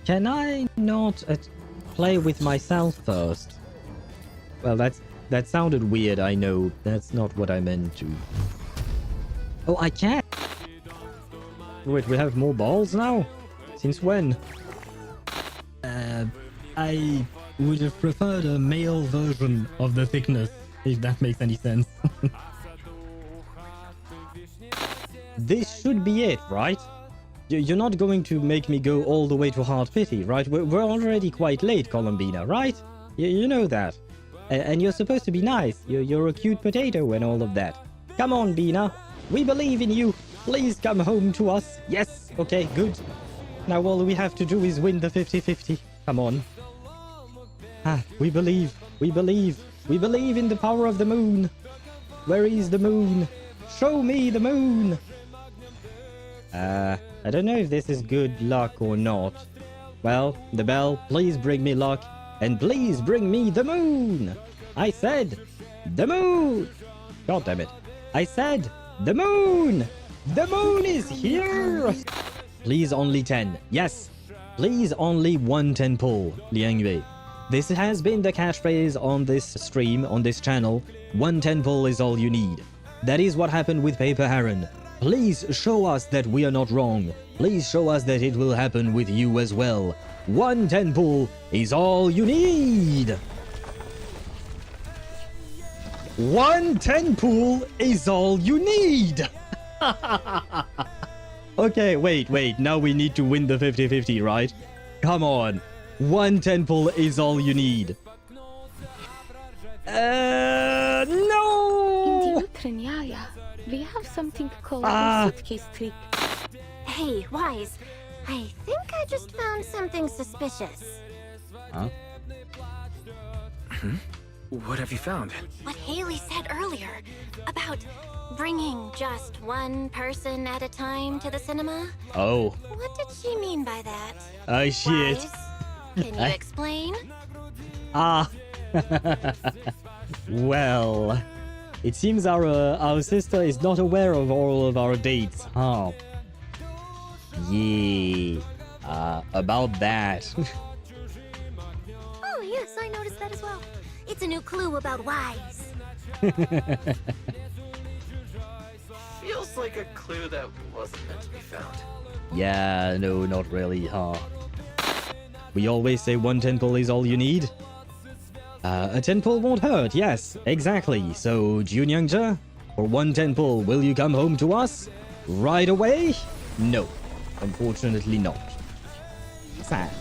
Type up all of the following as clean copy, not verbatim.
Can I not play with myself first? Well, that sounded weird, I know. That's not what I meant to. Oh, I can't! Wait, we have more balls now? Since when? I would have preferred a male version of the thickness, if that makes any sense. This should be it, right? You're not going to make me go all the way to Hard Pity, right? We're already quite late, Columbina, right? You know that. And you're supposed to be nice. You're a cute potato and all of that. Come on, Bina. We believe in you. Please come home to us. Yes. Okay, good. Now all we have to do is win the 50-50. Come on. Ah, we believe. We believe. We believe in the power of the moon. Where is the moon? Show me the moon. I don't know if this is good luck or not. Well, the bell, please bring me luck. And please bring me the moon. I said the moon. God damn it. I said the moon. The moon is here. Please only 10. Yes. Please only 1 10 pull, Liang Yue. This has been the catchphrase on this stream, on this channel. 1 10 pull is all you need. That is what happened with Paper Heron. Please show us that we are not wrong. Please show us that it will happen with you as well. 1 10 pull is all you need. 1 10 pull is all you need. Okay, wait. Now we need to win the 50-50, right? Come on. 1 10 pull is all you need. No! We have something called the suitcase trick. Hey, Wise. I think I just found something suspicious. Huh? What have you found? What Haley said earlier about bringing just one person at a time to the cinema. Oh. What did she mean by that? Oh, shit. Wise, can you explain? Well, it seems our sister is not aware of all of our dates, huh? Yeah. About that. Oh, yes, I noticed that as well. It's a new clue about Wise. Feels like a clue that wasn't meant to be found. Yeah, no, not really, huh? We always say 1 10 pull is all you need. A 10 pull won't hurt, yes, exactly. So, Junyangja, for 1 10 pull, will you come home to us? Right away? No, unfortunately not. Sad.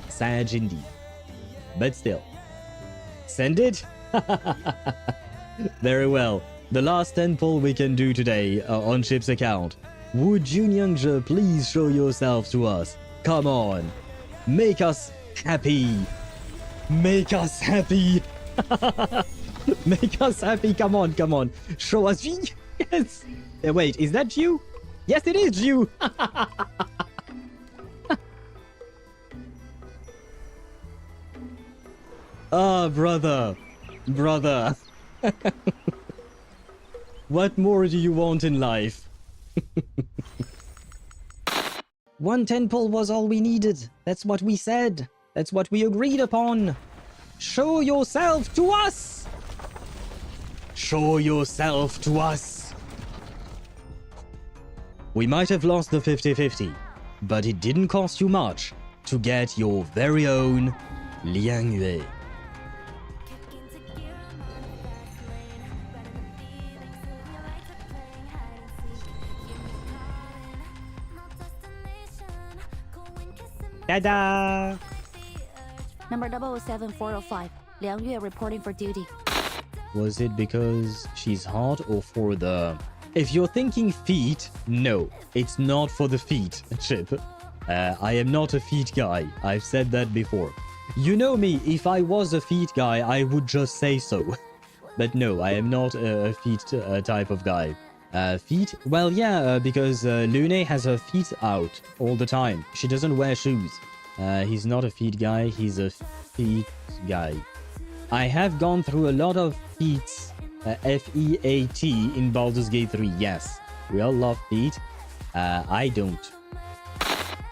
Sad indeed. But still. Send it? Very well. The last 10 pull we can do today on Chip's account. Would Junyangja please show yourself to us? Come on. Make us happy. Make us happy. Make us happy. Come on. Show us. Yes. Wait, is that you? Yes, it is you. Ah, brother. What more do you want in life? 1 10 pull was all we needed. That's what we said. That's what we agreed upon. Show yourself to us. Show yourself to us. We might have lost the 50-50, but it didn't cost you much to get your very own Liang Yue. Ta-da! Number 007405. Liang Yue reporting for duty. Was it because she's hot or for the... If you're thinking feet, no. It's not for the feet, Chip. I am not a feet guy. I've said that before. You know me, if I was a feet guy, I would just say so. But no, I am not a feet type of guy. Feet? Well, yeah, because Lune has her feet out all the time. She doesn't wear shoes. He's not a feet guy, he's a feet guy. I have gone through a lot of feats, F-E-A-T, in Baldur's Gate 3, yes. We all love feet. I don't.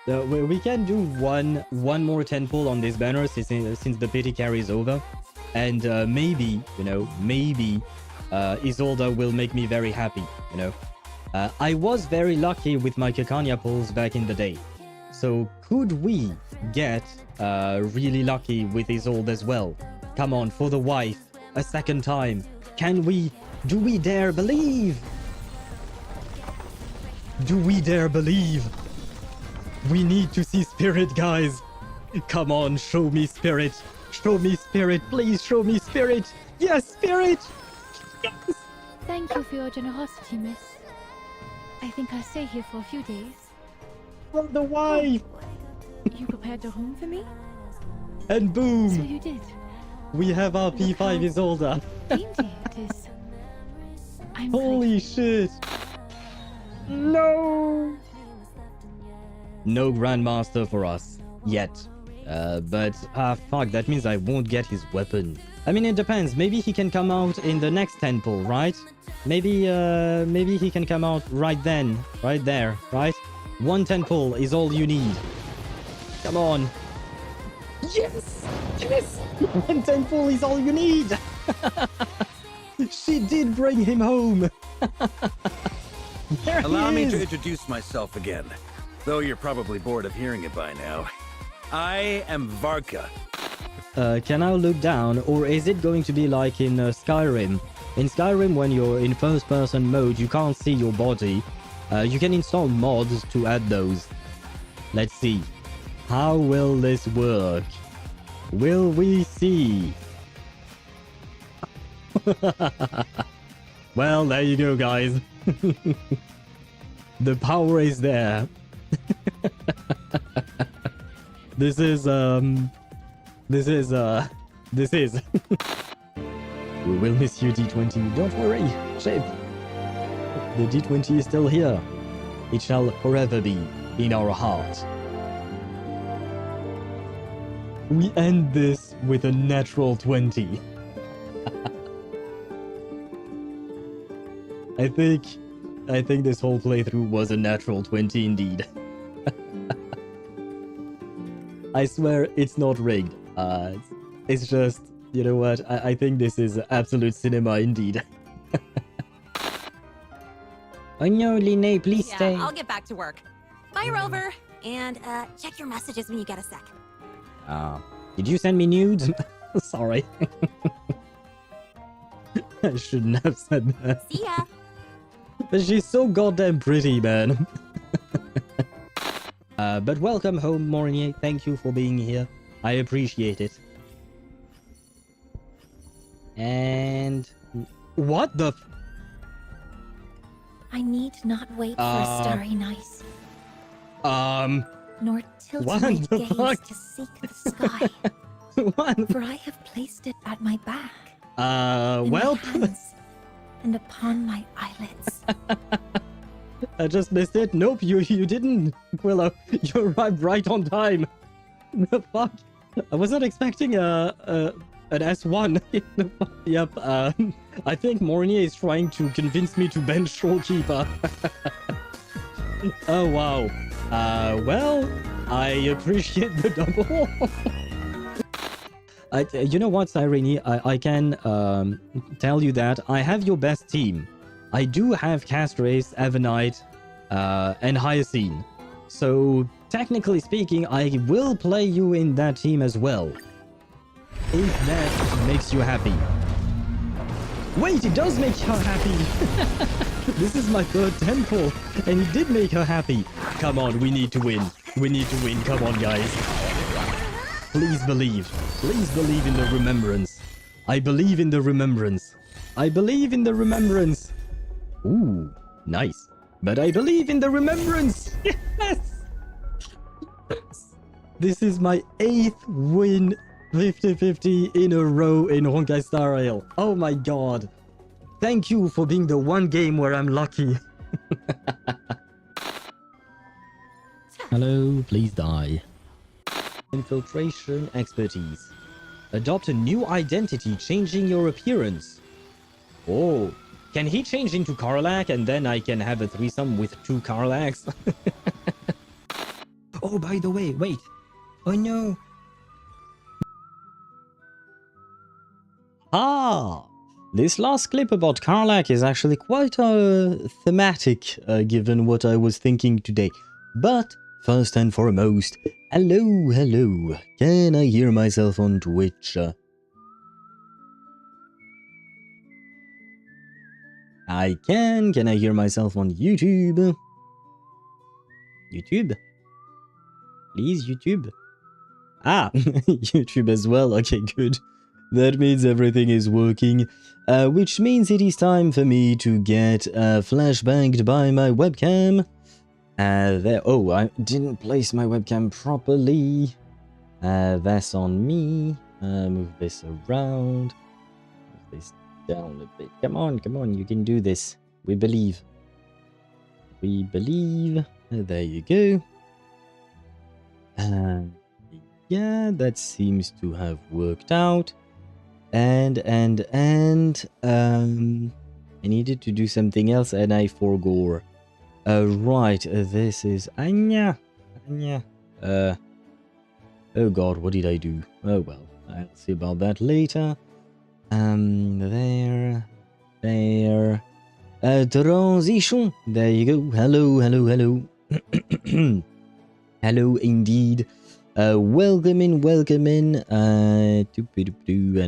We can do one more 10 pull on this banner since the pity carry is over. And maybe, you know, maybe Isolda will make me very happy, you know. I was very lucky with my Kekania pulls back in the day. So could we get really lucky with Isolde as well? Come on, for the wife, a second time. Can we? Do we dare believe? Do we dare believe? We need to see spirit, guys. Come on, show me spirit. Show me spirit. Please show me spirit. Yes, spirit. Yes. Thank you for your generosity, miss. I think I'll stay here for a few days. From the wife. You prepared a home for me? And boom. So you did. We have our P5 Isolda. Dainty it is. I'm Holy shit. No. No Grandmaster for us. Yet. But fuck, that means I won't get his weapon. I mean, it depends. Maybe he can come out in the next 10 pull, right? Maybe he can come out right then. Right there, right? 1 10 pull is all you need. Come on. Yes! Yes! 1 10 pull is all you need! She did bring him home! There Allow he me is. to introduce myself again, though you're probably bored of hearing it by now. I am Varka. Can I look down, or is it going to be like in Skyrim? In Skyrim, when you're in first-person mode, you can't see your body. You can install mods to add those. Let's see. How will this work? Will we see? Well, there you go, guys. The power is there. This is We will miss you, D20. Don't worry, Shape. The D20 is still here. It shall forever be in our heart. We end this with a natural 20. I think this whole playthrough was a natural 20 indeed. I swear it's not rigged. It's just, you know what? I think this is absolute cinema indeed. Oh no, Linné, please Yeah, stay. I'll get back to work. Bye, Rover. And check your messages when you get a sec. Did you send me nudes? Sorry. I shouldn't have said that. See ya. But she's so goddamn pretty, man. But welcome home, Mornier. Thank you for being here. I appreciate it. And... What the... I need not wait for a starry night, nor tilt what my the gaze fuck? to seek the sky, What? for I have placed it at my back, in Well... my hands, and upon my eyelids. I just missed it. Nope, you didn't, Willow. You arrived right on time. The fuck? I was not expecting an S1. Yep. I think Mornier is trying to convince me to bench Shorekeeper. Oh wow. Well, I appreciate the double. You know what, Cyrene? I can tell you that I have your best team. I do have Castrace, Avenite, and Hyacine. So, technically speaking, I will play you in that team as well. If that makes you happy. Wait, it does make her happy! This is my third temple, and it did make her happy. Come on, we need to win. We need to win. Come on, guys. Please believe. Please believe in the remembrance. I believe in the remembrance. I believe in the remembrance. Ooh, nice. But I believe in the remembrance. Yes! This is my 8th win 50-50 in a row in Honkai Star Rail. Oh my god. Thank you for being the one game where I'm lucky. Hello, please die. Infiltration expertise. Adopt a new identity, changing your appearance. Oh, can he change into Karlak and then I can have a threesome with 2 Karlaks? Oh Oh, by the way, wait. Oh no. Ah! This last clip about Karlach is actually quite thematic, given what I was thinking today. But, first and foremost, hello. Can I hear myself on Twitch? I can. Can I hear myself on YouTube? YouTube? Please, YouTube? Ah, YouTube as well. Okay, good. That means everything is working. Which means it is time for me to get flashbanged by my webcam. Oh, I didn't place my webcam properly. That's on me. Move this around. Move this down a bit. Come on, you can do this. We believe. We believe. There you go. Yeah, that seems to have worked out. And I needed to do something else and I forgot. Right, this is Anya. Oh god, what did I do? Oh well, I'll see about that later. There. Transition. There you go. Hello. Hello indeed. Welcome in. And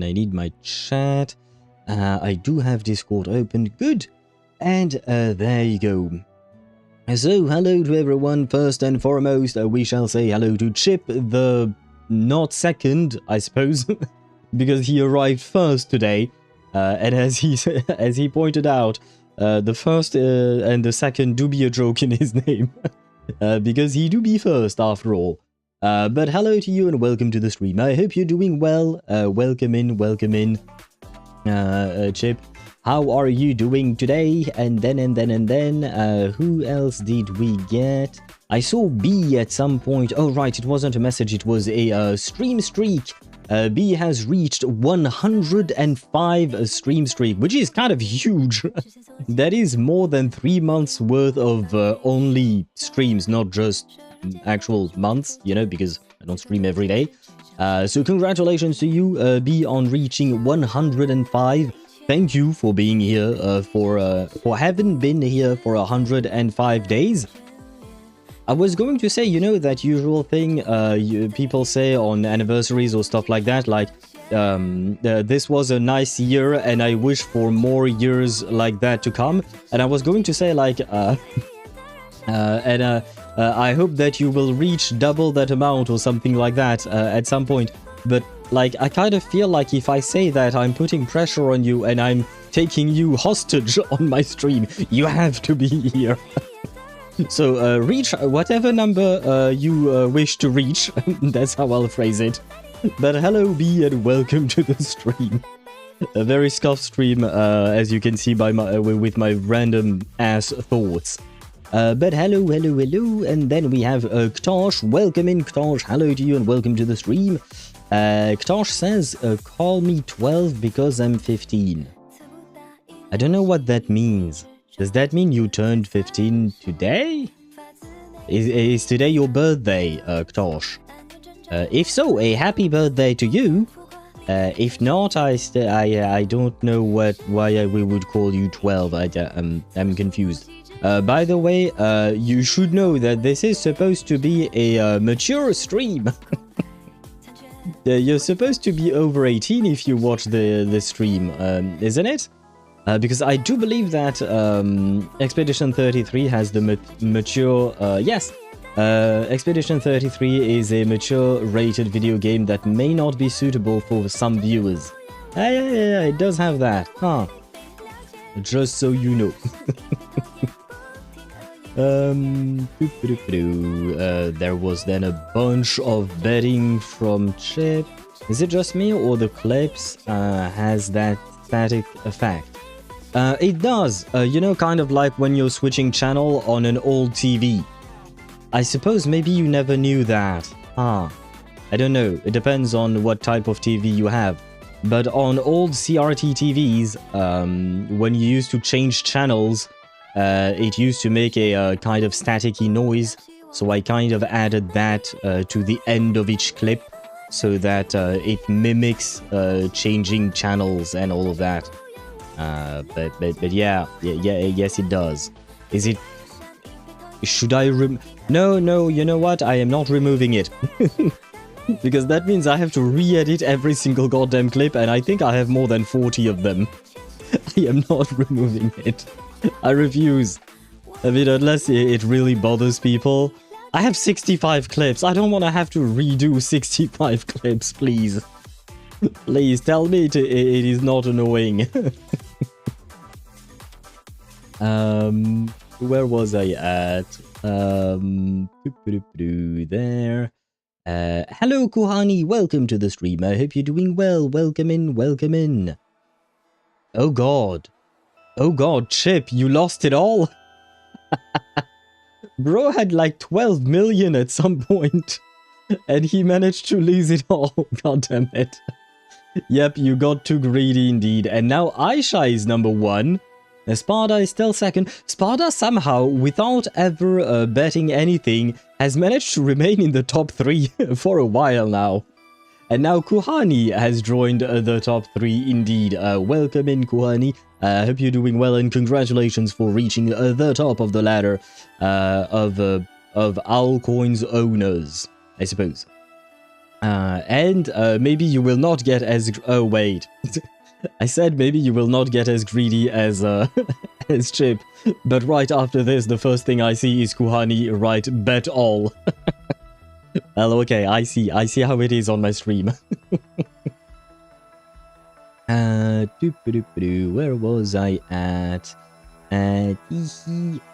I need my chat. I do have Discord open. Good. And there you go. So, hello to everyone. First and foremost, we shall say hello to Chip, the not second, I suppose, because he arrived first today. And as he pointed out, the first and the second do be a joke in his name, because he do be first after all. But hello to you and welcome to the stream. I hope you're doing well. Welcome in, Chip. How are you doing today? And then, who else did we get? I saw B at some point. Oh, right, it wasn't a message, it was a stream streak. B has reached 105 stream streak, which is kind of huge. That is more than 3 months worth of only streams, not just actual months, you know, because I don't stream every day. So congratulations to you, B, on reaching 105. Thank you for being here, for having been here for 105 days. I was going to say, you know, that usual thing people say on anniversaries or stuff like that, like, this was a nice year and I wish for more years like that to come. And I was going to say, like, I hope that you will reach double that amount or something like that at some point. But, like, I kind of feel like if I say that, I'm putting pressure on you and I'm taking you hostage on my stream. You have to be here. So, reach whatever number you wish to reach. That's how I'll phrase it. But hello, B, and welcome to the stream. A very scuffed stream, as you can see by my with my random ass thoughts. But hello, and then we have Ktosh. Welcome in, Ktosh. Hello to you and welcome to the stream. Ktosh says, call me 12 because I'm 15. I don't know what that means. Does that mean you turned 15 today? Is today your birthday, Ktosh? If so, a happy birthday to you. If not, I don't know why we would call you 12. I'm confused. By the way, you should know that this is supposed to be a mature stream. You're supposed to be over 18 if you watch the stream, isn't it? Because I do believe that Expedition 33 has the mature... yes, Expedition 33 is a mature rated video game that may not be suitable for some viewers. Yeah, it does have that. Huh. Just so you know. There was then a bunch of betting from Chip. Is it just me or the clips has that static effect? It does, you know, kind of like when you're switching channel on an old TV. I suppose maybe you never knew that. Huh. I don't know, it depends on what type of TV you have. But on old CRT TVs, when you used to change channels, it used to make a kind of staticky noise. So I kind of added that to the end of each clip so that it mimics changing channels and all of that. But yeah, yes it does. Is it... Should I No, you know what? I am not removing it. Because that means I have to re-edit every single goddamn clip, and I think I have more than 40 of them. I am not removing it. I refuse. I mean, unless it really bothers people. I have 65 clips. I don't want to have to redo 65 clips, please. Please, tell me it is not annoying. Where was I at? There. Hello, Kuhani. Welcome to the stream. I hope you're doing well. Welcome in, welcome in. Oh god. Oh god, Chip, you lost it all? Bro had like 12 million at some point, and he managed to lose it all. God damn it. Yep, you got too greedy indeed. And now Aisha is number 1. Sparta is still second. Sparta somehow, without ever betting anything, has managed to remain in the top 3 for a while now. And now Kuhani has joined the top 3 indeed. Welcome in, Kuhani. I hope you're doing well, and congratulations for reaching the top of the ladder of Owlcoin's owners, I suppose. And maybe you will not get as... Oh, wait. I said maybe you will not get as greedy as as Chip, but right after this, the first thing I see is Kuhani write bet all. Well, okay, I see how it is on my stream. Where was I at?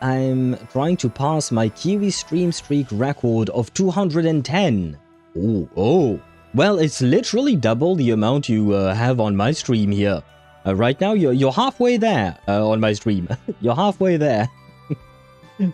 I'm trying to pass my Kiwi stream streak record of 210. Oh. Well, it's literally double the amount you have on my stream here. Right now, you're halfway there on my stream. You're halfway there.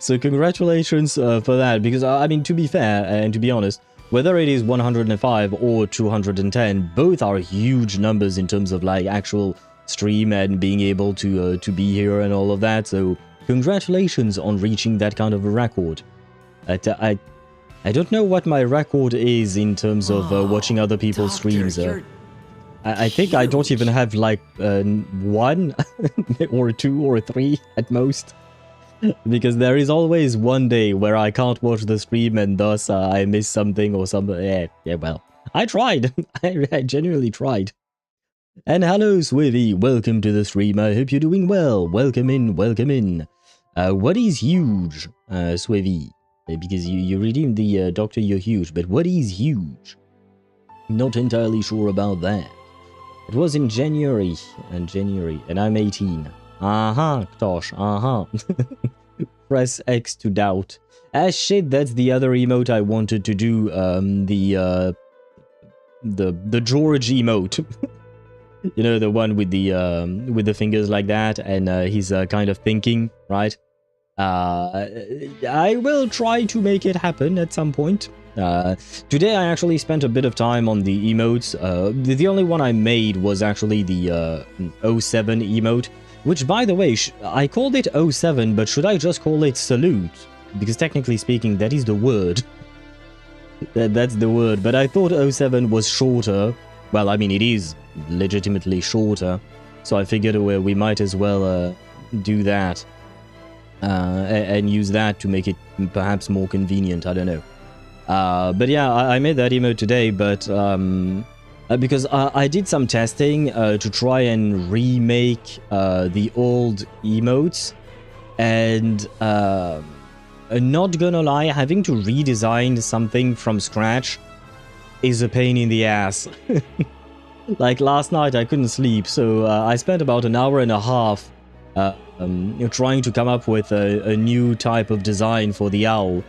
So congratulations for that, because, I mean, to be fair and to be honest, whether it is 105 or 210, both are huge numbers in terms of, like, actual stream and being able to be here and all of that. So congratulations on reaching that kind of a record. I don't know what my record is in terms of watching other people's streams. I think I don't even have like 1 or 2 or 3 at most. Because there is always one day where I can't watch the stream and thus I miss something or something. Yeah, well, I tried. I genuinely tried. And hello, Swivy. Welcome to the stream. I hope you're doing well. Welcome in, welcome in. What is huge, Swivy? Because you redeemed the Doctor You're Huge, but what is huge? Not entirely sure about that. It was in January, and I'm 18. Tosh, Press X to doubt. Ah, shit, that's the other emote I wanted to do, the George emote. You know, the one with the fingers like that, and he's kind of thinking, right? I will try to make it happen at some point. Today I actually spent a bit of time on the emotes. The only one I made was actually the 07 emote, which, by the way, I called it 07, but should I just call it salute? Because technically speaking, that is the word. That's the word, but I thought 07 was shorter. Well, I mean, it is legitimately shorter, so I figured we might as well do that. And use that to make it perhaps more convenient, I don't know. But yeah, I made that emote today, but because I did some testing to try and remake the old emotes, and not gonna lie, having to redesign something from scratch is a pain in the ass. Like last night I couldn't sleep, so I spent about an hour and a half trying to come up with a new type of design for the owl.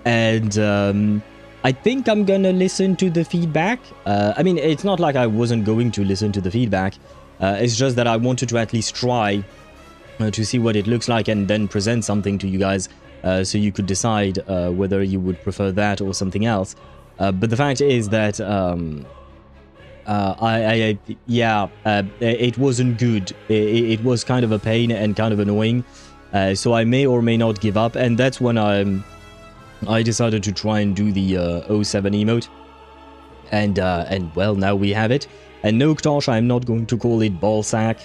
And I think I'm gonna listen to the feedback. I mean, it's not like I wasn't going to listen to the feedback. It's just that I wanted to at least try to see what it looks like and then present something to you guys so you could decide whether you would prefer that or something else. But the fact is that it wasn't good. It was kind of a pain and kind of annoying. So I may or may not give up, and that's when I'm I decided to try and do the 07 emote. And well, now we have it. And no, Ktosh, I'm not going to call it ballsack.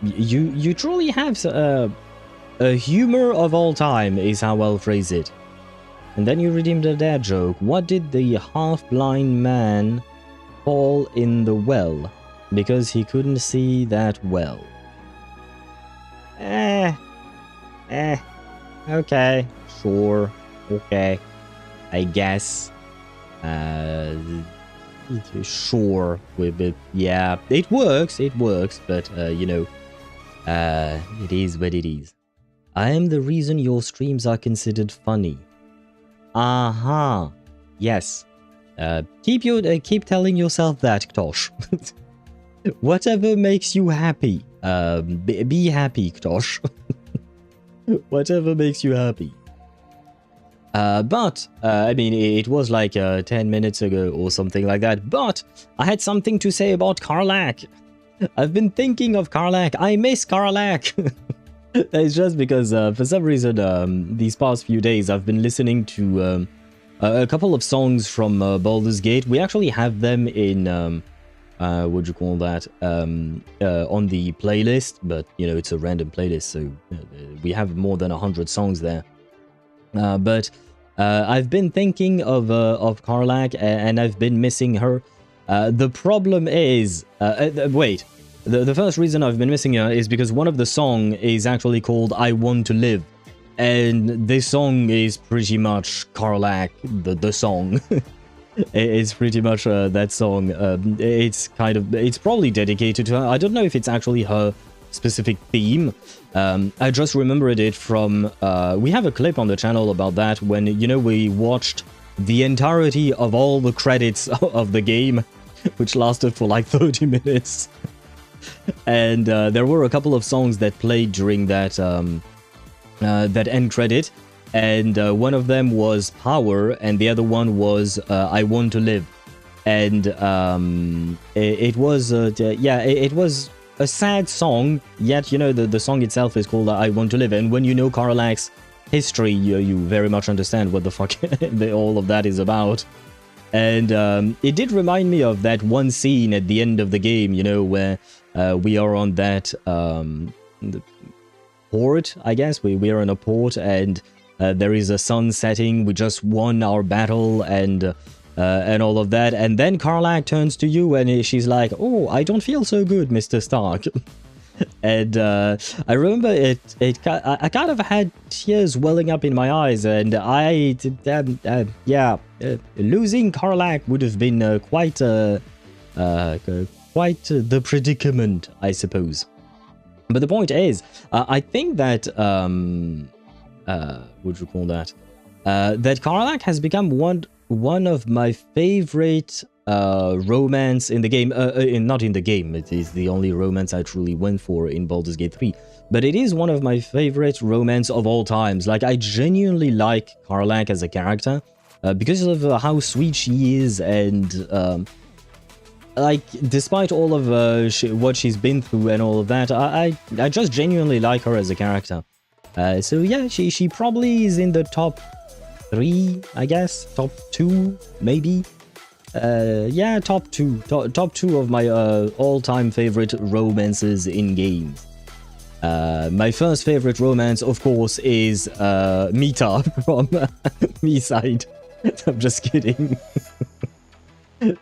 You truly have a humor of all time, is how I'll phrase it. And then you redeemed a dad joke. What did the half-blind man fall in the well? Because he couldn't see that well. Okay, sure, okay, I guess. Sure, yeah, it works, but, you know, it is what it is. I am the reason your streams are considered funny. Yes. Keep telling yourself that, Ktosh. Whatever makes you happy. Be happy, Ktosh. Whatever makes you happy. But I mean, it was like 10 minutes ago or something like that. But I had something to say about Karlach. I've been thinking of Karlach. I miss Karlach. It's just because for some reason these past few days I've been listening to a couple of songs from Baldur's Gate. We actually have them in what do you call that, on the playlist, but you know, it's a random playlist, so we have more than 100 songs there. But I've been thinking of Karlach, and I've been missing her. The problem is, wait, the first reason I've been missing her is because one of the song is actually called I Want to Live, and this song is pretty much Karlach, the song. It's pretty much that song. It's probably dedicated to her. I don't know if it's actually her specific theme. I just remembered it from, we have a clip on the channel about that when, you know, we watched the entirety of all the credits of the game, which lasted for like 30 minutes. And there were a couple of songs that played during that, that end credit. And one of them was Power, and the other one was I Want to Live. And it was, it was a sad song, yet, you know, the song itself is called I Want to Live. And when you know Karlach's history, you very much understand what the fuck all of that is about. And it did remind me of that one scene at the end of the game, you know, where we are on that the port, I guess. We are on a port, and there is a sun setting. We just won our battle, and all of that. And then Karlach turns to you, and she's like, "Oh, I don't feel so good, Mr. Stark." And I remember I kind of had tears welling up in my eyes, and losing Karlach would have been quite the predicament, I suppose. But the point is, I think that what would you call that? That Karlach has become one of my favorite romance in the game. Not in the game, it is the only romance I truly went for in Baldur's Gate 3. But it is one of my favorite romance of all times. Like, I genuinely like Karlach as a character because of how sweet she is, and like, despite all of what she's been through and all of that, I just genuinely like her as a character. So yeah, she probably is in the top 3, I guess, top 2 maybe. Yeah, top 2 of my all-time favorite romances in games. My first favorite romance, of course, is Mita from Me-Side. I'm just kidding.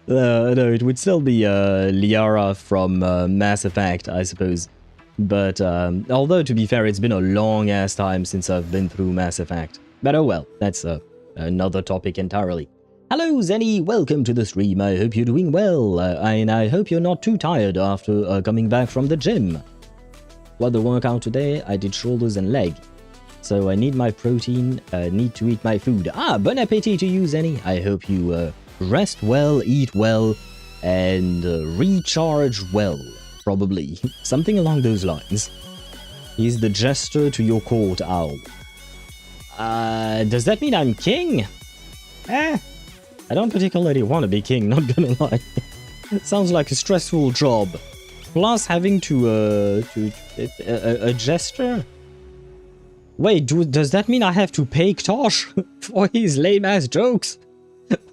No, it would still be Liara from Mass Effect, I suppose. But although, to be fair, it's been a long-ass time since I've been through Mass Effect. But oh well, that's another topic entirely. Hello, Zenny, welcome to the stream. I hope you're doing well, and I hope you're not too tired after coming back from the gym. What the workout today? I did shoulders and leg. So I need my protein, need to eat my food. Bon appetit to you, Zenny. I hope you rest well, eat well, and recharge well. Probably. Something along those lines. He's the jester to your court, owl. Does that mean I'm king? I don't particularly want to be king, not gonna lie. Sounds like a stressful job. Plus having to a jester? Wait, does that mean I have to pay Tosh for his lame-ass jokes?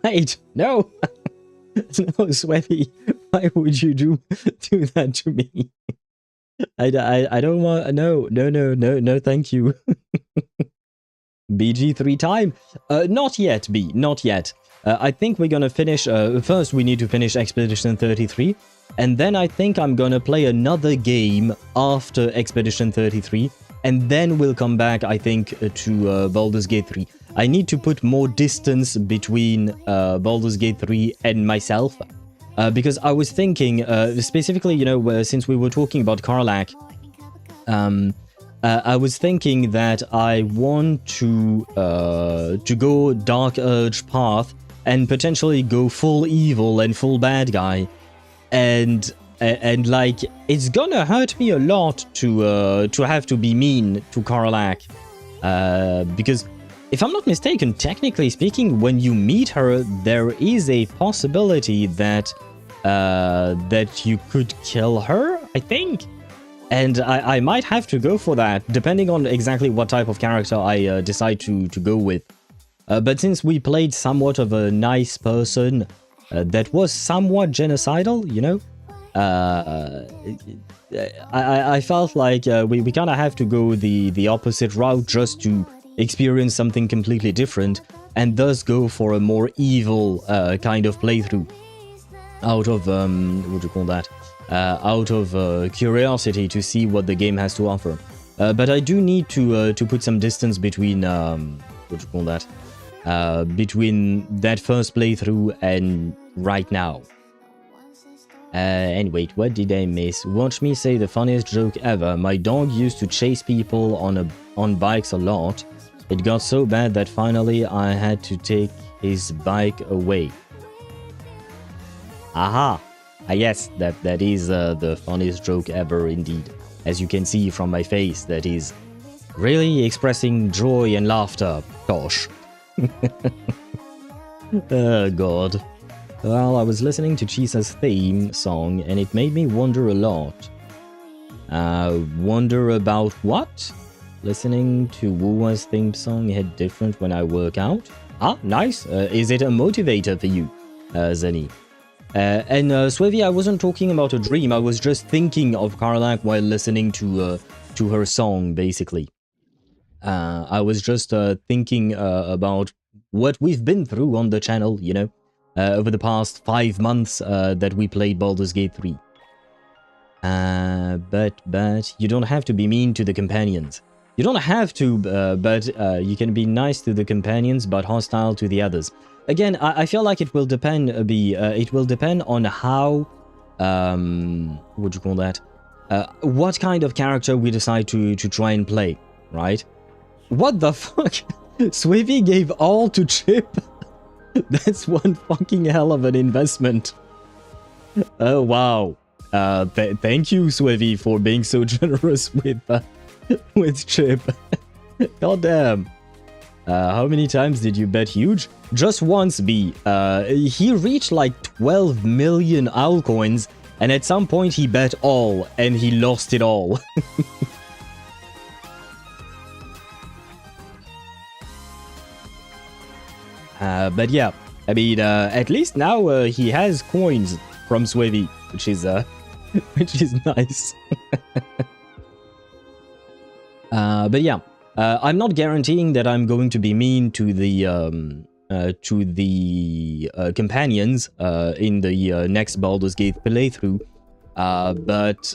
Wait, no. No, Sweaty, why would you do that to me? I don't want... No, thank you. BG3 time? Not yet, B, not yet. I think we're gonna finish... first, we need to finish Expedition 33. And then I think I'm gonna play another game after Expedition 33. And then we'll come back, I think, to Baldur's Gate 3. I need to put more distance between Baldur's Gate 3 and myself. Because I was thinking, specifically, you know, since we were talking about Karlach, I was thinking that I want to go Dark Urge path and potentially go full evil and full bad guy. And like, it's gonna hurt me a lot to have to be mean to Karlach. Because if I'm not mistaken, technically speaking, when you meet her, there is a possibility that that you could kill her, I think. And I might have to go for that, depending on exactly what type of character I decide to go with. But since we played somewhat of a nice person that was somewhat genocidal, you know, I felt like we kind of have to go the opposite route just to experience something completely different, and thus go for a more evil kind of playthrough out of what do you call that? Out of curiosity to see what the game has to offer. But I do need to put some distance between what do you call that? Between that first playthrough and right now. And wait, what did I miss? Watch me say the funniest joke ever. My dog used to chase people on bikes a lot. It got so bad that finally I had to take his bike away. Aha! Yes, that is the funniest joke ever indeed. As you can see from my face, that is really expressing joy and laughter. Gosh. Oh god. Well, I was listening to Chisa's theme song and it made me wonder a lot. Wonder about what? Listening to Wuwa's theme song hit different when I work out? Ah, nice. Is it a motivator for you, Zenny? And Swevy, I wasn't talking about a dream. I was just thinking of Karlach while listening to her song, basically. I was just thinking about what we've been through on the channel, you know, over the past 5 months that we played Baldur's Gate 3. But you don't have to be mean to the companions. You don't have to, but you can be nice to the companions, but hostile to the others. Again, I feel like it will depend. It will depend on how, what do you call that? What kind of character we decide to try and play, right? What the fuck? Swivy gave all to Chip. That's one fucking hell of an investment. Oh wow. Thank you, Swivy, for being so generous with Chip. God damn. How many times did you bet huge? Just once, B. He reached like 12 million owl coins, and at some point he bet all, and he lost it all. But yeah, I mean, at least now he has coins from Swevy, which is nice. But yeah, I'm not guaranteeing that I'm going to be mean to the companions in the next Baldur's Gate playthrough, but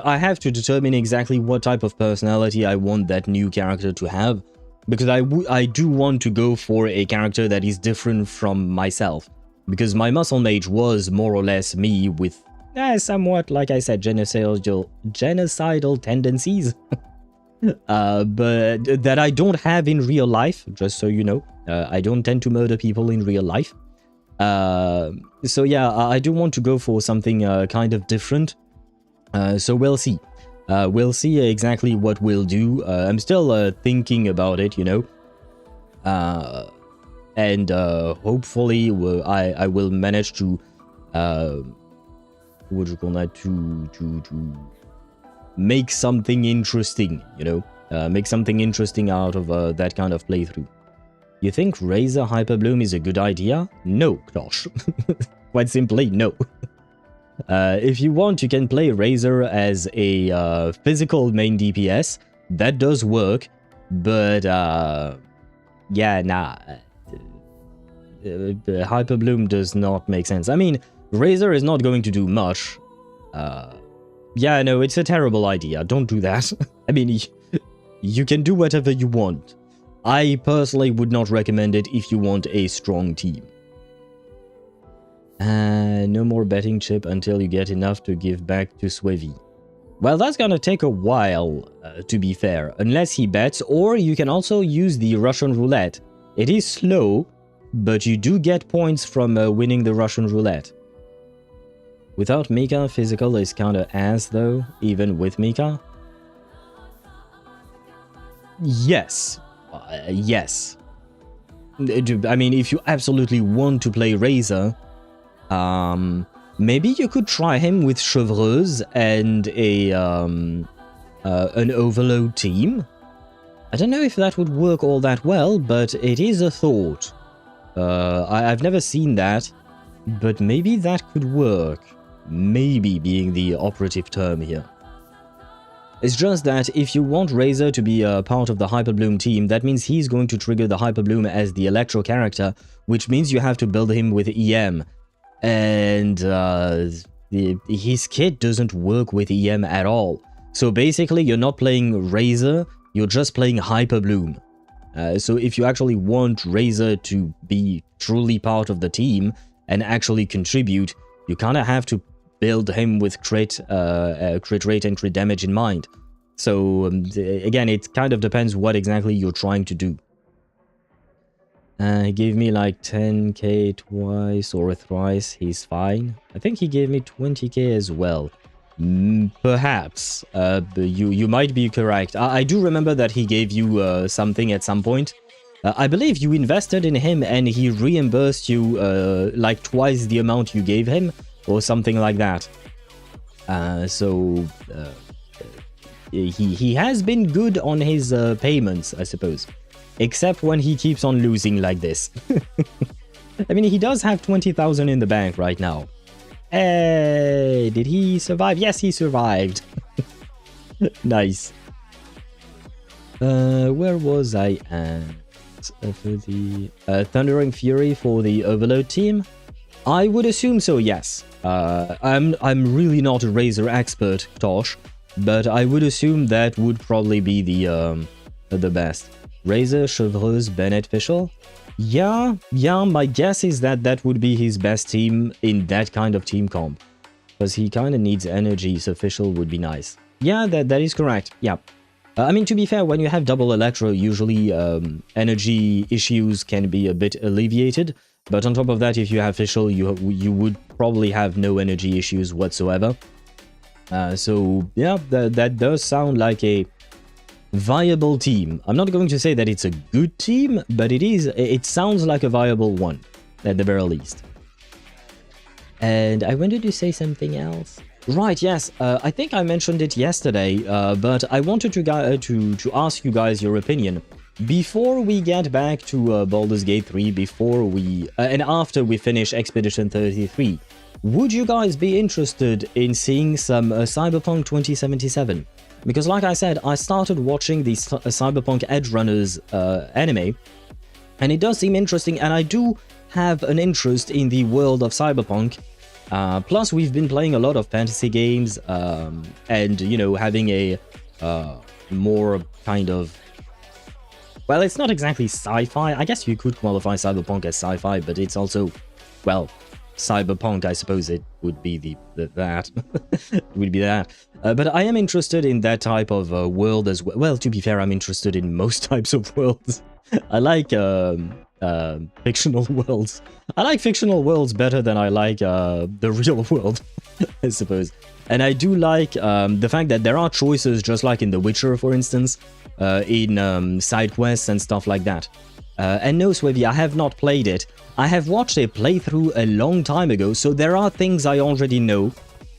I have to determine exactly what type of personality I want that new character to have, because I do want to go for a character that is different from myself, because my muscle mage was more or less me with somewhat, like I said, genocidal tendencies. But that I don't have in real life, just so you know. I don't tend to murder people in real life. So yeah, I do want to go for something kind of different. So we'll see. We'll see exactly what we'll do. I'm still thinking about it, you know. And hopefully I will manage to what do you call that, to make something interesting, you know, Make something interesting out of that kind of playthrough. You think Razor Hyper Bloom is a good idea? No, Klosh. Quite simply, no. If you want, you can play Razor as a physical main DPS. That does work, but yeah, nah. Hyper Bloom does not make sense. I mean, Razor is not going to do much. Yeah, no, it's a terrible idea. Don't do that. I mean, you can do whatever you want. I personally would not recommend it if you want a strong team. No more betting chip until you get enough to give back to Swevy. Well, that's gonna take a while, to be fair, unless he bets, or you can also use the Russian roulette. It is slow, but you do get points from winning the Russian roulette. Without Mika, physical is kinda ass though, even with Mika. Yes. Yes. I mean, if you absolutely want to play Razor, maybe you could try him with Chevreuse and an overload team. I don't know if that would work all that well, but it is a thought. I've never seen that, but maybe that could work. Maybe being the operative term here. It's just that if you want Razor to be a part of the Hyper Bloom team, that means he's going to trigger the Hyper Bloom as the Electro character, which means you have to build him with EM. And his kit doesn't work with EM at all. So basically, you're not playing Razor, you're just playing Hyper Bloom. So if you actually want Razor to be truly part of the team and actually contribute, you kind of have to build him with crit rate and crit damage in mind. So again, it kind of depends what exactly you're trying to do. He gave me like 10k twice or thrice, he's fine. I think he gave me 20k as well. Perhaps. You might be correct. I do remember that he gave you something at some point. I believe you invested in him and he reimbursed you like twice the amount you gave him, or something like that. So he has been good on his payments, I suppose. Except when he keeps on losing like this. I mean, he does have 20,000 in the bank right now. Hey, did he survive? Yes, he survived. Nice. Where was I at? For the Thundering Fury for the Overload team? I would assume so, yes. I'm really not a Razor expert, Tosh, but I would assume that would probably be the best. Razor, Chevreuse, Bennett, Fischl? Yeah, my guess is that that would be his best team in that kind of team comp. Because he kind of needs energy, so Fischl would be nice. Yeah, that is correct, yeah. I mean, to be fair, when you have double Electro, usually energy issues can be a bit alleviated. But on top of that, if you have Fischl, you would probably have no energy issues whatsoever. So, yeah, that does sound like a viable team. I'm not going to say that it's a good team, but it sounds like a viable one, at the very least. And I wanted to say something else. Right, yes, I think I mentioned it yesterday, but I wanted to ask you guys your opinion. Before we get back to Baldur's Gate 3, before we and after we finish Expedition 33, would you guys be interested in seeing some Cyberpunk 2077? Because like I said, I started watching the Cyberpunk Edge Runners anime, and it does seem interesting, and I do have an interest in the world of Cyberpunk. Plus, we've been playing a lot of fantasy games, and, you know, having a more kind of... Well, it's not exactly sci-fi. I guess you could qualify Cyberpunk as sci-fi, but it's also, well, Cyberpunk, I suppose it would be that. It would be that. But I am interested in that type of world as well. Well, to be fair, I'm interested in most types of worlds. I like fictional worlds. I like fictional worlds better than I like the real world, I suppose. And I do like the fact that there are choices, just like in The Witcher, for instance, in side quests and stuff like that. And no, Swevy, I have not played it. I have watched a playthrough a long time ago, so there are things I already know.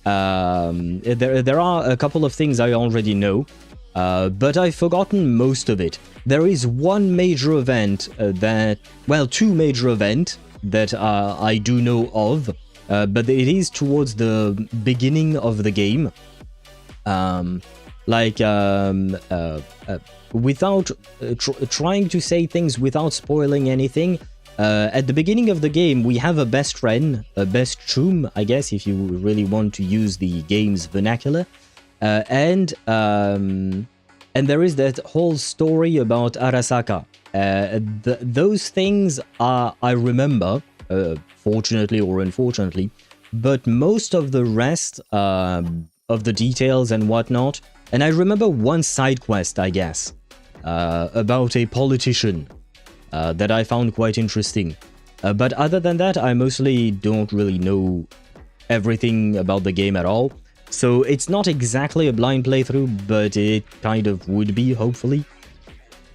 There are a couple of things I already know. but I've forgotten most of it. There is one major event two major events that I do know of, but it is towards the beginning of the game. Without trying to say things without spoiling anything, at the beginning of the game, we have a best friend, a best chum, I guess, if you really want to use the game's vernacular. And there is that whole story about Arasaka. Those things I remember, fortunately or unfortunately, but most of the rest of the details and whatnot, and I remember one side quest, I guess, about a politician that I found quite interesting. But other than that, I mostly don't really know everything about the game at all. So it's not exactly a blind playthrough, but it kind of would be, hopefully.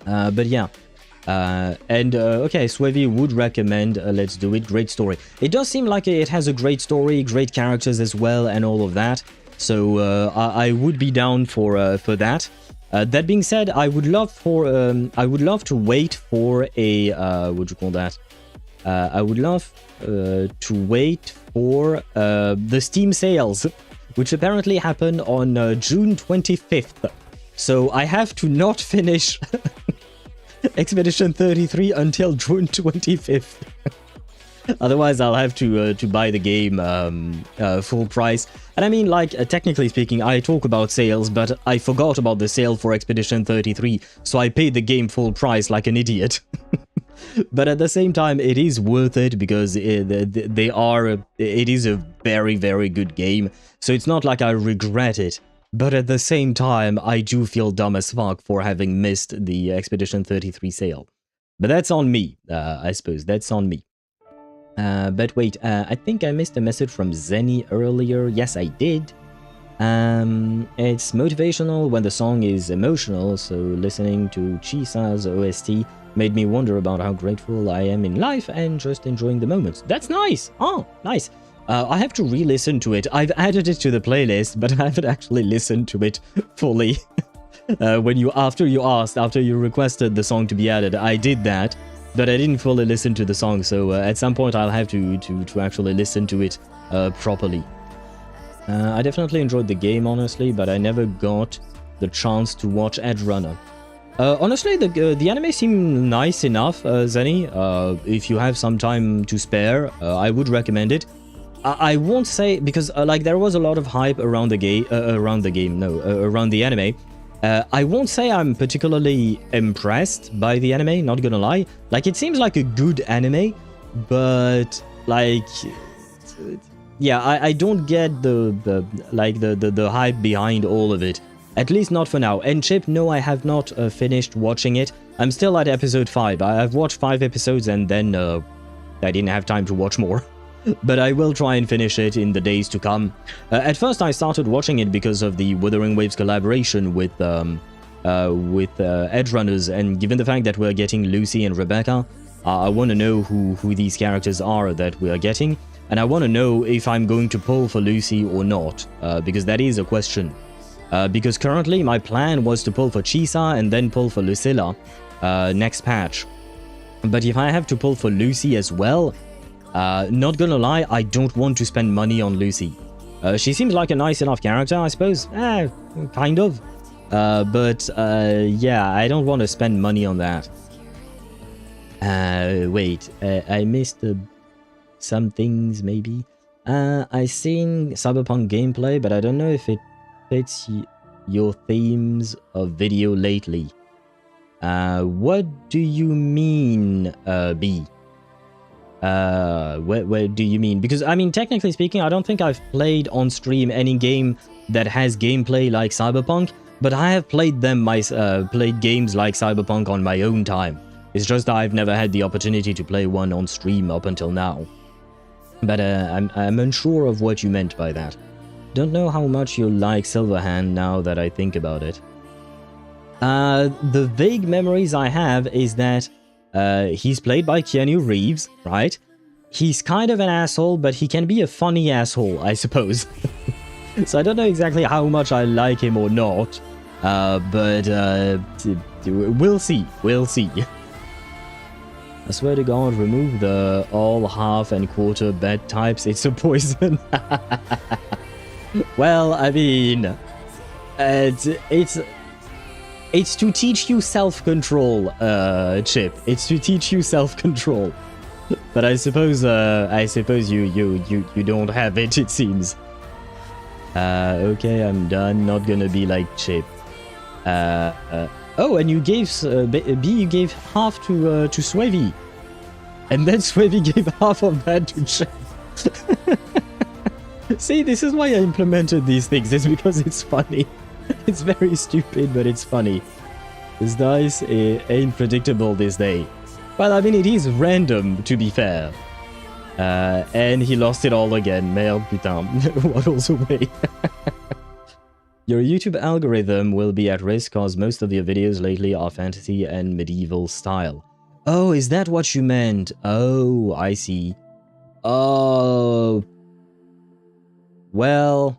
But yeah. Okay, Swevy would recommend Let's Do It. Great story. It does seem like it has a great story, great characters as well, and all of that. So I would be down for that. That being said, I would love to wait for a what do you call that? I would love to wait for the Steam sales, which apparently happen on June 25th. So I have to not finish Expedition 33 until June 25th. Otherwise, I'll have to buy the game full price. And I mean, like, technically speaking, I talk about sales, but I forgot about the sale for Expedition 33, so I paid the game full price like an idiot. But at the same time, it is worth it because it is a very, very good game. So it's not like I regret it. But at the same time, I do feel dumb as fuck for having missed the Expedition 33 sale. But that's on me, I suppose. That's on me. But wait, I think I missed a message from Zenny earlier. Yes, I did. It's motivational when the song is emotional, so listening to Chisa's OST made me wonder about how grateful I am in life and just enjoying the moments. That's nice! Oh, nice! I have to re-listen to it. I've added it to the playlist, but I haven't actually listened to it fully. After you requested the song to be added, I did that, but I didn't fully listen to the song, so at some point I'll have to actually listen to it properly. I definitely enjoyed the game, honestly, but I never got the chance to watch Edge Runner. Honestly, the anime seemed nice enough, Zenny. If you have some time to spare, I would recommend it. I won't say, because like there was a lot of hype around the around the anime. I won't say I'm particularly impressed by the anime, not gonna lie. Like, it seems like a good anime, but like, yeah, I don't get the hype behind all of it. At least not for now. And Chip, no, I have not finished watching it. I'm still at episode 5. I've watched 5 episodes and then I didn't have time to watch more. But I will try and finish it in the days to come. At first I started watching it because of the Wuthering Waves collaboration with Edge Runners, and given the fact that we're getting Lucy and Rebecca, I want to know who these characters are that we are getting, and I want to know if I'm going to pull for Lucy or not, because that is a question. Because currently my plan was to pull for Chisa and then pull for Lucilla next patch. But if I have to pull for Lucy as well, not gonna lie, I don't want to spend money on Lucy. She seems like a nice enough character, I suppose. Kind of. But yeah, I don't want to spend money on that. Wait, I missed some things, maybe. I seen Cyberpunk gameplay, but I don't know if it fits your themes of video lately. What do you mean, B? Where do you mean? Because, I mean, technically speaking, I don't think I've played on stream any game that has gameplay like Cyberpunk, but I have played played games like Cyberpunk on my own time. It's just that I've never had the opportunity to play one on stream up until now. But I'm unsure of what you meant by that. Don't know how much you like Silverhand now that I think about it. The vague memories I have is that he's played by Keanu Reeves, right? He's kind of an asshole, but he can be a funny asshole, I suppose. So I don't know exactly how much I like him or not. But we'll see. We'll see. I swear to God, remove the all, half, and quarter bed types. It's a poison. Well, I mean, it's to teach you self-control, Chip. It's to teach you self-control. But I suppose you don't have it. It seems. Okay, I'm done. Not gonna be like Chip. Oh, and you gave B. You gave half to Swevy, and then Swevy gave half of that to Chip. See, this is why I implemented these things. It's because it's funny. It's very stupid, but it's funny. This dice ain't predictable this day. Well, I mean, it is random, to be fair. And he lost it all again. Merde, putain. Waddles away. Your YouTube algorithm will be at risk cause most of your videos lately are fantasy and medieval style. Oh, is that what you meant? Oh, I see. Oh... Well,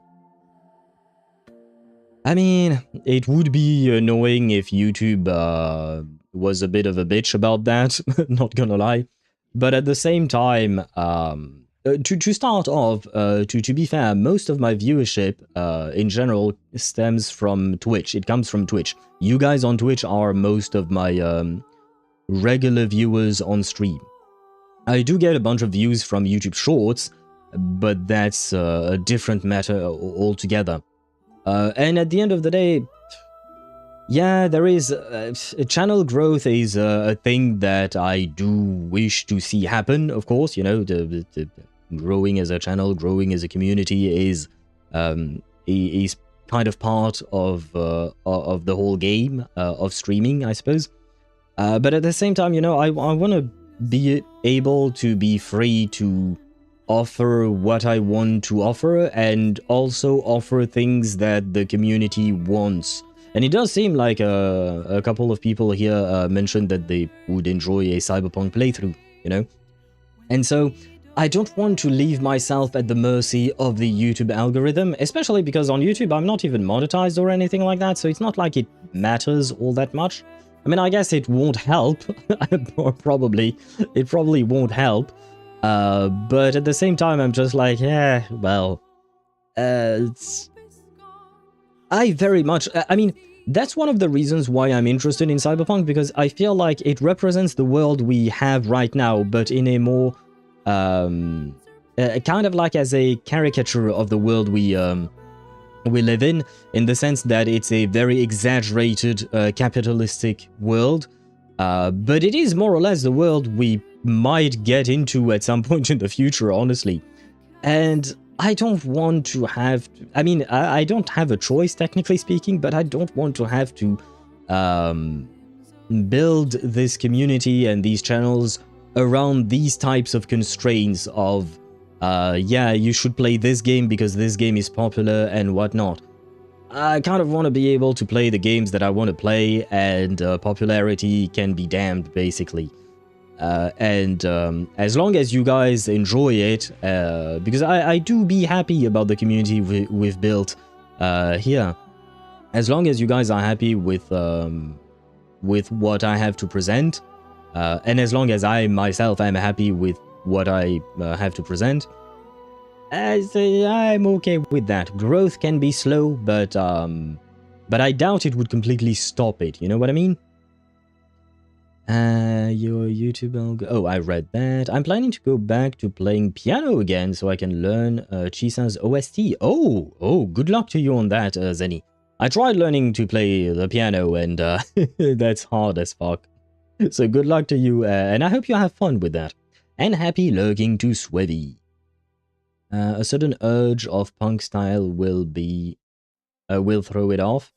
I mean, it would be annoying if YouTube was a bit of a bitch about that, not gonna lie. But at the same time, to start off, to be fair, most of my viewership in general stems from Twitch. It comes from Twitch. You guys on Twitch are most of my regular viewers on stream. I do get a bunch of views from YouTube Shorts, but that's a different matter altogether. And at the end of the day, yeah, there is channel growth is a thing that I do wish to see happen. Of course, you know, the growing as a channel, growing as a community is kind of part of the whole game of streaming, I suppose. But at the same time, you know, I want to be able to be free to offer what I want to offer and also offer things that the community wants. And it does seem like a couple of people here mentioned that they would enjoy a Cyberpunk playthrough, you know? And so I don't want to leave myself at the mercy of the YouTube algorithm, especially because on YouTube I'm not even monetized or anything like that, so it's not like it matters all that much. I mean, I guess it won't help, or probably, it probably won't help. But at the same time, I'm just like, yeah, well, I very much, I mean, that's one of the reasons why I'm interested in Cyberpunk, because I feel like it represents the world we have right now, but in a more, kind of like as a caricature of the world we live in the sense that it's a very exaggerated capitalistic world, but it is more or less the world we might get into at some point in the future, honestly. And I don't want to have to, I mean, I don't have a choice, technically speaking, but I don't want to have to build this community and these channels around these types of constraints of yeah, you should play this game because this game is popular and whatnot. I kind of want to be able to play the games that I want to play, and popularity can be damned, basically. And as long as you guys enjoy it, because I do be happy about the community we've built here. As long as you guys are happy with what I have to present, and as long as I myself am happy with what I have to present, I'm okay with that. Growth can be slow, but I doubt it would completely stop it, you know what I mean? Your YouTube algo... Oh, I read that. I'm planning to go back to playing piano again so I can learn Chisa's OST. Oh, good luck to you on that, Zenny. I tried learning to play the piano and that's hard as fuck. So good luck to you, and I hope you have fun with that. And happy lurking to Swevy. A sudden urge of punk style will throw it off.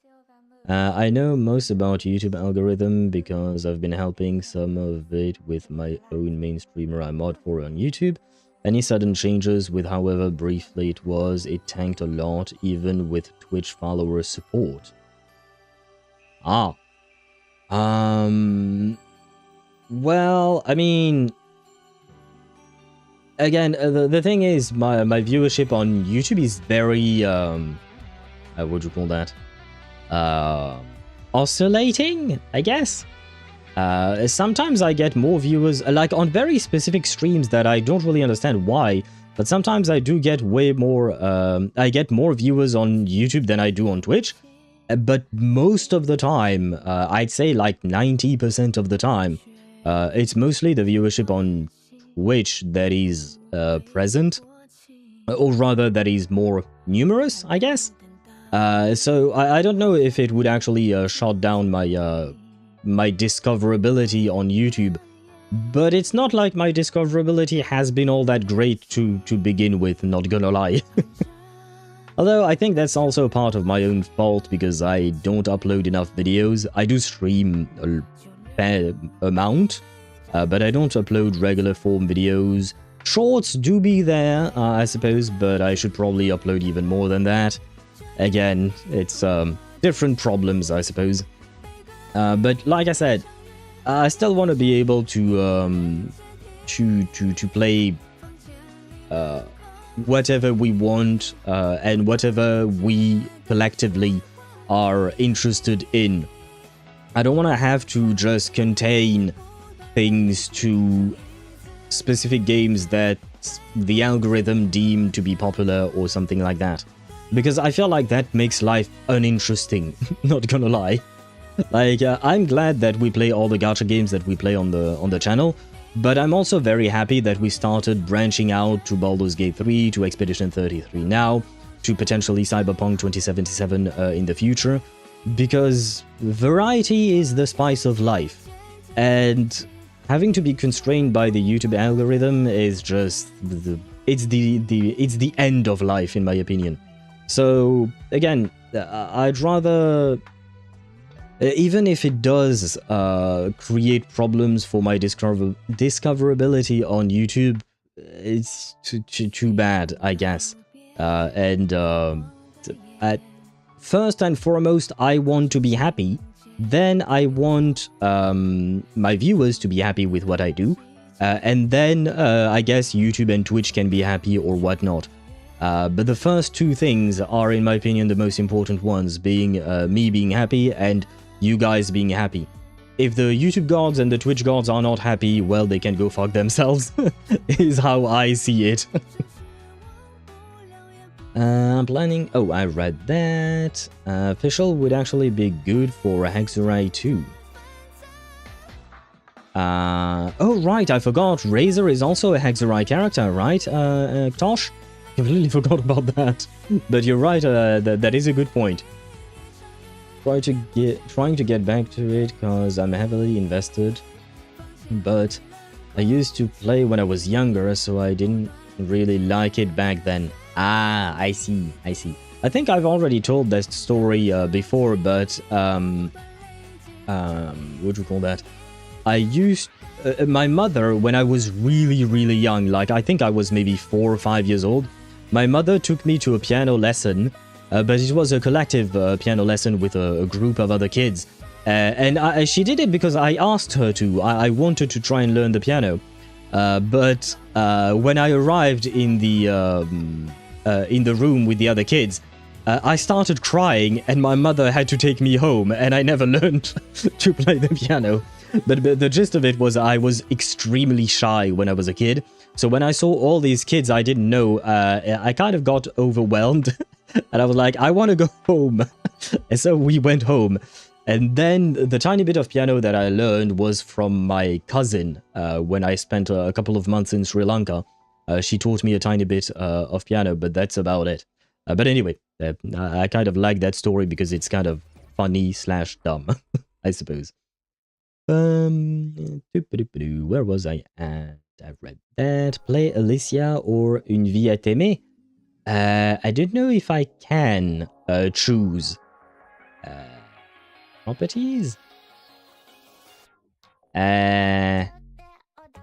I know most about YouTube algorithm because I've been helping some of it with my own main streamer I mod for on YouTube. Any sudden changes with however briefly it was, it tanked a lot even with Twitch follower support. Well, I mean, again, the thing is, my viewership on YouTube is very, what do you call that? oscillating, I guess. Sometimes I get more viewers, like on very specific streams that I don't really understand why, but sometimes I do get way more, I get more viewers on YouTube than I do on Twitch. But most of the time, I'd say like 90% of the time, it's mostly the viewership on Twitch that is present, or rather that is more numerous, I guess. So I don't know if it would actually shut down my my discoverability on YouTube, but it's not like my discoverability has been all that great to begin with, not gonna lie. Although I think that's also part of my own fault because I don't upload enough videos. I do stream a fair amount, but I don't upload regular form videos. Shorts do be there, I suppose, but I should probably upload even more than that. Again, it's different problems, I suppose. But like I said, I still want to be able to play whatever we want and whatever we collectively are interested in. I don't want to have to just contain things to specific games that the algorithm deemed to be popular or something like that. Because I feel like that makes life uninteresting, not gonna lie. Like, I'm glad that we play all the gacha games that we play on the channel, but I'm also very happy that we started branching out to Baldur's Gate 3, to Expedition 33 now, to potentially Cyberpunk 2077 in the future, because variety is the spice of life, and having to be constrained by the YouTube algorithm is just it's the end of life, in my opinion. So again, I'd rather, even if it does create problems for my discoverability on YouTube, it's too bad, I guess. At first and foremost, I want to be happy. Then I want my viewers to be happy with what I do. And then I guess YouTube and Twitch can be happy or whatnot. But the first two things are, in my opinion, the most important ones, being me being happy and you guys being happy. If the YouTube gods and the Twitch gods are not happy, well, they can go fuck themselves, is how I see it. I'm planning... Oh, I read that. Official would actually be good for Hexurai too. Oh, right, I forgot. Razor is also a Hexurai character, right, Tosh? Completely forgot about that. But you're right, that is a good point. Trying to get back to it because I'm heavily invested. But I used to play when I was younger, so I didn't really like it back then. Ah, I see. I think I've already told that story before, but what do you call that? I used my mother, when I was really young, like I think I was maybe 4 or 5 years old, my mother took me to a piano lesson, but it was a collective piano lesson with a group of other kids. And she did it because I asked her to. I wanted to try and learn the piano. But when I arrived in the room with the other kids, I started crying and my mother had to take me home and I never learned to play the piano. But the gist of it was I was extremely shy when I was a kid. So when I saw all these kids I didn't know, I kind of got overwhelmed. And I was like, I want to go home. And so we went home. And then the tiny bit of piano that I learned was from my cousin when I spent a couple of months in Sri Lanka. She taught me a tiny bit of piano, but that's about it. But anyway, I kind of like that story because it's kind of funny / dumb, I suppose. Where was I at? I've read that. Play Alicia or Une vie à t'aimer. I don't know if I can choose properties.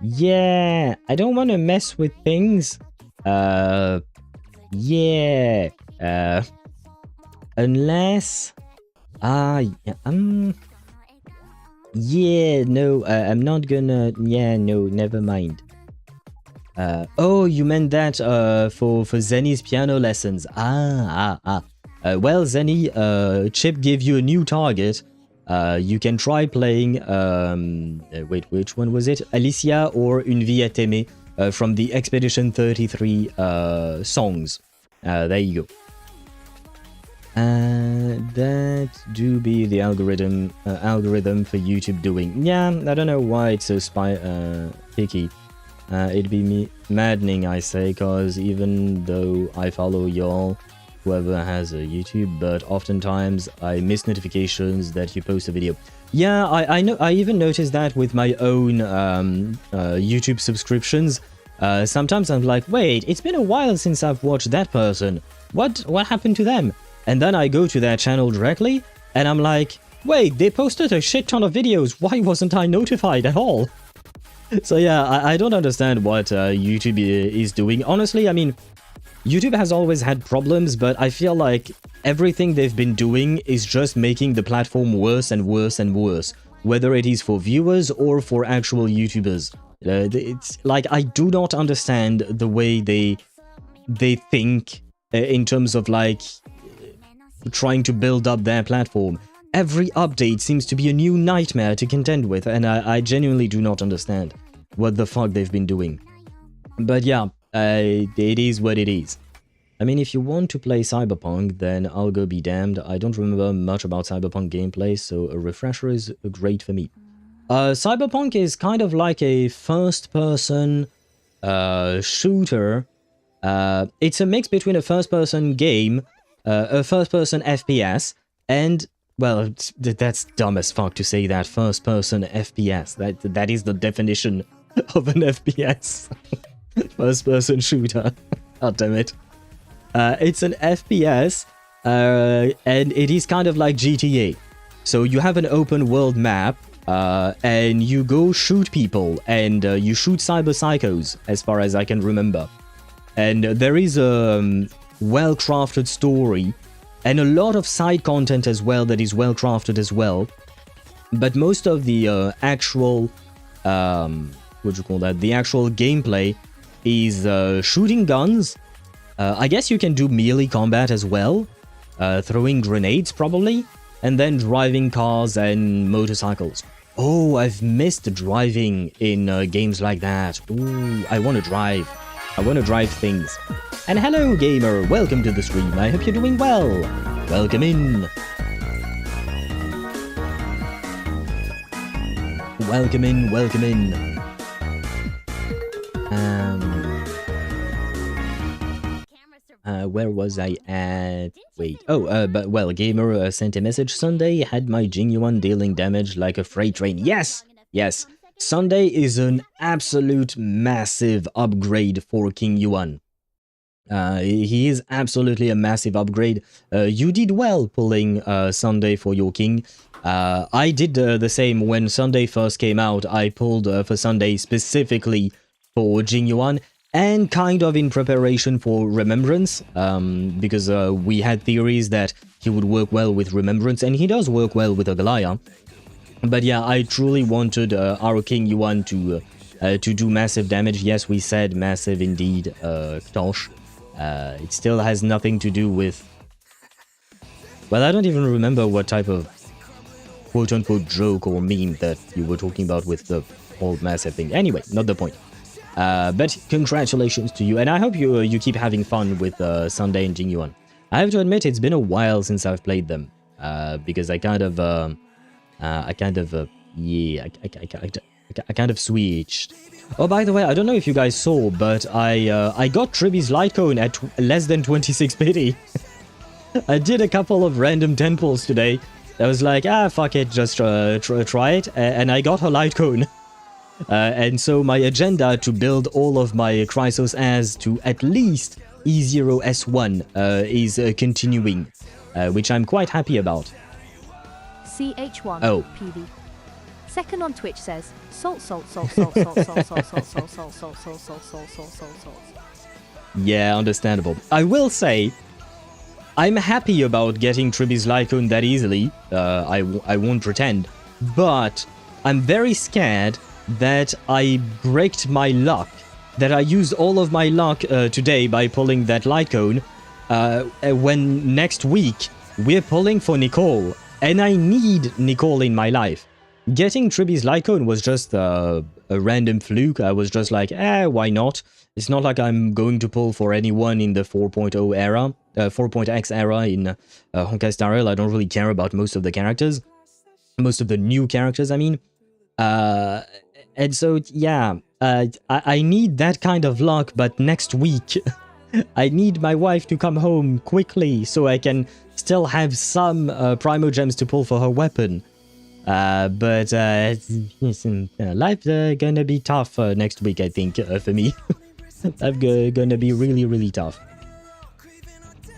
Yeah, I don't want to mess with things. Yeah. Unless yeah, no, I'm not gonna... Yeah, no, never mind. Oh, you meant that for Zenny's piano lessons. Well, Zenny, Chip gave you a new target. You can try playing, wait, which one was it? Alicia or Une vie à t'aimer from the Expedition 33 songs. There you go. That do be the algorithm for YouTube doing. Yeah, I don't know why it's so picky. It'd be me maddening, I say, cause even though I follow y'all, whoever has a YouTube, but oftentimes I miss notifications that you post a video. Yeah, I know. I even noticed that with my own YouTube subscriptions. Sometimes I'm like, wait, it's been a while since I've watched that person. What happened to them? And then I go to their channel directly, and I'm like, wait, they posted a shit ton of videos. Why wasn't I notified at all? So yeah, I don't understand what YouTube is doing. Honestly, I mean, YouTube has always had problems, but I feel like everything they've been doing is just making the platform worse and worse and worse, whether it is for viewers or for actual YouTubers. It's like, I do not understand the way they think in terms of like trying to build up their platform. Every update seems to be a new nightmare to contend with, and I genuinely do not understand what the fuck they've been doing. But yeah, it is what it is. I mean, if you want to play Cyberpunk, then I'll go be damned. I don't remember much about Cyberpunk gameplay, so a refresher is great for me. Cyberpunk is kind of like a first-person shooter. It's a mix between a first-person game, a first-person FPS, and, well, that's dumb as fuck to say that, first-person FPS. That is the definition of an FPS. First-person shooter. God damn it. It's an FPS, and it is kind of like GTA. So you have an open world map, and you go shoot people, and you shoot cyber psychos, as far as I can remember. And there is a well-crafted story, and a lot of side content as well that is well-crafted as well. But most of the actual, what do you call that? The actual gameplay is shooting guns. I guess you can do melee combat as well, throwing grenades probably, and then driving cars and motorcycles. Oh, I've missed driving in games like that. Ooh, I want to drive. I want to drive things. And hello, gamer. Welcome to the stream. I hope you're doing well. Welcome in. Welcome in, welcome in. Where was I at? Wait. Oh, but well, gamer sent a message. Sunday had my Jingyuan dealing damage like a freight train. Yes! Yes. Sunday is an absolute massive upgrade for King Yuan. He is absolutely a massive upgrade. You did well pulling Sunday for your king. I did the same when Sunday first came out. I pulled for Sunday specifically for Jingyuan, and kind of in preparation for Remembrance, because we had theories that he would work well with Remembrance, and he does work well with Agalaya. But yeah, I truly wanted our King Yuan to do massive damage. Yes, we said massive indeed, Ktosh. It still has nothing to do with... Well, I don't even remember what type of quote-unquote joke or meme that you were talking about with the whole massive thing. Anyway, not the point. But congratulations to you, and I hope you keep having fun with Sunday and Jingyuan. I have to admit, it's been a while since I've played them, because I kind of switched. Oh, by the way, I don't know if you guys saw, but I got Triby's light cone at less than 26 pity. I did a couple of random 10 pulls today. I was like, fuck it, just try it, and I got her light cone. And so my agenda to build all of my Chrysos as to at least E0 S1 is continuing, which I'm quite happy about. CH1 Oh. PV. Second on Twitch says salt. Yeah, understandable. I will say, I'm happy about getting Triby's Lycone that easily. I won't pretend, but I'm very scared that I bricked my luck, that I used all of my luck today by pulling that light cone, when next week we're pulling for Nicole, and I need Nicole in my life. Getting Triby's Lycone was just a random fluke. I was just like, why not? It's not like I'm going to pull for anyone in the 4.0 era, 4.x era in Honkai Star Rail. I don't really care about most of the characters. Most of the new characters, I mean. And so, yeah, I need that kind of luck, but next week I need my wife to come home quickly so I can still have some Primo Gems to pull for her weapon. But life's gonna be tough next week, I think, for me. Life's gonna be really, really tough.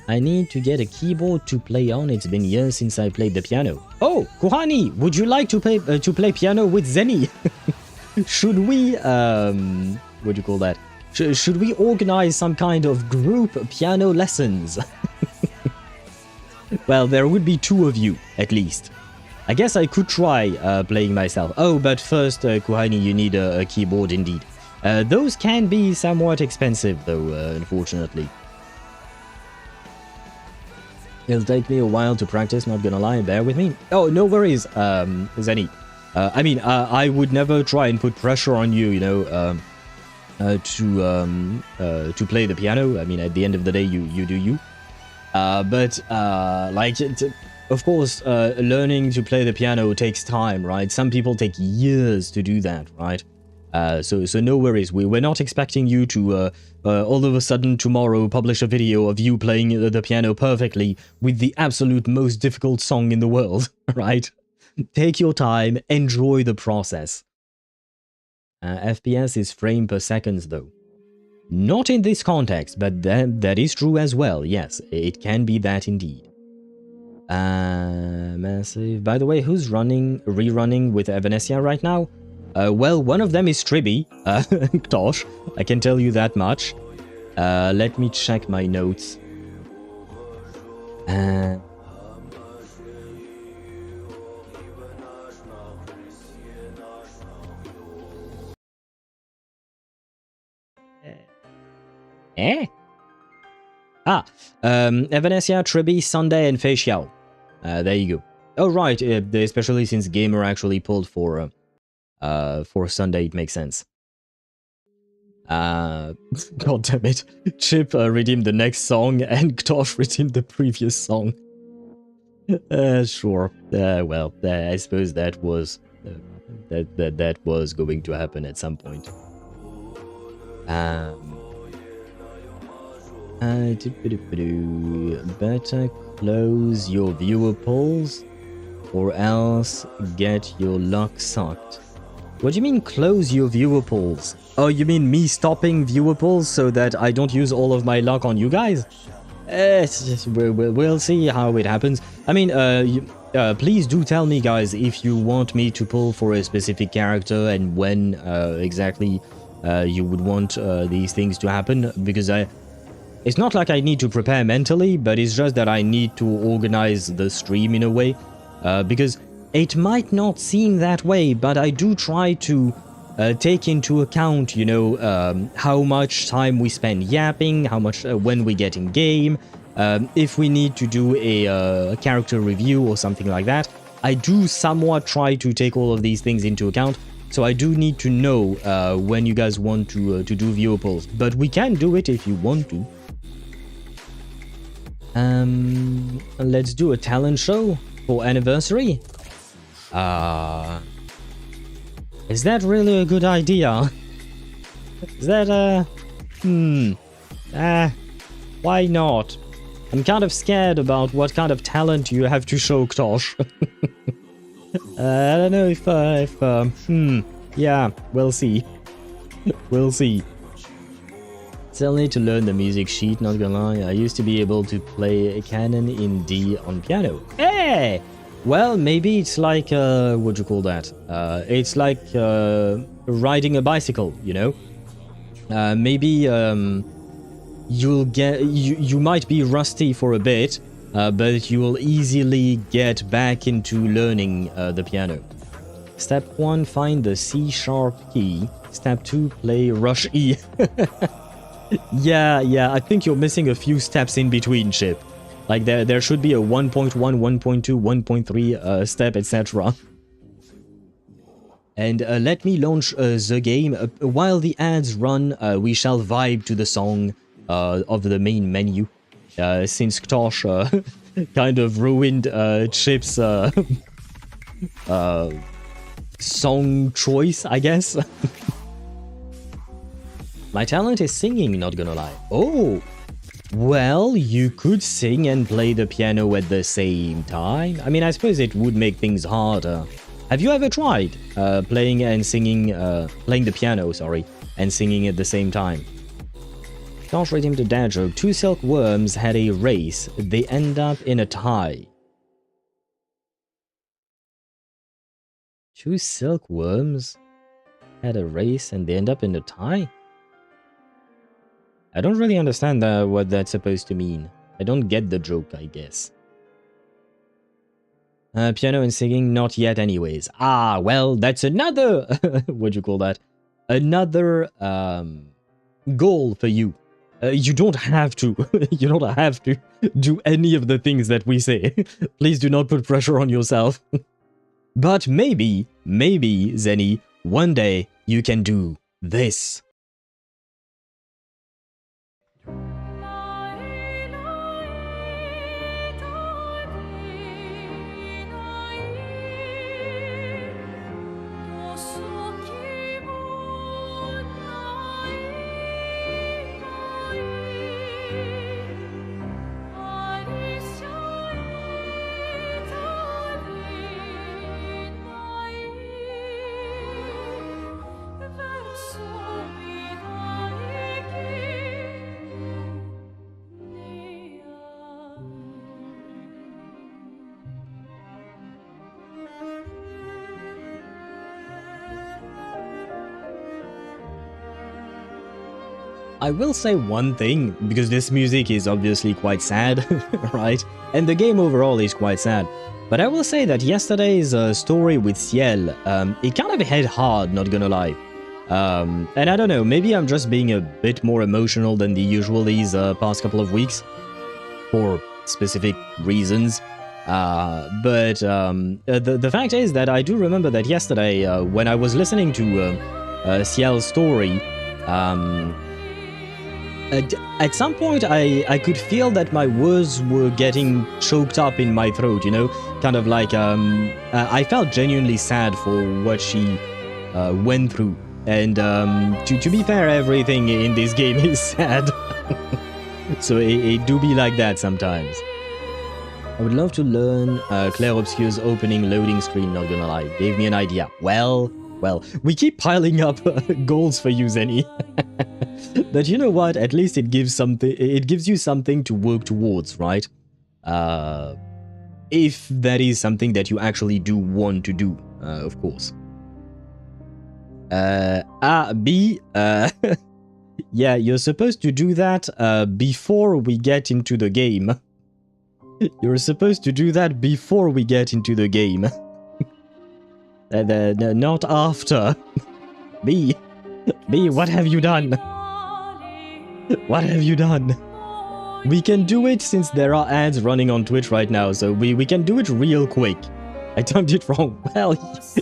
I need to get a keyboard to play on. It's been years since I played the piano. Oh, Kuhani, would you like to play piano with Zenny? Should we, what do you call that? Should we organize some kind of group piano lessons? Well, there would be 2 of you, at least. I guess I could try playing myself. Oh, but first, Kuhani, you need a keyboard indeed. Those can be somewhat expensive, though, unfortunately. It'll take me a while to practice, not gonna lie, bear with me. Oh, no worries, Zenny. I mean, I would never try and put pressure on you, you know, to play the piano. I mean, at the end of the day, you do you. But like, of course, learning to play the piano takes time, right? Some people take years to do that, right? So no worries. We're not expecting you to all of a sudden tomorrow publish a video of you playing the piano perfectly with the absolute most difficult song in the world, right? Take your time, enjoy the process. FPS is frame per seconds though. Not in this context, but that is true as well. Yes, it can be that indeed. Massive. By the way, who's rerunning with Evanescia right now? Well, one of them is Triby, Tosh, I can tell you that much. Let me check my notes. Evanescia, Triby, Sunday, and Facial. There you go. Oh, right, especially since Gamer actually pulled for Sunday, it makes sense. God damn it. Chip redeemed the next song, and Tosh redeemed the previous song. Sure. Well, I suppose that was that was going to happen at some point. Better close your viewer polls, or else get your luck sucked. What do you mean close your viewer polls? Oh, you mean me stopping viewer polls so that I don't use all of my luck on you guys? We'll see how it happens. I mean, please do tell me, guys, if you want me to pull for a specific character and when exactly you would want these things to happen, because it's not like I need to prepare mentally, but it's just that I need to organize the stream in a way, because it might not seem that way, but I do try to take into account, you know, how much time we spend yapping, how much when we get in game, if we need to do a character review or something like that. I do somewhat try to take all of these things into account, so I do need to know when you guys want to do viewer polls, but we can do it if you want to. Let's do a talent show for anniversary. Is that really a good idea? Is that why not? I'm kind of scared about what kind of talent you have to show, Tosh. I don't know if yeah, we'll see. We'll see. Still need to learn the music sheet, not gonna lie. I used to be able to play a canon in D on piano. Hey! Well, maybe it's like, what do you call that? It's like riding a bicycle, you know? Maybe you might be rusty for a bit, but you will easily get back into learning the piano. Step 1, find the C# key. Step 2, play Rush E. Yeah, I think you're missing a few steps in between, Chip. Like there should be a 1.1, 1.2, 1.3 step, etc. And let me launch the game. While the ads run, we shall vibe to the song of the main menu. Since Ktosh kind of ruined Chip's song choice, I guess. My talent is singing, not gonna lie. Oh! Well, you could sing and play the piano at the same time. I mean, I suppose it would make things harder. Have you ever tried playing and singing, playing the piano, sorry, and singing at the same time? Can't read him the dad joke. 2 silkworms had a race. They end up in a tie. 2 silkworms had a race and they end up in a tie? I don't really understand what that's supposed to mean. I don't get the joke, I guess. Piano and singing, not yet anyways. Ah, well, that's another... what do you call that? Another goal for you. You don't have to. You don't have to do any of the things that we say. Please do not put pressure on yourself. But maybe, Zenny, one day you can do this. I will say one thing, because this music is obviously quite sad, right? And the game overall is quite sad. But I will say that yesterday's story with Ciel, it kind of hit hard, not gonna lie. And I don't know, maybe I'm just being a bit more emotional than the usual these past couple of weeks. For specific reasons. But the fact is that I do remember that yesterday, when I was listening to Ciel's story, at some point, I could feel that my words were getting choked up in my throat, you know? Kind of like, I felt genuinely sad for what she went through. And to be fair, everything in this game is sad. So it do be like that sometimes. I would love to learn Clair Obscur's opening loading screen, not gonna lie. Gave me an idea. Well, we keep piling up goals for you, Zenny. But you know what? At least it gives you something to work towards, right? If that is something that you actually do want to do, of course. B, yeah, you're supposed to do that before we get into the game. You're supposed to do that before we get into the game. Not after. B, what have you done? What have you done? We can do it since there are ads running on Twitch right now, so we can do it real quick. I timed it wrong. Well,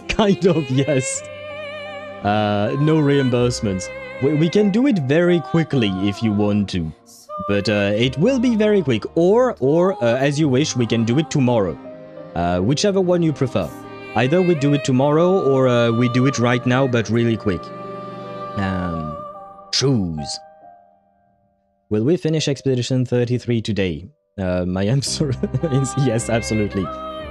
kind of, yes. No reimbursements. We can do it very quickly if you want to. But it will be very quick. Or as you wish, we can do it tomorrow. Whichever one you prefer. Either we do it tomorrow or we do it right now, but really quick. Choose. Will we finish Expedition 33 today? My answer is yes, absolutely.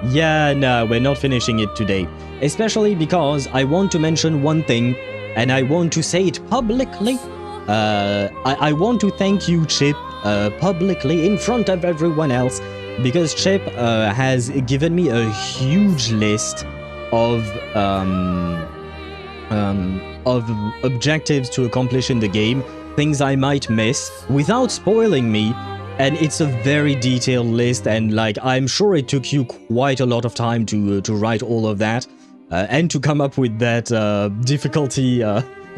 Yeah, no, we're not finishing it today. Especially because I want to mention one thing, and I want to say it publicly. I want to thank you, Chip, publicly in front of everyone else, because Chip has given me a huge list of objectives to accomplish in the game, things I might miss, without spoiling me, and it's a very detailed list, and like I'm sure it took you quite a lot of time to write all of that, and to come up with that difficulty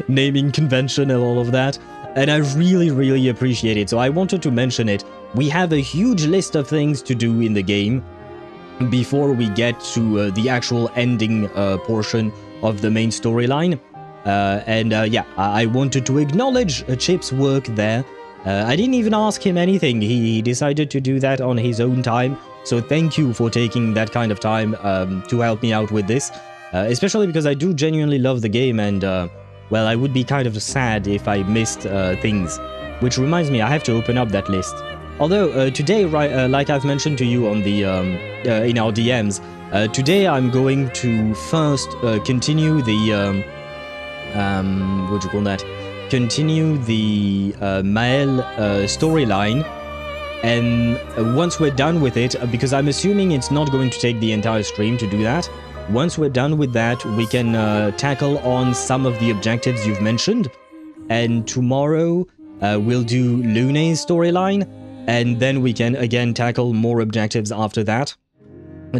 naming convention and all of that. And I really, really appreciate it. So I wanted to mention it. We have a huge list of things to do in the game before we get to the actual ending portion of the main storyline. Yeah, I wanted to acknowledge Chip's work there. I didn't even ask him anything. He decided to do that on his own time. So thank you for taking that kind of time to help me out with this. Especially because I do genuinely love the game and, well, I would be kind of sad if I missed things. Which reminds me, I have to open up that list. Although, today, like I've mentioned to you on the in our DMs, today I'm going to first continue the... what do you call that? Continue the Maël storyline. And once we're done with it, because I'm assuming it's not going to take the entire stream to do that, once we're done with that, we can tackle on some of the objectives you've mentioned. And tomorrow, we'll do Lune's storyline, and then we can again tackle more objectives after that.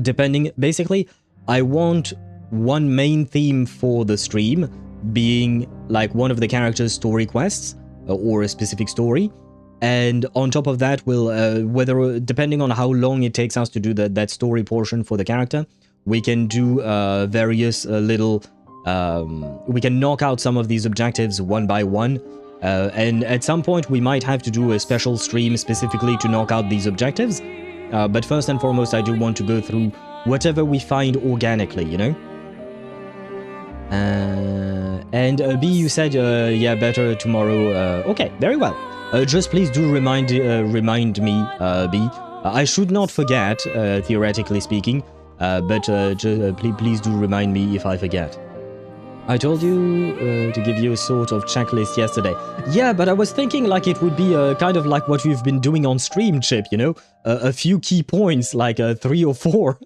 Depending, basically, I want one main theme for the stream being like one of the characters' story quests or a specific story. And on top of that, we'll, whether depending on how long it takes us to do that story portion for the character, we can do various little... we can knock out some of these objectives one by one. And at some point, we might have to do a special stream specifically to knock out these objectives. But first and foremost, I do want to go through whatever we find organically, you know? And B, you said, yeah, better tomorrow. Okay, very well. Just please do remind me, B. I should not forget, theoretically speaking, but please do remind me if I forget. I told you to give you a sort of checklist yesterday. Yeah, but I was thinking like it would be kind of like what we've been doing on stream, Chip, you know? A few key points, like 3 or 4.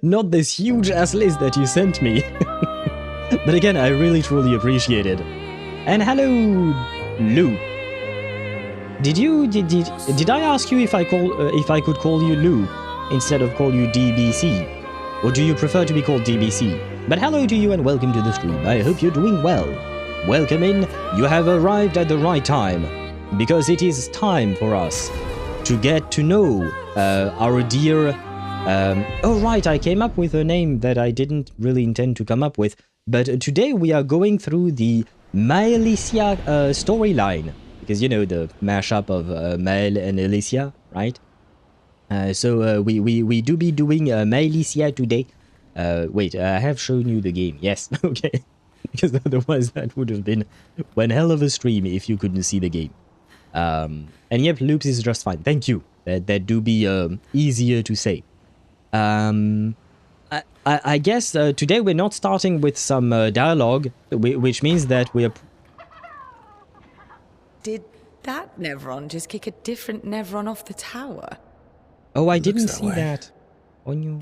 Not this huge-ass list that you sent me. But again, I really truly appreciate it. And hello, Lou. Did I ask you if I could call you Lou instead of call you DBC? Or do you prefer to be called DBC? But hello to you and welcome to the stream. I hope you're doing well. Welcome in. You have arrived at the right time. Because it is time for us to get to know our dear... oh right, I came up with a name that I didn't really intend to come up with. But today we are going through the Maëlicia storyline. Because, you know, the mashup of Maël and Alicia, right? So we do be doing Maëlicia today. Wait, I have shown you the game. Yes, okay. Because otherwise that would have been one hell of a stream if you couldn't see the game. And yep, loops is just fine. Thank you. That do be easier to say. I guess today we're not starting with some dialogue, which means that we're... Did that Nevron just kick a different Nevron off the tower? Oh, I didn't see that. On you.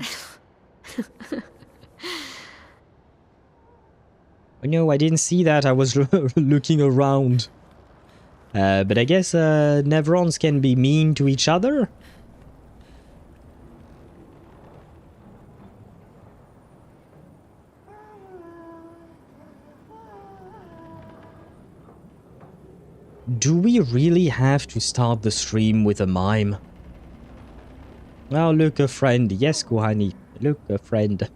Oh no, I didn't see that. I was looking around. But I guess Nevrons can be mean to each other. Do we really have to start the stream with a mime? Oh, look, a friend. Yes, Kohani. Look, a friend.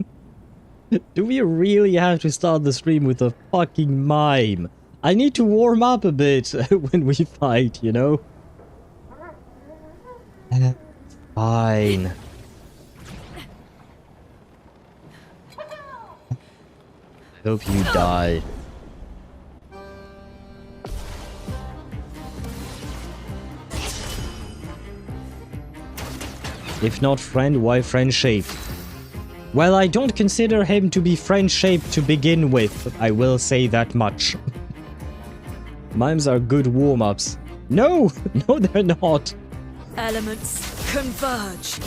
Do we really have to start the stream with a fucking mime? I need to warm up a bit when we fight, you know? Fine. I hope you die. If not friend, why friend-shaped? Well, I don't consider him to be friend-shaped to begin with, I will say that much. Mimes are good warm-ups. No! No, they're not! Elements converge.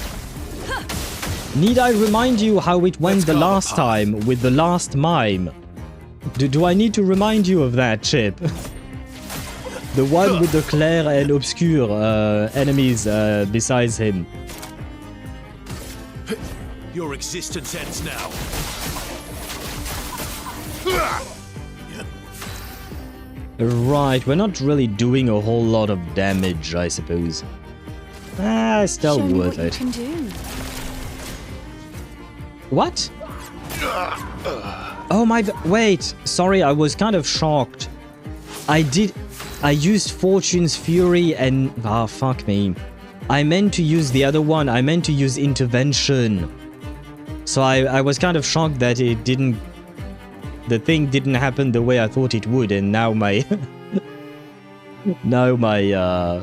Need I remind you how it went the last time with the last mime? Do I need to remind you of that, Chip? The one with the Clair and Obscur enemies besides him. Your existence ends now. Right, we're not really doing a whole lot of damage, I suppose. Still Show me worth what it. you can do. What? Oh my... Wait, sorry, I was kind of shocked. I used Fortune's Fury and... Ah, fuck me. I meant to use the other one. I meant to use Intervention. So I was kind of shocked that it didn't... The thing didn't happen the way I thought it would, and now my... now my,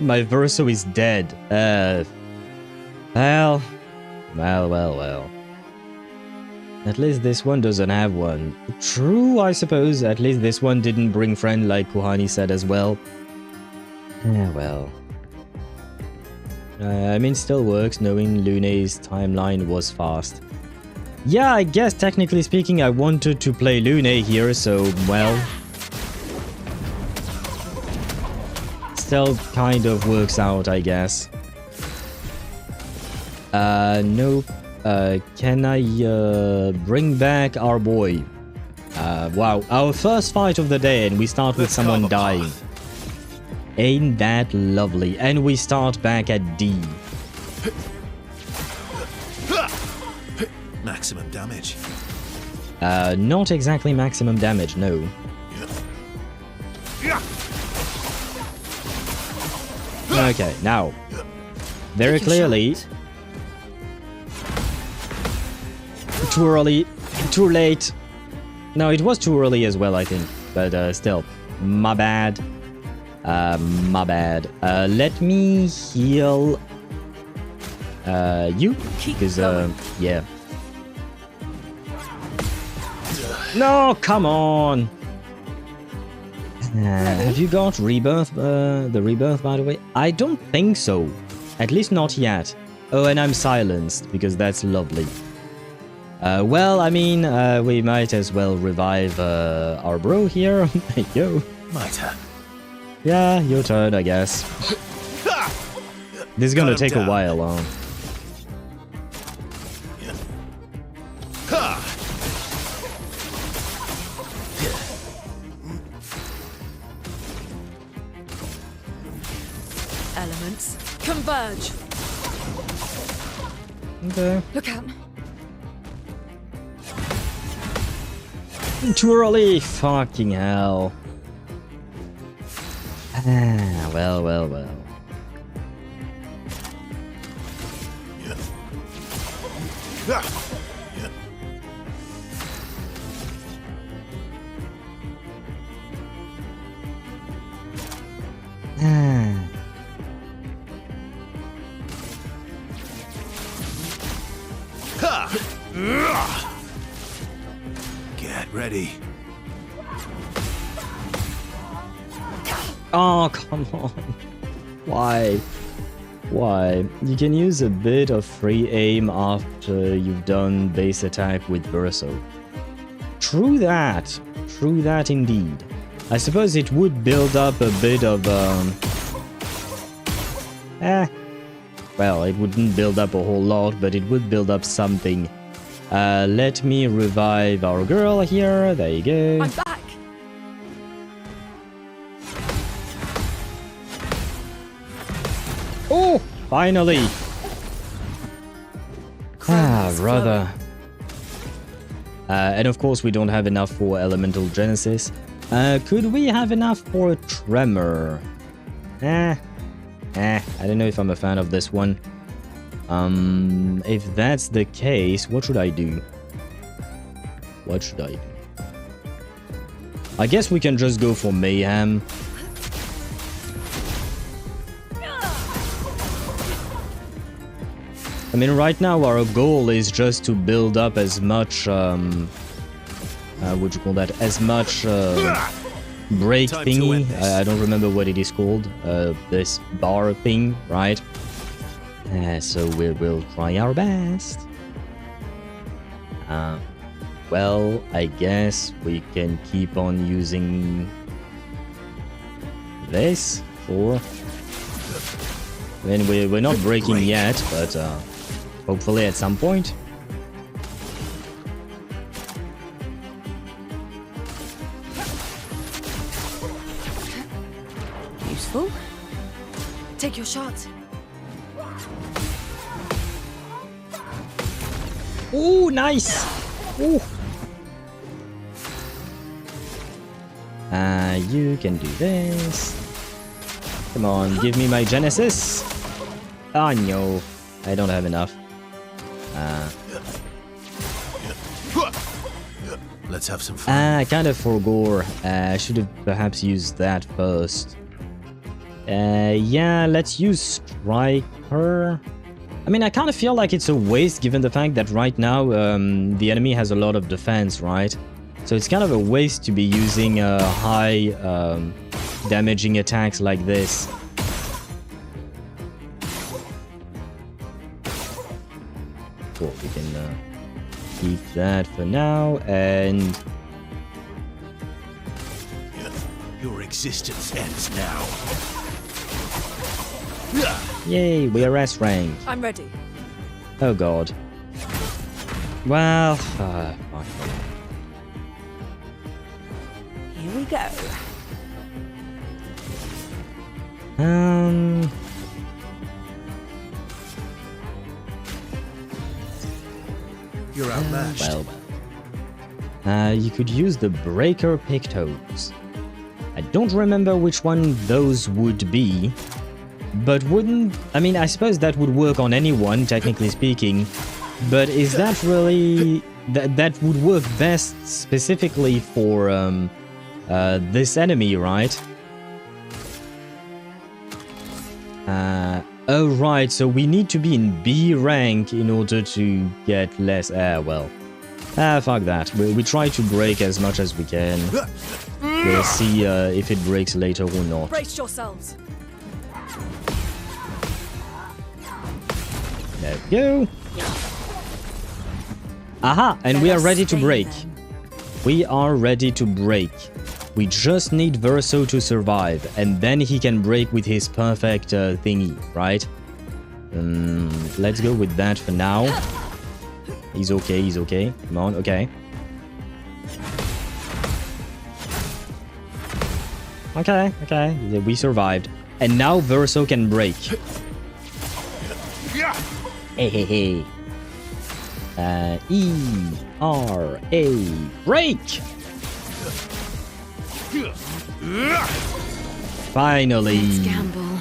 my Verso is dead. Well... At least this one doesn't have one. True, I suppose. At least this one didn't bring friend like Kuhani said as well. Well. I mean, still works knowing Lune's timeline was fast. Yeah, I guess technically speaking I wanted to play Lune here, so, well... Still kind of works out, I guess. Nope. Can I bring back our boy? Wow, our first fight of the day and we start with someone dying. Ain't that lovely? And we start back at D. Maximum damage. Not exactly maximum damage, no. Okay, now. Very clearly... Too early, too late. No, it was too early as well, I think. But still, my bad. My bad. Let me heal you, because yeah. No, come on. Have you got rebirth? The rebirth, by the way? I don't think so. At least not yet. Oh, and I'm silenced because that's lovely. Well, I mean, we might as well revive our bro here. Yo. My turn. Yeah, your turn, I guess. This is gonna take a while, Elements converge. Okay. Look out. Too early! Fucking hell. Well. Get ready. Oh, come on. Why? Why? You can use a bit of free aim after you've done base attack with Verso. True that. True that indeed. I suppose it would build up a bit of, well, it wouldn't build up a whole lot, but it would build up something. Let me revive our girl here. There you go. I'm back. Oh, finally. Brother. And of course we don't have enough for Elemental Genesis. Could we have enough for a Tremor? I don't know if I'm a fan of this one. If that's the case, what should I do? What should I do? I guess we can just go for Mayhem. I mean, right now our goal is just to build up as much, what you call that? As much, break thingy. I don't remember what it is called. This bar thing, right? So we will try our best. Well, I guess we can keep on using this for... I mean, we're not breaking yet, but hopefully at some point. your shot. Ooh, nice! Ooh. You can do this. Come on, give me my Genesis. Oh no, I don't have enough. Let's have some fun. I kind of forgot. I should have perhaps used that first. Yeah, let's use Striker. I mean, I kind of feel like it's a waste given the fact that right now the enemy has a lot of defense, right? So it's kind of a waste to be using high damaging attacks like this. Cool, we can keep that for now, and Your existence ends now. yay, we are S rank. I'm ready. Oh god. Well, fuck. Here we go. You're outmatched. Well. You could use the Breaker Pictos. I don't remember which one those would be, but wouldn't... I mean, I suppose that would work on anyone, technically speaking, but is that really... That would work best specifically for this enemy, right? Oh, right, so we need to be in B rank in order to get less... well. Fuck that. We try to break as much as we can. We'll see if it breaks later or not. Brace yourselves. There we go. Aha, and we are ready to break. We are ready to break. We just need Verso to survive, and then he can break with his perfect thingy, right? Let's go with that for now. He's okay, he's okay. Come on, okay. Okay, okay, we survived. And now Verso can break. Hey, hey, hey. E, R, A, break! Finally. Let's gamble.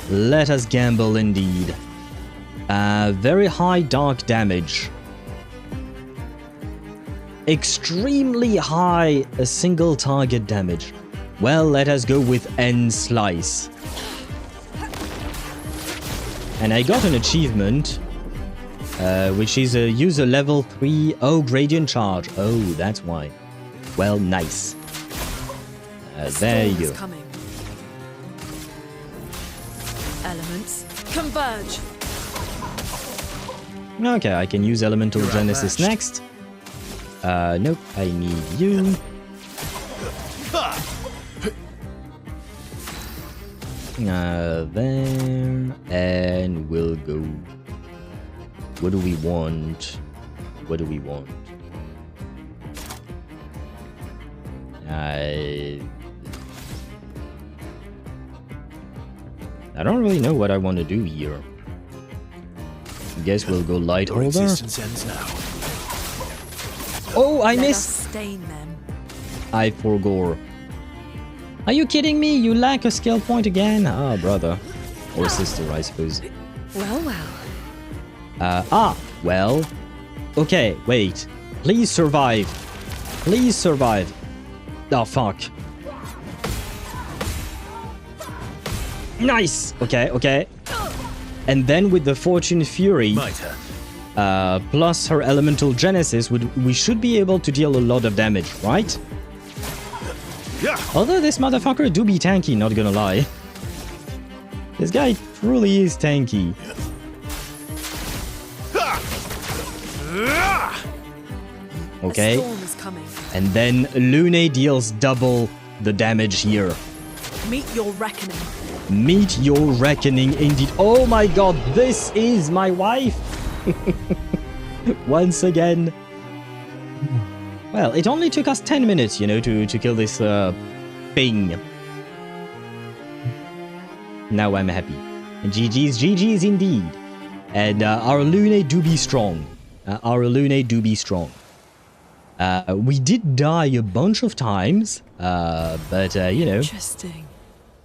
Let us gamble indeed. Very high dark damage. Extremely high single target damage. Well, let us go with N Slice. And I got an achievement, which is a user level 3. Oh, gradient charge. Oh, that's why. Well, nice. There you go. Coming. Elements converge. Okay, I can use Elemental Genesis next. Nope, I need you. There, and we'll go. What do we want? What do we want? I don't really know what I want to do here. Guess we'll go Light Your Holder. existence ends now. Oh, I Let missed! us stain them. I forgot. Are you kidding me? You lack a skill point again? Ah, brother. Or sister, I suppose. Well, well. Well. Okay, wait. Please survive. Please survive. Oh, fuck. Nice! Okay, okay. And then with the Fortune Fury, plus her Elemental Genesis, we should be able to deal a lot of damage, right? Although this motherfucker do be tanky, not gonna lie. This guy truly is tanky. Okay. And then Lune deals double the damage here. Meet your reckoning. Meet your reckoning indeed. Oh my god, this is my wife! Once again. Well, it only took us 10 minutes, you know, to kill this thing. Now I'm happy. GG's indeed. And our Lune do be strong. We did die a bunch of times, but you know, Interesting.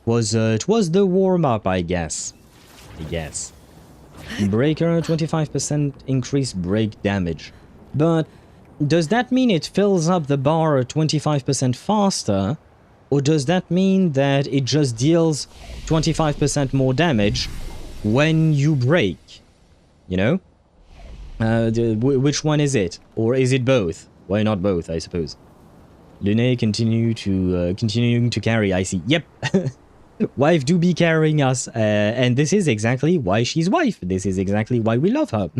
it was the warm-up, I guess. Breaker, 25% increased break damage. But does that mean it fills up the bar 25% faster? Or does that mean that it just deals 25% more damage when you break? You know? Which one is it? Or is it both? Why not both, I suppose? Lune continuing to carry, I see. Yep! Wife do be carrying us, and this is exactly why she's wife. This is exactly why we love her.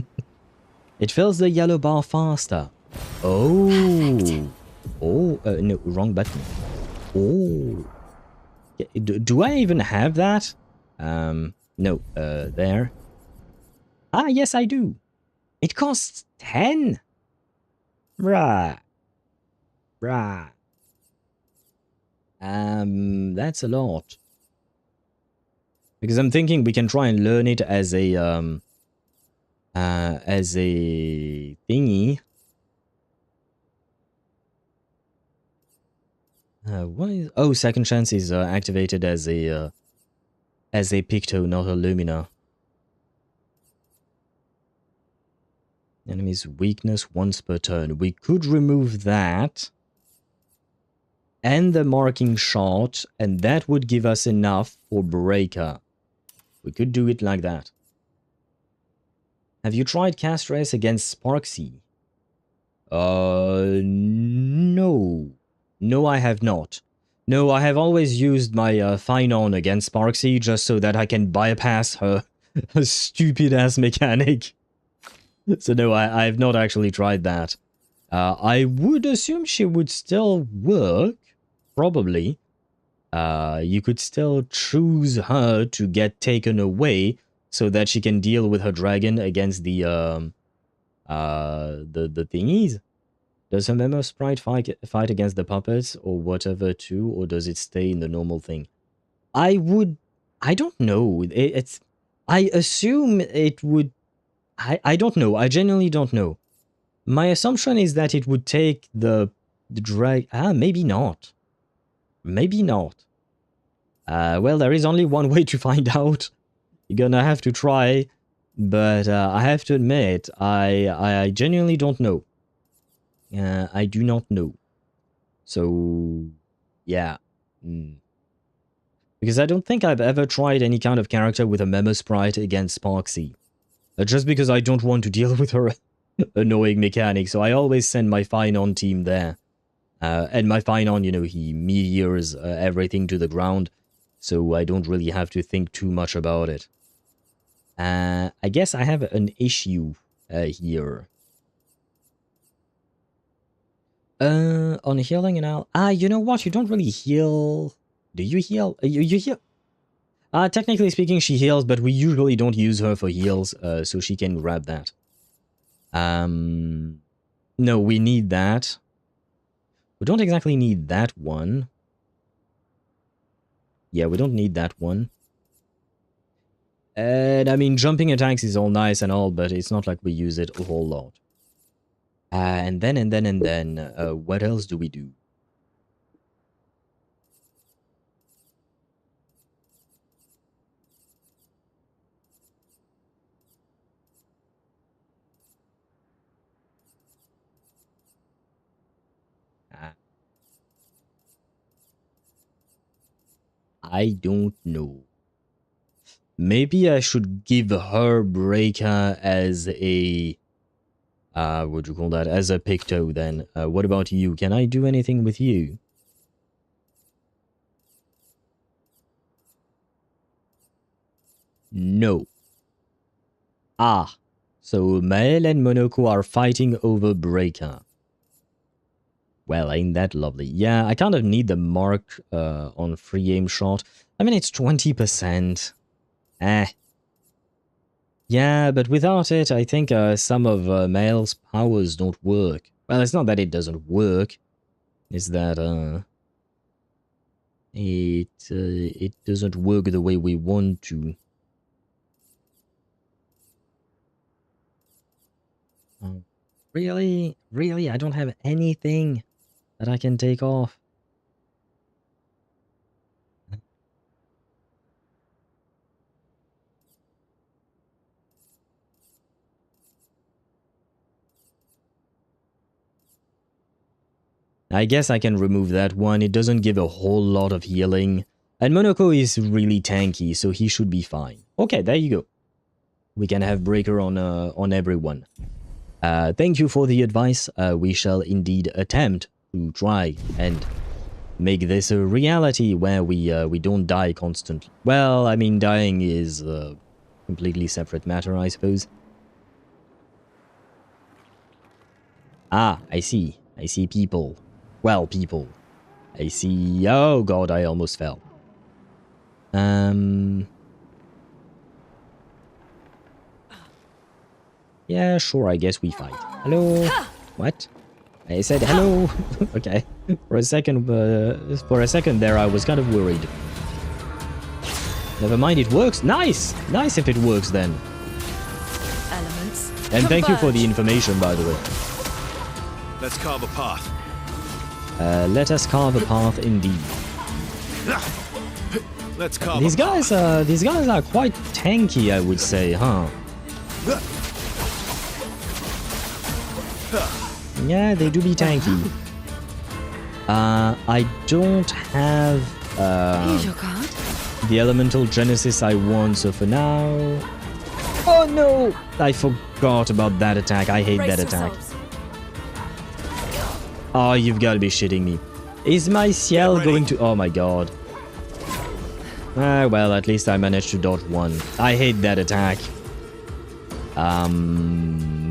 It fills the yellow bar faster. Oh! Oh, no, wrong button. Oh! Do I even have that? No, there. Ah, yes, I do. It costs 10. Right. That's a lot. Because I'm thinking we can try and learn it as a thingy. Oh, second chance is activated as a Picto, not a Lumina. Enemy's weakness once per turn. We could remove that and the marking shot, and that would give us enough for Breaker. We could do it like that. Have you tried cast race against Sparksy? No. No, I have not. No, I have always used my Finon against Sparksy just so that I can bypass her stupid-ass mechanic. So no, I have not actually tried that. I would assume she would still work, probably. You could still choose her to get taken away so that she can deal with her dragon against the thingies. Does her memo sprite fight against the puppets or whatever too, or does it stay in the normal thing? I don't know. I assume it would. I don't know. I genuinely don't know. My assumption is that it would take the drag. Maybe not. Maybe not. Well, there is only one way to find out. You're gonna have to try, but I have to admit, I genuinely don't know. I do not know. So, yeah. Because I don't think I've ever tried any kind of character with a memo sprite against Sparksy. Just because I don't want to deal with her annoying mechanic, so I always send my Finon team there. And my Finon, you know, he meteors everything to the ground, so I don't really have to think too much about it. I guess I have an issue here. On healing and all. You know what? You don't really heal. Do you heal? You heal? Technically speaking, she heals, but we usually don't use her for heals, so she can grab that. No, we need that. We don't exactly need that one. Yeah, we don't need that one. And I mean, jumping attacks is all nice and all, but it's not like we use it a whole lot. And then, what else do we do? I don't know. Maybe I should give her Breaker as a... what would you call that? As a Picto, then. What about you? Can I do anything with you? No. So Mael and Monoko are fighting over Breaker. Well, ain't that lovely? Yeah, I kind of need the mark on free aim shot. I mean, it's 20%. Yeah, but without it, I think some of Mael's powers don't work. Well, it's not that it doesn't work. It's that it doesn't work the way we want to. Really? Really? I don't have anything that I can take off. I guess I can remove that one. It doesn't give a whole lot of healing. And Monoko is really tanky, so he should be fine. Okay, there you go. We can have Breaker on everyone. Thank you for the advice. We shall indeed attempt to try and make this a reality where we don't die constantly. Well, I mean, dying is a completely separate matter, I suppose. Ah, I see. I see people. Well, people. I see... Oh god, I almost fell. Yeah, sure, I guess we fight. Hello? What? I said hello. Okay. For a second there, I was kind of worried. Never mind, it works. Nice! Nice if it works then. Elements. And thank you for the information, by the way. Let's carve a path. Let us carve a path indeed. Let's carve these guys are quite tanky, I would say, huh? Yeah, they do be tanky. I don't have Here's your card. the elemental genesis I want, so for now... Oh no! I forgot about that attack. I hate that attack. Oh, you've got to be shitting me. Is my Ciel going to... Oh my god. Well, at least I managed to dodge one. I hate that attack.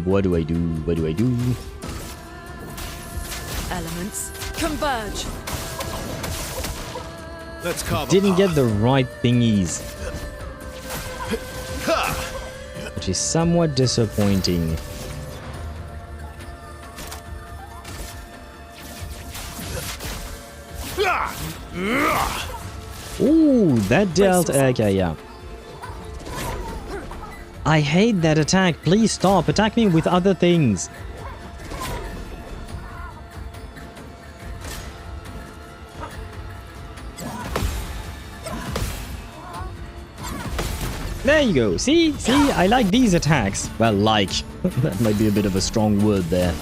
What do I do? What do I do? Elements converge. Let's carve Didn't get the right thingies. Which is somewhat disappointing. Ooh, that dealt... Okay, yeah. I hate that attack. Please stop. Attack me with other things. There you go. See? See? I like these attacks. Well, like. That might be a bit of a strong word there.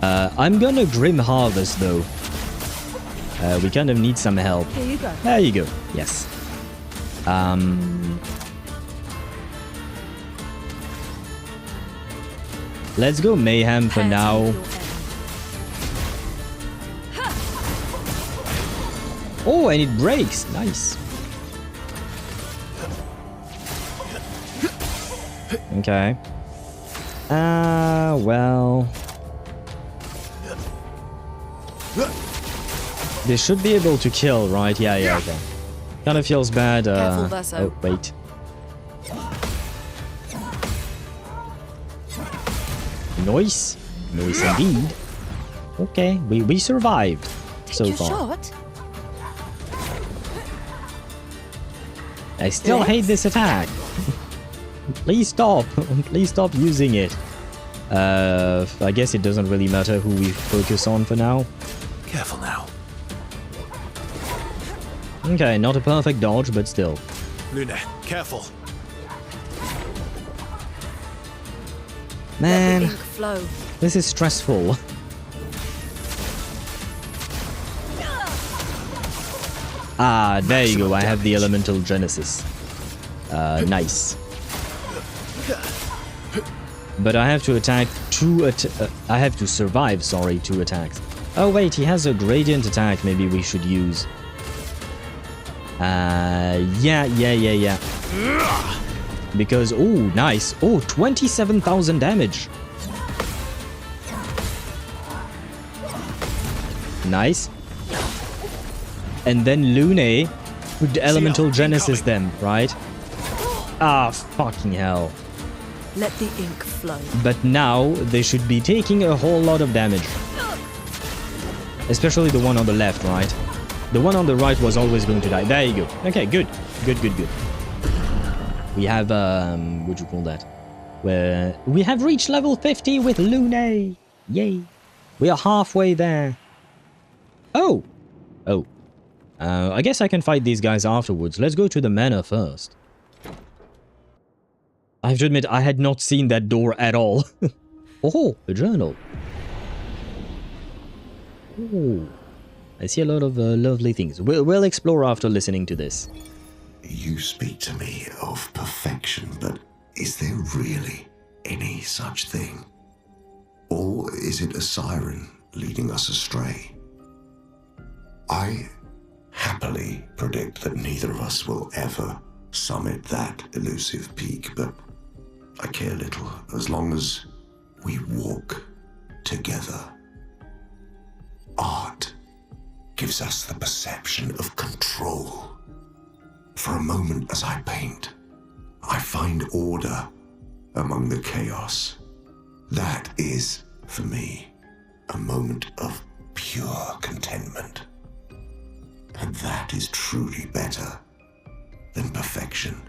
I'm gonna Grim Harvest, though. We kind of need some help. Here you go. There you go. Yes. Let's go Mayhem for now. Oh, and it breaks. Nice. Okay. Well... They should be able to kill, right? Yeah, yeah, okay. Kind of feels bad. Oh, wait. Nice. Nice indeed. Okay, we survived so far. Shot? I still hate this attack. Please stop. Please stop using it. I guess it doesn't really matter who we focus on for now. Careful now. Okay, not a perfect dodge, but still. Luna, careful. Man, Ink flow. this is stressful. Ah, there you go. I have the elemental genesis. Nice. But I have to attack I have to survive, sorry, 2 attacks. Oh wait, he has a gradient attack maybe we should use. Yeah. Because, oh, nice. Oh, 27,000 damage. Nice. And then Lune would elemental genesis them, right? Ah, fucking hell. Let the ink flow. But now they should be taking a whole lot of damage. Especially the one on the left, right? The one on the right was always going to die. There you go. Okay, good. Good. We have, what do you call that? where we have reached level 50 with Lumière. Yay. We are halfway there. Oh. Oh. I guess I can fight these guys afterwards. Let's go to the manor first. I have to admit, I had not seen that door at all. Oh, a journal. Oh, I see a lot of lovely things. We'll explore after listening to this. You speak to me of perfection, but is there really any such thing? Or is it a siren leading us astray? I happily predict that neither of us will ever summit that elusive peak, but I care little as long as we walk together. Art gives us the perception of control. For a moment as I paint, I find order among the chaos. That is, for me, a moment of pure contentment. And that is truly better than perfection.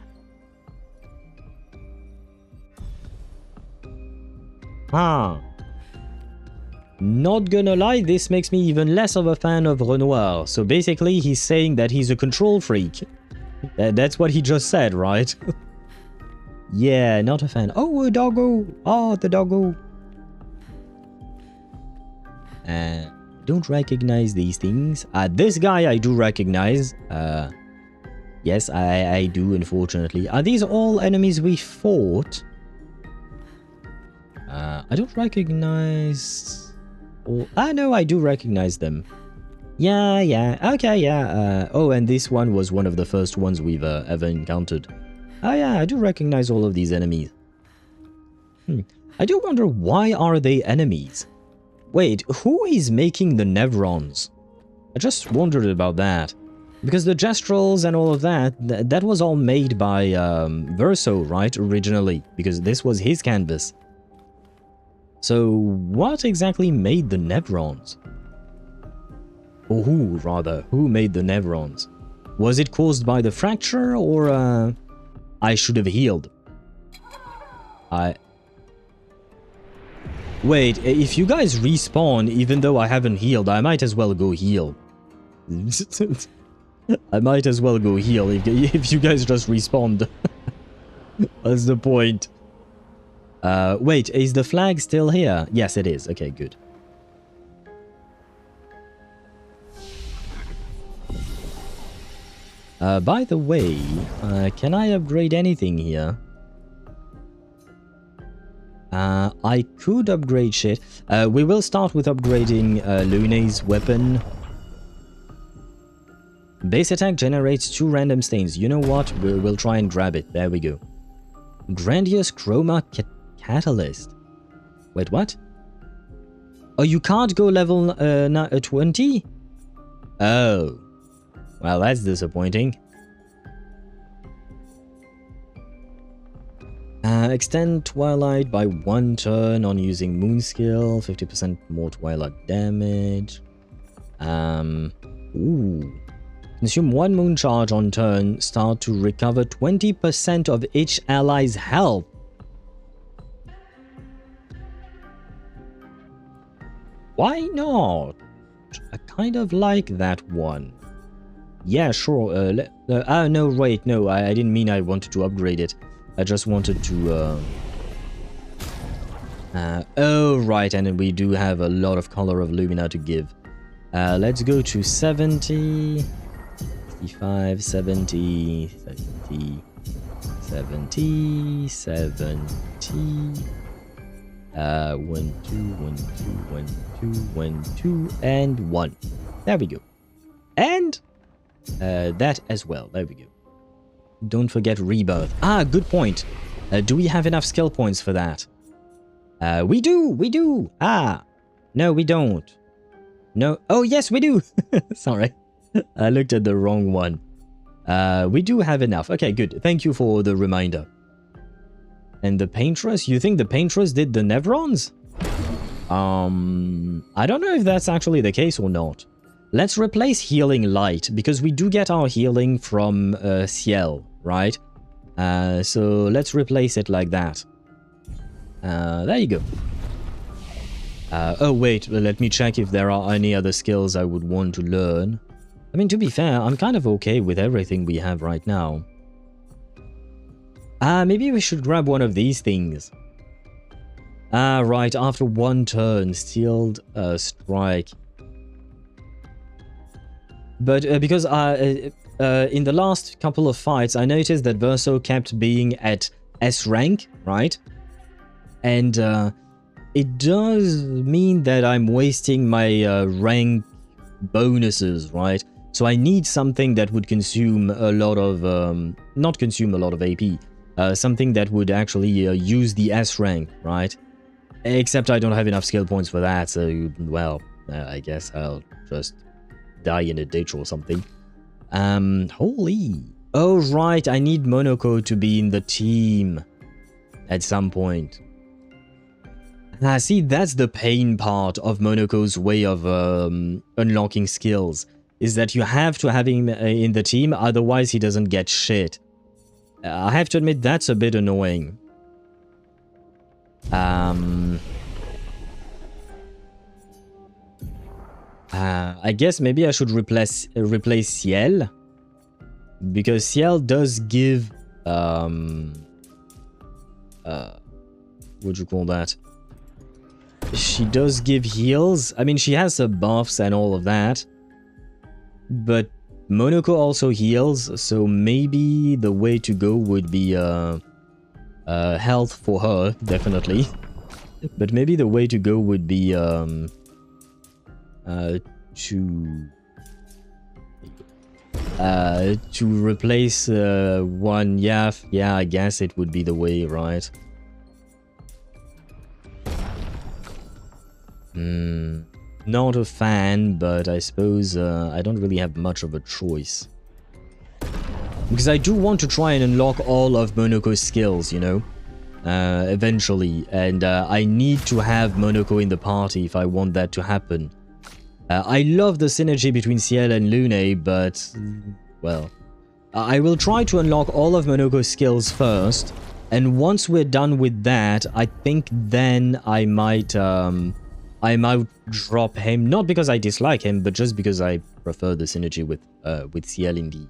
Ah. Not gonna lie, this makes me even less of a fan of Renoir. So basically, he's saying that he's a control freak. That's what he just said, right? Yeah, not a fan. Oh, a doggo! Oh, the doggo! Don't recognize these things. This guy I do recognize. Yes, I do, unfortunately. Are these all enemies we fought? I don't recognize... no, I do recognize them. Yeah, okay, yeah. Oh, and this one was one of the first ones we've ever encountered. Oh yeah, I do recognize all of these enemies. I do wonder, why are they enemies? Wait, who is making the Nevrons? I just wondered about that. Because the Gestrals and all of that, that was all made by Verso, right, originally? Because this was his canvas. So, what exactly made the Nevrons? Or who, rather, who made the Nevrons? Was it caused by the fracture, or I should have healed? Wait, if you guys respawn even though I haven't healed, I might as well go heal. I might as well go heal if you guys just respawned. What's the point? Wait, is the flag still here? Yes, it is. Okay, good. By the way, can I upgrade anything here? I could upgrade shit. We will start with upgrading Lumière's weapon. Base attack generates 2 random stains. You know what? We'll try and grab it. There we go. Grandiose Chroma Catalyst. Wait, what? Oh, you can't go level 20? Oh. Well, that's disappointing. Extend Twilight by 1 turn on using Moon Skill. 50% more Twilight damage. Ooh. Consume 1 Moon Charge on turn. Start to recover 20% of each ally's health. Why not? I kind of like that one. Yeah, sure. No, wait, no. I didn't mean I wanted to upgrade it. I just wanted to... oh, right, and we do have a lot of color of Lumina to give. Let's go to 70... 65, 70... 70... 70... 70... 1, 2, 1, 2, 1, 2, 1, 2, and 1. There we go. And... that as well. There we go. Don't forget Rebirth. Ah, good point. Do we have enough skill points for that? We do! Ah! No, we don't. No. Oh, yes, we do! Sorry. I looked at the wrong one. We do have enough. Okay, good. Thank you for the reminder. And the Paintress? You think the Paintress did the Nevrons? I don't know if that's actually the case or not. Let's replace Healing Light, because we do get our healing from Ciel, right? So let's replace it like that. There you go. Oh wait, let me check if there are any other skills I would want to learn. I mean, to be fair, I'm kind of okay with everything we have right now. Maybe we should grab one of these things. Right, after one turn, Steeled Strike. But because in the last couple of fights, I noticed that Verso kept being at S rank, right? And it does mean that I'm wasting my rank bonuses, right? So I need something that would consume a lot of, not consume a lot of AP, something that would actually use the S rank, right? Except I don't have enough skill points for that, so, well, I guess I'll just die in a ditch or something. Holy. Oh, right, I need Monoko to be in the team at some point. See, that's the pain part of Monoko's way of unlocking skills, is that you have to have him in the team, otherwise he doesn't get shit. I have to admit, that's a bit annoying. I guess maybe I should replace Ciel, because Ciel does give what do you call that? She does give heals. I mean, she has her buffs and all of that, but Monoko also heals, so maybe the way to go would be health for her, definitely. But maybe the way to go would be to replace one. Yeah, I guess it would be the way, right? Not a fan, but I suppose I don't really have much of a choice. Because I do want to try and unlock all of Monoko's skills, you know, eventually. And I need to have Monoko in the party if I want that to happen. I love the synergy between Ciel and Lune, but, well, I will try to unlock all of Monoko's skills first. And once we're done with that, I think then I might drop him, not because I dislike him, but just because I prefer the synergy with Ciel indeed.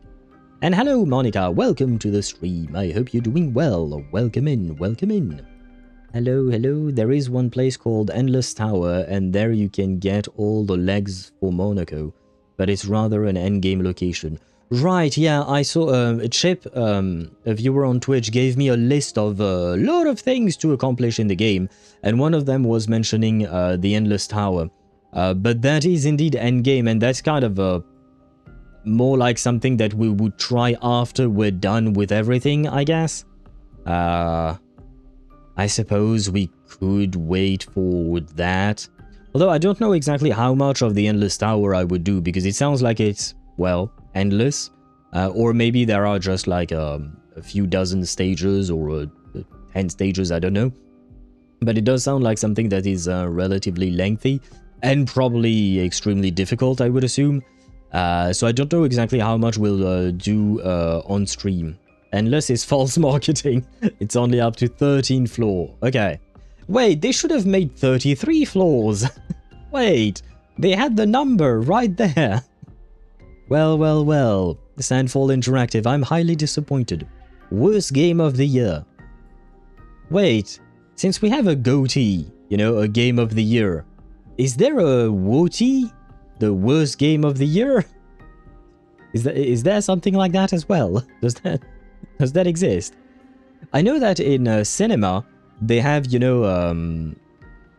And hello, Monica, welcome to the stream. I hope you're doing well. Welcome in, welcome in. Hello, hello. There is one place called Endless Tower, and there you can get all the legs for Monaco, but it's rather an endgame location. Right, yeah, I saw a Chip, a viewer on Twitch, gave me a list of a lot of things to accomplish in the game, and one of them was mentioning the Endless Tower. But that is indeed endgame, and that's kind of more like something that we would try after we're done with everything, I guess. I suppose we could wait for that. Although I don't know exactly how much of the Endless Tower I would do, because it sounds like it's, well, endless. Or maybe there are just like a few dozen stages or 10 stages, I don't know. But it does sound like something that is relatively lengthy and probably extremely difficult, I would assume. So I don't know exactly how much we'll do on stream. Unless it's false marketing. It's only up to 13 floor. Okay. Wait, they should have made 33 floors. Wait, they had the number right there. Well, well, well. Sandfall Interactive, I'm highly disappointed. Worst game of the year. Wait, since we have a GOTY, you know, a game of the year, is there a WOTY? The worst game of the year? Is there something like that as well? Does that exist? I know that in cinema, they have, you know,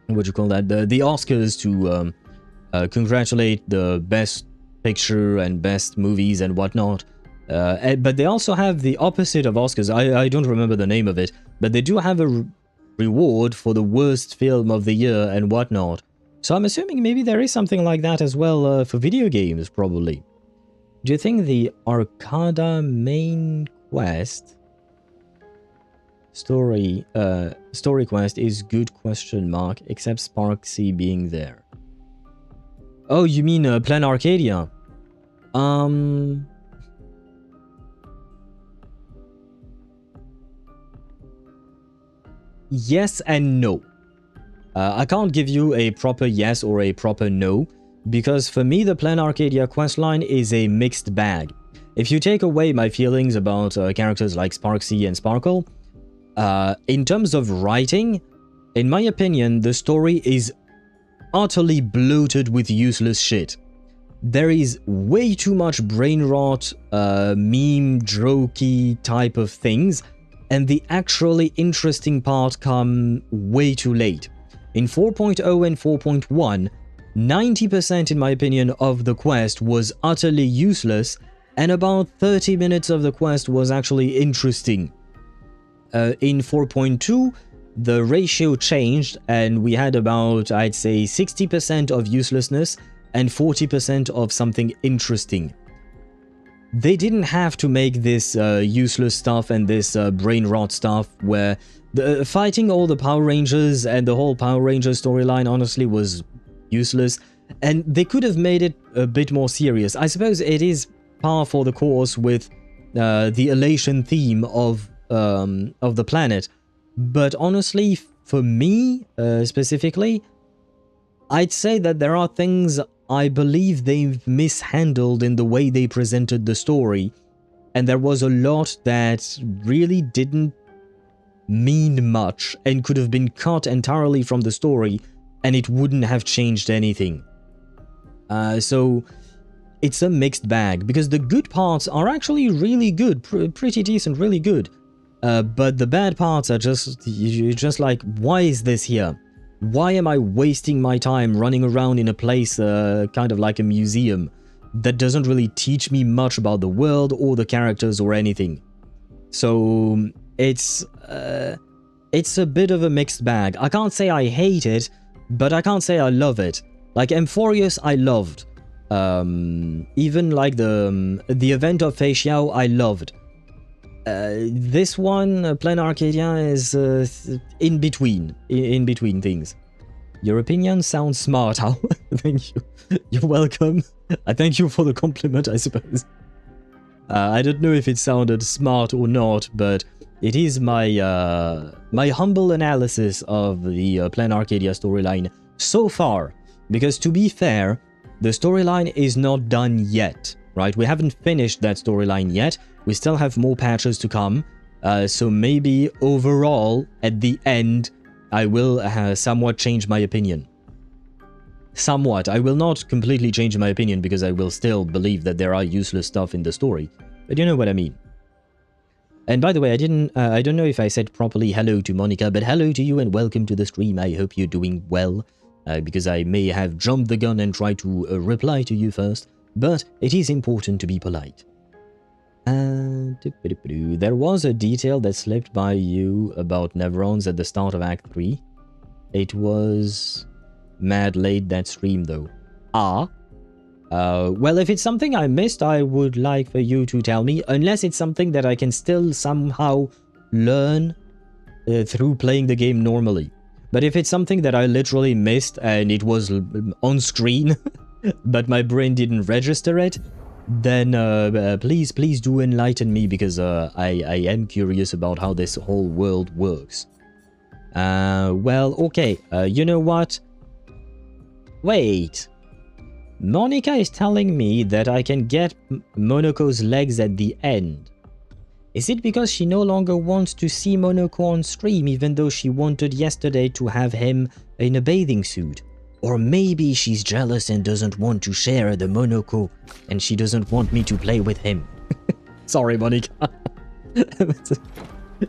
what do you call that? The Oscars to congratulate the best picture and best movies and whatnot. But they also have the opposite of Oscars. I don't remember the name of it, but they do have a reward for the worst film of the year and whatnot. So I'm assuming maybe there is something like that as well for video games, probably. Do you think the Arcada main quest story quest is good question mark, except Sparksy being there? Oh, you mean Plan Arcadia? yes and no. I can't give you a proper yes or a proper no, because for me the Plan Arcadia questline is a mixed bag. If you take away my feelings about characters like Sparksy and Sparkle, in terms of writing, in my opinion, the story is utterly bloated with useless shit. There is way too much brain rot, meme, jokey type of things, and the actually interesting part come way too late. In 4.0 and 4.1, 90% in my opinion of the quest was utterly useless, and about 30 minutes of the quest was actually interesting. In 4.2, the ratio changed and we had about, I'd say, 60% of uselessness and 40% of something interesting. They didn't have to make this useless stuff and this brain rot stuff where fighting all the Power Rangers and the whole Power Rangers storyline honestly was useless, and they could have made it a bit more serious. I suppose it is par for the course with the elation theme of the planet, but honestly, for me specifically, I'd say that there are things I believe they've mishandled in the way they presented the story, and there was a lot that really didn't mean much and could have been cut entirely from the story and it wouldn't have changed anything. So it's a mixed bag, because the good parts are actually really good, pretty decent, really good. But the bad parts are you're just like, why is this here? Why am I wasting my time running around in a place kind of like a museum that doesn't really teach me much about the world or the characters or anything? So it's a bit of a mixed bag. I can't say I hate it, but I can't say I love it. Like Amphorius, I loved. Even like the event of Fei Xiao, I loved. This one, Plan Arcadia, is in between things. Your opinion sounds smart, Hal. Thank you. You're welcome. I thank you for the compliment, I suppose. I don't know if it sounded smart or not, but it is my my humble analysis of the Plan Arcadia storyline so far. Because to be fair, the storyline is not done yet, right? We haven't finished that storyline yet. We still have more patches to come. So maybe overall, at the end, I will somewhat change my opinion. Somewhat. I will not completely change my opinion because I will still believe that there are useless stuff in the story. But you know what I mean. And by the way, I don't know if I said properly hello to Monica, but hello to you and welcome to the stream. I hope you're doing well, because I may have jumped the gun and tried to reply to you first, but it is important to be polite. There was a detail that slipped by you about Nevrons at the start of Act 3. It was mad late that stream though. Well, if it's something I missed, I would like for you to tell me, unless it's something that I can still somehow learn through playing the game normally. But if it's something that I literally missed and it was on screen, but my brain didn't register it, then please do enlighten me, because I am curious about how this whole world works. Well, okay, you know what? Wait. Monica is telling me that I can get Monaco's legs at the end. Is it because she no longer wants to see Monaco on stream, even though she wanted yesterday to have him in a bathing suit? Or maybe she's jealous and doesn't want to share the Monaco, and she doesn't want me to play with him. Sorry, Monica.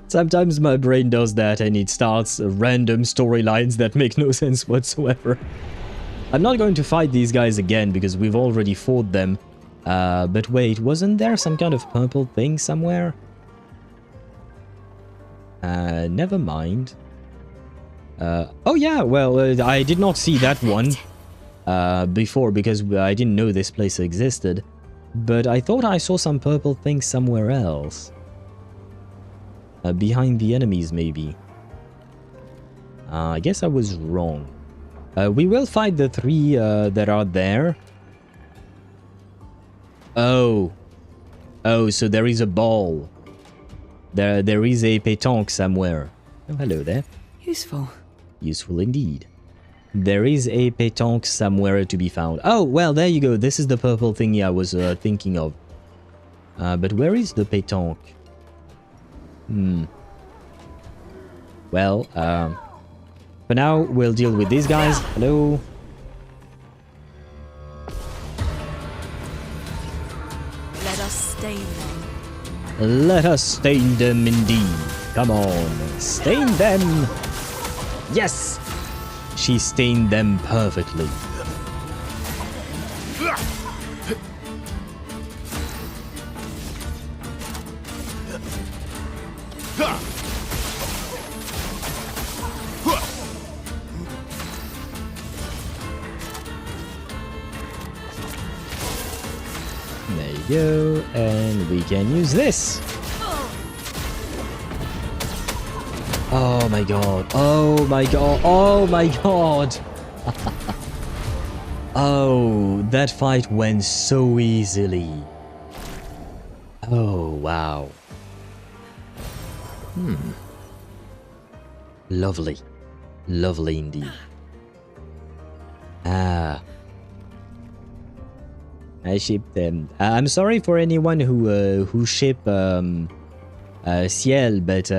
Sometimes my brain does that and it starts random storylines that make no sense whatsoever. I'm not going to fight these guys again because we've already fought them. But wait, wasn't there some kind of purple thing somewhere? Never mind. Oh yeah, well, I did not see that one before because I didn't know this place existed. But I thought I saw some purple thing somewhere else. Behind the enemies, maybe. I guess I was wrong. We will fight the three that are there. Oh, so there is a ball. There is a pétanque somewhere. Oh, hello there. Useful. Useful indeed. There is a pétanque somewhere to be found. Oh, well, there you go. This is the purple thingy I was thinking of. But where is the pétanque? Well, for now, we'll deal with these guys. Hello. Let us stain them. Let us stain them indeed. Come on, stain them. Yes, she stained them perfectly. There you go, and we can use this. Oh my god, oh my god, oh my god. Oh, that fight went so easily. Oh, wow. Lovely. Lovely indeed. Ah. I shipped them. I'm sorry for anyone who ship Ciel, but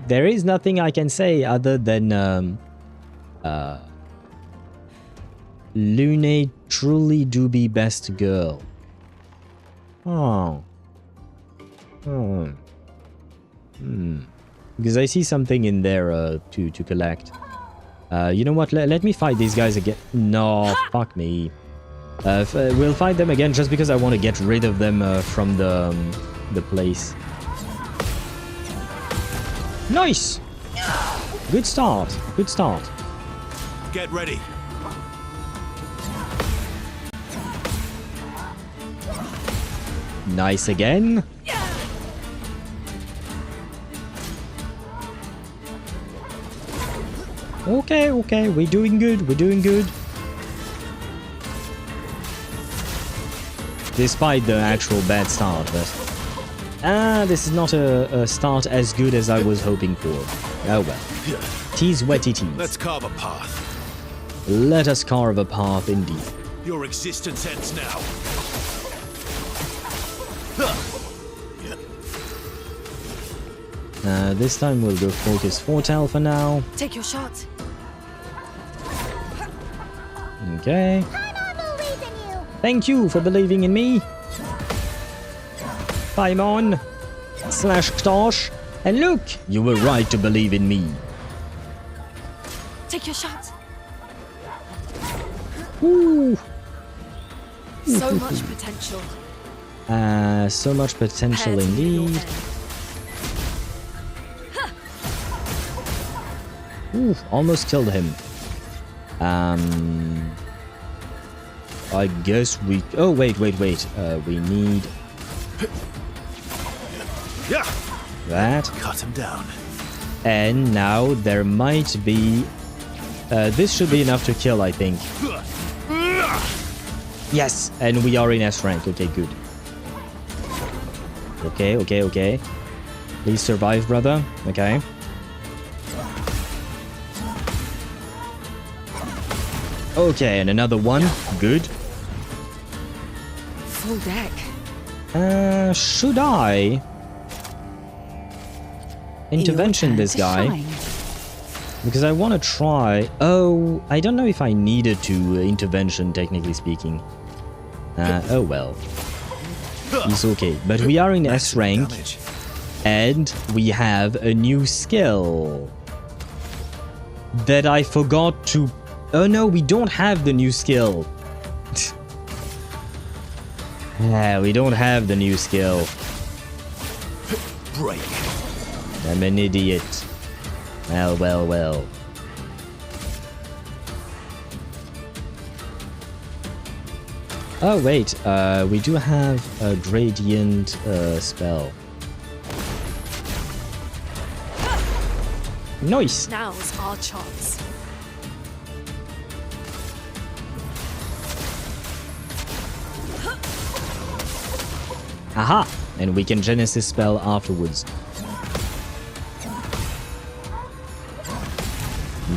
there is nothing I can say other than Lune truly do be best girl. Oh. Because I see something in there to collect. You know what? Let me fight these guys again. No, fuck me. We'll fight them again just because I want to get rid of them from the place. Nice! Good start. Good start. Get ready. Nice again. Okay, okay, we're doing good, we're doing good. Despite the actual bad start, but... this is not a start as good as I was hoping for. Oh well. Tease wetty tease. Let's carve a path. Let us carve a path indeed. Your existence ends now. This time we'll go focus Fortel for now. Take your shot. Okay. Thank you for believing in me. Paimon / Ktosh. And look, you were right to believe in me. Take your shot. Woo. So much potential. So much potential indeed. Ooh, almost killed him. I guess we... Oh, wait. We need... that. Cut him down. And now there might be... this should be enough to kill, I think. Yes! And we are in S rank. Okay, good. Okay. Please survive, brother. Okay. Okay, and another one. Good. Full deck. Should I intervention this guy? Because I want to try... Oh, I don't know if I needed to intervention, technically speaking. Oh well. It's okay. But we are in S rank. And we have a new skill. That I forgot to... Oh no, we don't have the new skill. We don't have the new skill. Break. I'm an idiot. Well. Oh wait, we do have a gradient spell. Nice. Now's our chance. Aha! And we can Genesis spell afterwards.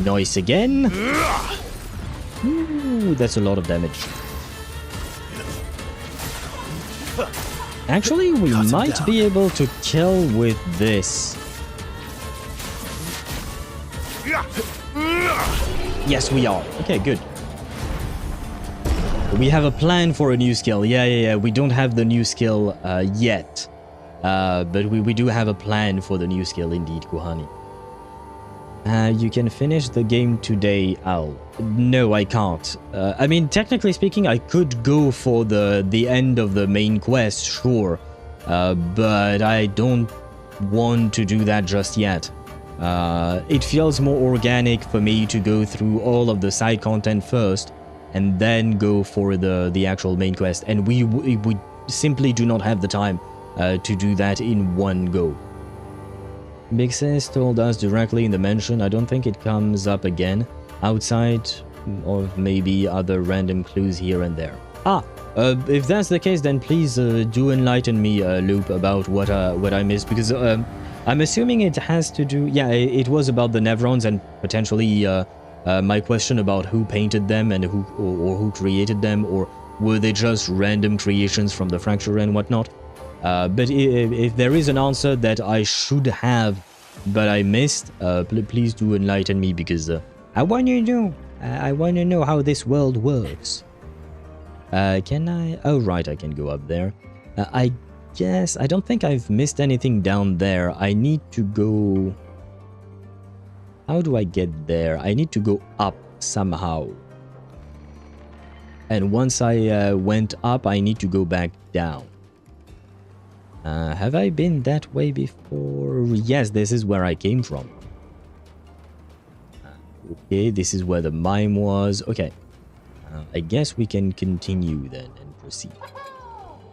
Nice again. Ooh, that's a lot of damage. Actually, we might be able to kill with this. Yes, we are. Okay, good. We have a plan for a new skill. Yeah. We don't have the new skill yet. But we do have a plan for the new skill indeed, Kuhani. You can finish the game today, Al. No, I can't. I mean, technically speaking, I could go for the end of the main quest, sure. But I don't want to do that just yet. It feels more organic for me to go through all of the side content first and then go for the actual main quest. And we simply do not have the time to do that in one go. Big Sis told us directly in the mention. I don't think it comes up again outside of maybe other random clues here and there. If that's the case, then please do enlighten me, Loop, about what I missed, because I'm assuming it has to do... Yeah, it was about the Nevrons and potentially my question about who painted them and who created them, or were they just random creations from the Fracture and whatnot. But if there is an answer that I should have, but I missed, please do enlighten me, because I want to know. I want to know how this world works. Can I? Oh, right, I can go up there. I guess I don't think I've missed anything down there. I need to go. How do I get there? I need to go up somehow. And once I went up, I need to go back down. Have I been that way before? Yes, this is where I came from. Okay, this is where the mime was. Okay. I guess we can continue then and proceed.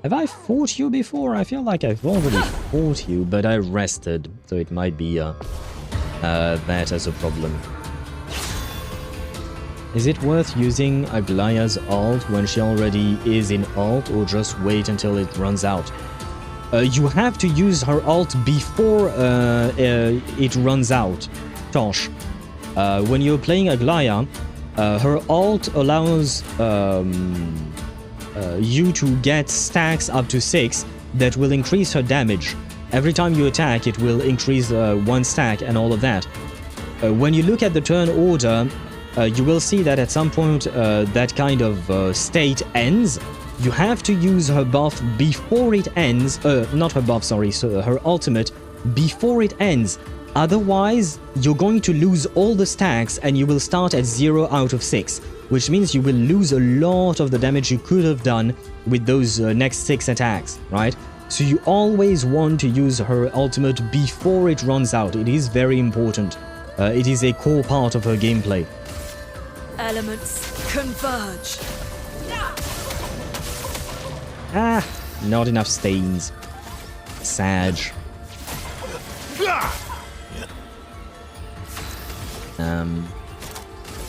Have I fought you before? I feel like I've already fought you, but I rested, so it might be that as a problem. Is it worth using Aglaya's ult when she already is in ult, or just wait until it runs out? You have to use her ult before it runs out, Tosh. When you're playing Aglaya, her ult allows you to get stacks up to 6 that will increase her damage. Every time you attack, it will increase 1 stack and all of that. When you look at the turn order, you will see that at some point that kind of state ends. You have to use her buff before it ends. Not her buff, sorry, so her ultimate before it ends. Otherwise, you're going to lose all the stacks and you will start at 0 out of 6, which means you will lose a lot of the damage you could have done with those next 6 attacks, right? So you always want to use her ultimate before it runs out. It is very important. It is a core part of her gameplay. Elements converge. Ah, not enough stains. Sag.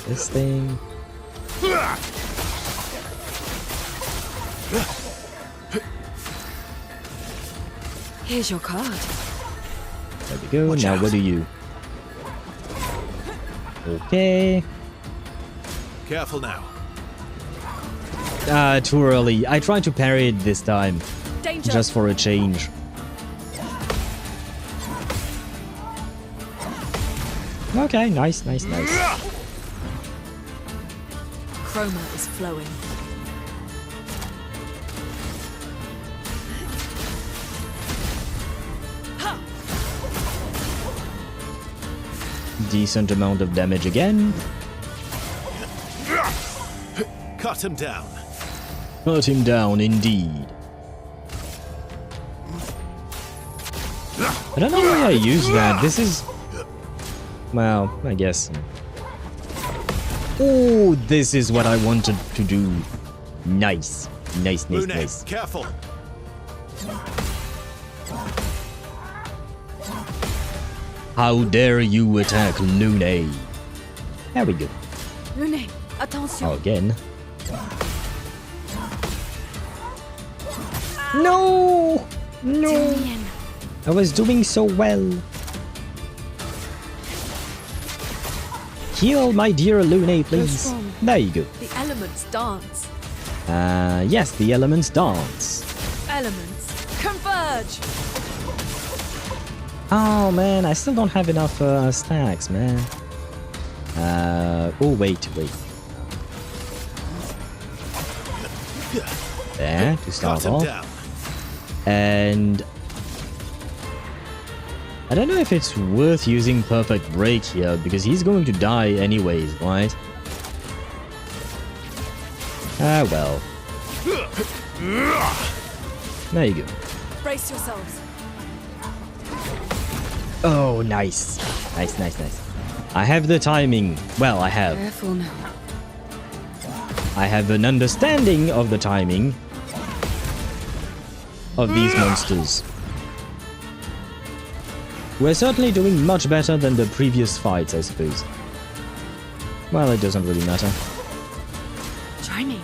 This thing. Here's your card. There we go. Now what do you? Okay. Careful now. Too early. I tried to parry it this time. Danger. Just for a change. Okay, nice. Chroma is flowing. Decent amount of damage again. Cut him down. Cut him down, indeed. I don't know why I use that. This is... Well, I guess. Oh, this is what I wanted to do. Nice. Nice. Careful. How dare you attack Lune? There we go. Lune, attention. Again. No! I was doing so well. heal my dear Lune, please. strong. There you go. The elements dance. Yes, the elements dance. Elements converge. Oh man, I still don't have enough stacks, man. Oh wait. There, to start off. And I don't know if it's worth using Perfect Break here, because he's going to die anyways, right? Ah, well. There you go. Brace yourselves. Oh, nice. Nice. I have the timing. Well, I have. Careful now. I have an understanding of the timing of these monsters. We're certainly doing much better than the previous fights, I suppose. Well, it doesn't really matter. Try me.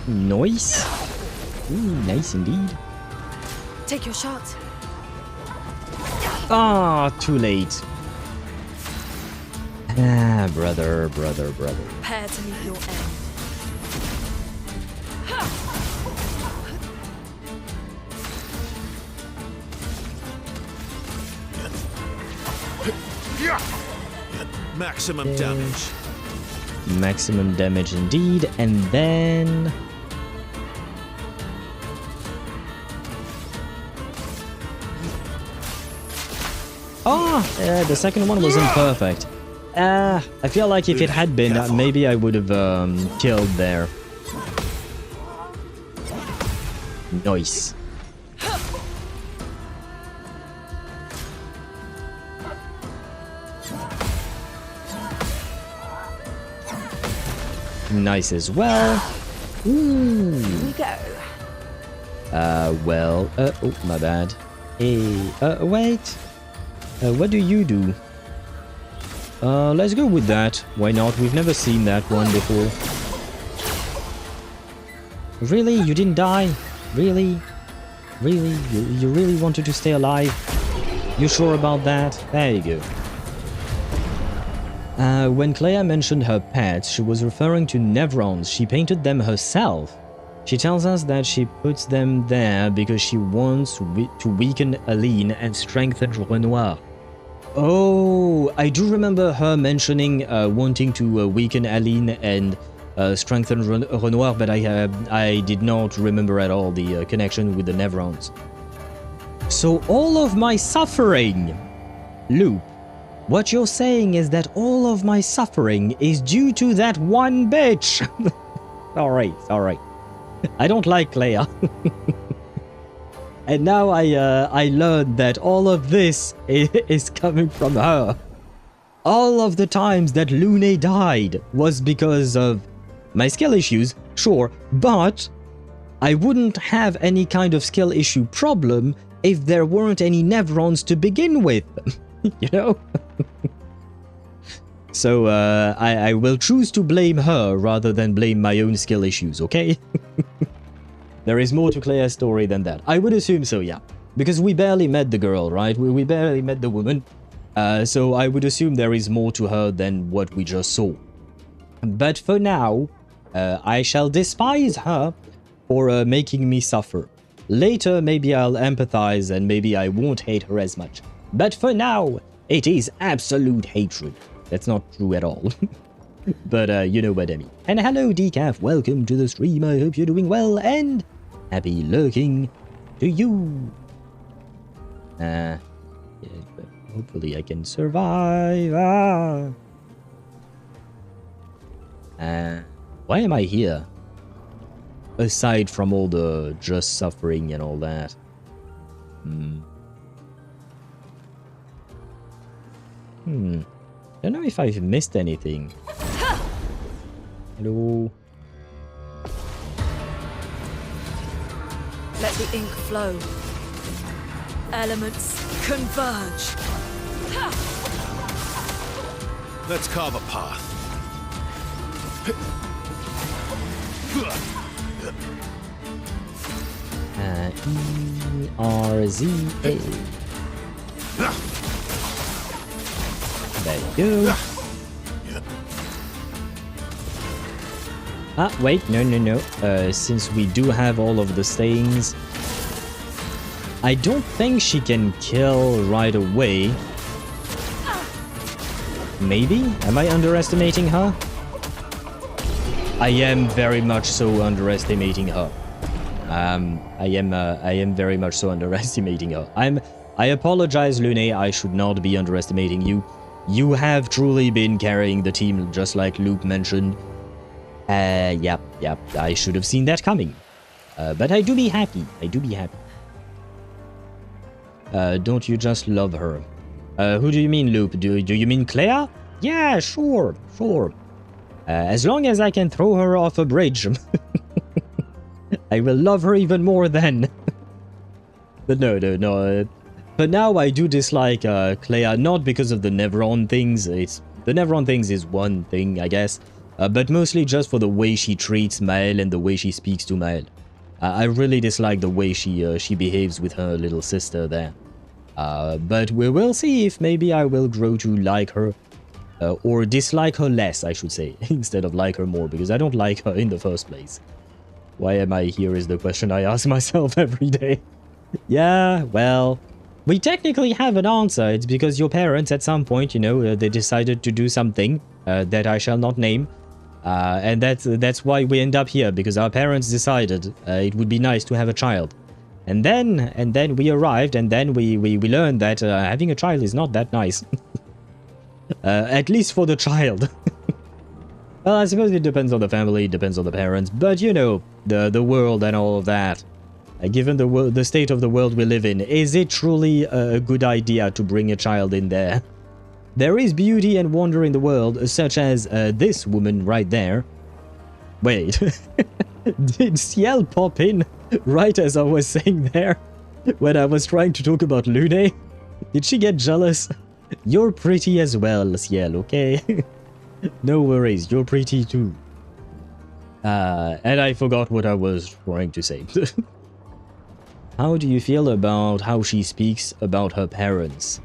Nice. Ooh, nice indeed. Take your shot. Ah, too late. Ah, brother. Prepare to meet your end. Maximum damage. Maximum damage indeed, and then... the second one wasn't perfect. I feel like if it had been, maybe I would have killed there. Nice. Nice as well. Ooh. Here we go. Well, oh, my bad. Hey, wait. What do you do? Let's go with that. Why not? We've never seen that one before. Really? You didn't die? Really? Really? You really wanted to stay alive? You sure about that? There you go. When Claire mentioned her pets, she was referring to Nevrons. She painted them herself. She tells us that she puts them there because she wants to weaken Aline and strengthen Renoir. Oh, I do remember her mentioning wanting to weaken Aline and strengthen Renoir, but I did not remember at all the connection with the Nevrons. So all of my suffering, Loop, what you're saying is that all of my suffering is due to that one bitch. Alright. I don't like Claire. And now I learned that all of this is coming from her. All of the times that Lune died was because of my skill issues, sure, but I wouldn't have any kind of skill issue problem if there weren't any Nevrons to begin with, you know? So I will choose to blame her rather than blame my own skill issues, okay? There is more to Claire's story than that. I would assume so, yeah. Because we barely met the girl, right? We barely met the woman. So I would assume there is more to her than what we just saw. But for now, I shall despise her for making me suffer. Later, maybe I'll empathize and maybe I won't hate her as much. But for now, it is absolute hatred. That's not true at all. But you know what I mean. And hello, Decaf. Welcome to the stream. I hope you're doing well and happy lurking to you. Yeah, hopefully I can survive. Why am I here? Aside from all the just suffering and all that. Don't know if I've missed anything. Hello. Let the ink flow. Elements converge. Let's carve a path. E-R-Z-A. There you go. Ah, wait, no. Since we do have all of the stains, I don't think she can kill right away. Maybe? Am I underestimating her? I am very much so underestimating her. I am very much so underestimating her. I apologize, Lune. I should not be underestimating you. You have truly been carrying the team, just like Luke mentioned. Yep. I should have seen that coming. But I do be happy. Don't you just love her? Who do you mean, Luke? Do you mean Claire? Yeah, sure. As long as I can throw her off a bridge. I will love her even more then. But no. But now I do dislike Claire, not because of the Nevron things. The Nevron things is one thing, I guess. But mostly just for the way she treats Mael and the way she speaks to Mael. I really dislike the way she behaves with her little sister there. But we will see if maybe I will grow to like her. Or dislike her less, I should say, instead of like her more, because I don't like her in the first place. Why am I here is the question I ask myself every day. Yeah, well, we technically have an answer. It's because your parents at some point, you know, they decided to do something that I shall not name. And that's why we end up here, because our parents decided it would be nice to have a child. And then we arrived, and then we learned that having a child is not that nice. At least for the child. Well, I suppose it depends on the family, it depends on the parents, but you know, the world and all of that. Given the state of the world we live in, is it truly a good idea to bring a child in there? There is beauty and wonder in the world, such as this woman right there. Wait, did Ciel pop in right as I was saying there? When I was trying to talk about Lune? Did she get jealous? You're pretty as well, Ciel, okay? No worries, you're pretty too. And I forgot what I was trying to say. How do you feel about how she speaks about her parents?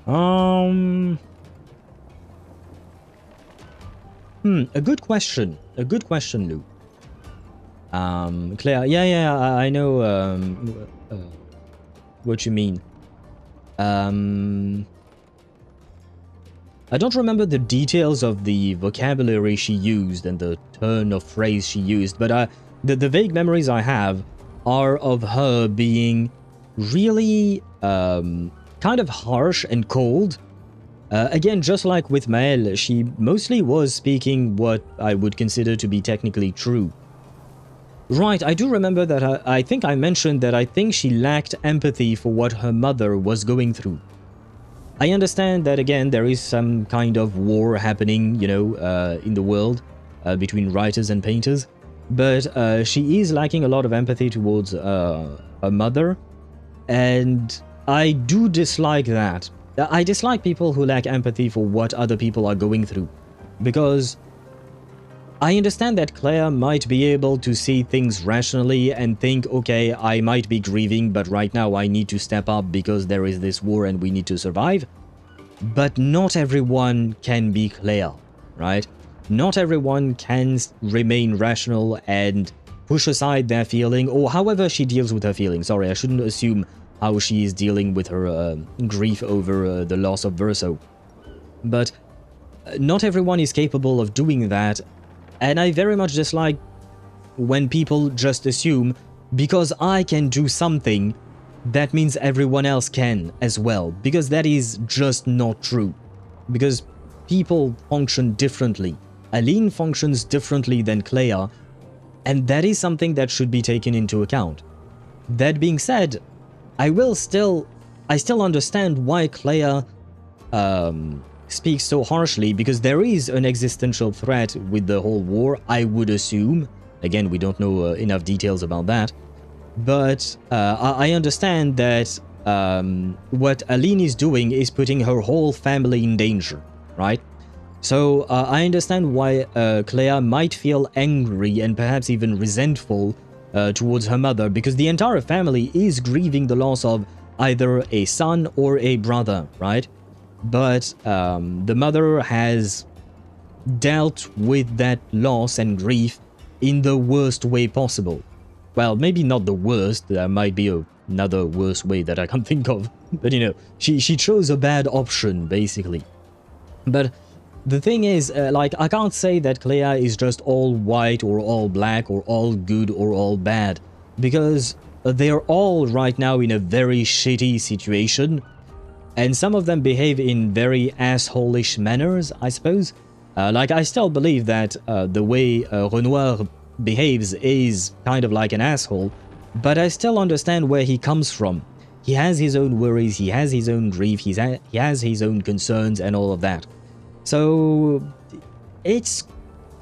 A good question. A good question, Lou. Claire, yeah, I know what you mean. I don't remember the details of the vocabulary she used and the turn of phrase she used, but the vague memories I have are of her being really kind of harsh and cold. Again, just like with Mael, she mostly was speaking what I would consider to be technically true. Right, I do remember that I think I mentioned that I think she lacked empathy for what her mother was going through. I understand that, again, there is some kind of war happening, you know, in the world between writers and painters, but she is lacking a lot of empathy towards her mother, and I do dislike that. I dislike people who lack empathy for what other people are going through, because I understand that Claire might be able to see things rationally and think, okay, I might be grieving, but right now I need to step up because there is this war and we need to survive. But not everyone can be Claire, right? Not everyone can remain rational and push aside their feeling, or however she deals with her feelings. Sorry, I shouldn't assume how she is dealing with her grief over the loss of Verso. But not everyone is capable of doing that. And I very much dislike when people just assume, because I can do something, that means everyone else can as well. Because that is just not true. Because people function differently. Aline functions differently than Claire, and that is something that should be taken into account. That being said, I still understand why Claire speaks so harshly, because there is an existential threat with the whole war, I would assume. Again, we don't know enough details about that. But I understand that what Aline is doing is putting her whole family in danger, right? So I understand why Claire might feel angry and perhaps even resentful towards her mother, because the entire family is grieving the loss of either a son or a brother, right? But the mother has dealt with that loss and grief in the worst way possible. Well, maybe not the worst, there might be another worse way that I can't think of, but you know, she chose a bad option, basically. But the thing is, like, I can't say that Clair is just all white or all black or all good or all bad, because they're all right now in a very shitty situation, and some of them behave in very asshole-ish manners, I suppose. Like, I still believe that the way Renoir behaves is kind of like an asshole, but I still understand where he comes from. He has his own worries, he has his own grief, he has his own concerns and all of that. So it's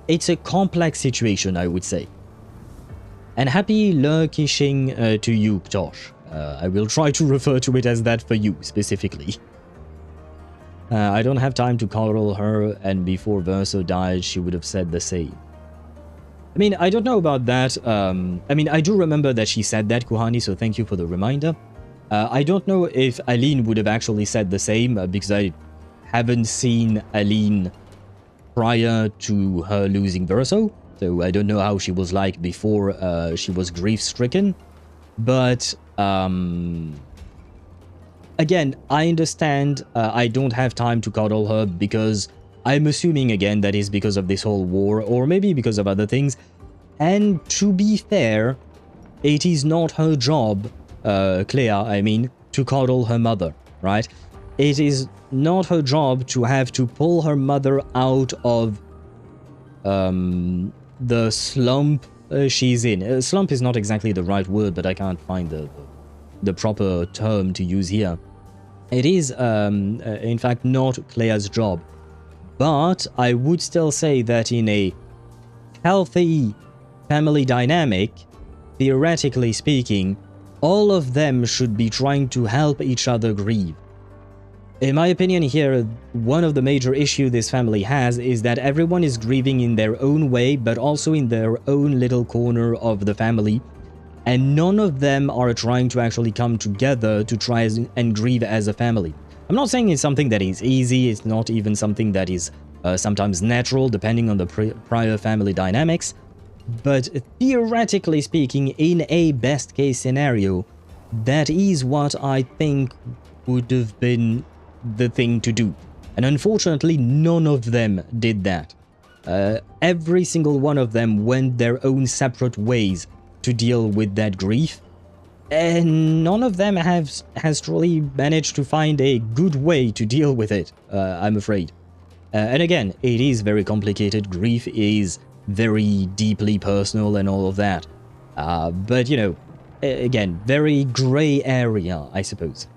a complex situation, I would say. And happy lurkishing to you, Josh. I will try to refer to it as that for you, specifically. I don't have time to coddle her, and before Verso died, she would have said the same. I mean, I don't know about that. I mean, I do remember that she said that, Kuhani, so thank you for the reminder. I don't know if Aline would have actually said the same, because I haven't seen Aline prior to her losing Verso, so I don't know how she was like before she was grief-stricken. But, again, I understand I don't have time to coddle her, because I'm assuming, again, that is because of this whole war, or maybe because of other things. And to be fair, it is not her job, Claire, I mean, to coddle her mother, right? It is not her job to have to pull her mother out of the slump she's in. Slump is not exactly the right word, but I can't find the proper term to use here. It is, in fact, not Claire's job. But I would still say that in a healthy family dynamic, theoretically speaking, all of them should be trying to help each other grieve. In my opinion here, one of the major issues this family has is that everyone is grieving in their own way, but also in their own little corner of the family, and none of them are trying to actually come together to try and grieve as a family. I'm not saying it's something that is easy, it's not even something that is sometimes natural, depending on the prior family dynamics, but theoretically speaking, in a best-case scenario, that is what I think would have been the thing to do. And unfortunately, none of them did that. Every single one of them went their own separate ways to deal with that grief, and none of them has truly managed to find a good way to deal with it, I'm afraid. And again, it is very complicated. Grief is very deeply personal and all of that. But, you know, again, very grey area, I suppose.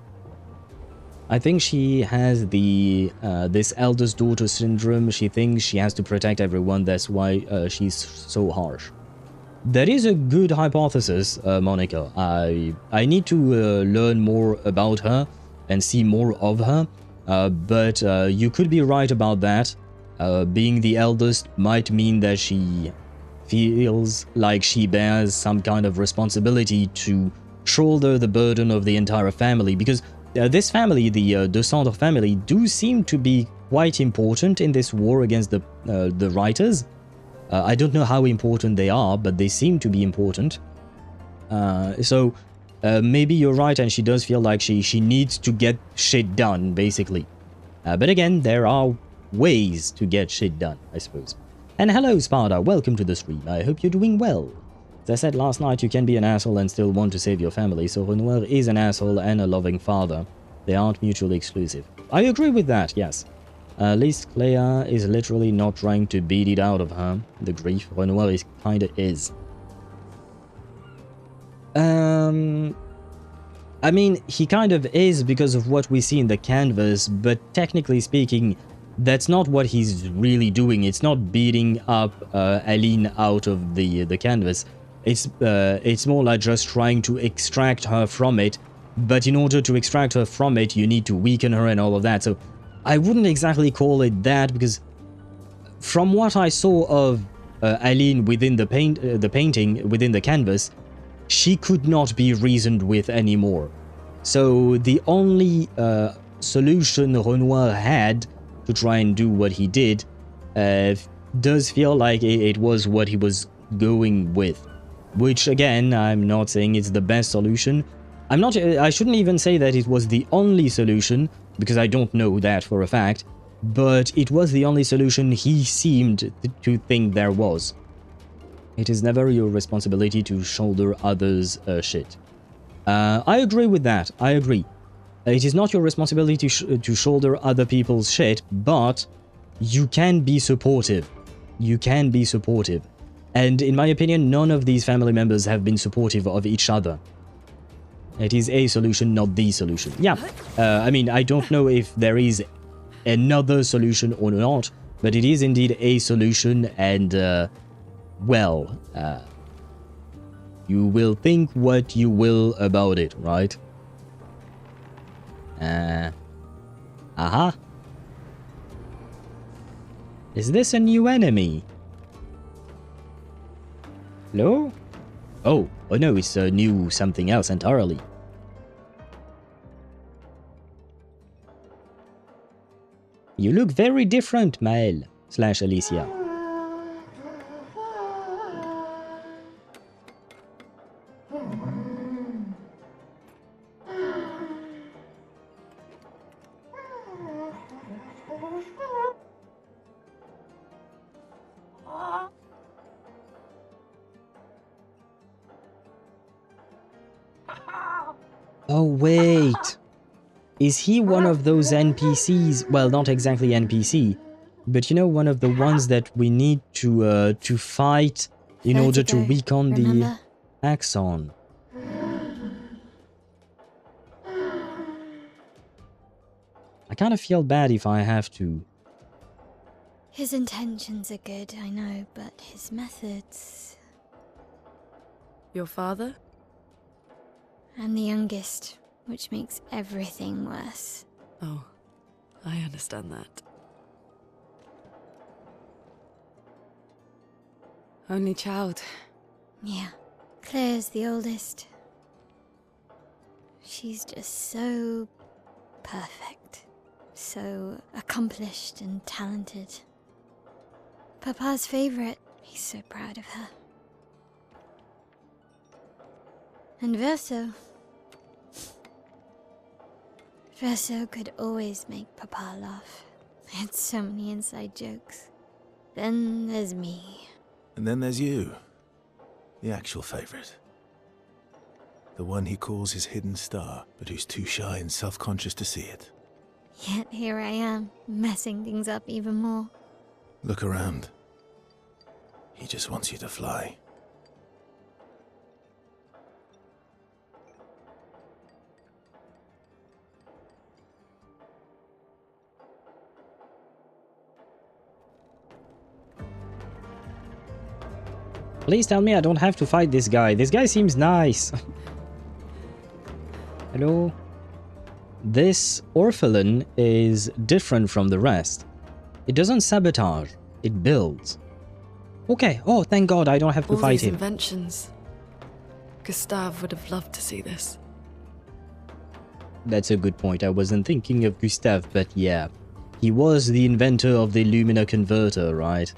I think she has this eldest daughter syndrome. She thinks she has to protect everyone, that's why she's so harsh. That is a good hypothesis, Monica. I need to learn more about her and see more of her, but you could be right about that. Being the eldest might mean that she feels like she bears some kind of responsibility to shoulder the burden of the entire family, because this family, the De Sandre family, do seem to be quite important in this war against the writers. I don't know how important they are, but they seem to be important. So maybe you're right, and she does feel like she needs to get shit done, basically. But again, there are ways to get shit done, I suppose. And hello, Sparta, welcome to the stream. I hope you're doing well. As I said last night, you can be an asshole and still want to save your family, so Renoir is an asshole and a loving father. They aren't mutually exclusive. I agree with that, yes. At least Claire is literally not trying to beat it out of her. The grief, Renoir kinda is. I mean, he kind of is because of what we see in the canvas, but technically speaking, that's not what he's really doing. It's not beating up Aline out of the canvas. It's more like just trying to extract her from it, but in order to extract her from it, you need to weaken her and all of that. So I wouldn't exactly call it that, because from what I saw of Aline within the painting, within the canvas, she could not be reasoned with anymore. So the only solution Renoir had to try and do what he did does feel like it was what he was going with. Which, again, I'm not saying it's the best solution. I shouldn't even say that it was the only solution, because I don't know that for a fact, but it was the only solution he seemed to think there was. It is never your responsibility to shoulder others' shit. I agree with that, I agree. It is not your responsibility to shoulder other people's shit, but you can be supportive. You can be supportive. And in my opinion, none of these family members have been supportive of each other. It is a solution, not the solution. Yeah, I mean, I don't know if there is another solution or not, but it is indeed a solution, and, well, you will think what you will about it, right? Aha. Is this a new enemy? Hello? Oh no, it's a new something else entirely. You look very different, Mael / Alicia. Oh, wait. Is he one of those NPCs? Well, not exactly NPC, but you know, one of the ones that we need to fight in order to recon the Axon. I kind of feel bad if I have to. His intentions are good, I know, but his methods... Your father? I'm the youngest, which makes everything worse. Oh, I understand that. Only child. Yeah, Claire's the oldest. She's just so perfect, so accomplished and talented. Papa's favorite. He's so proud of her. And Verso. Verso could always make Papa laugh. I had so many inside jokes. Then there's me. And then there's you. The actual favorite. The one he calls his hidden star, but who's too shy and self-conscious to see it. Yet here I am, messing things up even more. Look around. He just wants you to fly. Please tell me I don't have to fight this guy. This guy seems nice. Hello? This orphan is different from the rest. It doesn't sabotage, it builds. Okay, oh thank God I don't have to fight him. Inventions. Gustave would have loved to see this. That's a good point. I wasn't thinking of Gustave, but yeah. He was the inventor of the Lumina Converter, right?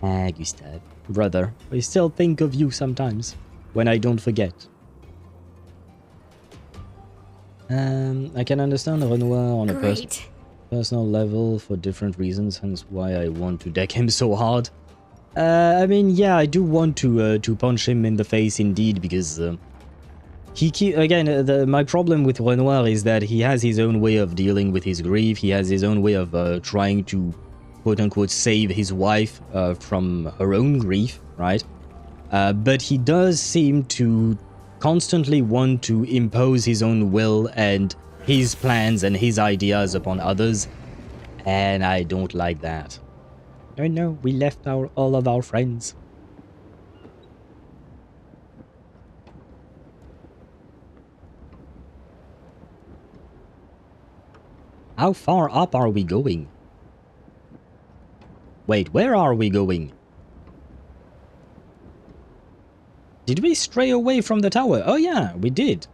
Ah, Gustave. Brother, I still think of you sometimes, when I don't forget. I can understand Renoir on a personal level for different reasons, hence why I want to deck him so hard. I mean, yeah, I do want to punch him in the face indeed, because my problem with Renoir is that he has his own way of dealing with his grief. He has his own way of trying to quote-unquote save his wife from her own grief, right? But he does seem to constantly want to impose his own will and his plans and his ideas upon others, and I don't like that. Oh no, we left all of our friends. How far up are we going? Wait, where are we going? Did we stray away from the tower? Oh yeah, we did.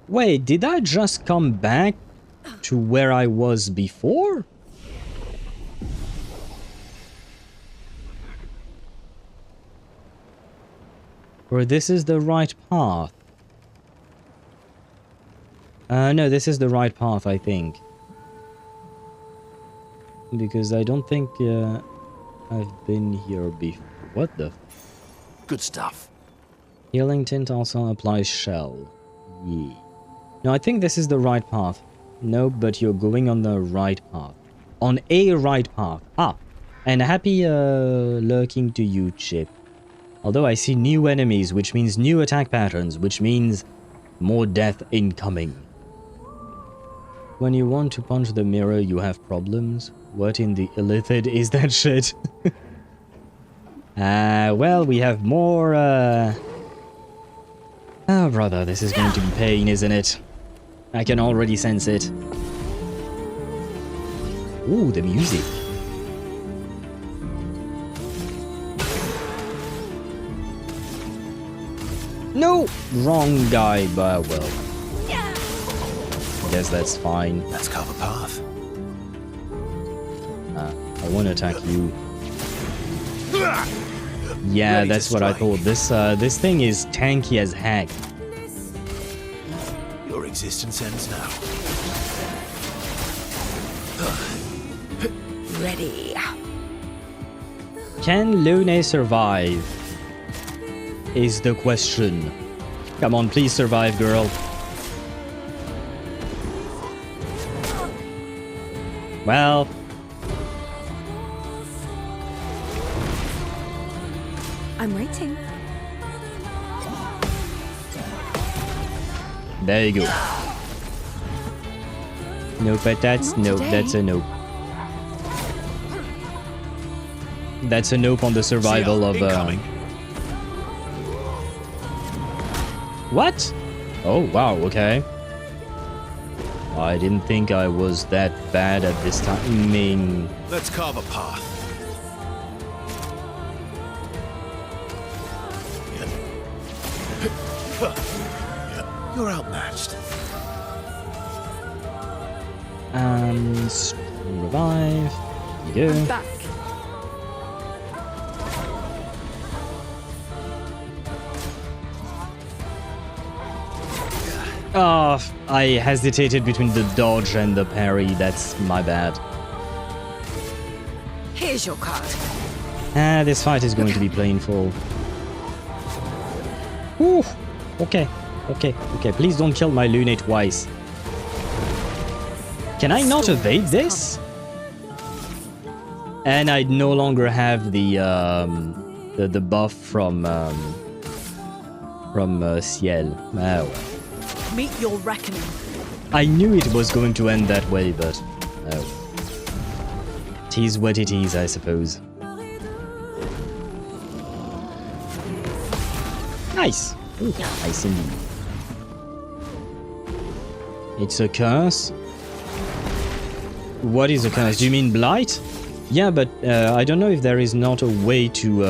Wait, did I just come back to where I was before? Or this is the right path? No, this is the right path, I think. Because I don't think I've been here before. What the? Good stuff. Healing tint also applies shell. Yeah. No, I think this is the right path. No, but you're going on the right path. On a right path. Ah, and happy lurking to you, Chip. Although I see new enemies, which means new attack patterns, which means more death incoming. When you want to punch the mirror, you have problems. What in the illithid is that shit? Well, we have more, Oh, brother, this is going to be pain, isn't it? I can already sense it. Ooh, the music. No! Wrong guy, but well. Guess that's fine. Let's carve a path. I want to attack you. Yeah, Ready that's to what I strike. thought. This thing is tanky as heck. Your existence ends now. Ready. Can Lune survive? Is the question. Come on, please survive, girl. Well. I'm waiting. There you go. Nope, but that's nope. That's a nope. That's a nope on the survival of. What? Oh wow. Okay. I didn't think I was that bad at this timing. Let's carve a path. You're outmatched. Revive. There you go. Back. Oh, I hesitated between the dodge and the parry. That's my bad. Here's your card. This fight is going to be painful. Ooh. Okay. Okay. Please don't kill my Lune twice. Can I not evade this? And I no longer have the buff from Ciel. Ah, well. Meet your reckoning. I knew it was going to end that way, but oh. It is what it is, I suppose. Nice. Ooh, nice indeed. It's a curse. What is a curse? Do you mean blight? Yeah, but I don't know if there is not a way to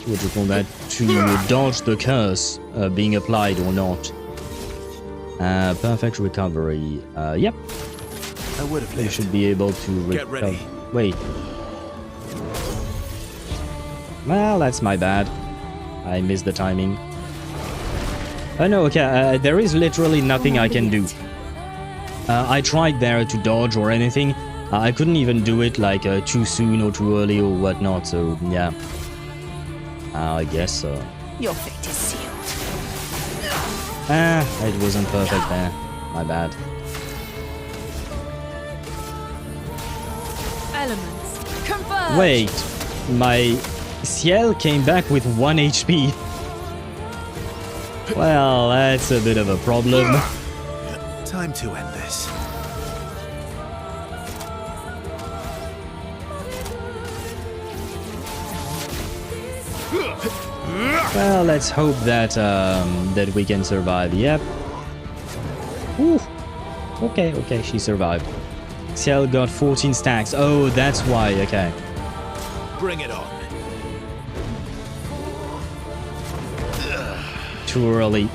what do you call that? To dodge the curse being applied or not. Perfect recovery. Yep. I would have You lived. should be able to Get recover. ready. Wait. Well, that's my bad. I missed the timing. Oh no, okay, there is literally nothing I can do. I tried there to dodge or anything. I couldn't even do it like too soon or too early or whatnot, so yeah. I guess so. Your fate is sealed. It wasn't perfect there. My bad. Elements. Converge. Wait, my Ciel came back with 1 HP. Well, that's a bit of a problem. Time to end this. Well, let's hope that that we can survive. Yep. Ooh. Okay, she survived. Ciel got 14 stacks. Oh, that's why. Okay. Bring it on. too early.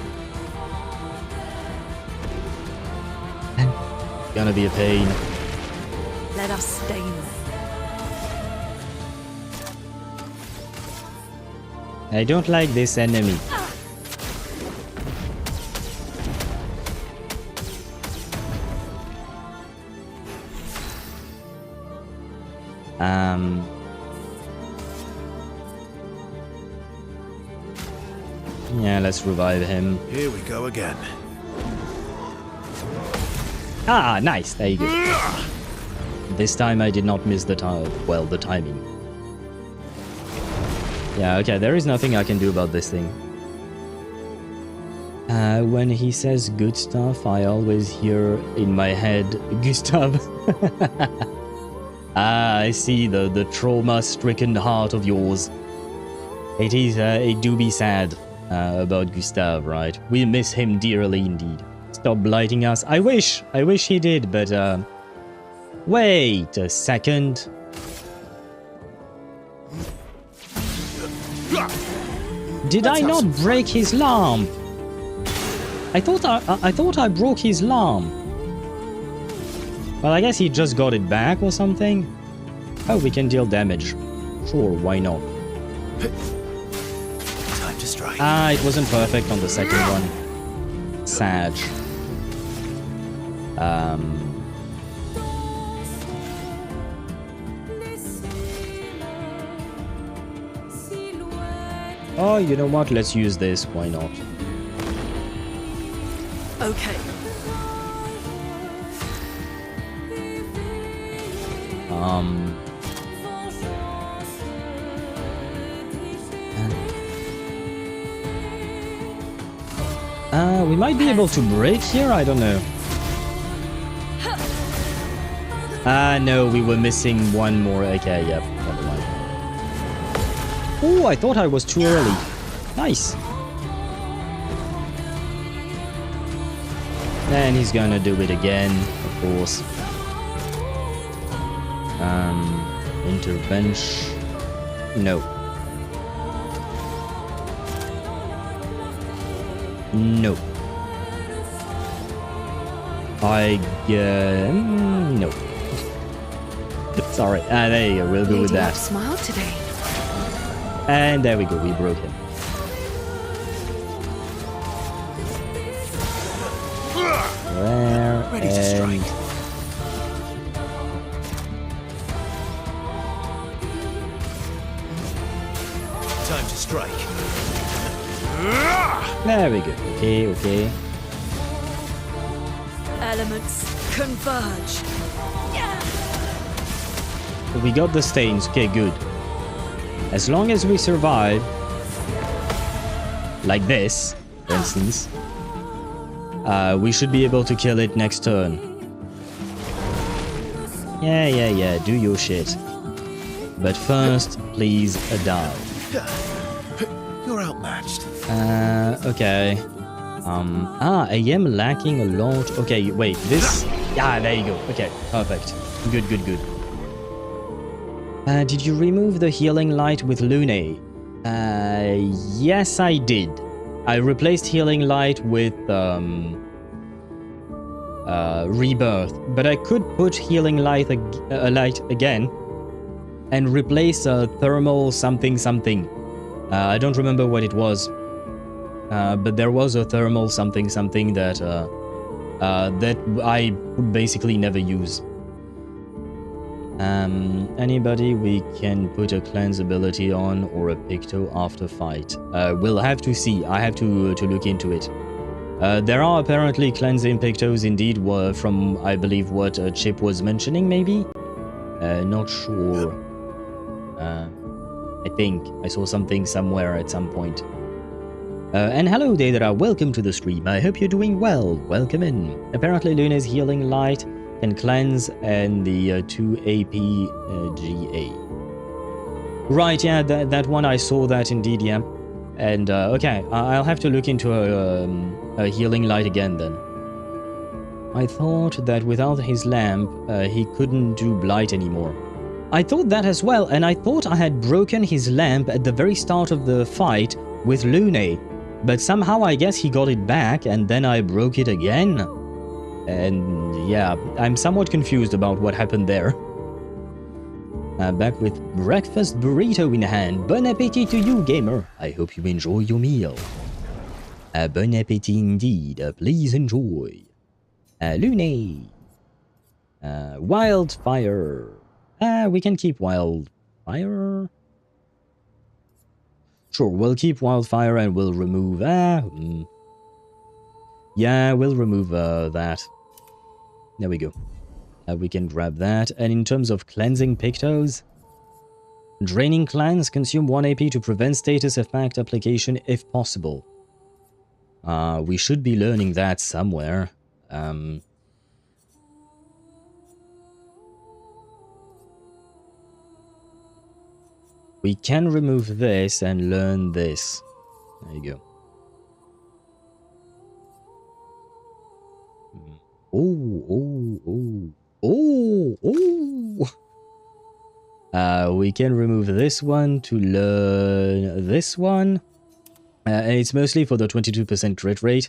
Gonna be a pain. Let us stay there. I don't like this enemy. Yeah, let's revive him. Here we go again. Ah, nice. There you go. This time I did not miss the the timing. Yeah, okay, there is nothing I can do about this thing. When he says good stuff, I always hear in my head, Gustave. Ah, I see the trauma-stricken heart of yours. It do be sad about Gustave, right? We miss him dearly indeed. Stop blighting us. I wish he did, but wait a second. Did I not break his lamp? I thought I broke his lamp. Well, I guess he just got it back or something. Oh, we can deal damage. Sure, why not? Time to strike. Ah, it wasn't perfect on the second one. Sad. Oh, you know what? Let's use this. Why not? Okay. We might be able to break here. I don't know. No, we were missing one more. Okay, yep. Never mind. Oh, I thought I was too early. Nice. And he's gonna do it again, of course. Intervention. No. No. No. Sorry. There you go. We'll go with that. Smile today. And there we go. We broke him. There. Ready to strike. Time to strike. There we go. Okay, okay. Elements converge. We got the stains. Okay, good. As long as we survive, like this, for instance, we should be able to kill it next turn. Yeah, do your shit. But first, please die. You're outmatched. Okay. I am lacking a lot. Okay, wait, this... Yeah, there you go. Okay, perfect. Good. Did you remove the healing light with Lumière? Yes, I did. I replaced healing light with rebirth, but I could put healing light again and replace thermal something. I don't remember what it was, but there was a thermal something that that I basically never use. Anybody we can put a cleanse ability on or a picto after fight. We'll have to see. I have to look into it. There are apparently cleansing pictos indeed, from I believe what Chip was mentioning, maybe? Not sure. I think I saw something somewhere at some point. And hello Daedra, welcome to the stream. I hope you're doing well. Welcome in. Apparently Luna's healing light can cleanse and the 2 AP GA. Right, yeah, that one I saw that indeed, yeah. And okay, I'll have to look into a healing light again then. I thought that without his lamp, he couldn't do blight anymore. I thought that as well, and I thought I had broken his lamp at the very start of the fight with Lumière. But somehow I guess he got it back and then I broke it again. And yeah, I'm somewhat confused about what happened there. Back with breakfast burrito in hand. Bon appetit to you, gamer. I hope you enjoy your meal. Bon appetit indeed. Please enjoy. Lune. Wildfire. We can keep wildfire. Sure, we'll keep wildfire and we'll remove... Yeah, we'll remove that. There we go. We can grab that. And in terms of cleansing Pictos, draining clans consume 1 AP to prevent status effect application if possible. We should be learning that somewhere. We can remove this and learn this. There you go. We can remove this one to learn this one. And it's mostly for the 22% crit rate,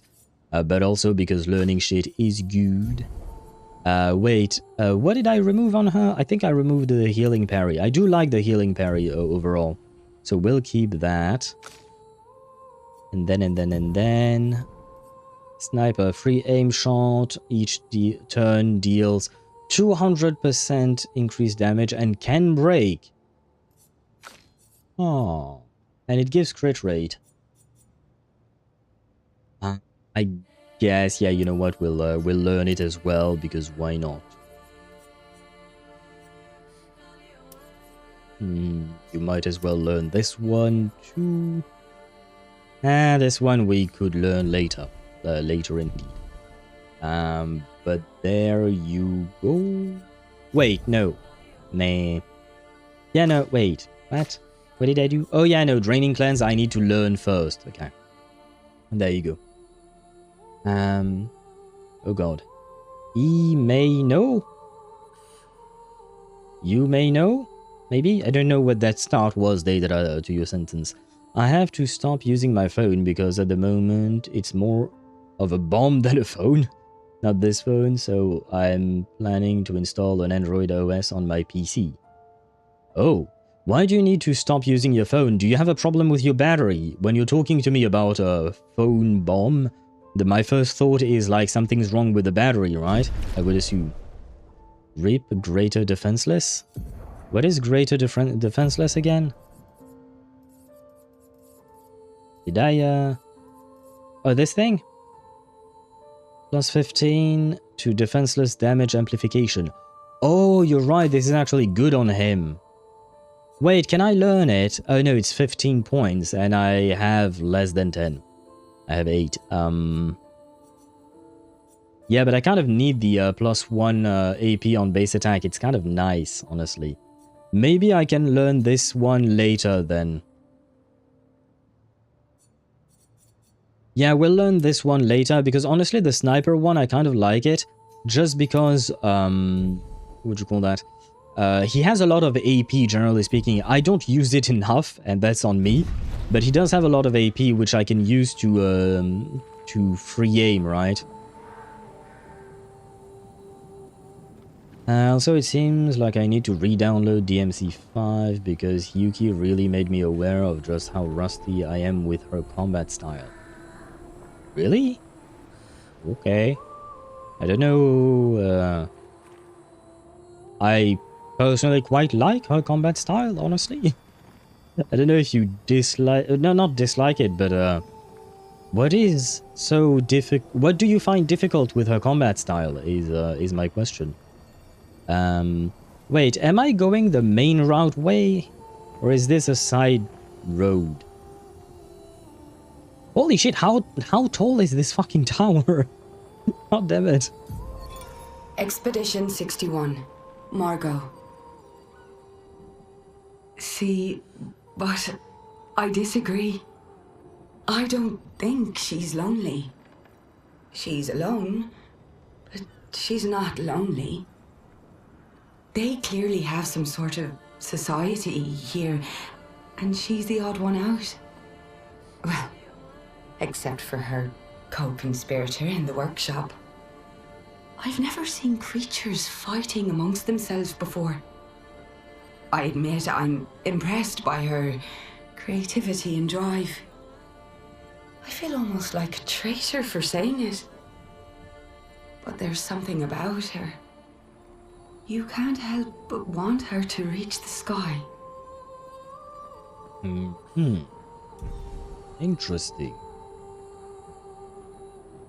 but also because learning shit is good. Wait, what did I remove on her? I think I removed the healing parry. I do like the healing parry overall. So we'll keep that. And then... Sniper, free aim shot. Each turn deals 200% increased damage and can break. Oh. And it gives crit rate. I guess, yeah, you know what, we'll learn it as well, because why not? You might as well learn this one too. This one we could learn later. Later indeed. But there you go. Wait, no. Nah. Yeah, no, wait. What? What did I do? Oh yeah, no, draining cleanse I need to learn first. Okay. And there you go. Oh god. He may know? You may know? Maybe? I don't know what that start was, Deidara, to your sentence. I have to stop using my phone because at the moment it's more of a bomb than a phone. Not this phone, so I'm planning to install an Android OS on my PC. Oh, why do you need to stop using your phone? Do you have a problem with your battery? When you're talking to me about a phone bomb, my first thought is like something's wrong with the battery, right? I would assume. RIP greater defenseless? What is greater defenseless again? Did I, Oh, this thing? Plus 15 to defenseless damage amplification. Oh, you're right, this is actually good on him. Wait, can I learn it? Oh no, it's 15 points and I have less than 10. I have 8. Yeah, but I kind of need the plus 1 AP on base attack. It's kind of nice, honestly. Maybe I can learn this one later then. Yeah, we'll learn this one later, because honestly the sniper one, I kind of like it. Just because, what would you call that? He has a lot of AP, generally speaking. I don't use it enough, and that's on me. But he does have a lot of AP, which I can use to free aim, right? Also, it seems like I need to re-download DMC5, because Yuki really made me aware of just how rusty I am with her combat style. Really? Okay. I don't know, I personally quite like her combat style, honestly. I don't know if you dislike... No, not dislike it, but, what is so difficult... What do you find difficult with her combat style, is my question. Wait, am I going the main route way? Or is this a side road? Holy shit, how tall is this fucking tower? God damn it. Expedition 61. Margot. See, but I disagree. I don't think she's lonely. She's alone, but she's not lonely. They clearly have some sort of society here, and she's the odd one out. Well, except for her co-conspirator in the workshop. I've never seen creatures fighting amongst themselves before. I admit I'm impressed by her creativity and drive. I feel almost like a traitor for saying it. But there's something about her. You can't help but want her to reach the sky. Interesting.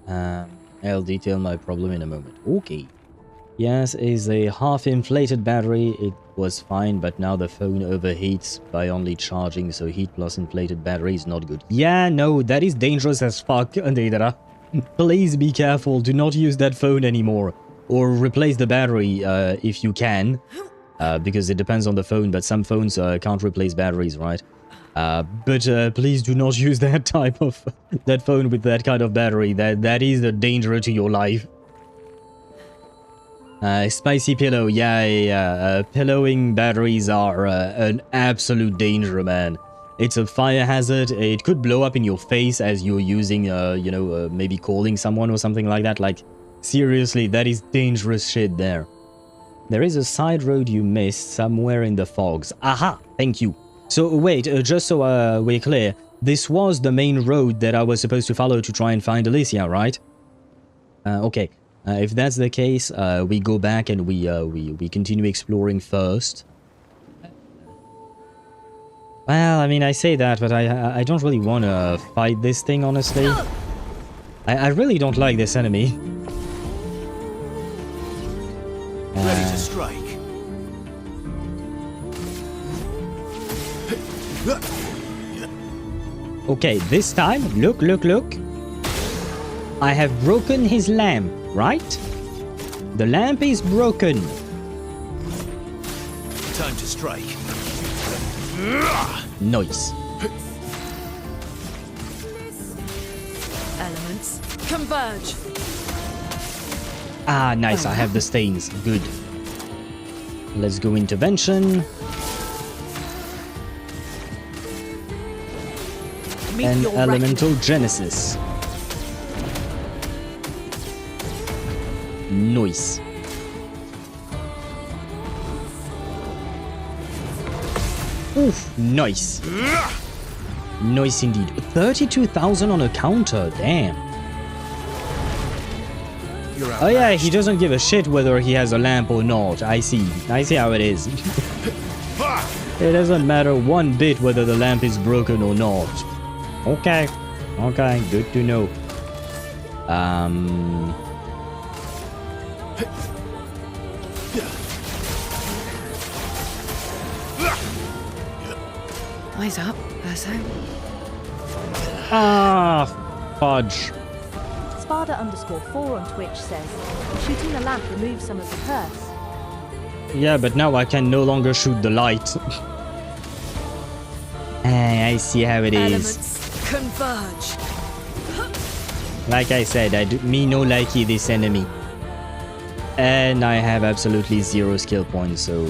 I'll detail my problem in a moment. Okay. Yes, is a half-inflated battery. It was fine, but now the phone overheats by only charging, so heat plus inflated battery is not good. Yeah, no, that is dangerous as fuck, Deidara. Please be careful, do not use that phone anymore. Or replace the battery if you can. Because it depends on the phone, but some phones can't replace batteries, right? But please do not use that type of that phone with that kind of battery. That is a danger to your life. Spicy pillow, yeah. Pillowing batteries are an absolute danger, man. It's a fire hazard. It could blow up in your face as you're using, maybe calling someone or something like that. Like, seriously, that is dangerous shit there. There is a side road you missed somewhere in the fogs. Aha! Thank you. So wait, just so we're clear, this was the main road that I was supposed to follow to try and find Alicia, right? Okay. If that's the case, we go back and we continue exploring first. Well, I mean, I say that, but I don't really want to fight this thing, honestly. I really don't like this enemy. Ready to strike. Okay, this time, look. I have broken his lamp, right? The lamp is broken. Time to strike. Nice. Elements converge. Ah, nice. I have the stains. Good. Let's go intervention. And elemental genesis. Nice. Oof, nice. Nice indeed. 32,000 on a counter, damn. Oh yeah, he doesn't give a shit whether he has a lamp or not. I see how it is. It doesn't matter one bit whether the lamp is broken or not. Okay, good to know. Eyes up, Urso. Ah, fudge. Sparda_4 on Twitch says, shooting the lamp removes some of the curse. Yeah, but now I can no longer shoot the light. I see how it is. Converge. Like I said, me no likey this enemy. And I have absolutely 0 skill points, so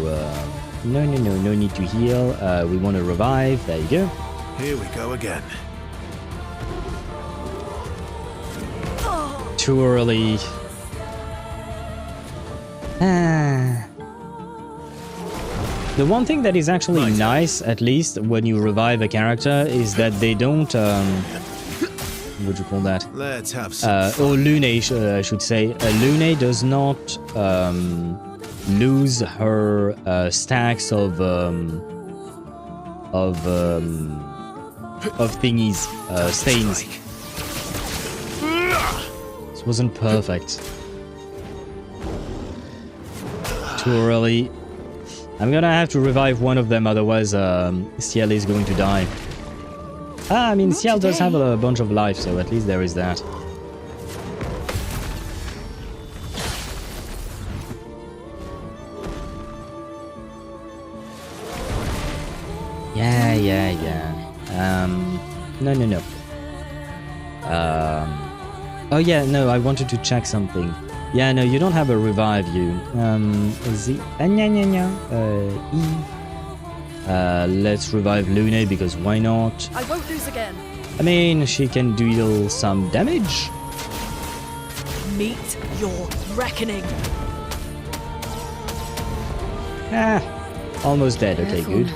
no need to heal. We want to revive. There you go. Here we go again. Too early. The one thing that is actually nice, at least when you revive a character, is that they don't what would you call that? Let's have some or Lune, I should say. Lune does not lose her stacks of thingies, stains. This wasn't perfect. Too early. I'm gonna have to revive one of them, otherwise Ciel is going to die. I mean, Ciel does have a bunch of life, so at least there is that. Yeah. No. Oh yeah, no, I wanted to check something. Yeah, no, you don't have a revive, you. Let's revive Lune, because why not? I won't lose again. I mean, she can deal some damage. Meet your reckoning. Ah, almost dead. Okay, good.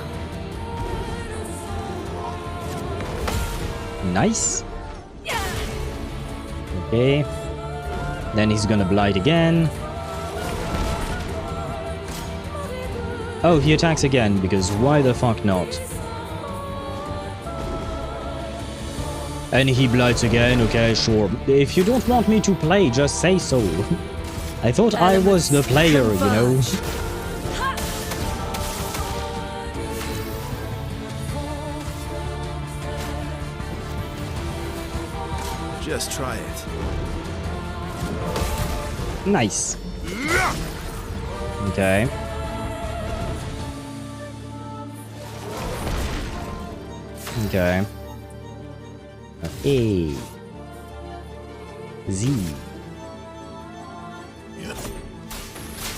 Nice. Okay. Then he's gonna blight again. Oh, he attacks again, because why the fuck not? And he blights again, okay, sure. If you don't want me to play, just say so. I thought I was the player, you know? Just try it. Nice. Okay. Okay. A. Z.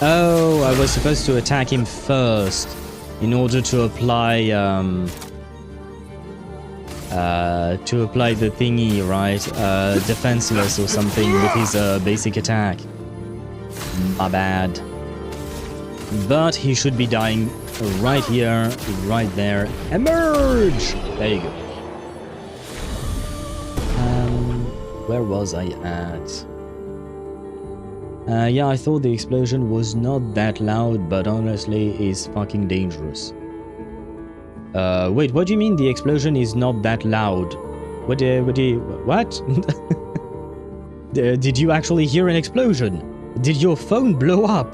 Oh, I was supposed to attack him first in order to apply the thingy, right? Defenseless or something with his basic attack. My bad. But he should be dying right here, right there. Emerge! There you go. Where was I at? Yeah, I thought the explosion was not that loud, but honestly is fucking dangerous. Wait, what do you mean the explosion is not that loud? What? Did you actually hear an explosion? Did your phone blow up?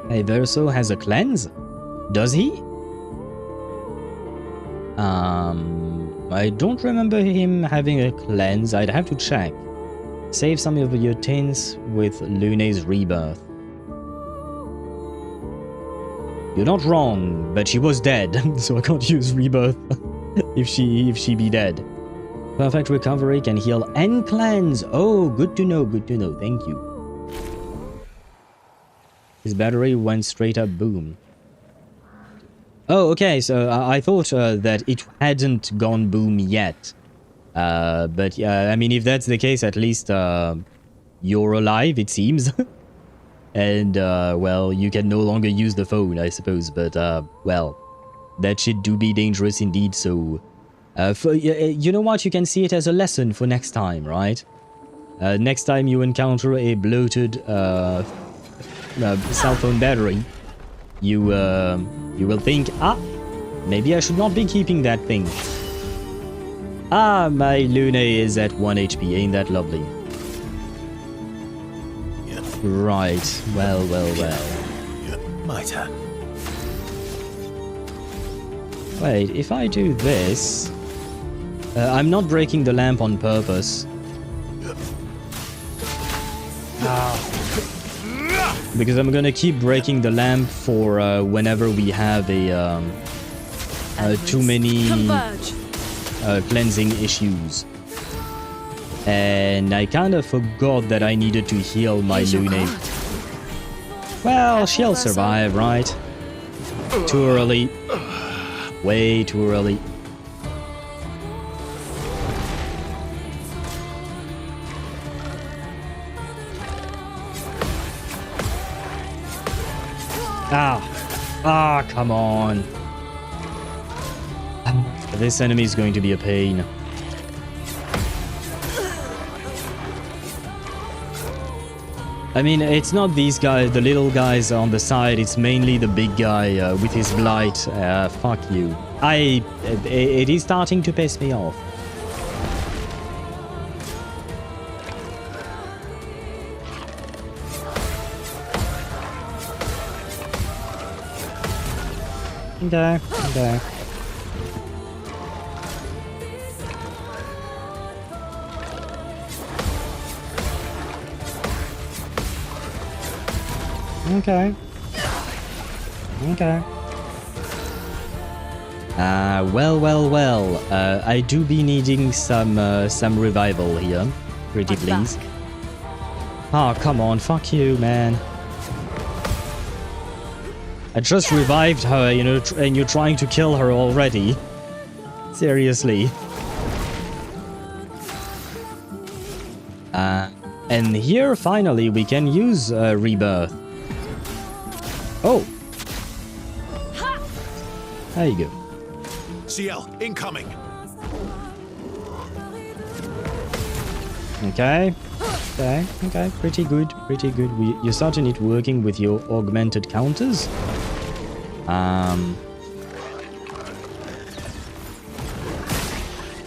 Hey, Verso has a cleanse? Does he? I don't remember him having a cleanse. I'd have to check. Save some of your tints with Luna's rebirth. You're not wrong, but she was dead, so I can't use rebirth if she be dead. Perfect recovery can heal and cleanse. Oh, good to know, thank you. His battery went straight up boom. Oh, okay, so I thought that it hadn't gone boom yet. But yeah, I mean, if that's the case, at least you're alive, it seems. And, well, you can no longer use the phone, I suppose. But, well, that shit do be dangerous indeed, so... you know what? You can see it as a lesson for next time, right? Next time you encounter a bloated cell phone battery, you will think, ah, maybe I should not be keeping that thing. Ah, my Luna is at 1 HP, ain't that lovely? Right, well. My turn. Wait, if I do this... I'm not breaking the lamp on purpose. Because I'm gonna keep breaking the lamp for whenever we have a too many cleansing issues. And I kind of forgot that I needed to heal my Luna. Well, she'll survive, right? Too early. Way too early. Ah, come on. This enemy is going to be a pain. I mean, it's not these guys, the little guys on the side, it's mainly the big guy with his blight. Fuck you. It is starting to piss me off. Okay. Well. I do be needing some revival here. Pretty please. Oh, come on. Fuck you, man. I just revived her, you know, and you're trying to kill her already. Seriously. And here, finally, we can use Rebirth. Oh! There you go. CL, incoming! Okay. Okay. Pretty good. You're starting it working with your augmented counters.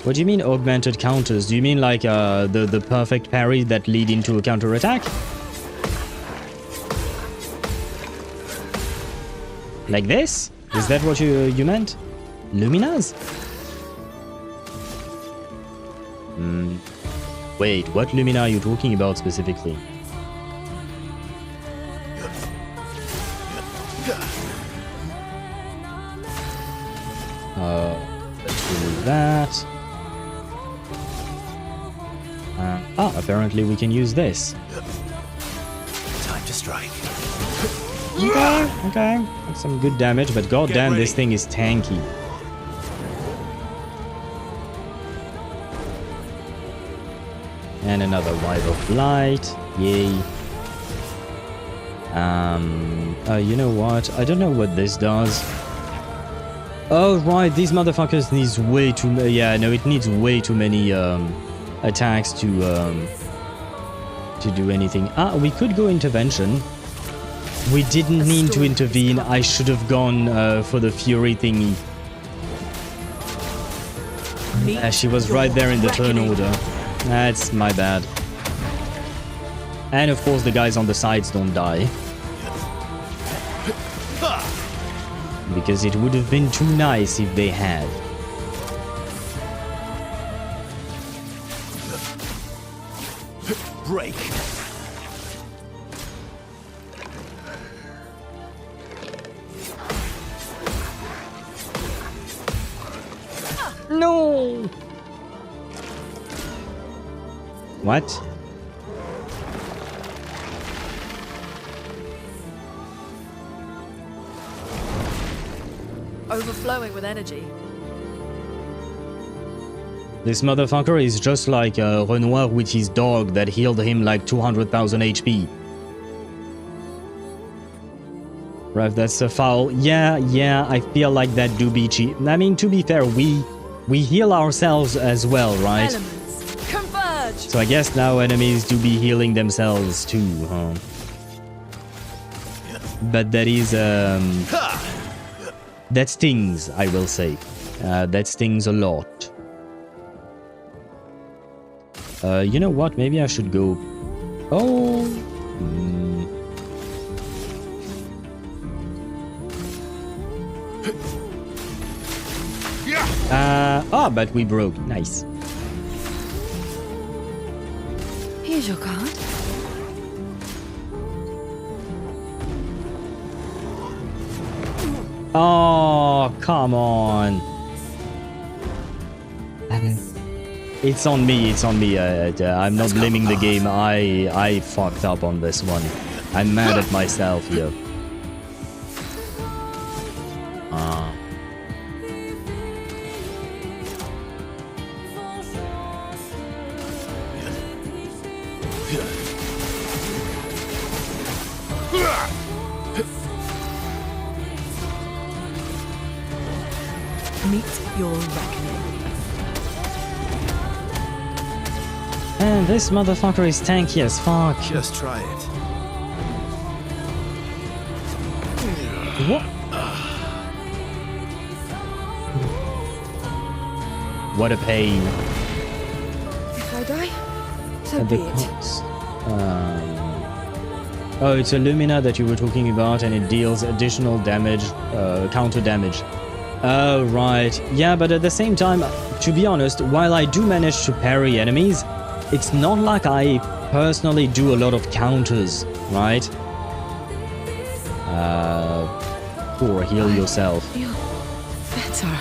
What do you mean augmented counters? Do you mean like the perfect parry that lead into a counter attack? Like this? Is that what you meant? Luminas? Wait, what Lumina are you talking about specifically? Let's remove that. Apparently we can use this. Time to strike. Okay. That's some good damage, but goddamn, this thing is tanky. And another Wave of Light. Yay. You know what? I don't know what this does. Oh, right. These motherfuckers needs way too many... Yeah, no, it needs way too many attacks to do anything. We could go intervention. We didn't mean to intervene. I should have gone for the Fury thingy. She was right there in the turn order. That's my bad. And of course the guys on the sides don't die. Because it would have been too nice if they had. Break. No! What? Overflowing with energy. This motherfucker is just like Renoir with his dog that healed him like 200,000 HP. Right, that's a foul. Yeah, I feel like that do be cheap. I mean, to be fair, we heal ourselves as well, right? Elements converge. So I guess now enemies do be healing themselves too, huh? But that is that stings, I will say. That stings a lot. You know what? Maybe I should go... Oh... but we broke. Nice. Here's your card. Oh, come on. It's on me. I'm not blaming the game. I fucked up on this one. I'm mad at myself here. Meet your reckoning. And this motherfucker is tanky as fuck. Just try it. What? What a pain. If I die, so At be the it. cost. Oh, it's a Lumina that you were talking about, and it deals additional damage, counter damage. Oh, right. Yeah, but at the same time, to be honest, while I do manage to parry enemies, it's not like I personally do a lot of counters, right? Or heal yourself. Feel better.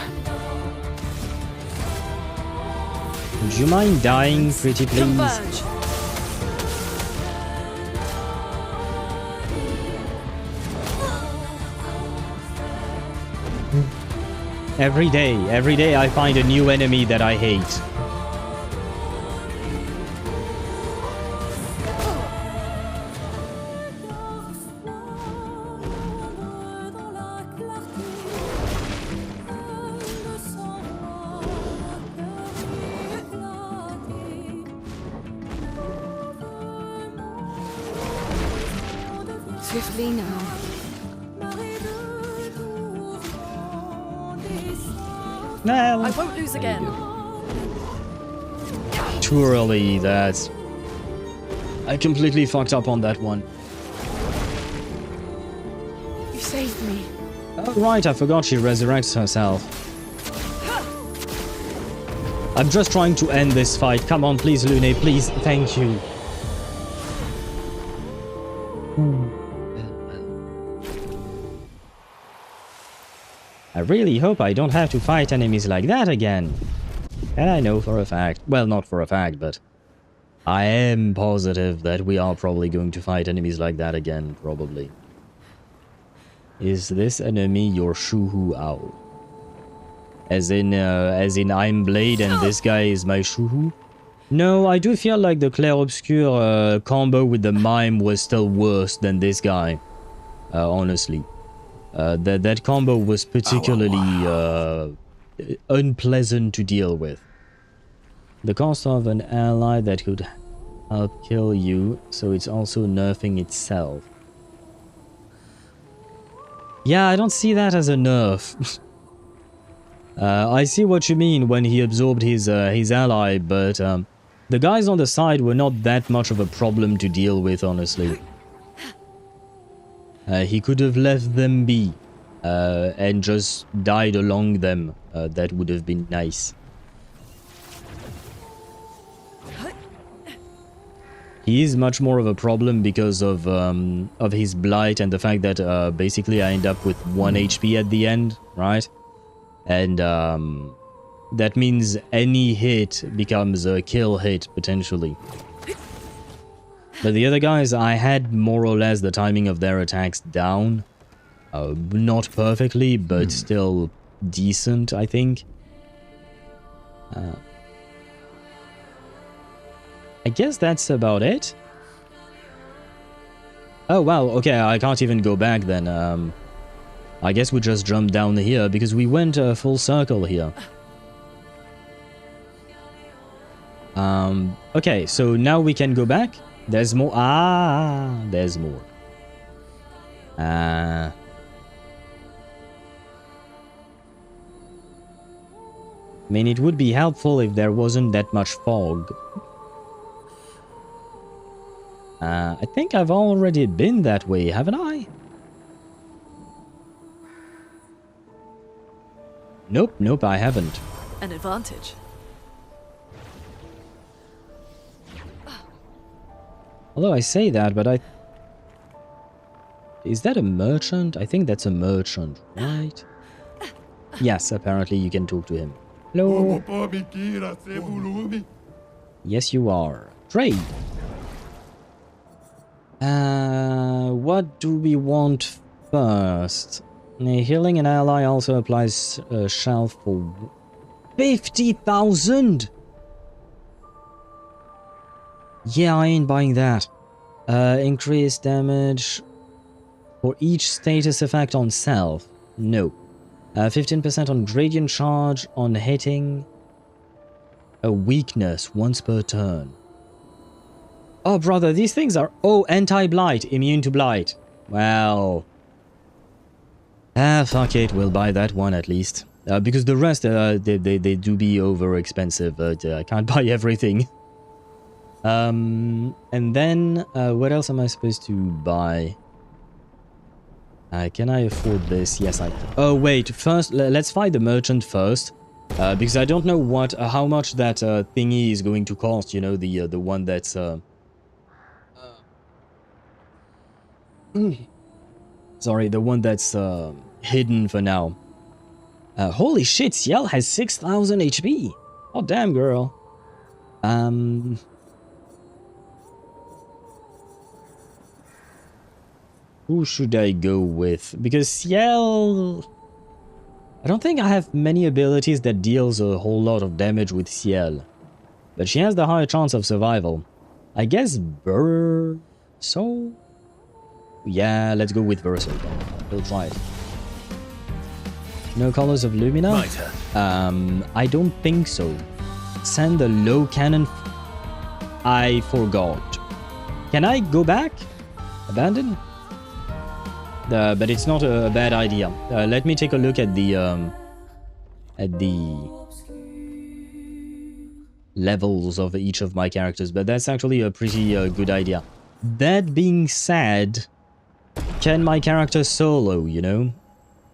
Would you mind dying, pretty please? Converge. Every day I find a new enemy that I hate. swiftly now. Well, I won't lose again. Too early, that's... I completely fucked up on that one. You saved me. Oh, right, I forgot she resurrects herself. I'm just trying to end this fight. Come on, please, Lune, please. Thank you. I really hope I don't have to fight enemies like that again. And I know for a fact, well, not for a fact, but I am positive that we are probably going to fight enemies like that again, probably. Is this enemy your Shuhu Owl? As in I'm Blade and this guy is my Shuhu? No, I do feel like the Clair Obscur combo with the Mime was still worse than this guy. Honestly. That combo was particularly unpleasant to deal with. The cost of an ally that could help kill you, so it's also nerfing itself. Yeah, I don't see that as a nerf. I see what you mean when he absorbed his ally, but the guys on the side were not that much of a problem to deal with, honestly. He could have left them be and just died along them. That would have been nice. He is much more of a problem because of his blight and the fact that basically I end up with 1 HP at the end, right? And that means any hit becomes a kill hit, potentially. But the other guys, I had more or less the timing of their attacks down. Not perfectly, but still decent, I think. I guess that's about it. Oh, wow, okay, I can't even go back then. I guess we just jumped down here because we went a full circle here. Okay, so now we can go back. There's more. Ah, there's more. I mean, it would be helpful if there wasn't that much fog. I think I've already been that way, haven't I? Nope, I haven't. An advantage. Although I say that, but is that a merchant? I think that's a merchant, right? Yes, apparently you can talk to him. Hello? Yes, you are. Trade! What do we want first? Healing an ally also applies shelf for 50,000! Yeah, I ain't buying that. Increase damage for each status effect on self. No. 15% on gradient charge on hitting. A weakness once per turn. Oh, brother, these things are... Oh, anti-blight, immune to blight. Well... fuck it, we'll buy that one at least. Because the rest, they do be over expensive, but I can't buy everything. And then, what else am I supposed to buy? Can I afford this? Yes, I can. Oh, wait, first, let's fight the merchant first. Because I don't know how much that thingy is going to cost, you know, the one that's... Sorry, the one that's hidden for now. Holy shit, Ciel has 6,000 HP. Oh, damn, girl. Who should I go with? Because Ciel... I don't think I have many abilities that deals a whole lot of damage with Ciel. But she has the higher chance of survival. I guess Verso? Yeah, let's go with Verso. We'll try it. No colors of Lumina? I don't think so. Send the low cannon. I forgot. Can I go back? Abandon? but it's not a bad idea. Let me take a look at the levels of each of my characters, but that's actually a pretty good idea. That being said, can my character solo, you know?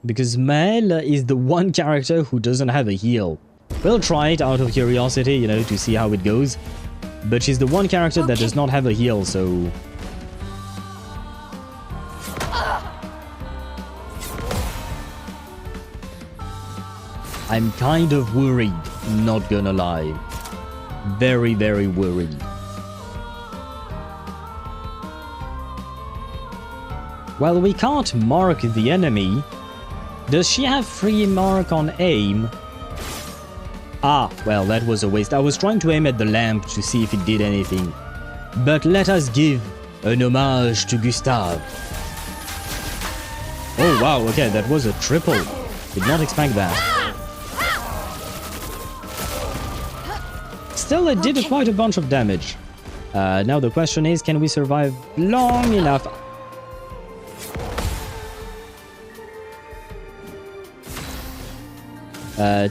Because Mel is the one character who doesn't have a heal. We'll try it out of curiosity, you know, to see how it goes. But she's the one character that does not have a heal, so... I'm kind of worried, not gonna lie. Very, very worried. Well, we can't mark the enemy. Does she have free mark on aim? Ah, well, that was a waste. I was trying to aim at the lamp to see if it did anything. But let us give an homage to Gustave. Oh, wow, okay, that was a triple. Did not expect that. Still, it did quite a bunch of damage. Now the question is, can we survive long enough?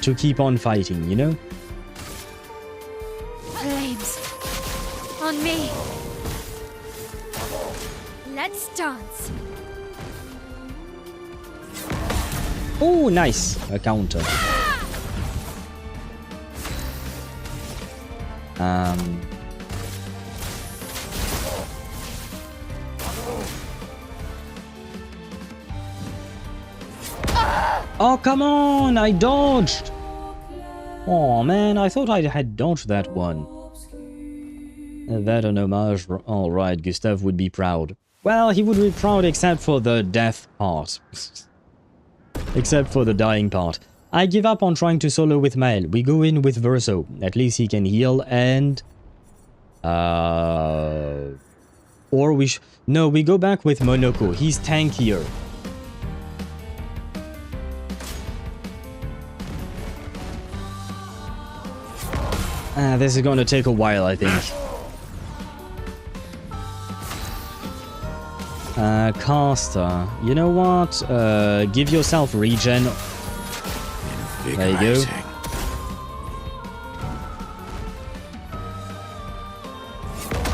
To keep on fighting, you know? Flames on me. Let's dance. Oh, nice. A counter. Oh, come on! I dodged! Oh, man, I thought I had dodged that one. That an homage... Alright, Gustave would be proud. Well, he would be proud except for the death part. Except for the dying part. I give up on trying to solo with Mael. We go in with Verso. At least he can heal and... Or we No, we go back with Monoko. He's tankier. This is gonna take a while, I think. Caster. You know what? Give yourself regen. There you go.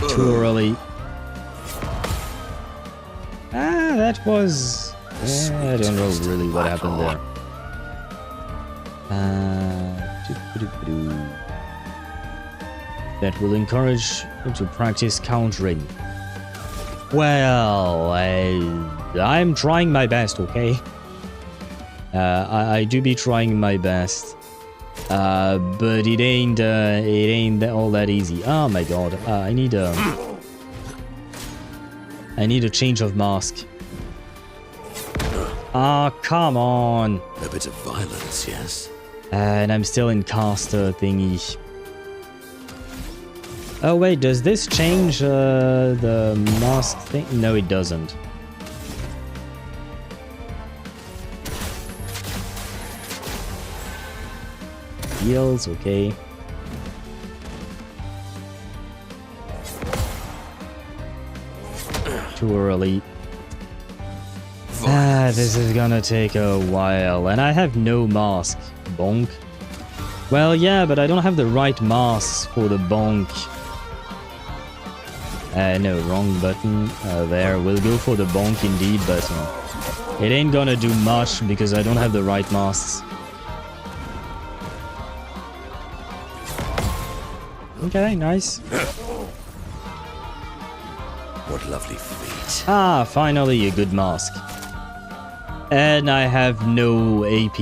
Too early. That was... I don't know really what happened there. That will encourage him to practice countering. Well, I'm trying my best, okay? I do be trying my best. But it ain't all that easy. Oh my god, I need a change of mask. Ah, come on. A bit of violence, yes. And I'm still in caster thingy. Oh wait, does this change the mask thing? No, it doesn't. Heals, okay. Too early. This is gonna take a while, and I have no mask. Bonk. Well, yeah, but I don't have the right mask for the bonk. No, wrong button. There, we'll go for the bonk indeed, but it ain't gonna do much because I don't have the right masks. Okay, nice. What lovely feet. Ah, finally a good mask. And I have no AP.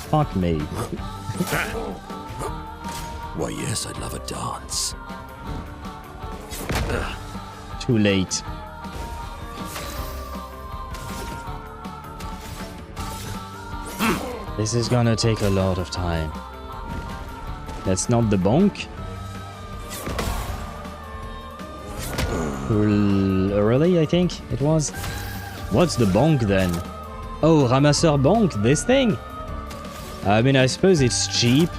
Fuck me. Why, yes, I'd love a dance. Too late. This is gonna take a lot of time. That's not the bonk. Early, I think it was. What's the bonk then? Oh, ramasseur bonk, this thing? I mean, I suppose it's cheap.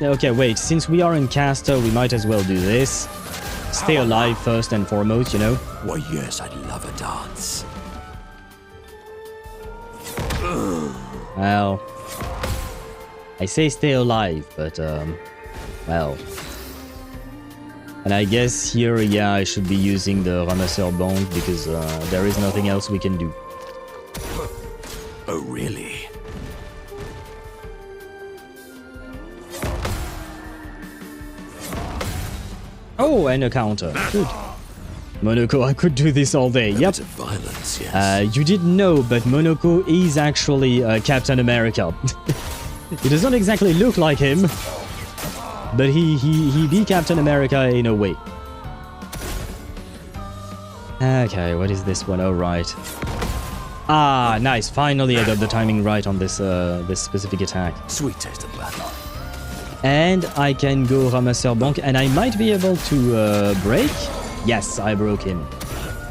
Okay, wait, since we are in caster, we might as well do this. stay alive first and foremost, you know? Why, yes, I'd love a dance. Well, I say stay alive, but, well. And I guess here, yeah, I should be using the Ramasseur Bank because there is nothing else we can do. Oh, really? Oh, and a counter. Good. Monoko, I could do this all day. Yep. Violence, yes. You didn't know, but Monoko is actually Captain America. He does not exactly look like him, but he be Captain America in a way. Okay, what is this one? Oh, right. Ah, nice. Finally, I got the timing right on this this specific attack. Sweet taste of battle. And I can go Ramasseur Bank, and I might be able to break. Yes, I broke him.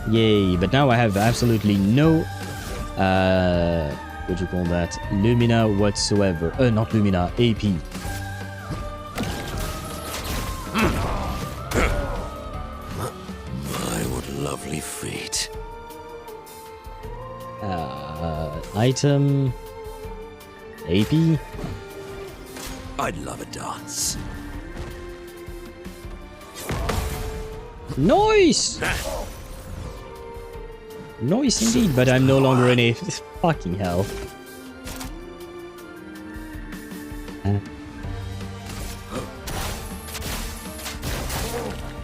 Yay, but now I have absolutely no, what do you call that? Lumina whatsoever. Not Lumina, AP. My, what lovely feet. Item. AP. I'd love a dance. Nice! Nice indeed, but I'm no longer in a fucking hell.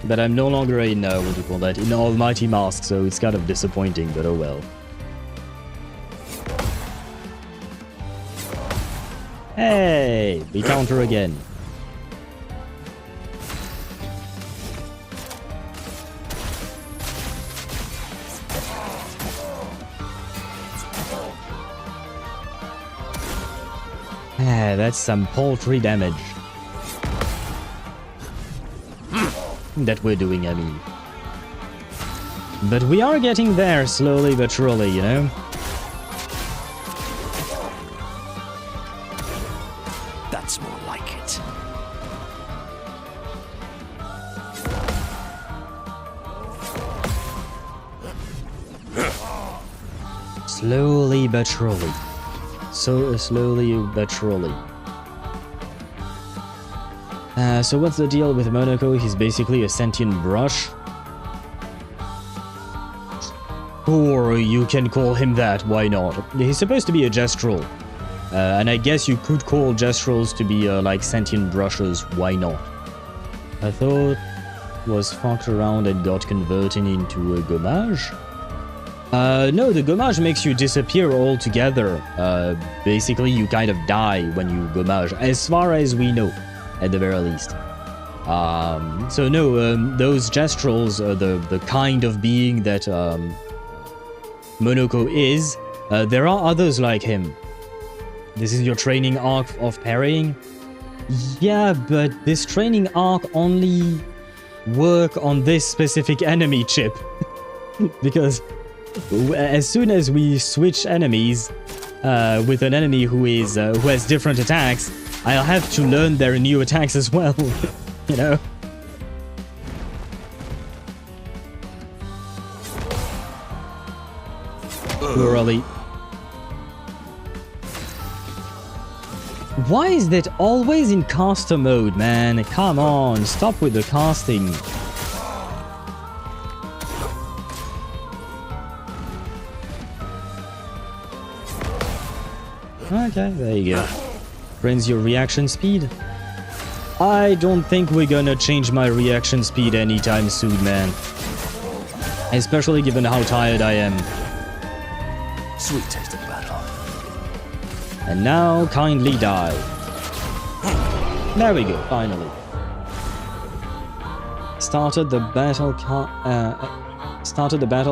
But I'm no longer in, what do you call that, in Almighty Mask, so it's kind of disappointing, but oh well. Hey, we counter again. That's some paltry damage. That we're doing, I mean. But we are getting there, slowly but surely, you know? That's more like it. Slowly but surely. So slowly but surely. So what's the deal with Monoko? He's basically a sentient brush. Or you can call him that, why not? He's supposed to be a gestural. And I guess you could call gesturals to be like sentient brushes, why not? I thought was fucked around and got converted into a Gommage. No, the Gommage makes you disappear altogether. Basically, you kind of die when you Gommage, as far as we know, at the very least. So no, those gesturals are the kind of being that Monoko is. There are others like him. This is your training arc of parrying? Yeah, but this training arc only work on this specific enemy chip. Because as soon as we switch enemies with an enemy who has different attacks, I'll have to learn their new attacks as well, you know? Plurally. Why is that always in caster mode, man? Come on, stop with the casting. Okay, there you go. Brings your reaction speed. I don't think we're gonna change my reaction speed anytime soon, man. Especially given how tired I am. Sweet taste of battle. And now, kindly die. There we go, finally. Started the battle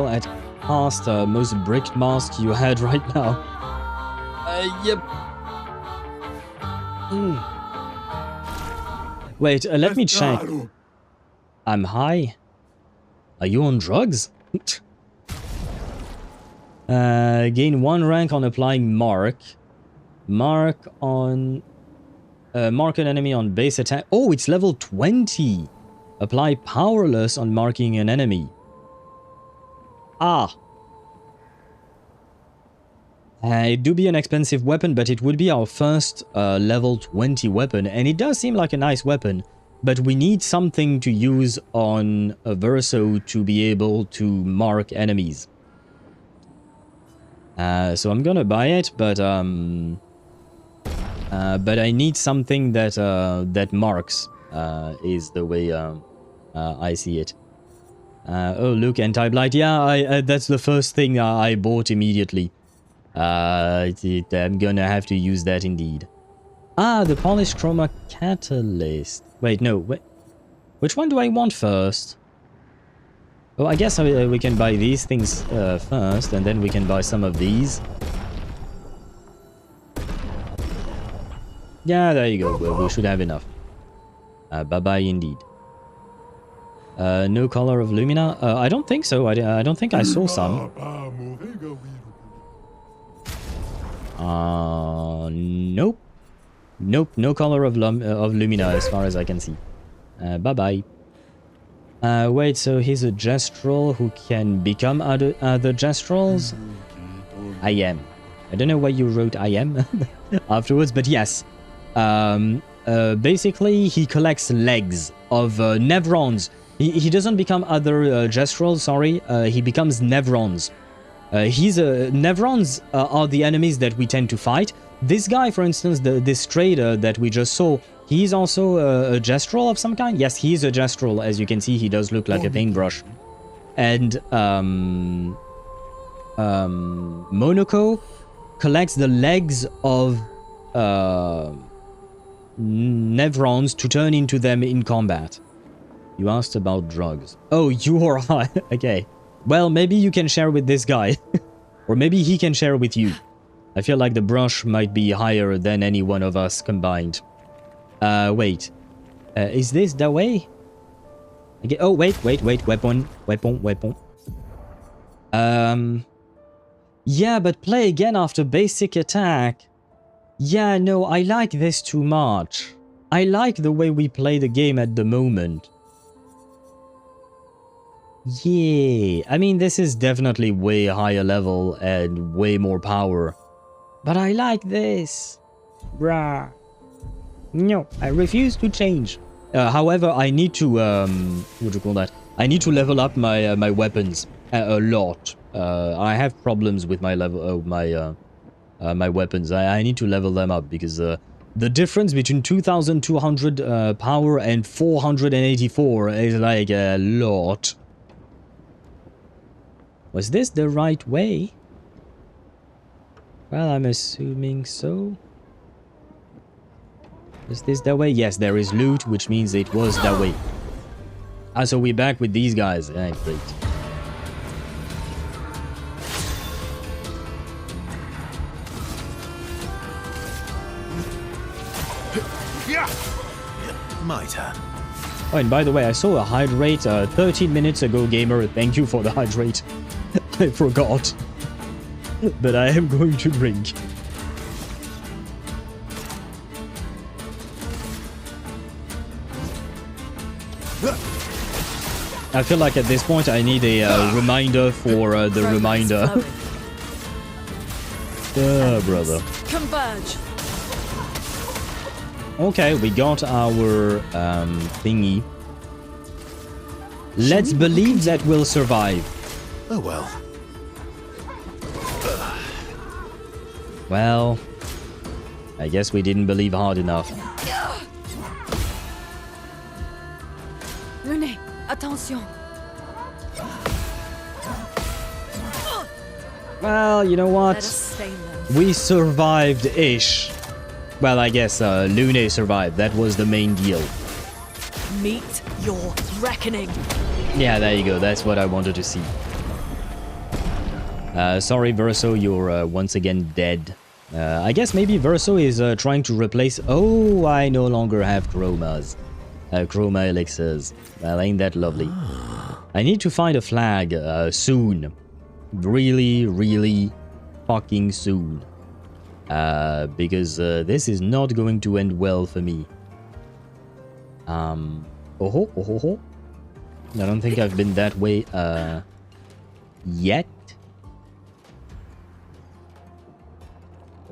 at caster, most bricked mask you had right now. Yep. Wait, let me check. I'm high? Are you on drugs? Gain 1 rank on applying mark. Mark an enemy on base attack. Oh, it's level 20. Apply powerless on marking an enemy. Ah. It do be an expensive weapon, but it would be our first level 20 weapon, and it does seem like a nice weapon, but we need something to use on a Verso to be able to mark enemies. So I'm gonna buy it, but I need something that that marks, is the way I see it. Oh look, anti-blight. Yeah, that's the first thing I bought immediately. I'm gonna have to use that indeed. Ah, the polished chroma catalyst. Wait, no, wait. Which one do I want first? Oh, I guess we can buy these things first, and then we can buy some of these. Yeah, there you go. Well, we should have enough. Bye-bye indeed. No color of Lumina? I don't think so. I don't think I saw some. Nope. Nope, no color of Lumina as far as I can see. Bye-bye. Wait, so he's a Gestrel who can become other Gestrels? I am. I don't know why you wrote I am afterwards, but yes. Basically, he collects legs of Nevrons. He doesn't become other Gestrels, sorry. He becomes Nevrons. Nevrons are the enemies that we tend to fight. This guy, for instance, this trader that we just saw, he's also a Gestrel of some kind. Yes, he's a Gestrel. As you can see, he does look like a paintbrush. And Monaco collects the legs of Nevrons to turn into them in combat. You asked about drugs. Oh, you are high. Okay. Well, maybe you can share with this guy. Or maybe he can share with you. I feel like the brush might be higher than any one of us combined. Wait. Is this the way? Okay. Oh, wait. Weapon. Yeah, but play again after basic attack. Yeah, no, I like this too much. I like the way we play the game at the moment. Yeah, I mean, this is definitely way higher level and way more power. But I like this. Bruh. No, I refuse to change. However, I need to, what do you call that? I need to level up my my weapons a lot. I have problems with my level, my weapons. I need to level them up because the difference between 2,200 power and 484 is like a lot. Was this the right way? Well, I'm assuming so. Is this the way? Yes, there is loot, which means it was that way. Ah, so we're back with these guys. Ah, great. My turn. Oh, and by the way, I saw a hydrate 13 minutes ago, gamer. Thank you for the hydrate. I forgot. But I am going to drink. I feel like at this point I need a reminder for the reminder. Brother. Converge. Okay, we got our thingy. Let's believe that we'll survive. Oh well. Well, I guess we didn't believe hard enough. Lune, attention. Well, you know what? Let us slay them. We survived-ish. Well, I guess Lune survived. That was the main deal. Meet your reckoning. Yeah, there you go. That's what I wanted to see. Sorry, Verso, you're once again dead. I guess maybe Verso is trying to replace... Oh, I no longer have chromas. Chroma elixirs. Well, ain't that lovely. I need to find a flag soon. Really, really fucking soon. Because this is not going to end well for me. Oh ho, oh ho ho. I don't think I've been that way yet.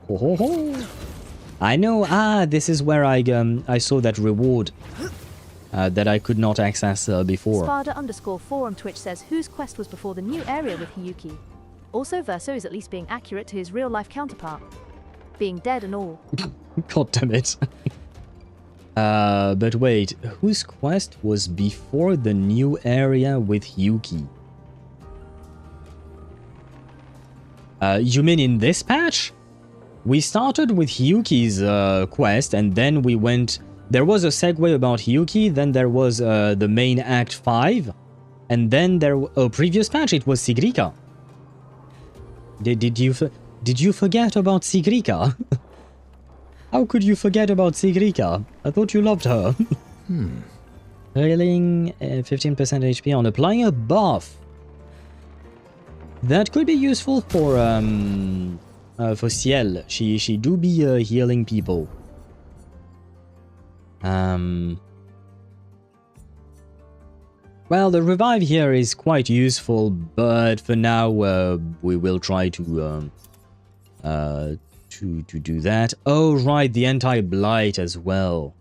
Oh ho ho. I know. This is where I saw that reward that I could not access before. Spada_4 on Twitch says whose quest was before the new area with Hiyuki. Also, Verso is at least being accurate to his real-life counterpart, being dead and all. God damn it. But wait, whose quest was before the new area with Hiyuki? You mean in this patch? We started with Hiyuki's quest, and then we went... There was a segue about Hiyuki, then there was the main Act 5, and then there... previous patch, it was Sigrika. Did you forget about Sigrika? How could you forget about Sigrika? I thought you loved her. Healing 15% HP on applying a buff. That could be useful for Ciel. She do be healing people. Well, the revive here is quite useful, but for now we will try to do that. Oh right, the anti-blight as well.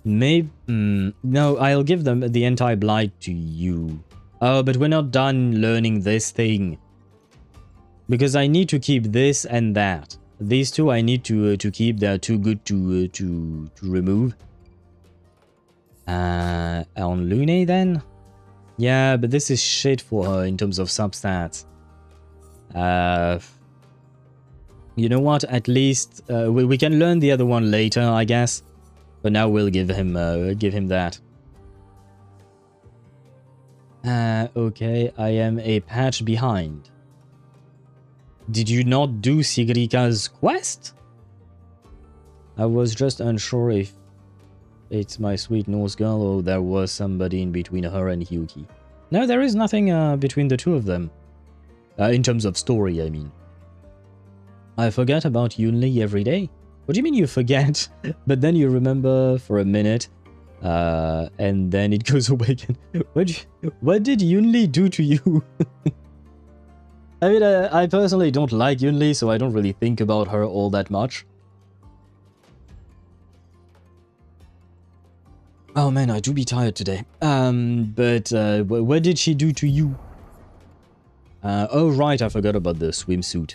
Maybe no, I'll give them the anti-blight to you. Oh, but we're not done learning this thing, because I need to keep this and that. These two I need to keep. They're too good to remove. On Lune then? Yeah, but this is shit for her in terms of substats. You know what? At least we can learn the other one later, I guess. But now we'll give him that. Okay, I am a patch behind. Did you not do Sigrika's quest? I was just unsure if it's my sweet Norse girl or there was somebody in between her and Hiyuki. No, there is nothing between the two of them. In terms of story, I mean. I forget about Yunli every day. What do you mean you forget? But then you remember for a minute, and then it goes away again. What did Yunli do to you? I mean, I personally don't like Yunli, so I don't really think about her all that much. Oh man, I do be tired today. But what did she do to you? Oh right, I forgot about the swimsuit.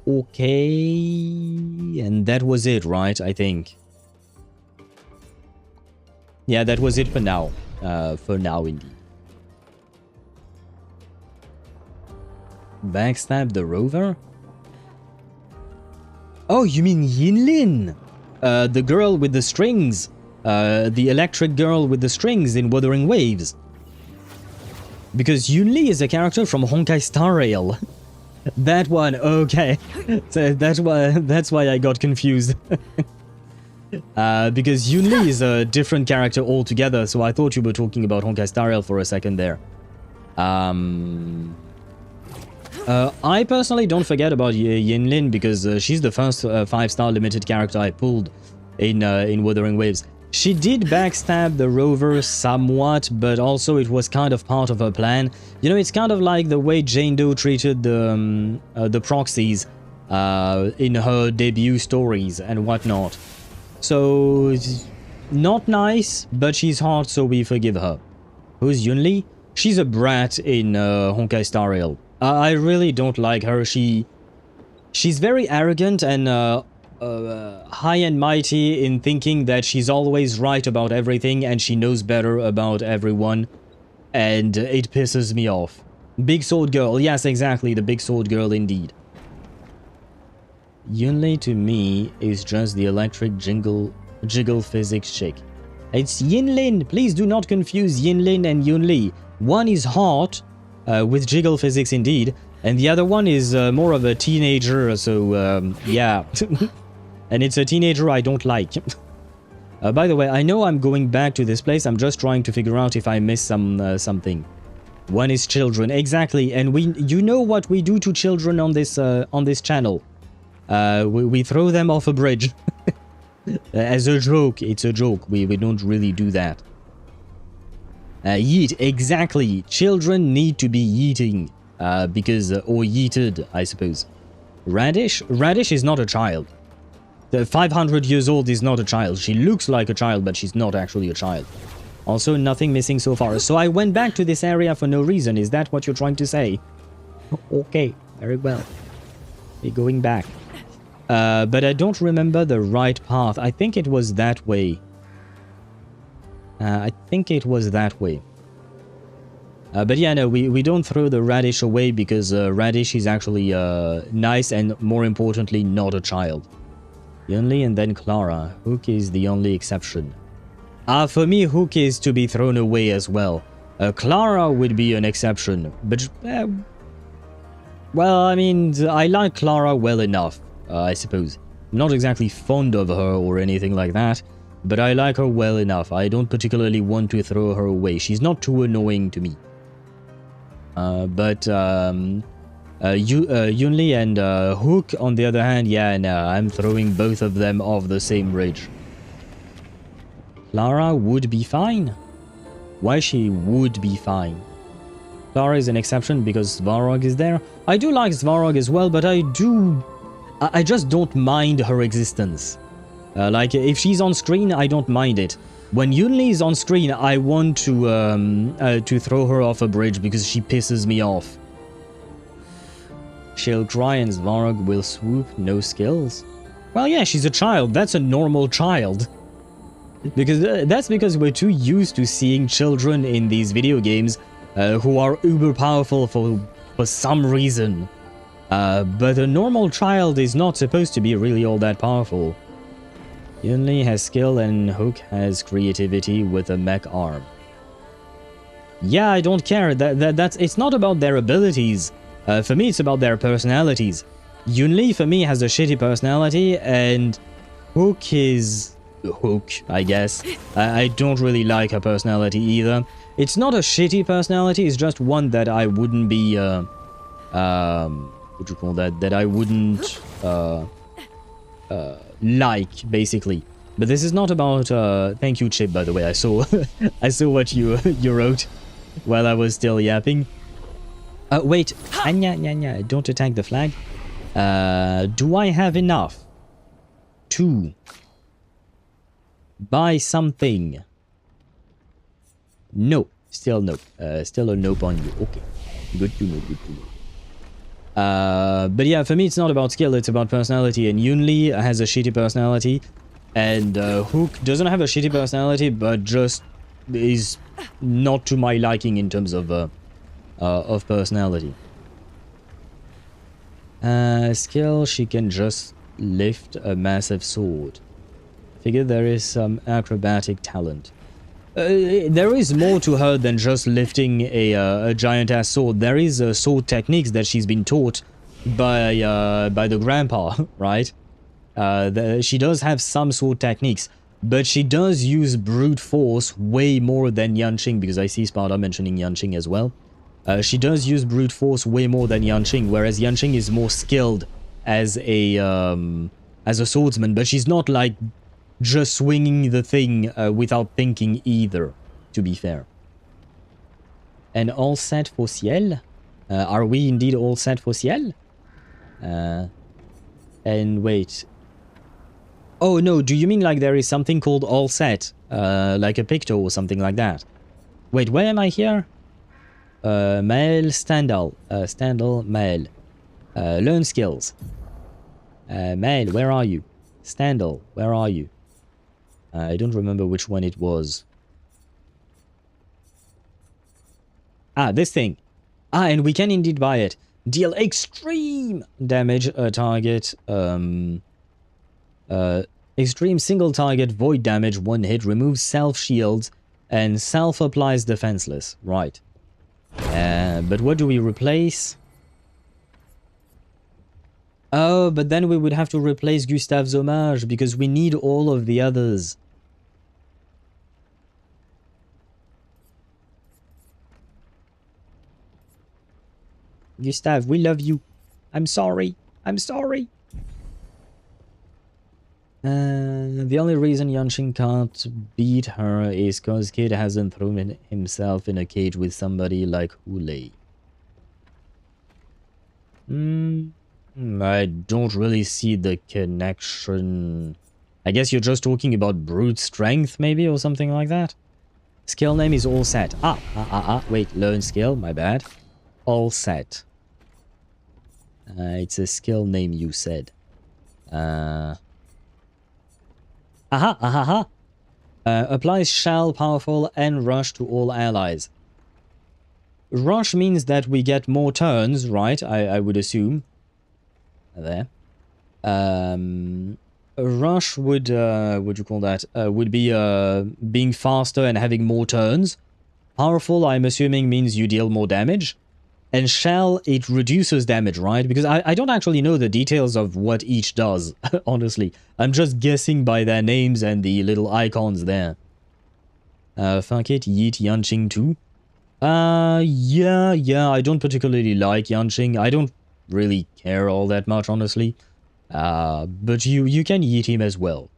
Okay, and that was it, right? I think. Yeah, that was it for now. For now, indeed. Backstab the rover? Oh, you mean Yinlin? The girl with the strings. The electric girl with the strings in Wuthering Waves. Because Yunli is a character from Honkai Star Rail. That one, okay. So that's why I got confused. Because Yunli is a different character altogether, so I thought you were talking about Honkai Star Rail for a second there. I personally don't forget about Yinlin because she's the first 5-star limited character I pulled in Wuthering Waves. She did backstab the rover somewhat, but also it was kind of part of her plan. You know, it's kind of like the way Jane Doe treated the proxies in her debut stories and whatnot. So, not nice, but she's hard, so we forgive her. Who's Yunli? She's a brat in Honkai Star Rail. I really don't like her. She's very arrogant and high and mighty in thinking that she's always right about everything and she knows better about everyone, and it pisses me off. Big sword girl, yes, exactly, the big sword girl indeed. Yunli to me is just the electric jiggle physics chick. It's Yinlin, please do not confuse Yinlin and Yunli. One is hot, with jiggle physics indeed, and the other one is more of a teenager, so yeah. And it's a teenager I don't like. By the way, I know I'm going back to this place. I'm just trying to figure out if I missed something. One is children, exactly. And you know what we do to children on this channel. We throw them off a bridge. As a joke, it's a joke. We don't really do that. Yeet, exactly. Children need to be eating. Because, or yeeted, I suppose. Radish? Radish is not a child. The 500 years old is not a child. She looks like a child, but she's not actually a child. Also, nothing missing so far. So I went back to this area for no reason. Is that what you're trying to say? Okay, very well. We're going back. But I don't remember the right path. I think it was that way. But yeah, no, we don't throw the radish away because radish is actually nice and, more importantly, not a child. Yunli and then Clara. Hook is the only exception. For me, Hook is to be thrown away as well. Clara would be an exception, but... well, I mean, I like Clara well enough, I suppose. I'm not exactly fond of her or anything like that, but I like her well enough. I don't particularly want to throw her away. She's not too annoying to me. Yunli and Hook, on the other hand, yeah, no, I'm throwing both of them off the same ridge. Clara would be fine. Why she would be fine? Clara is an exception because Svarog is there. I do like Svarog as well, but I just don't mind her existence. Like, if she's on screen, I don't mind it. When Yunli is on screen, I want to throw her off a bridge because she pisses me off. She'll cry and Svarog will swoop, no skills. Well, yeah, she's a child. That's a normal child. Because that's because we're too used to seeing children in these video games who are uber powerful for some reason. But a normal child is not supposed to be really all that powerful. Yunli has skill and Hook has creativity with a mech arm. Yeah, I don't care. It's not about their abilities. For me, it's about their personalities. Yunli, for me, has a shitty personality, and Hook is... Hook, I guess. I don't really like her personality either. It's not a shitty personality, it's just one that I wouldn't be, what do you call that? That I wouldn't, like, basically. But this is not about, thank you, Chip, by the way. I saw, I saw what you wrote while I was still yapping. Wait, don't attack the flag. Do I have enough to buy something? No, still no. Still a nope on you. Okay, good to know, good to know. But yeah, for me it's not about skill, it's about personality, and Yunli has a shitty personality, and Hook doesn't have a shitty personality, but just is not to my liking in terms of personality. Skill, she can just lift a massive sword. Figure there is some acrobatic talent. There is more to her than just lifting a giant-ass sword. There is sword techniques that she's been taught by the grandpa, right? She does have some sword techniques, but she does use brute force way more than Yanqing, because I see Sparta mentioning Yanqing as well. She does use brute force way more than Yanqing, whereas Yanqing is more skilled as a swordsman, but she's not like just swinging the thing without thinking either, to be fair. And all set for Ciel? Are we indeed all set for Ciel? And wait. Oh no, do you mean like there is something called all set? Like a picto or something like that? Wait, where am I here? Mael Standal. Standal Mael. Learn skills. Mael, where are you? Standal, where are you? I don't remember which one it was. Ah, this thing. Ah, and we can indeed buy it. Deal extreme damage target. Extreme single target void damage, one hit, removes self shields, and self applies defenseless. Right. But what do we replace? Oh, but then we would have to replace Gustave's Gommage because we need all of the others. Gustave, we love you. I'm sorry. I'm sorry. The only reason Yanqing can't beat her is cause Kid hasn't thrown himself in a cage with somebody like Hule. I don't really see the connection. I guess you're just talking about brute strength, maybe, or something like that? Skill name is all set. Wait, learn skill, my bad. All set. It's a skill name, you said. Applies shell, powerful, and rush to all allies. Rush means that we get more turns, right? I would assume. There. Rush would, what do you call that? Would be being faster and having more turns. Powerful, I'm assuming, means you deal more damage. And shell, it reduces damage, right? Because I don't actually know the details of what each does, honestly. I'm just guessing by their names and the little icons there. Fuck it, yeet Yanqing too. Yeah, I don't particularly like Yanqing. I don't really care all that much, honestly. But you can yeet him as well.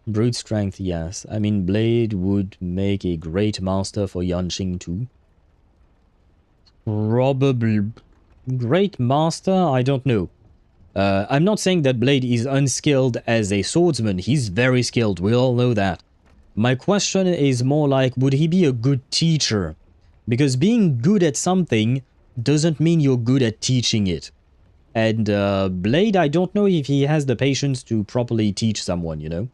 Brute strength, yes. I mean, Blade would make a great master for Yanqing too. Probably great master, I don't know. I'm not saying that Blade is unskilled as a swordsman. He's very skilled, we all know that. My question is more like, would he be a good teacher? Because being good at something doesn't mean you're good at teaching it. And Blade, I don't know if he has the patience to properly teach someone, you know?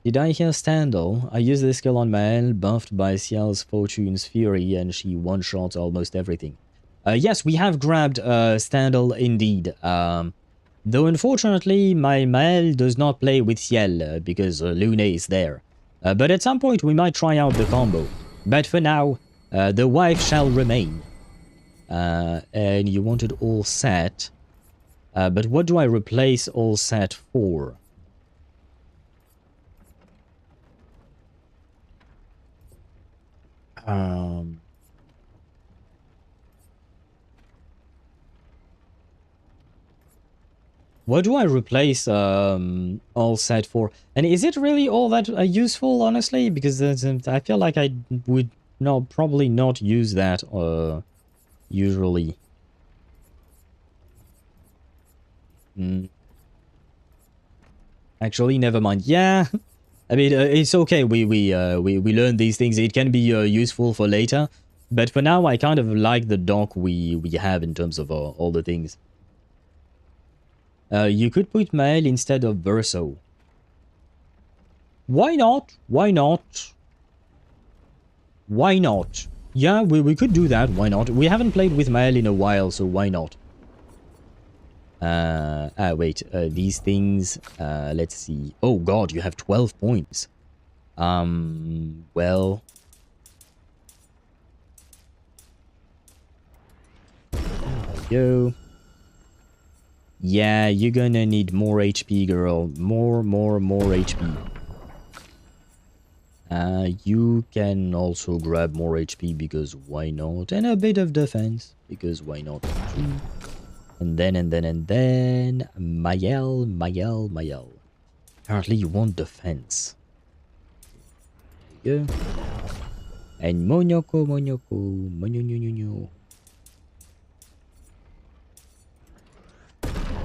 Did I hear Standal? I used this skill on Mael, buffed by Ciel's Fortune's Fury, and she one-shots almost everything. Yes, we have grabbed Standal indeed. Though unfortunately, my Mael does not play with Ciel, because Lune is there. But at some point we might try out the combo. But for now, the wife shall remain. And you wanted all set. But what do I replace all set for? What do I replace all set for? And is it really all that useful, honestly? Because I feel like I would probably not use that usually. Actually, never mind. Yeah, I mean it's okay. We learn these things. It can be useful for later, but for now, I kind of like the dock we have in terms of all the things. You could put Mael instead of Verso. Why not? Why not? Why not? Yeah, we could do that. Why not? We haven't played with Mael in a while, so why not? Wait, these things, let's see. Oh god, you have 12 points. Well... There we go. Yeah, you're gonna need more HP, girl. More HP. You can also grab more HP, because why not? And a bit of defense, because why not too? And then, Mael. Apparently you want defense. There you go. And Monyoko.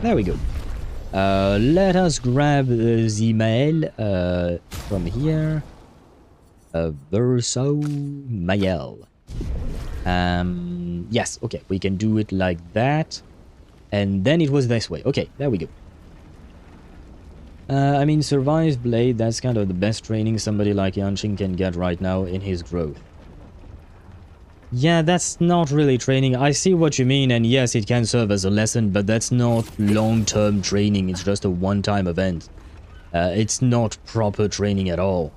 There we go. Let us grab the Mael from here. Verso Mael. Yes, okay, we can do it like that. And then it was this way. Okay, there we go. I mean, Survive Blade, that's kind of the best training somebody like Yanqing can get right now in his growth. Yeah, that's not really training. I see what you mean, and yes, it can serve as a lesson, but that's not long-term training. It's just a one-time event. It's not proper training at all.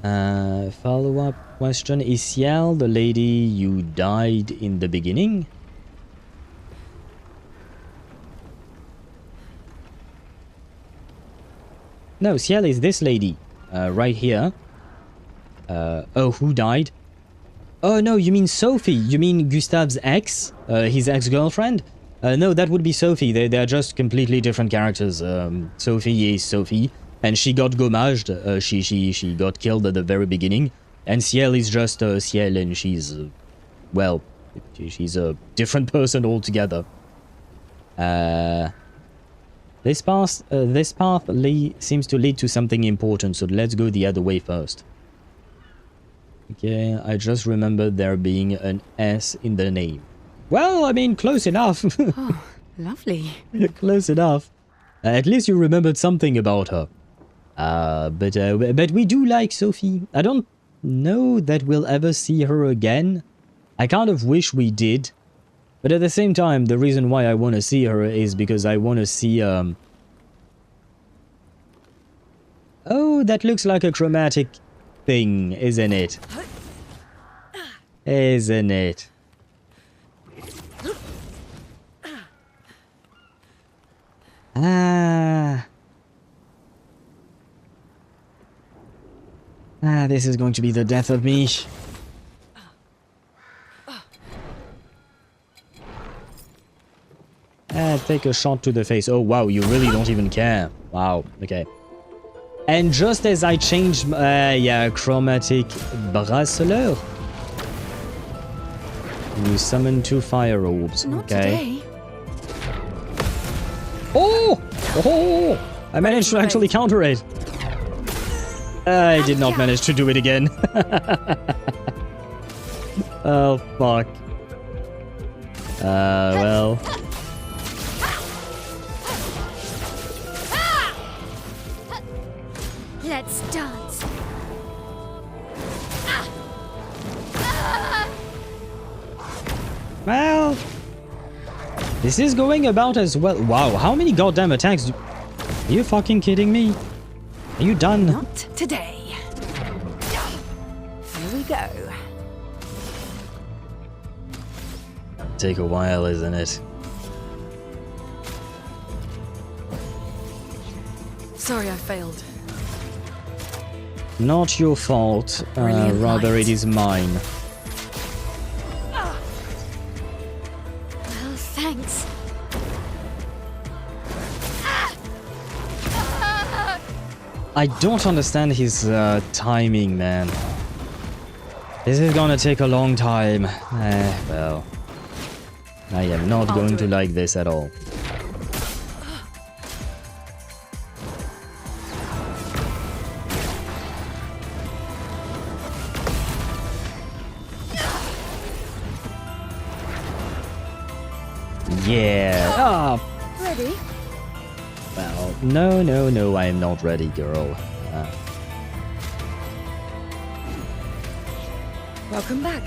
Follow-up question. Is Ciel the lady you died in the beginning? No, Ciel is this lady. Right here. Oh, who died? Oh no, you mean Sophie. You mean Gustave's ex? His ex-girlfriend? No, that would be Sophie. They're just completely different characters. Sophie is Sophie, and she got gommaged. She got killed at the very beginning. And Ciel is just Ciel, and she's, well, she's a different person altogether. This path seems to lead to something important, so let's go the other way first. Okay, I just remembered there being an S in the name. Well, I mean, close enough. Oh, lovely. Close enough. At least you remembered something about her. But we do like Sophie. I don't know that we'll ever see her again. I kind of wish we did. But at the same time, the reason why I want to see her is because I want to see... Oh, that looks like a chromatic thing, isn't it? Isn't it? This is going to be the death of me. Take a shot to the face. Oh, wow, you really don't even care. Wow, okay. And just as I changed, yeah, chromatic bracelet. You summon 2 fire orbs. Not okay. Today. Oh! Oh! I managed to actually counter it. I did not manage to do it again. Oh, fuck. Well. Let's dance. Well, this is going about as well. Wow, how many goddamn attacks? Are you fucking kidding me? Are you done? Not today. Here we go. Take a while, isn't it? Sorry I failed. Not your fault. Rather, it is mine. Well, thanks. I don't understand his timing, man. This is gonna take a long time. Well. I am not going to like this at all. Yeah. Ah. Ready? Well, no, I am not ready, girl. Welcome back.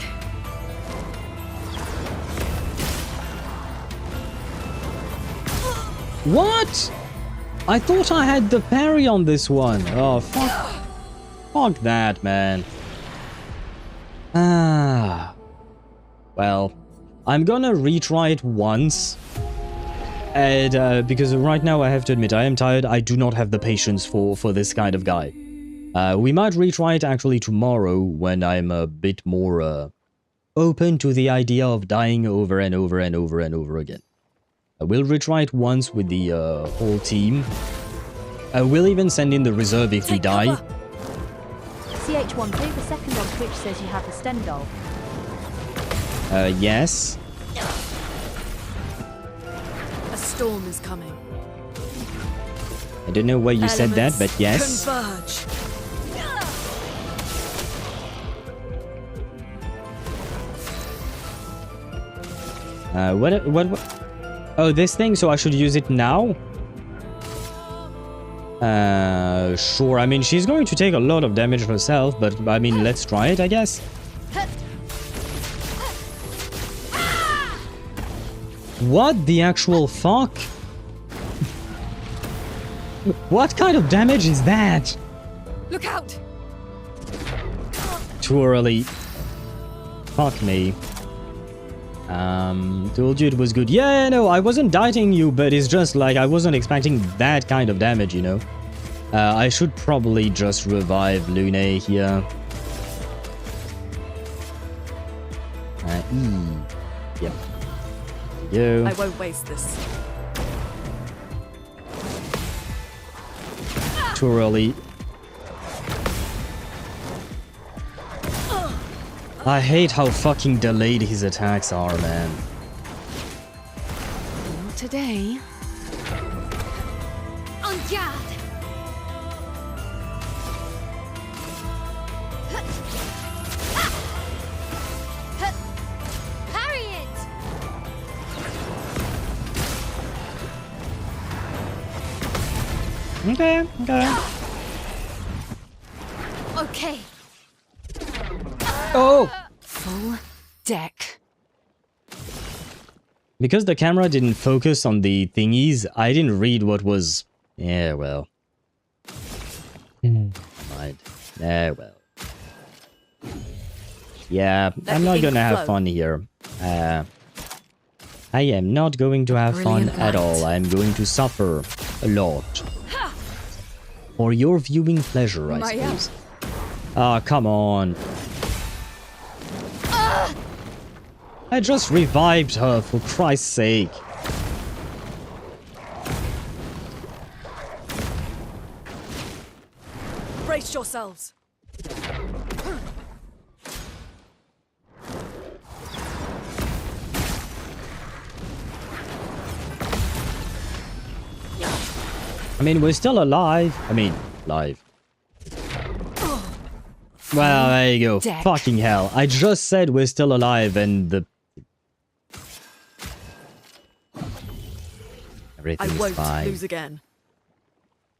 What? I thought I had the parry on this one. Oh, fuck. Fuck that, man. Well, I'm gonna retry it once. And, because right now I have to admit, I am tired. I do not have the patience for this kind of guy. We might retry it actually tomorrow when I'm a bit more, open to the idea of dying over and over and over and over again. I will retry it once with the whole team. I will even send in the reserve if we die. CH1 Paper Second on Twitch says you have the Stendhal. Yes. A storm is coming. I don't know why you said that, but yes. Converge. What? Oh, this thing, so I should use it now? Sure. I mean, she's going to take a lot of damage herself, but I mean, let's try it, I guess. What the actual fuck? What kind of damage is that? Look out! Too early. Fuck me. Told you it was good. Yeah, no, I wasn't dieting you, but it's just like I wasn't expecting that kind of damage, you know? I should probably just revive Lune here. Yep. You. I won't waste this. Too early. I hate how fucking delayed his attacks are, man. Not today. On guard! Parry it! Okay, okay. Okay. Oh! Full deck. Because the camera didn't focus on the thingies, I didn't read what was... Yeah, well. Right. Yeah, well. Yeah, I'm not gonna have fun here. I am not going to have fun at all. I'm going to suffer a lot. For your viewing pleasure, I suppose. Ah, come on. I just revived her, for Christ's sake. Brace yourselves. I mean, we're still alive. I mean, live. Well, there you go. Deck. Fucking hell. I just said we're still alive and the... Everything I is won't fine. lose again.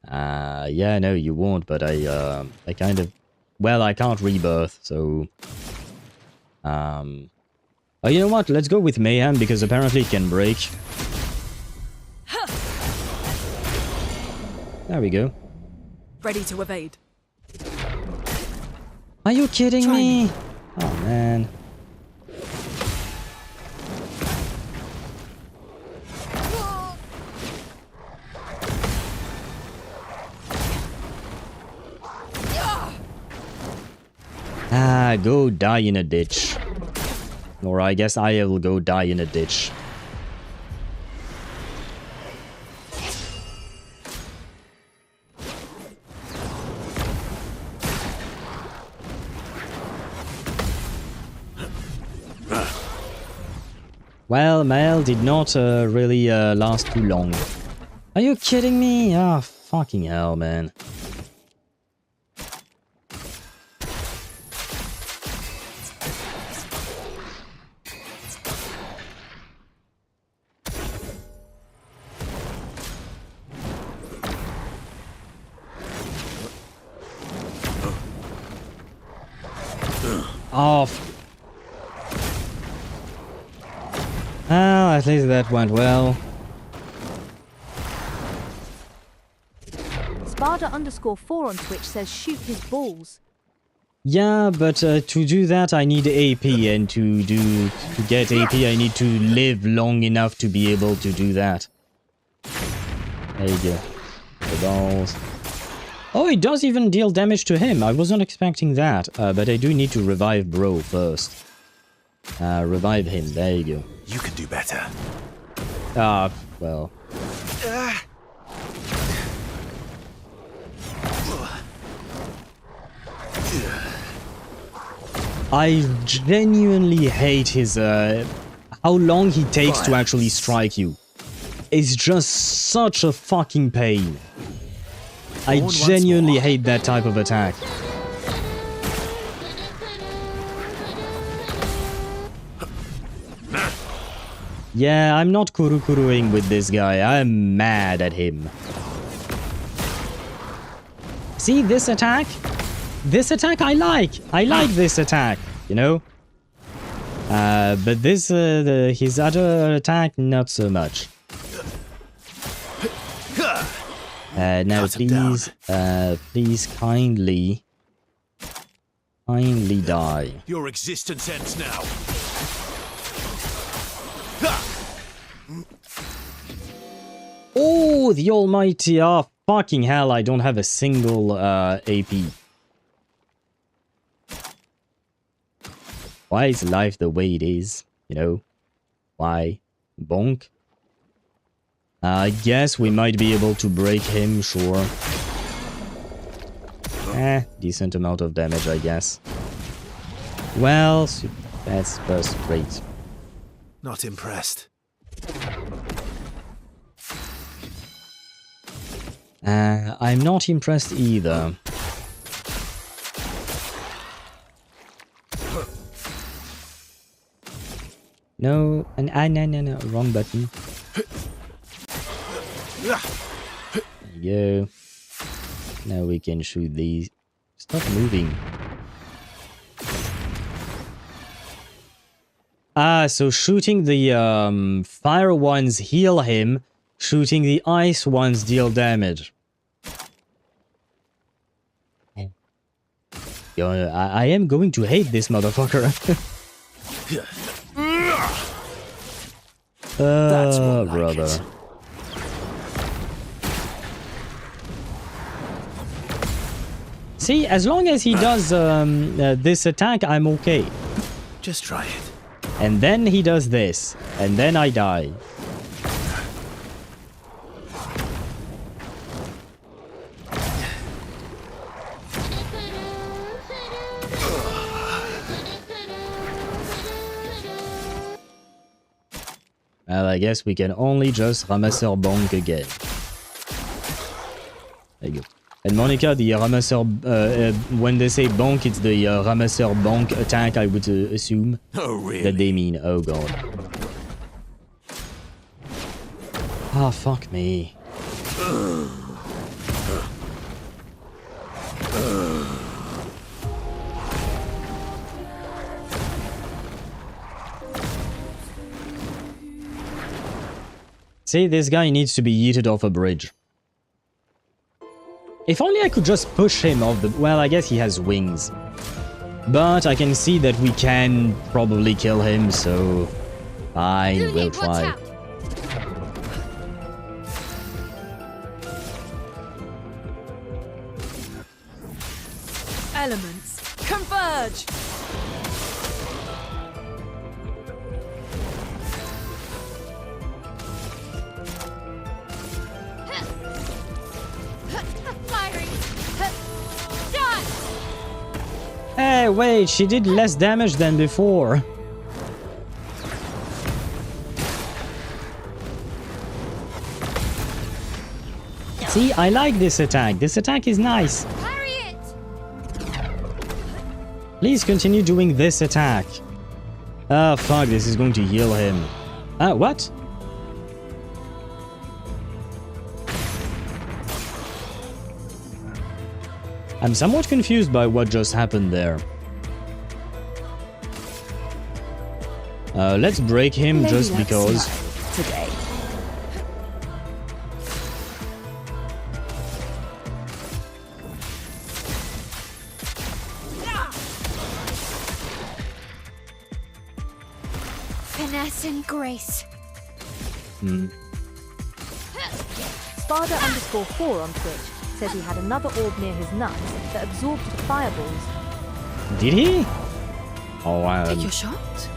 Yeah, no, you won't, but I kind of... Well, I can't rebirth, so... Oh, you know what? Let's go with Mayhem, because apparently it can break. There we go. Ready to evade. Are you kidding me? Oh, man. Ah, go die in a ditch. Or I guess I will go die in a ditch. Well, Mael did not really last too long. Are you kidding me? Ah, fucking hell, man. Oh, well, at least that went well. Sparta_4 on Twitch says shoot his balls. Yeah, but to do that I need AP, and to get AP I need to live long enough to be able to do that. There you go. The balls. Oh, it does even deal damage to him. I wasn't expecting that, but I do need to revive bro first. Revive him. There you go. You can do better. Ah, well. I genuinely hate his, how long he takes to actually strike you. It's just such a fucking pain. I genuinely hate that type of attack. Yeah, I'm not kuru-kuruing with this guy. I'm mad at him. See this attack? This attack I like. I like this attack, you know? But this, his other attack, not so much. Now please, please kindly die. Your existence ends now. Oh, the almighty, oh, fucking hell, I don't have a single, AP. Why is life the way it is, you know? Why? Bonk. I guess we might be able to break him, sure. Decent amount of damage, I guess. Well, that's great. Not impressed. I'm not impressed either. No, no, wrong button. There you go. Now we can shoot these. Stop moving. So shooting the fire ones heal him, shooting the ice ones deal damage. Yo, I am going to hate this motherfucker. That's more like brother. it. See, as long as he does this attack, I'm okay. Just try it. And then he does this, and then I die. Well, I guess we can only just Ramasseur Bonk again. There you go. And Monica, the Ramasseur, when they say bonk, it's the Ramasseur bonk attack, I would assume. Oh, really? That they mean. Oh, God. Ah, fuck me. See, this guy needs to be yeeted off a bridge. If only I could just push him off the... Well, I guess he has wings. But I can see that we can probably kill him, so... Fine, we'll try. Elements, converge! Hey, wait, she did less damage than before. See, I like this attack. This attack is nice. Please continue doing this attack. Oh, fuck, this is going to heal him. What? I'm somewhat confused by what just happened there. Let's break him just because. Today. Finesse and grace. Spada_4 on Twitch says he had another orb near his nuts that absorbed the fireballs. Did he? Oh, Take your shot.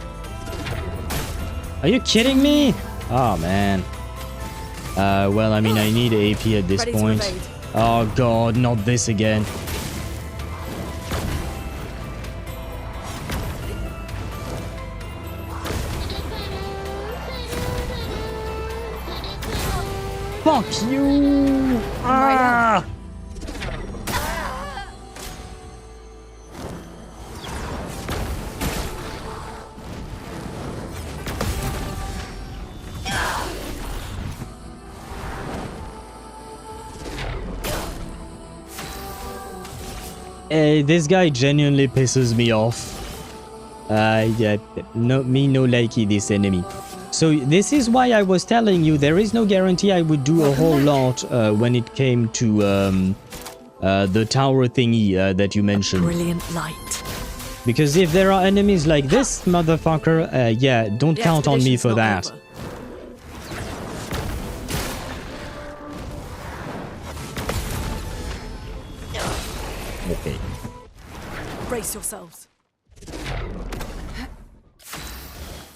Are you kidding me? Oh, man. Well, I mean, I need AP at this Ready to point. evade. Oh, God, not this again. Fuck you! Ah! This guy genuinely pisses me off. Yeah, no likey this enemy. So this is why I was telling you there is no guarantee I would do a whole lot when it came to the tower thingy that you mentioned. Brilliant light. Because if there are enemies like this motherfucker, yeah, don't count on me for that. Okay. Brace yourselves.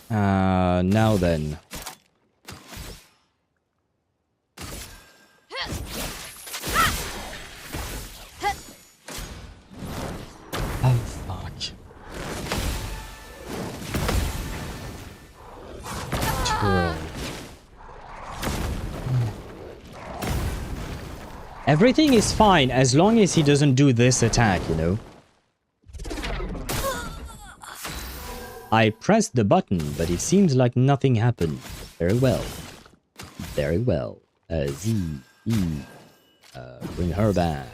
Now then. Everything is fine as long as he doesn't do this attack, you know? I pressed the button, but it seems like nothing happened. Very well. Very well. Bring her back.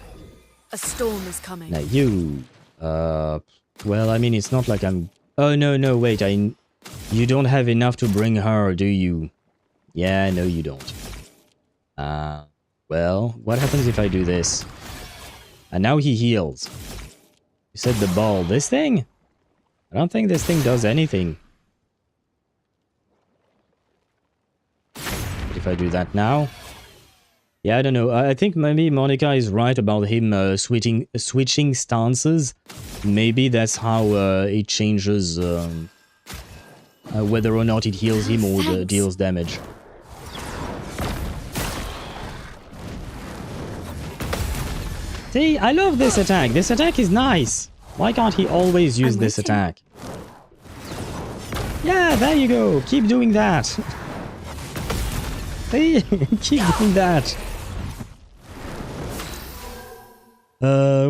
A storm is coming. Now you... well, I mean, it's not like I'm... Oh, no, wait, You don't have enough to bring her, do you? Yeah, no, you don't. Well, what happens if I do this? And now he heals. You said the ball. This thing? I don't think this thing does anything. But if I do that now... Yeah, I don't know. I think maybe Monica is right about him switching stances. Maybe that's how it changes whether or not it heals him or deals damage. See, I love this attack. This attack is nice. Why can't he always use this attack? Yeah, there you go. Keep doing that. See, keep doing that.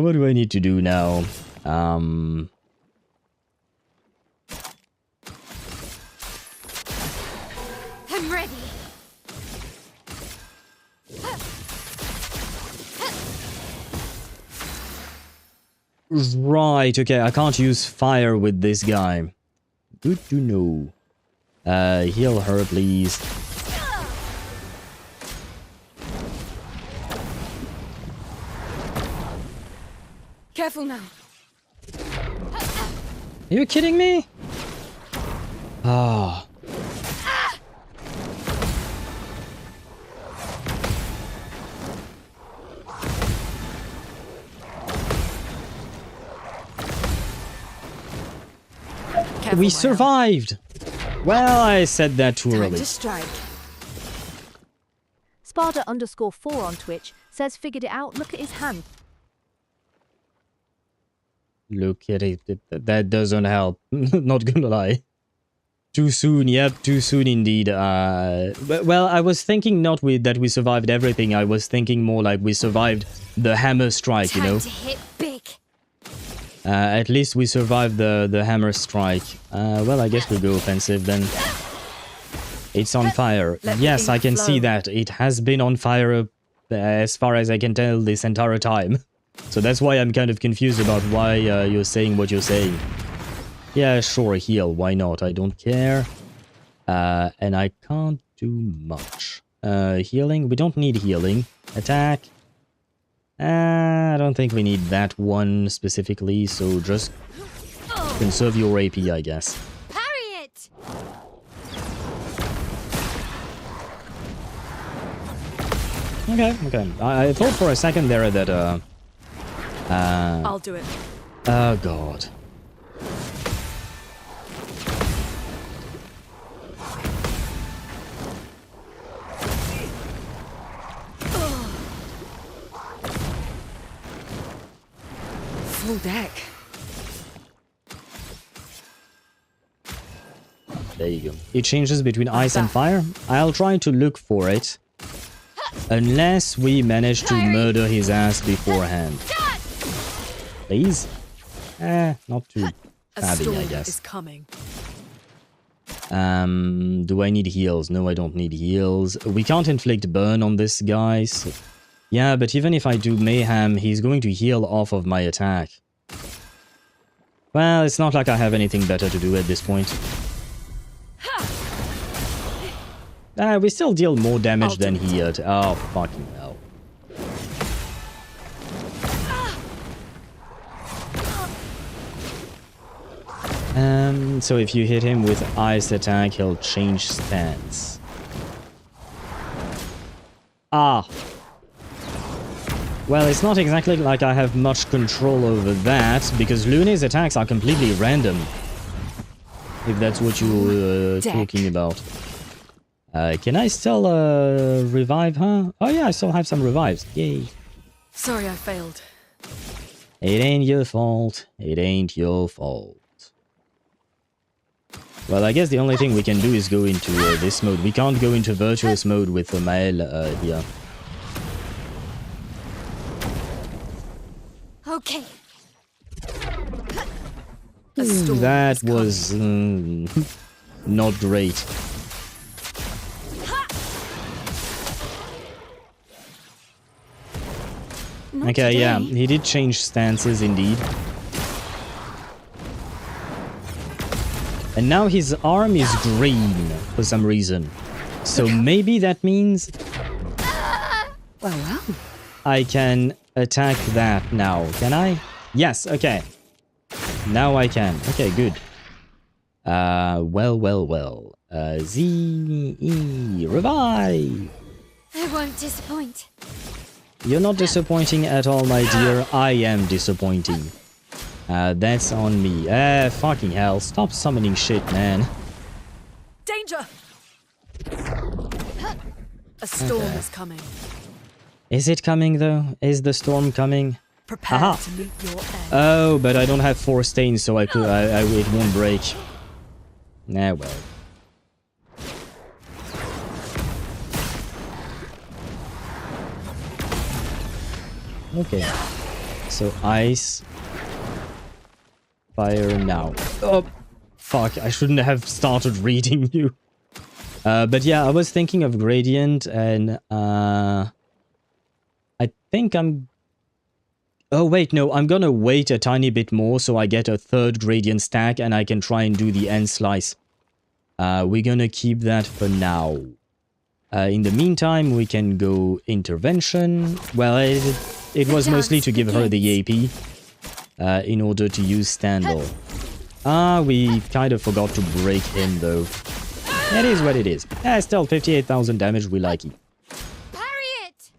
What do I need to do now? I'm ready. Right, okay, I can't use fire with this guy. Good to know. Heal her, please. Careful now. Are you kidding me? Ah. We survived! Well, I said that too early. Sparta_4 on Twitch says figured it out, look at his hand. Look at it. That doesn't help. Not gonna lie. Too soon. Yep, too soon indeed. Well, I was thinking not that we survived everything. I was thinking more like we survived the hammer strike, you know? Time to hit big. At least we survived the hammer strike. Well, I guess we'll go offensive then. It's on fire. Yes, I can see that. It has been on fire as far as I can tell this entire time. So that's why I'm kind of confused about why you're saying what you're saying. Yeah, sure, heal. Why not? I don't care. And I can't do much. Healing? We don't need healing. Attack? I don't think we need that one specifically, so just conserve your AP, I guess. Parry it. Okay. I thought for a second there that I'll do it. Oh god. Full deck. There you go. It changes between ice and fire. I'll try to look for it. Unless we manage to murder his ass beforehand. Please? Not too savvy, I guess. Is coming. Do I need heals? No, I don't need heals. We can't inflict burn on this guy. So... Yeah, but even if I do mayhem, he's going to heal off of my attack. Well, it's not like I have anything better to do at this point. We still deal more damage than he did. Oh, fucking hell. So if you hit him with ice attack, he'll change stance. Ah. Well, it's not exactly like I have much control over that, because Luna's attacks are completely random. If that's what you're talking about. Can I still revive her? Oh yeah, I still have some revives. Yay. Sorry I failed. It ain't your fault. It ain't your fault. Well, I guess the only thing we can do is go into this mode. We can't go into virtuous mode with the Mael here. Okay. That was not great. Okay, yeah, he did change stances indeed. And now his arm is green for some reason. So maybe that means Well. I can attack that now, can I? Yes, okay. Now I can. Okay, good. Well. Z-E, revive! I won't disappoint. You're not disappointing at all, my dear. I am disappointing. That's on me. Fucking hell. Stop summoning shit, man. Danger! A storm is coming. Is it coming, though? Is the storm coming? Prepare to meet your end. Oh, but I don't have 4 stains, so it won't break. Nah, well. Okay. So ice. Fire now. Oh, fuck. I shouldn't have started reading you. But yeah, I was thinking of gradient and I think I'm... Oh wait, no, I'm gonna wait a tiny bit more so I get a 3rd gradient stack and I can try and do the end slice. We're gonna keep that for now. In the meantime, we can go intervention. Well, it was mostly to give her the AP in order to use Standal. We kind of forgot to break him though. It is what it is. Still 58,000 damage, we like it. Parry it!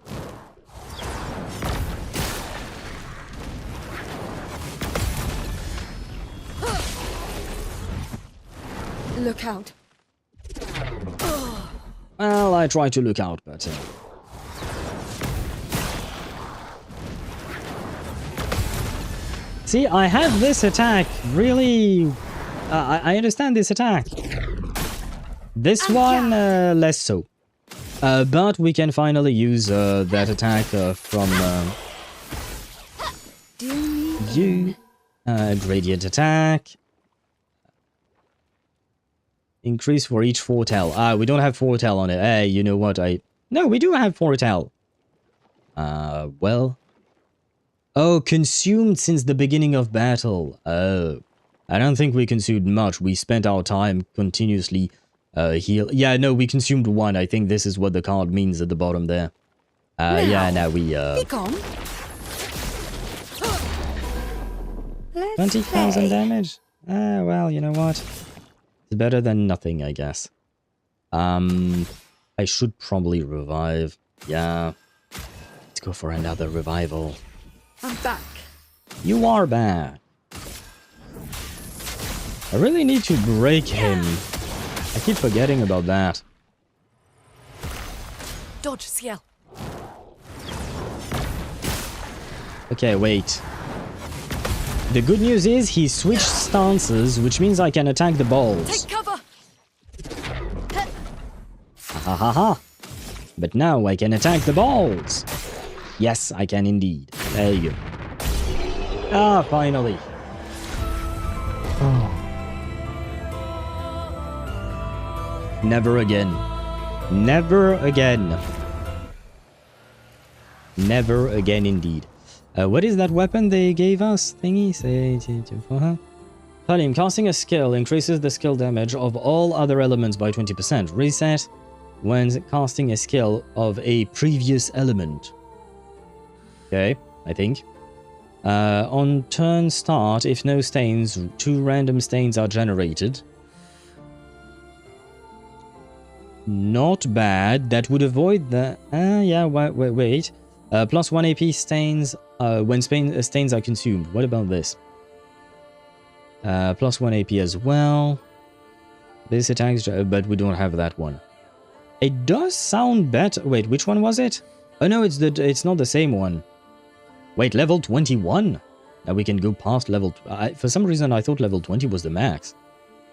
Look out. Well, I try to look out, but... See, I have this attack really... I understand this attack. This one, less so. But we can finally use that attack from you. Gradient attack. Increase for each foretell. We don't have foretell on it. Hey, you know what? No, we do have foretell. Well. Oh, consumed since the beginning of battle. Oh. I don't think we consumed much. We spent our time continuously heal. Yeah, no, we consumed 1. I think this is what the card means at the bottom there. Yeah, now we... Be gone. 20,000 damage? Well, you know what? It's better than nothing, I guess. I should probably revive. Yeah. Let's go for another revival. I'm back. You are back. I really need to break him. I keep forgetting about that. Dodge, Ciel. Okay, wait. The good news is he switched stances, which means I can attack the balls. Take cover. Ha ha ha. But now I can attack the balls. Yes, I can indeed. There you go. Ah, finally. Oh. Never again. Never again. Never again indeed. What is that weapon they gave us? Thingy? Tell him, casting a skill increases the skill damage of all other elements by 20%. Reset when casting a skill of a previous element. Okay, I think. On turn start, if no stains, 2 random stains are generated. Not bad. That would avoid the... yeah, wait. Plus 1 AP stains when stains are consumed. What about this? Plus 1 AP as well. This attacks... But we don't have that one. It does sound better... Wait, which one was it? Oh no, it's not the same one. Wait, level 21? Now we can go past level... for some reason I thought level 20 was the max.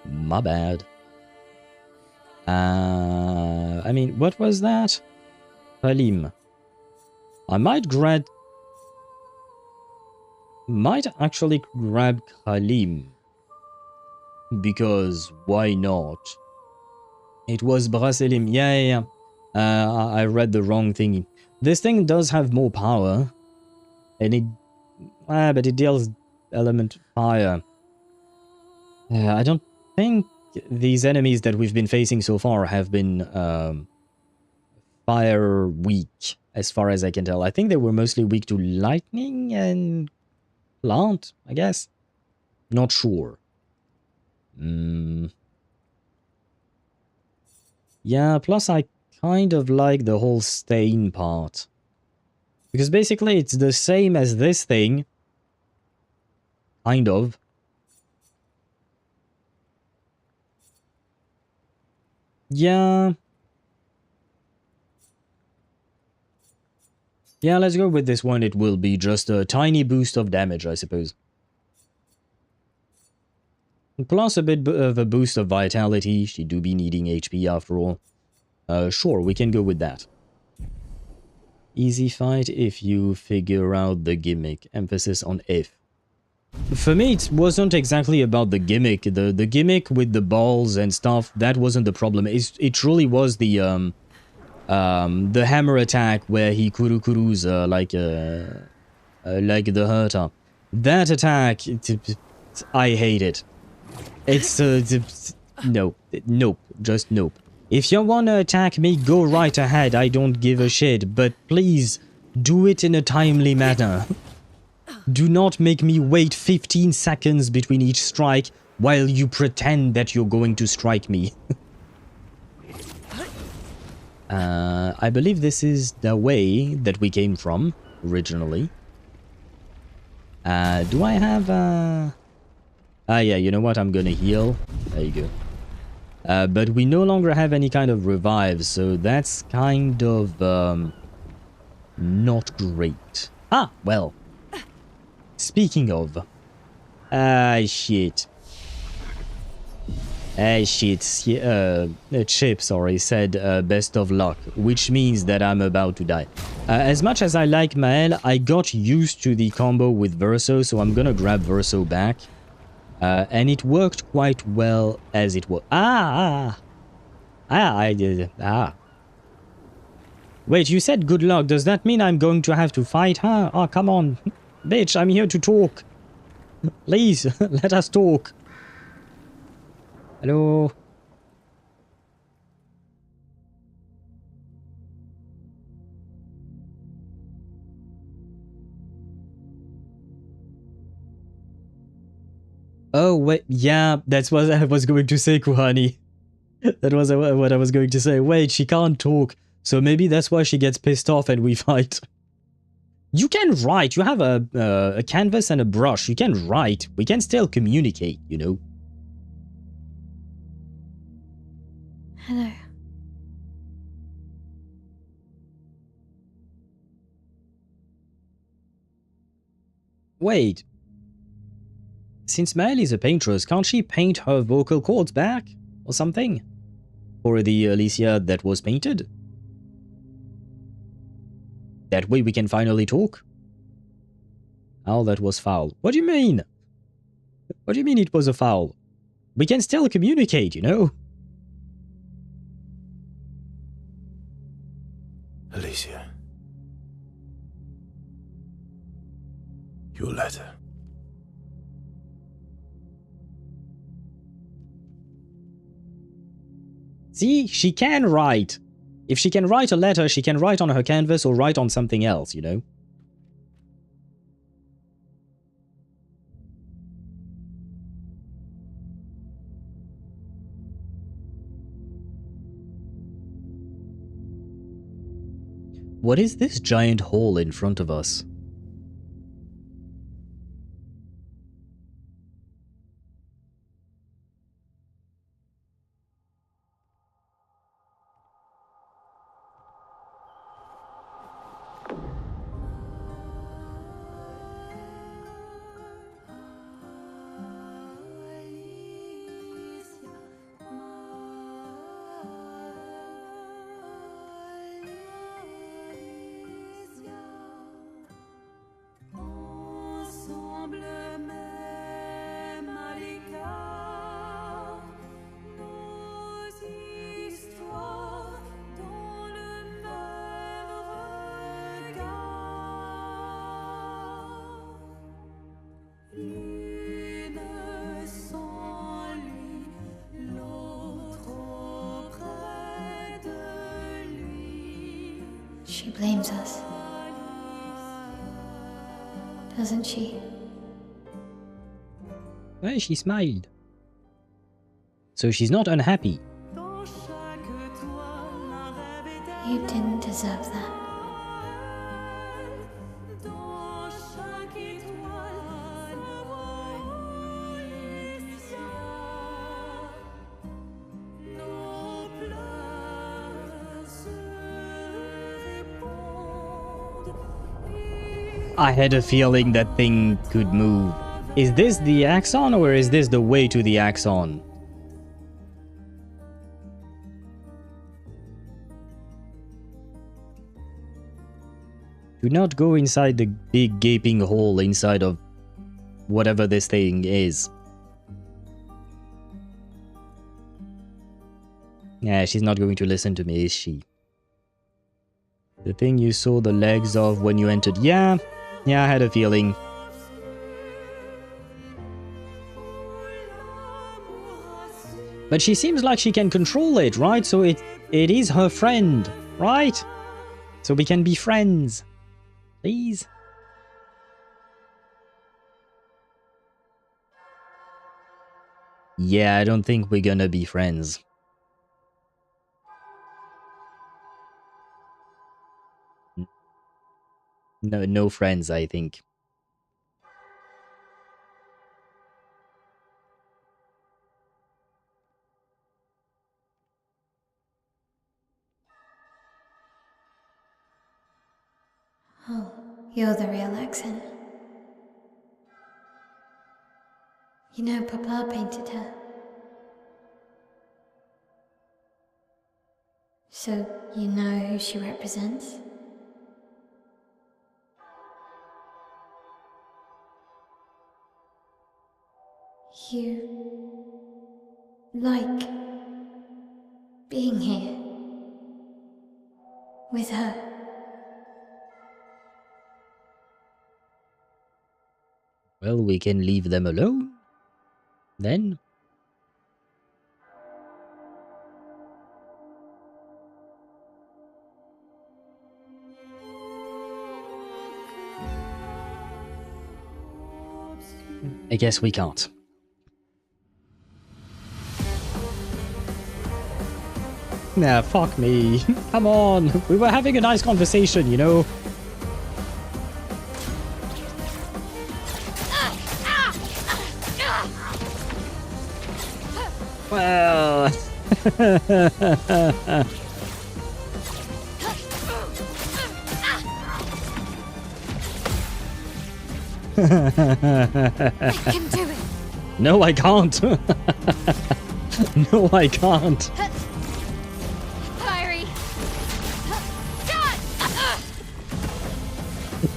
My bad. I mean, what was that? Halim. I might grant... Might actually grab Khalim. Because why not? It was Brasilim. Yeah. I read the wrong thing. This thing does have more power. And it... but it deals element fire. I don't think these enemies that we've been facing so far have been fire weak, as far as I can tell. I think they were mostly weak to lightning and plant, I guess. Not sure. Yeah, plus I kind of like the whole stain part. Because basically it's the same as this thing. Kind of. Yeah. Yeah, let's go with this one. It will be just a tiny boost of damage, I suppose. Plus a bit of a boost of vitality. She do be needing HP after all. Sure, we can go with that. Easy fight if you figure out the gimmick. Emphasis on if. For me, it wasn't exactly about the gimmick. The gimmick with the balls and stuff, that wasn't the problem. It truly was the hammer attack where he kurus like the Herta. That attack, I hate it. It's nope, just nope. If you wanna attack me, go right ahead. I don't give a shit, but please do it in a timely manner. Do not make me wait 15 seconds between each strike while you pretend that you're going to strike me. I believe this is the way that we came from originally. Do I have yeah, you know what? I'm gonna heal. There you go. But we no longer have any kind of revives, so that's kind of not great. Ah, well. Speaking of... shit. Chip, sorry, said best of luck, which means that I'm about to die. As much as I like Mael, I got used to the combo with Verso, so I'm gonna grab Verso back. And it worked quite well as it was. Wait, you said good luck. Does that mean I'm going to have to fight her? Oh, come on. Bitch, I'm here to talk. Please, let us talk. Hello? Oh, wait, yeah, that's what I was going to say, Kuhani. That was what I was going to say. Wait, she can't talk, so maybe that's why she gets pissed off and we fight. You can write. You have a canvas and a brush. You can write. We can still communicate, you know. Hello. Wait. Since Mael is a paintress, can't she paint her vocal cords back? Or something? Or the Alicia that was painted? That way we can finally talk? Oh, that was foul. What do you mean? What do you mean it was a foul? We can still communicate, you know? Alicia. Your letter. See, she can write. If she can write a letter, she can write on her canvas or write on something else, you know? What is this giant hole in front of us? She blames us. Doesn't she? Well, she smiled. So she's not unhappy. You didn't deserve that. I had a feeling that thing could move. Is this the axon or is this the way to the axon? Do not go inside the big gaping hole inside of whatever this thing is. Yeah, she's not going to listen to me, is she? The thing you saw the legs of when you entered. Yeah, I had a feeling. But she seems like she can control it, right? So it is her friend, right? So we can be friends. Please? Yeah, I don't think we're gonna be friends. No friends, I think. Oh, you're the real accent. You know, Papa painted her. So, you know who she represents? You like being here with her. Well, we can leave them alone, then. I guess we can't. Nah, fuck me. Come on. We were having a nice conversation, you know? Well... I can do it. No, I can't. No, I can't. Fiery.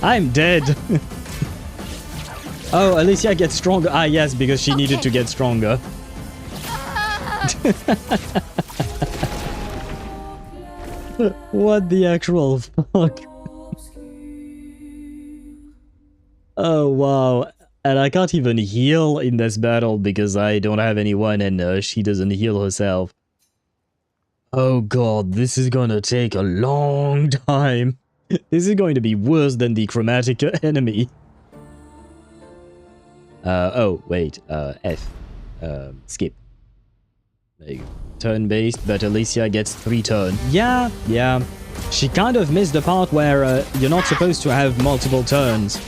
I'm dead. Oh, Alicia gets stronger. Ah, yes, because she needed to get stronger. What the actual fuck? Oh, wow. And I can't even heal in this battle because I don't have anyone and she doesn't heal herself. Oh god, this is gonna take a long time. This is going to be worse than the chromatic enemy. Oh, wait, F. Skip. There you go. Turn-based, but Alicia gets 3 turns. Yeah. She kind of missed the part where you're not supposed to have multiple turns.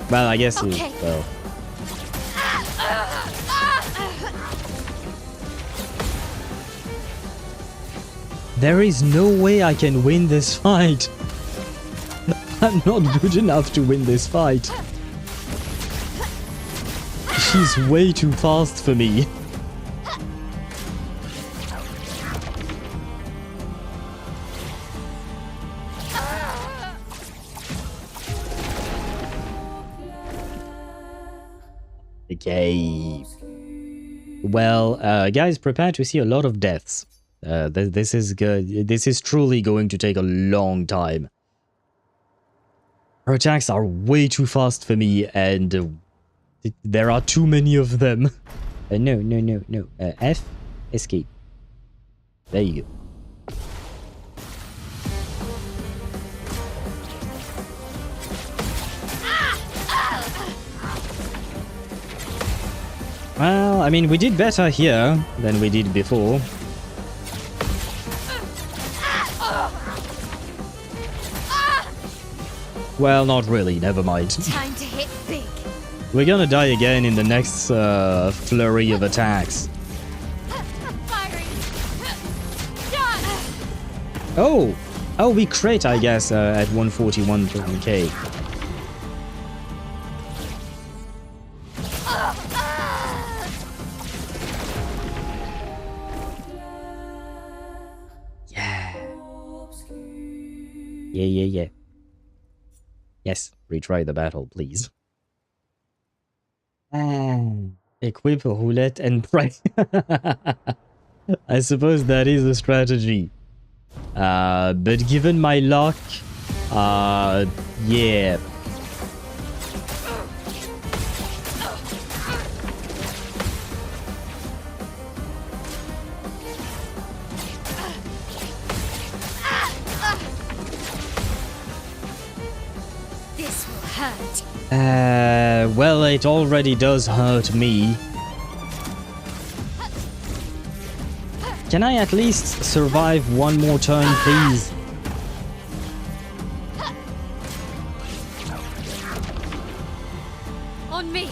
Well, I guess Okay. well. There is no way I can win this fight. I'm not good enough to win this fight. She's way too fast for me. Okay. Well, guys, prepare to see a lot of deaths. This is good. This is truly going to take a long time. Her attacks are way too fast for me, and there are too many of them. No. F, escape. There you go. Well, I mean, we did better here than we did before. Well, not really, never mind. Time to hit big. We're gonna die again in the next flurry of attacks. Oh! Oh, we crit, I guess, at 141k. Yeah. Yes, retry the battle, please. Equip a roulette and pray. I suppose that is a strategy. But given my luck, yeah. This will hurt. Well, it already does hurt me. Can I at least survive one more turn, please? On me.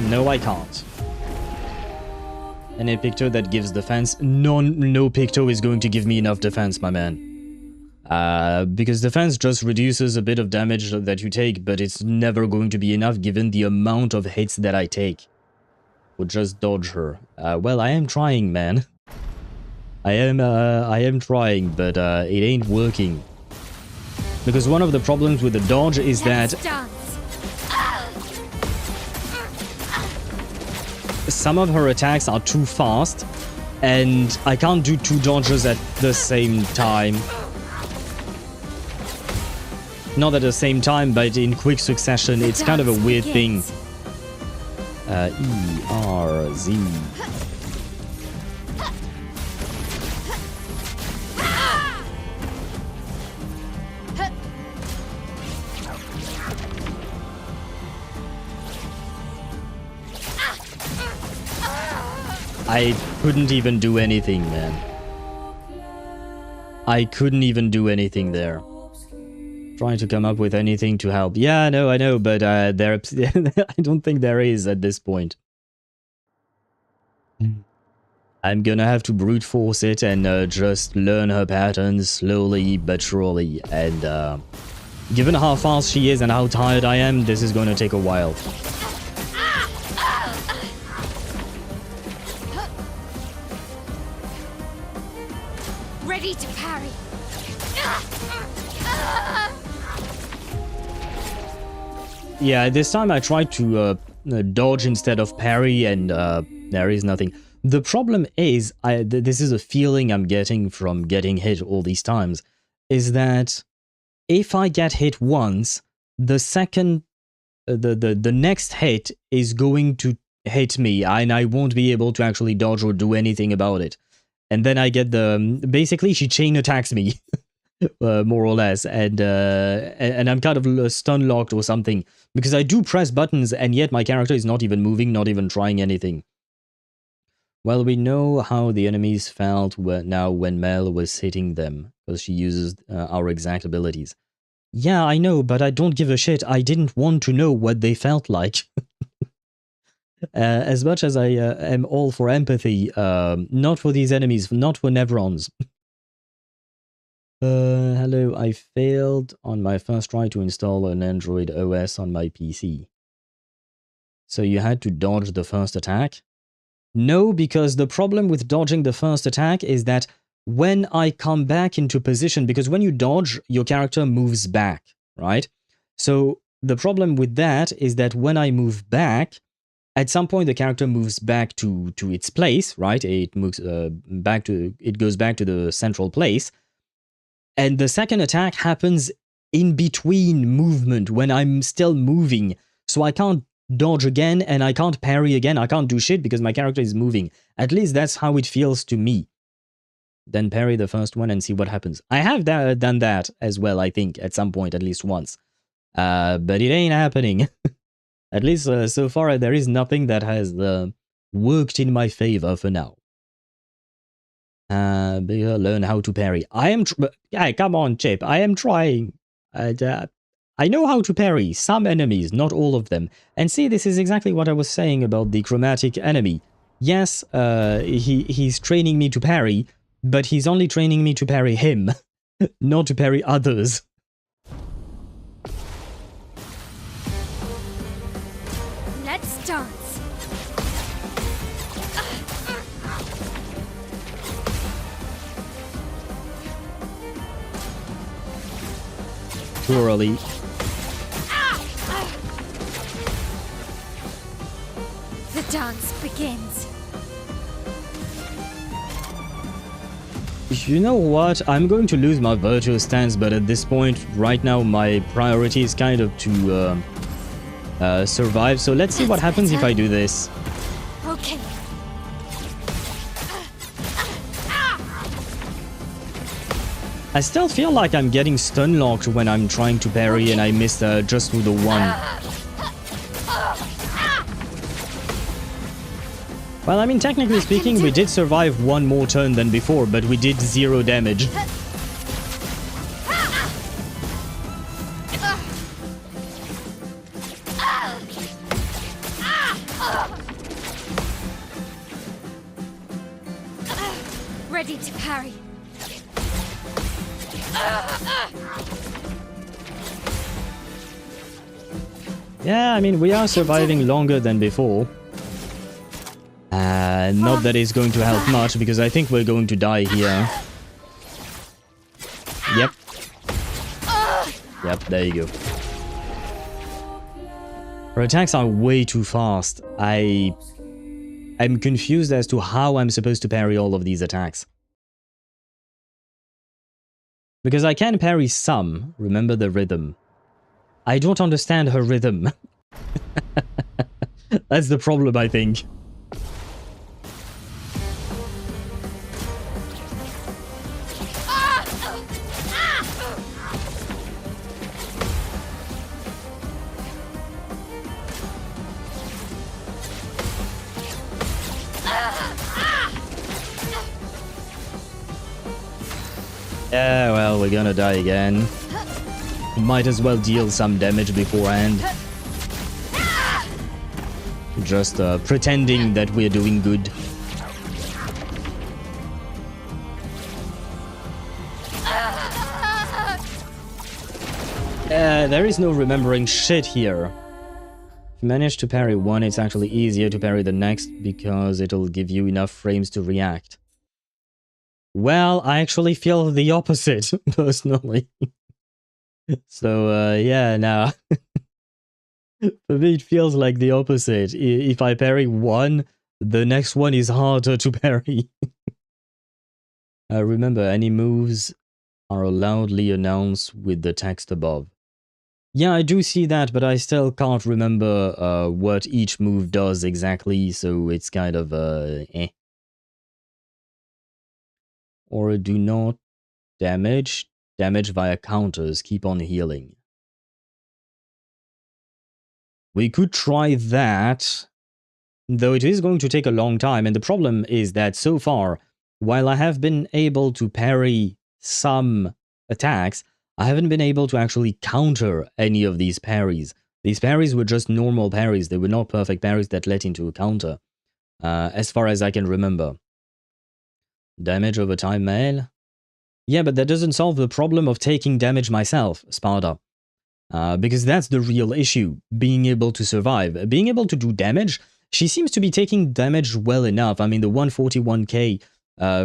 No, I can't. Any picto that gives defense? No picto is going to give me enough defense, my man. Because defense just reduces a bit of damage that you take, but it's never going to be enough given the amount of hits that I take. Would just dodge her. Well, I am trying, man. I am trying, but it ain't working. Because one of the problems with the dodge is that some of her attacks are too fast, and I can't do two dodges at the same time. Not at the same time, but in quick succession. It's kind of a weird thing. E-R-Z. I couldn't even do anything, man. I couldn't even do anything there. Trying to come up with anything to help. Yeah, no, I know, but there, I don't think there is at this point. I'm gonna have to brute force it and just learn her patterns slowly but surely. And given how fast she is and how tired I am, this is gonna take a while. Ready to parry. Yeah, this time I tried to dodge instead of parry, and there is nothing. The problem is, this is a feeling I'm getting from getting hit all these times, is that if I get hit once, the next hit is going to hit me, and I won't be able to actually dodge or do anything about it. And then I get basically she chain attacks me. More or less, and I'm kind of stun locked or something, because I do press buttons and yet my character is not even moving, not even trying anything. Well, we know how the enemies felt now when Mel was hitting them, because she uses our exact abilities. Yeah, I know, but I don't give a shit. I didn't want to know what they felt like. As much as I am all for empathy, not for these enemies, not for Nevrons. Hello, I failed on my first try to install an Android OS on my PC. So you had to dodge the first attack? No, because the problem with dodging the first attack is that when I come back into position, because when you dodge, your character moves back, right? So the problem with that is that when I move back, at some point the character moves back to its place, right? It moves it goes back to the central place. And the second attack happens in between movement when I'm still moving. So I can't dodge again and I can't parry again. I can't do shit because my character is moving. At least that's how it feels to me. Then parry the first one and see what happens. I have done that as well, I think, at some point, at least once. But it ain't happening. At least so far, there is nothing that has worked in my favor for now. Learn how to parry. I am... yeah, come on, Chip. I am trying. I know how to parry some enemies, not all of them. And see, this is exactly what I was saying about the chromatic enemy. Yes, he's training me to parry, but he's only training me to parry him, not to parry others. Let's dance. Too early. The dance begins. You know what? I'm going to lose my virtual stance, but at this point, right now, my priority is kind of to survive. So let's see what happens if I do this. Okay. I still feel like I'm getting stun locked when I'm trying to parry and I missed just with the one. Well, I mean, technically speaking, we did survive one more turn than before, but we did 0 damage. Ready to parry. Yeah, I mean, we are surviving longer than before. Not that it's going to help much, because I think we're going to die here. Yep. Yep, there you go. Her attacks are way too fast. I'm confused as to how I'm supposed to parry all of these attacks. Because I can parry some, remember the rhythm. I don't understand her rhythm. That's the problem, I think. Yeah, well, we're gonna die again. Might as well deal some damage beforehand. Just pretending that we're doing good. There is no remembering shit here. If you manage to parry one, it's actually easier to parry the next because it'll give you enough frames to react. Well, I actually feel the opposite, personally. So, yeah, now. For me, it feels like the opposite. If I parry one, the next one is harder to parry. Remember, any moves are loudly announced with the text above. Yeah, I do see that, but I still can't remember what each move does exactly, so it's kind of, eh. Or do not damage. Damage via counters. Keep on healing. We could try that, though it is going to take a long time, and the problem is that so far, while I have been able to parry some attacks, I haven't been able to actually counter any of these parries. These parries were just normal parries. They were not perfect parries that led into a counter, as far as I can remember. Damage over time, mail? Yeah, but that doesn't solve the problem of taking damage myself, Sparta. Because that's the real issue, being able to survive. Being able to do damage, she seems to be taking damage well enough. I mean, the 141k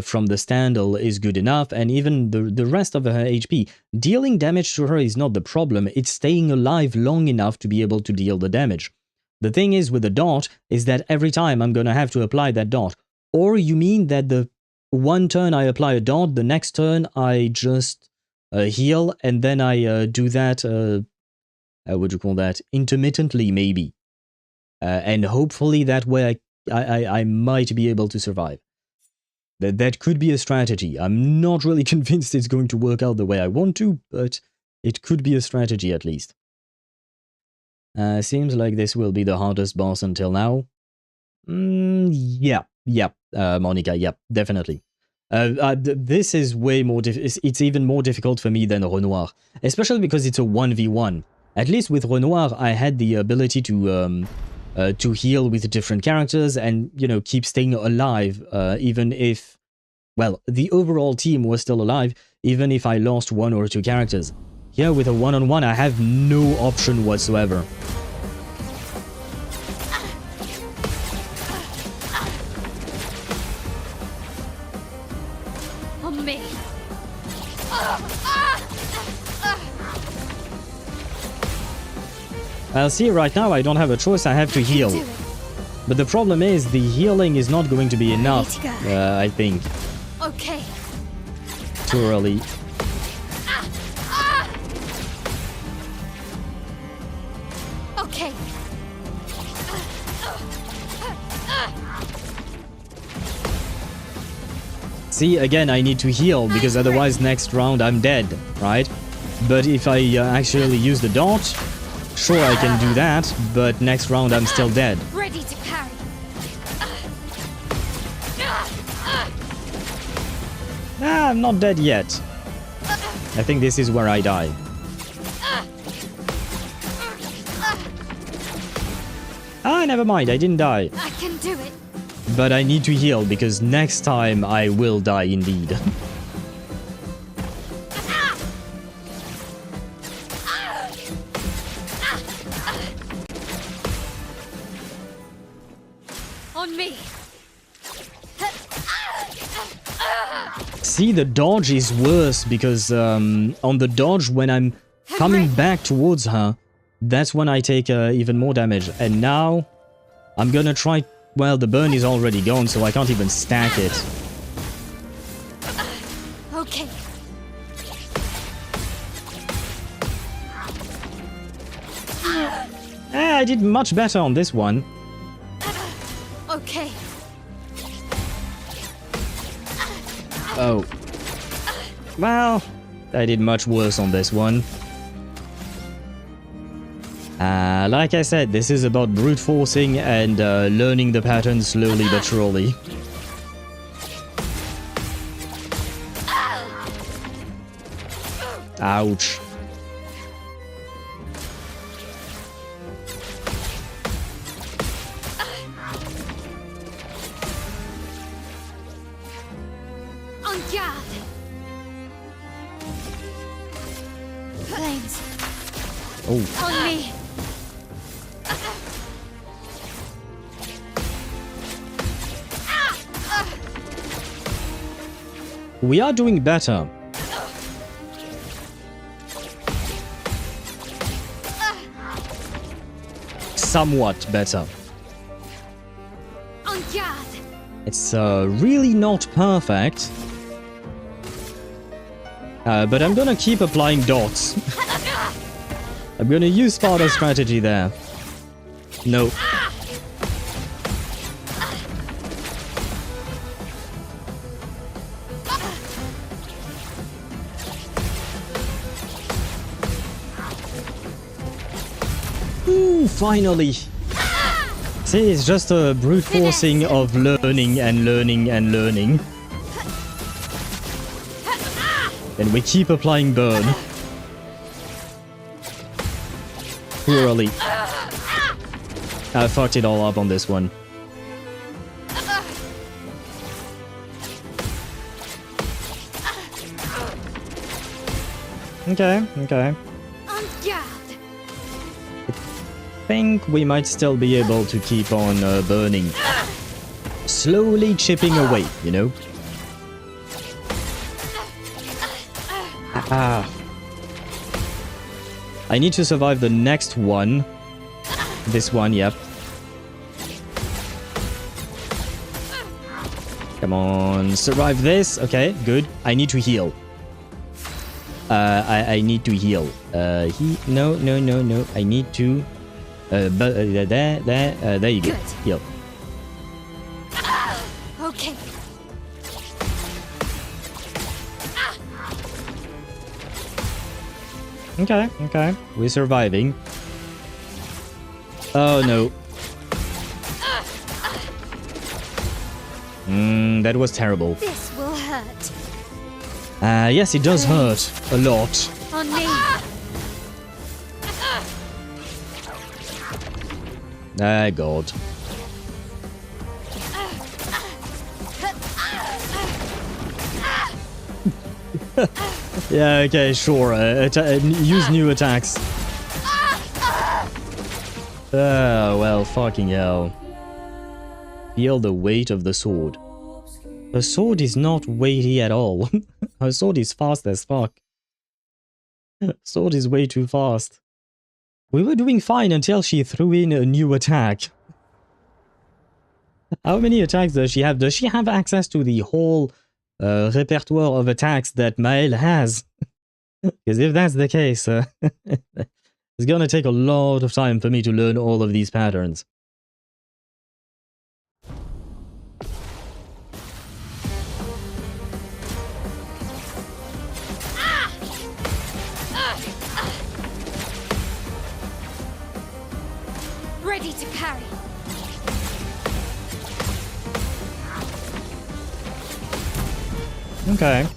from the Standal is good enough, and even the rest of her HP. Dealing damage to her is not the problem, it's staying alive long enough to be able to deal the damage. The thing is with the dot, is that every time I'm gonna have to apply that dot. Or you mean that the one turn I apply a dot, the next turn I just heal, and then I do that, what would you call that, intermittently maybe. And hopefully that way I might be able to survive. That could be a strategy. I'm not really convinced it's going to work out the way I want to, but it could be a strategy at least. Seems like this will be the hardest boss until now. Yep, Monica, yep, definitely. This is way more it's even more difficult for me than Renoir, especially because it's a 1v1. At least with Renoir, I had the ability to heal with different characters and, you know, keep staying alive, even if, well, the overall team was still alive, even if I lost 1 or 2 characters. Here, with a one-on-one, I have no option whatsoever. On me. See, right now I don't have a choice, I have to heal. But the problem is, the healing is not going to be enough, I think. Okay. Too early. Okay. See, again, I need to heal, because otherwise next round I'm dead, right? But if I actually use the dart, sure I can do that, but next round I'm still dead. Ready to parry. Ah, I'm not dead yet. I think this is where I die. Ah, never mind, I didn't die. I can do it. But I need to heal, because next time I will die indeed. On me. See, the dodge is worse, because on the dodge, when I'm coming back towards her, that's when I take even more damage. And now, I'm gonna try... Well, the burn is already gone, so I can't even stack it. Okay. I did much better on this one. Okay. Oh. Well, I did much worse on this one. Like I said, this is about brute forcing and learning the pattern slowly but surely. Ouch. On guard. Flames. Oh. On me. We are doing better. Somewhat better. On guard. It's really not perfect. But I'm gonna keep applying dots. I'm gonna use Sparta's strategy there. No. Ooh, finally! See, it's just a brute forcing of learning and learning and learning. And we keep applying burn. Too early. I fucked it all up on this one. Okay, okay. On guard. I think we might still be able to keep on burning. Slowly chipping away, you know? Ah. I need to survive the next one. This one, yep. Come on, survive this. Okay, good. I need to heal. I need to heal. No. I need to... there you go. Good. Heal. Okay. Okay. We're surviving. Oh no. That was terrible. This will hurt. Yes, it does hurt a lot. On me. Ah, God. Yeah, okay, sure. Use new attacks. Oh, well, fucking hell. Feel the weight of the sword. Her sword is not weighty at all. Her sword is fast as fuck. Sword is way too fast. We were doing fine until she threw in a new attack. How many attacks does she have? Does she have access to the whole repertoire of attacks that Maël has? Because if that's the case, it's gonna take a lot of time for me to learn all of these patterns. Ready to parry. Okay.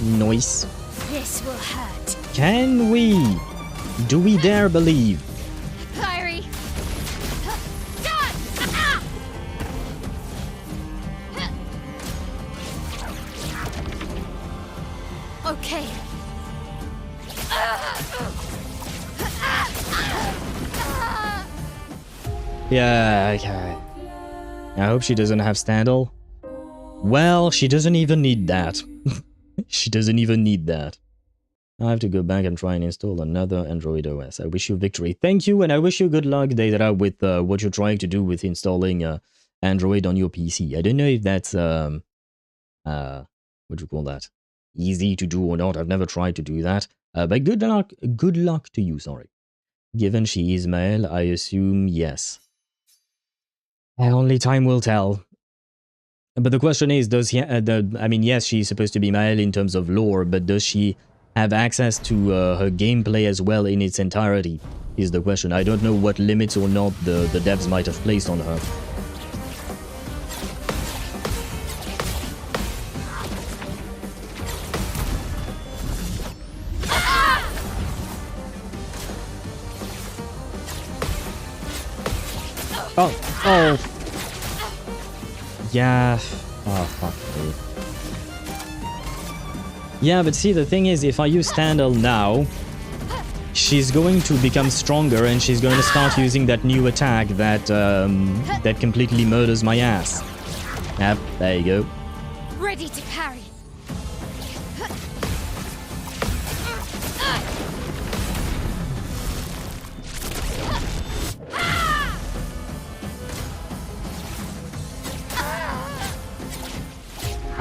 Nice. This will hurt. Can we? Do we dare believe? Parry. Okay. Yeah, okay. I hope she doesn't have Standal. Well, she doesn't even need that. She doesn't even need that. I have to go back and try and install another Android OS. I wish you victory. Thank you, and I wish you good luck, Deidara, with what you're trying to do with installing Android on your PC. I don't know if that's, what do you call that? Easy to do or not. I've never tried to do that. But good luck to you, sorry. Given she is male, I assume yes. Only time will tell. But the question is, does he? I mean, yes, she's supposed to be male in terms of lore, but does she have access to her gameplay as well in its entirety? Is the question. I don't know what limits or not the devs might have placed on her. Oh. Yeah. Oh, fuck me. Yeah, but see, the thing is, if I use Standal now, she's going to become stronger and she's going to start using that new attack that, that completely murders my ass. Yep, there you go. Ready to parry.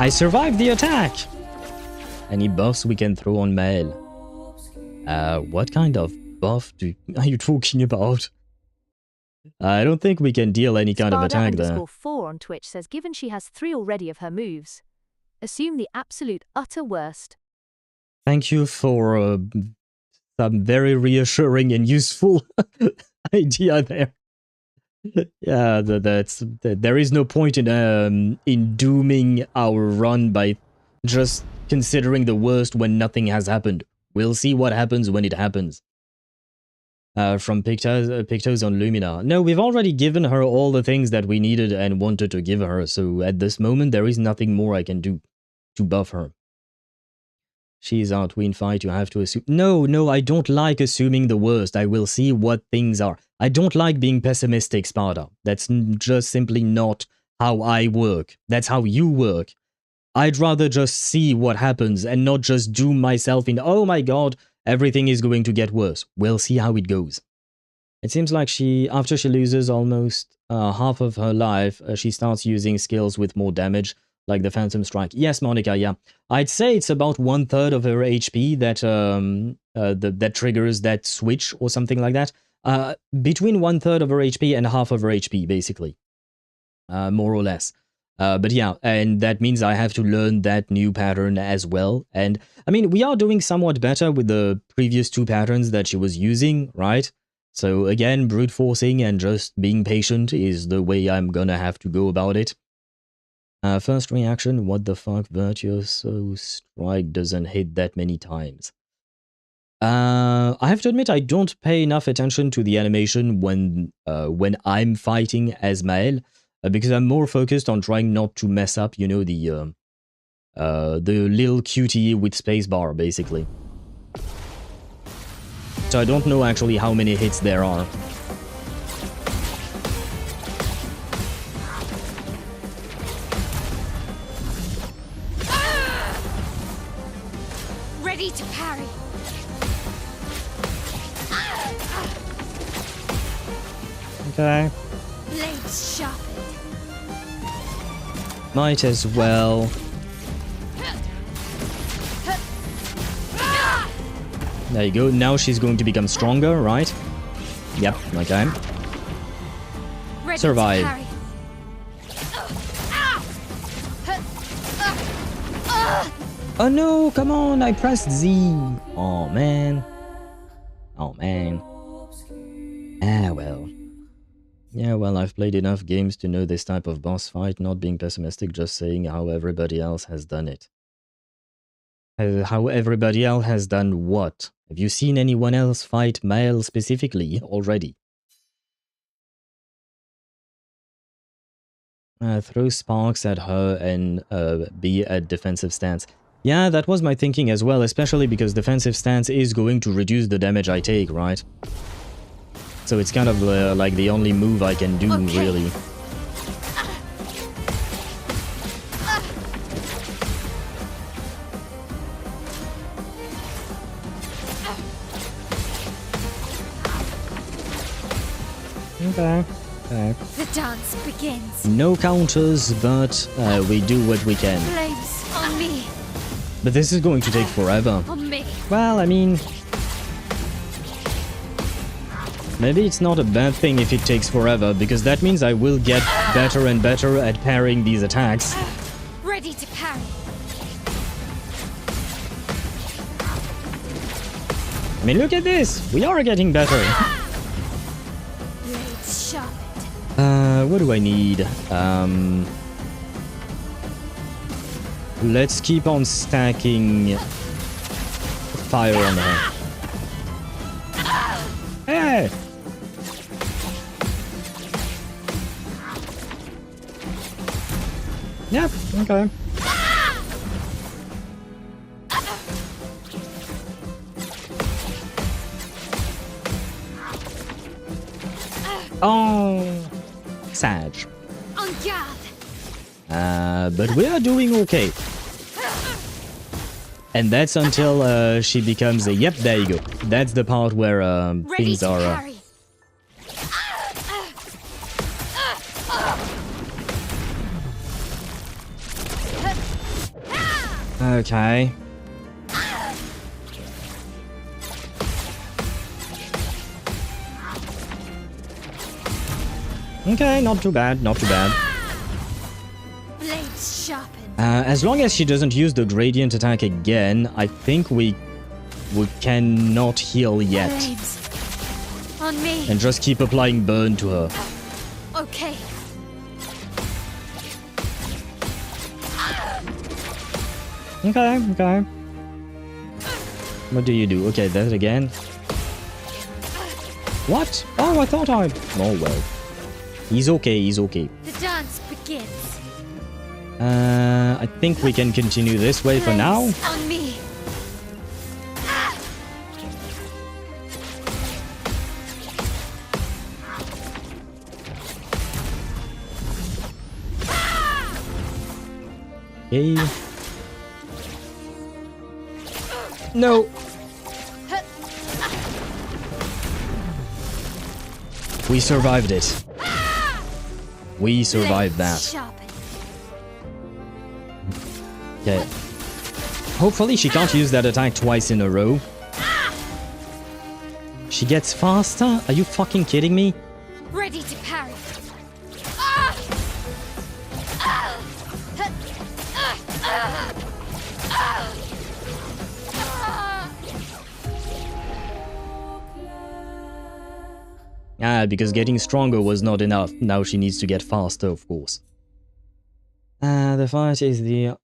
I survived the attack! Any buffs we can throw on Maël? What kind of buff are you talking about? I don't think we can deal any kind of attack there. _4 on Twitch says, given she has 3 already of her moves, assume the absolute utter worst. Thank you for some very reassuring and useful idea there. Yeah, there is no point in dooming our run by just considering the worst when nothing has happened. We'll see what happens when it happens. From Pictos on Lumina. No, we've already given her all the things that we needed and wanted to give her, so at this moment there is nothing more I can do to buff her. She's our twin fight, you have to assume... No, I don't like assuming the worst. I will see what things are. I don't like being pessimistic, Sparta. That's just simply not how I work. That's how you work. I'd rather just see what happens and not just doom myself in, oh my god, everything is going to get worse. We'll see how it goes. It seems like after she loses almost half of her life, she starts using skills with more damage, like the Phantom Strike. Yes, Monica, yeah. I'd say it's about 1/3 of her HP that triggers that switch or something like that. Between 1/3 of her HP and half of her HP, basically. More or less. But yeah, and that means I have to learn that new pattern as well. And, I mean, we are doing somewhat better with the previous 2 patterns that she was using, right? So again, brute forcing and just being patient is the way I'm gonna have to go about it. First reaction, what the fuck, Virtuoso Strike doesn't hit that many times. I have to admit I don't pay enough attention to the animation when I'm fighting as Mael, because I'm more focused on trying not to mess up, you know, the little cutie with spacebar, basically. So I don't know actually how many hits there are. Ready to parry. Okay. Blades sharpened. Might as well. There you go. Now she's going to become stronger, right? Yep, okay. Ready Survive. to parry. Oh no, come on, I pressed Z. Oh man. Oh man. Ah well. Yeah, well, I've played enough games to know this type of boss fight, not being pessimistic, just saying how everybody else has done it. How everybody else has done what? Have you seen anyone else fight Mael specifically already? Throw sparks at her and be at defensive stance. Yeah, that was my thinking as well, especially because defensive stance is going to reduce the damage I take, right? So it's kind of like the only move I can do, really. Okay. The dance begins. No counters, but we do what we can. Flames on me. But this is going to take forever. On me. Well, I mean... maybe it's not a bad thing if it takes forever, because that means I will get better and better at parrying these attacks. Ready to parry. I mean, look at this! We are getting better! Blades sharpened. What do I need? Let's keep on stacking fire on her. Hey! Yep, okay. Oh, Sag. On guard. But we are doing okay. And that's until she becomes a... yep, there you go. That's the part where things are... okay. Okay, not too bad, not too bad. Blades sharpened. As long as she doesn't use the gradient attack again, I think we cannot heal yet. Flames on me. And just keep applying burn to her. Okay. Okay. What do you do? Okay, that again. What? Oh, I thought I... oh, well. He's okay, he's okay. The dance begins. I think we can continue this way for now. On me. Okay. No. We survived it. We survived that. Okay. Hopefully she can't use that attack twice in a row. She gets faster? Are you fucking kidding me? Ready to parry. Ah, because getting stronger was not enough. Now she needs to get faster, of course. The fight is the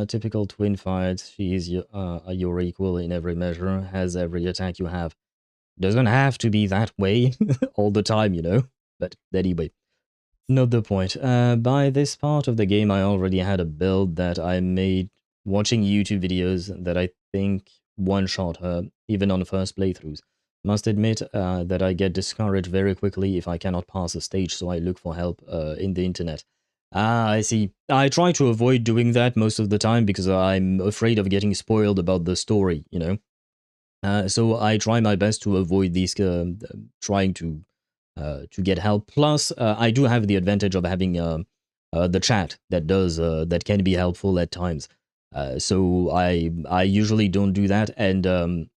typical twin fight. She is your equal in every measure, has every attack you have. Doesn't have to be that way all the time, you know. But anyway, not the point. By this part of the game, I already had a build that I made watching YouTube videos that I think one-shot her, even on first playthroughs. Must admit that I get discouraged very quickly if I cannot pass a stage, so I look for help in the internet. Ah, I see. I try to avoid doing that most of the time because I'm afraid of getting spoiled about the story, you know. So I try my best to avoid these, trying to get help. Plus, I do have the advantage of having the chat that does that can be helpful at times. So I usually don't do that. And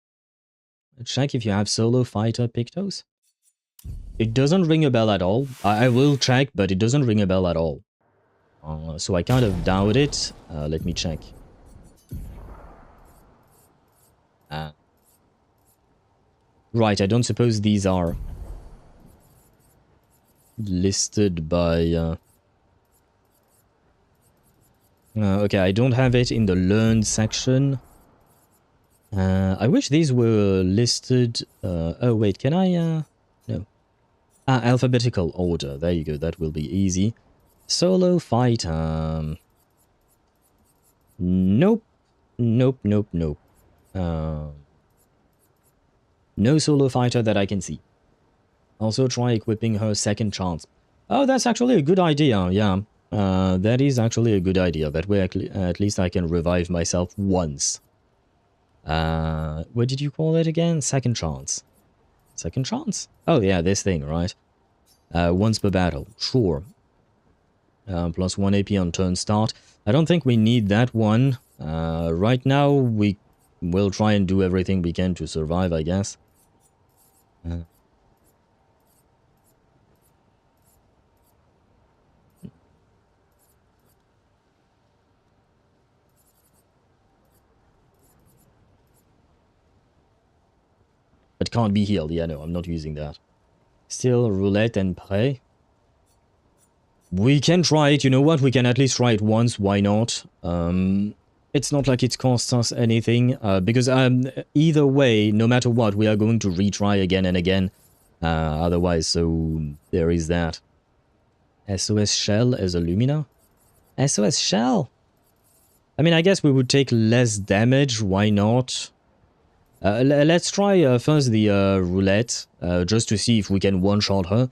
check if you have solo fighter Pictos. It doesn't ring a bell at all. I will check, but it doesn't ring a bell at all. So I kind of doubt it. Let me check. Right, I don't suppose these are listed by... okay, I don't have it in the learned section. I wish these were listed... oh, wait, can I... no. Ah, alphabetical order. There you go, that will be easy. Solo fighter... nope. Nope, nope, nope. No solo fighter that I can see. Also try equipping her second chance. Oh, that's actually a good idea, yeah. That is actually a good idea. That way at least I can revive myself once. What did you call it again? Second chance. Second chance? Oh yeah, this thing, right? Once per battle, sure. Plus 1 AP on turn start. I don't think we need that one. Right now we will try and do everything we can to survive, I guess. But can't be healed. Yeah, no, I'm not using that. Still, roulette and prey. We can try it. You know what? We can at least try it once. Why not? It's not like it costs us anything. Because either way, no matter what, we are going to retry again and again. Otherwise, so there is that. SOS Shell as a Lumina? SOS Shell? I mean, I guess we would take less damage. Why not? Let's try first the roulette, just to see if we can one-shot her.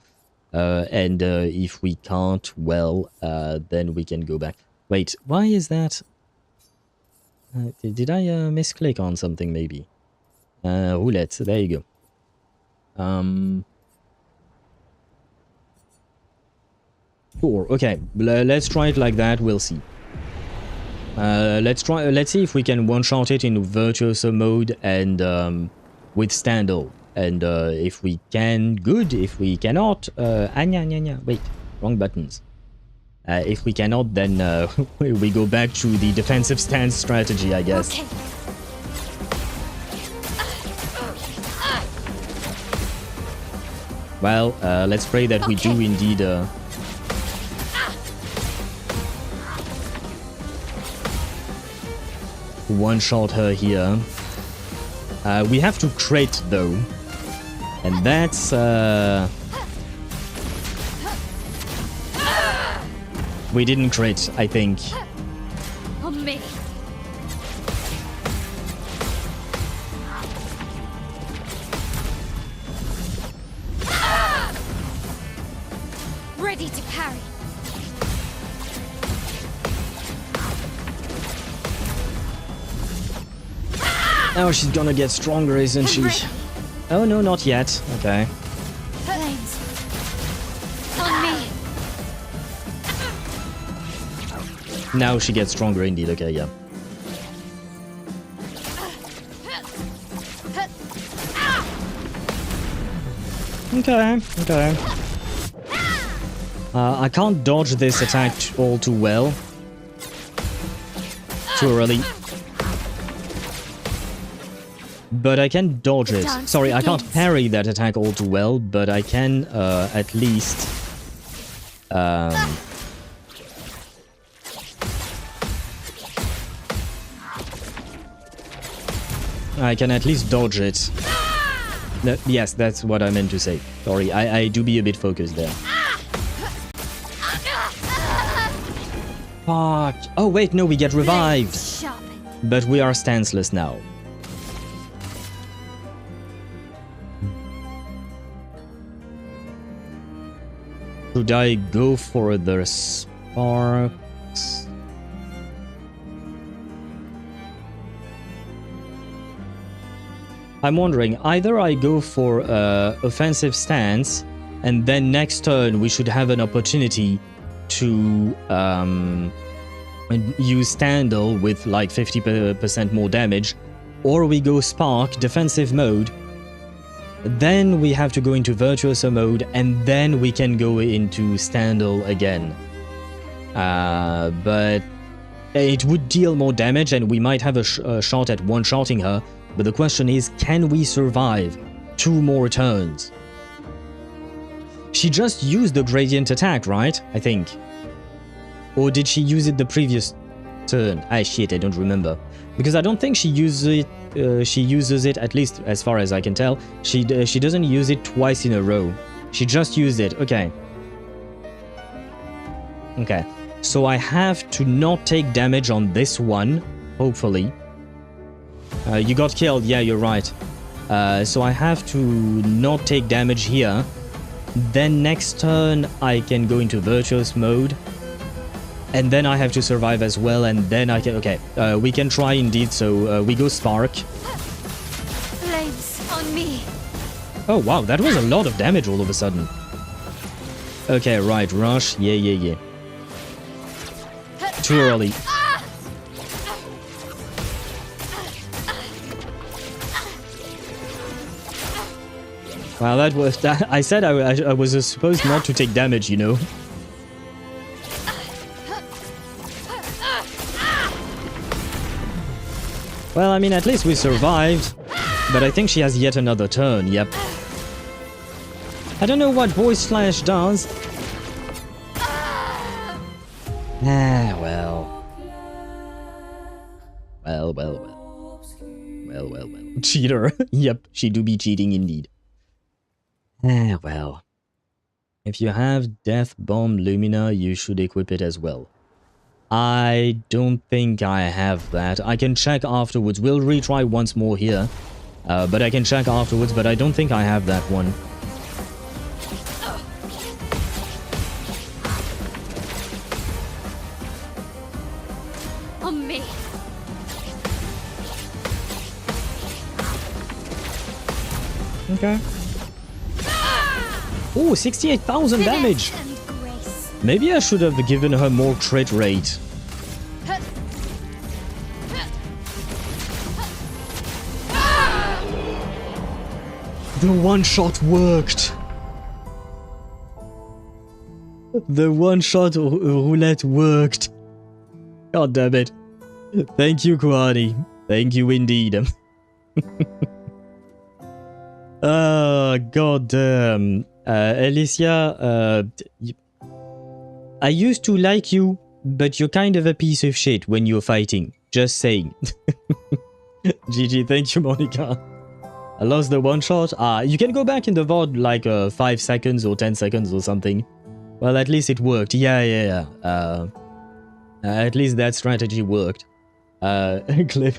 And if we can't, well, then we can go back. Wait, why is that? Did I misclick on something, maybe? Roulette, there you go. Sure, okay, let's try it like that, we'll see. Let's see if we can one-shot it in Virtuoso mode and with Standal. And if we can, good. If we cannot, wait, wrong buttons. If we cannot, then we go back to the defensive stance strategy, I guess. Okay. Well, let's pray that we do indeed... one-shot her here. We have to crit, though. And that's... we didn't crit, I think. On me. Ready to parry. Now she's gonna get stronger, isn't she? Oh no, not yet. Okay. Flames. On me. Now she gets stronger indeed. Okay, yeah. Okay, okay. I can't dodge this attack all too well. Too early. but I can dodge it. Sorry, I can't parry that attack all too well, but I can at least... I can at least dodge it. No, yes, that's what I meant to say. Sorry, I do be a bit focused there. Fuck. Oh wait, no, we get revived. But we are stanceless now. Should I go for the sparks? I'm wondering, either I go for offensive stance, and then next turn we should have an opportunity to use Standal with like 50% more damage, or we go Spark, defensive mode, then we have to go into Virtuoso mode, and then we can go into Standal again. But it would deal more damage, and we might have a shot at one-shotting her, but the question is, can we survive 2 more turns? She just used the gradient attack, right? I think. Or did she use it the previous turn? Ah, shit, I don't remember. Because I don't think she uses it, at least as far as I can tell. She doesn't use it twice in a row. She just used it. Okay. Okay. So I have to not take damage on this one, hopefully. You got killed. Yeah, you're right. So I have to not take damage here. Then next turn I can go into Virtuous mode. And then I have to survive as well, and then I can... Okay, we can try indeed, so we go Spark. Flames on me. Oh wow, that was a lot of damage all of a sudden. Okay, right, Rush. Yeah. Too early. Wow, that was... I said I was supposed not to take damage, you know? Well, I mean, at least we survived. But I think she has yet another turn, yep. I don't know what Voice Slash does. Ah, well. Well. Cheater. Yep, she do be cheating indeed. Ah, well. If you have Death Bomb Lumina, you should equip it as well. I don't think I have that. I can check afterwards. We'll retry once more here. But I can check afterwards, but I don't think I have that one. On me. Okay. Oh, 68,000 damage! Maybe I should have given her more crit rate. The one-shot worked! The one-shot roulette worked. God damn it. Thank you, Kuani. Thank you indeed. God damn. Alicia, I used to like you, but you're kind of a piece of shit when you're fighting. Just saying. GG, thank you, Monica. I lost the one shot. You can go back in the VOD like 5 seconds or 10 seconds or something. Well, at least it worked. Yeah. At least that strategy worked. Clip.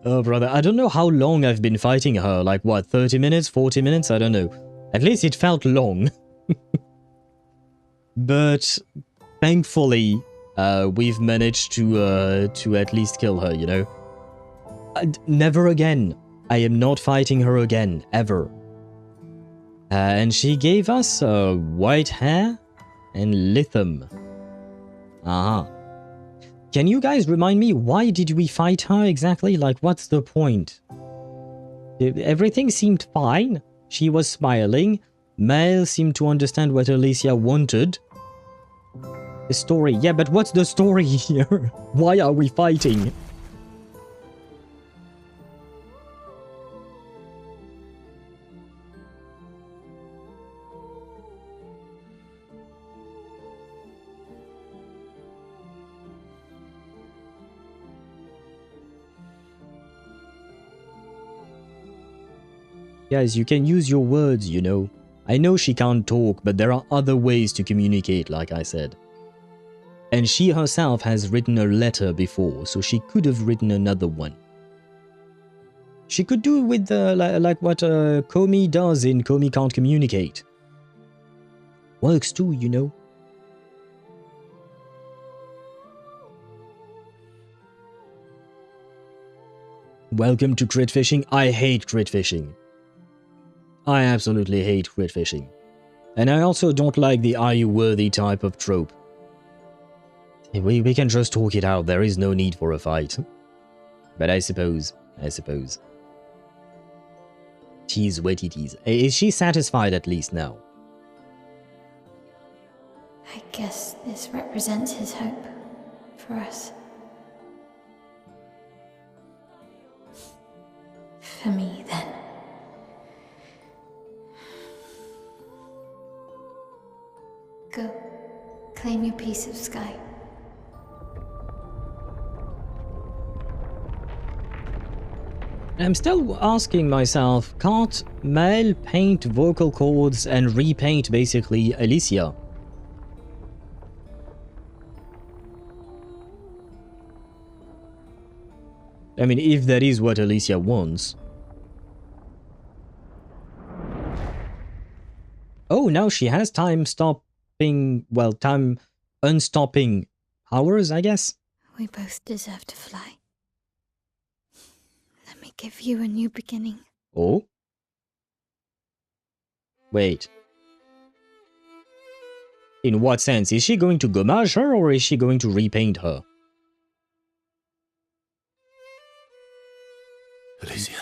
Oh, brother. I don't know how long I've been fighting her. Like, what, 30 minutes? 40 minutes? I don't know. At least it felt long. But thankfully, we've managed to at least kill her, you know? Never again. I am not fighting her again, ever. And she gave us white hair and lithium. Aha. Can you guys remind me, why did we fight her exactly? Like, what's the point? Everything seemed fine. She was smiling. Mel seemed to understand what Alicia wanted. The story. Yeah, but what's the story here? Why are we fighting? Guys, you can use your words, you know. I know she can't talk, but there are other ways to communicate, like I said. And she herself has written a letter before, so she could have written another one. She could do with like what Komi does in Komi Can't Communicate. Works too, you know. Welcome to crit fishing. I hate crit fishing. I absolutely hate crit fishing. And I also don't like the are you worthy type of trope. We can just talk it out, there is no need for a fight. But I suppose. Tease what it is. Is she satisfied at least now? I guess this represents his hope for us. For me, then. Go. Claim your piece of sky. I'm still asking myself, can't Mel paint vocal cords and repaint basically Alicia? I mean, if that is what Alicia wants. Oh, now she has time unstopping powers, I guess? We both deserve to fly. Let me give you a new beginning. Oh? Wait. In what sense? Is she going to gommage her or is she going to repaint her? Alicia.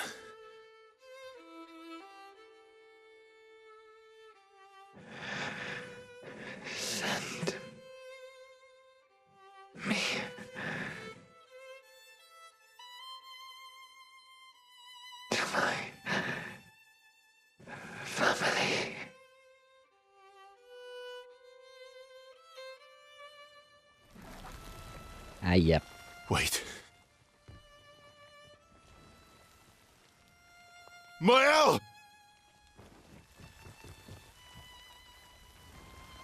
Send me to my family. Ah, yep. Wait. Mael!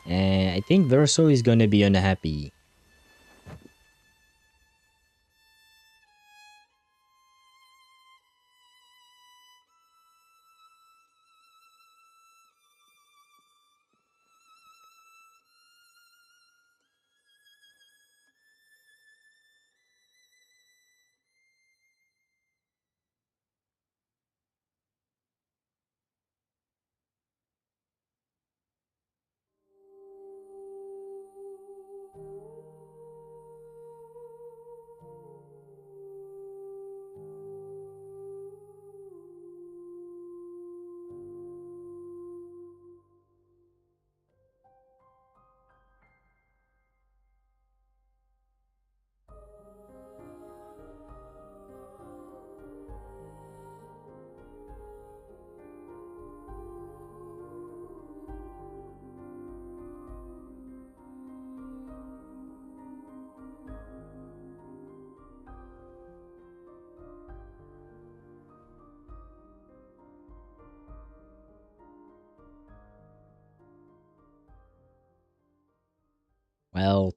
I think Verso is gonna be unhappy. Well,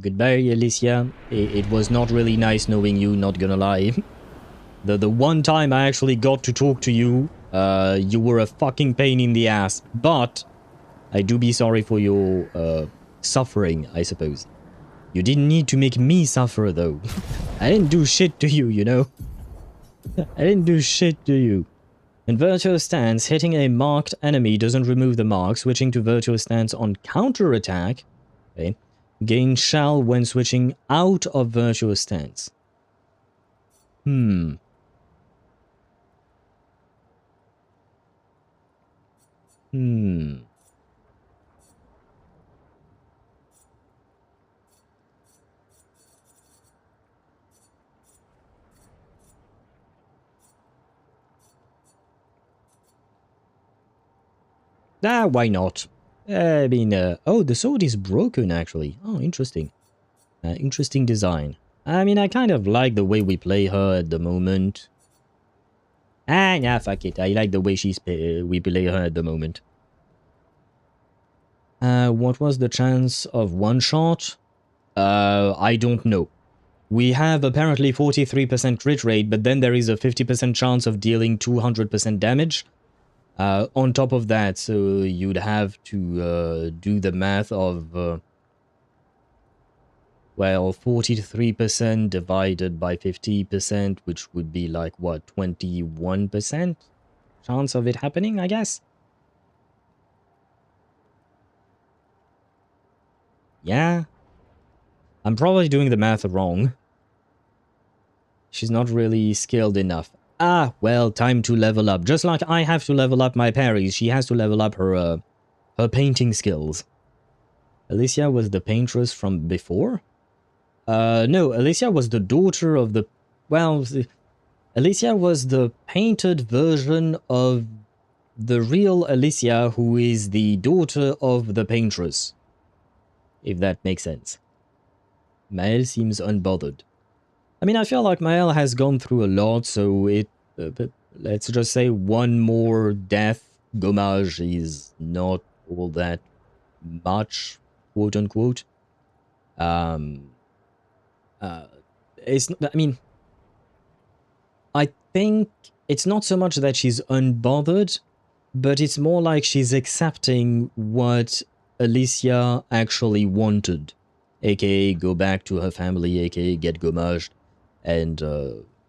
goodbye, Alicia. It was not really nice knowing you, not gonna lie. The one time I actually got to talk to you, you were a fucking pain in the ass. But I do be sorry for your suffering, I suppose. You didn't need to make me suffer, though. I didn't do shit to you, you know? I didn't do shit to you. In virtuous stance, hitting a marked enemy doesn't remove the mark. Switching to virtuous stance on counterattack, okay, gain shell when switching out of virtuous stance. Hmm. Ah, why not? I mean, oh, the sword is broken, actually. Oh, interesting. Interesting design. I mean, I kind of like the way we play her at the moment. Ah, nah, fuck it. I like the way we play her at the moment. What was the chance of one shot? I don't know. We have apparently 43% crit rate, but then there is a 50% chance of dealing 200% damage. On top of that, so you'd have to do the math of, well, 43% divided by 50%, which would be like, what, 21% chance of it happening, I guess? Yeah. I'm probably doing the math wrong. She's not really skilled enough. Ah, well, time to level up. Just like I have to level up my parries, she has to level up her painting skills. Alicia was the paintress from before? No, Alicia was the daughter of the... Well, Alicia was the painted version of the real Alicia, who is the daughter of the paintress. If that makes sense. Mael seems unbothered. I mean, I feel like Mael has gone through a lot, so it... let's just say one more death, Gommage, is not all that much, quote-unquote. It's... I mean... I think it's not so much that she's unbothered, but it's more like she's accepting what Alicia actually wanted. AKA go back to her family, AKA get gommaged, and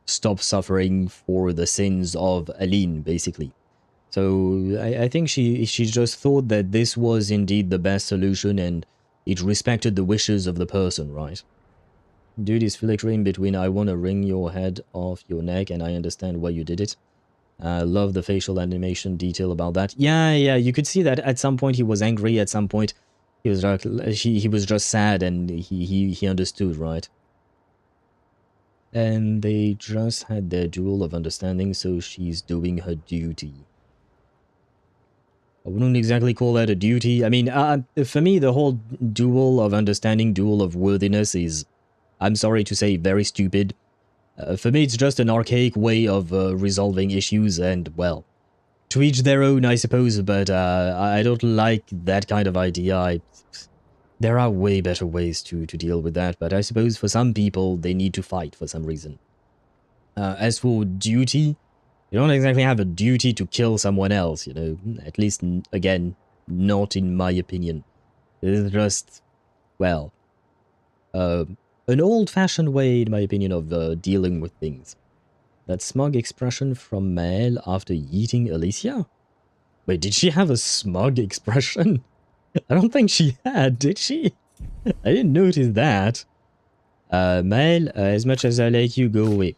stop suffering for the sins of Aline, basically. So I think she just thought that this was indeed the best solution, and it respected the wishes of the person, right? Dude is flickering between I want to wring your head off your neck and I understand why you did it. Love the facial animation detail about that. Yeah, you could see that at some point he was angry, at some point he was like, he was just sad, and he understood, right? And they just had their duel of understanding, so she's doing her duty. I wouldn't exactly call that a duty. I mean, for me, the whole duel of understanding, duel of worthiness is, I'm sorry to say, very stupid. For me, it's just an archaic way of resolving issues, and, well, to each their own, I suppose, but I don't like that kind of idea. There are way better ways to deal with that, but I suppose for some people, they need to fight for some reason. As for duty, you don't exactly have a duty to kill someone else, you know, at least, again, not in my opinion. It's just, well, an old-fashioned way, in my opinion, of dealing with things. That smug expression from Mael after yeeting Alicia? Wait, did she have a smug expression? I don't think she had, did she? I didn't notice that. Mael, as much as I like you, go away.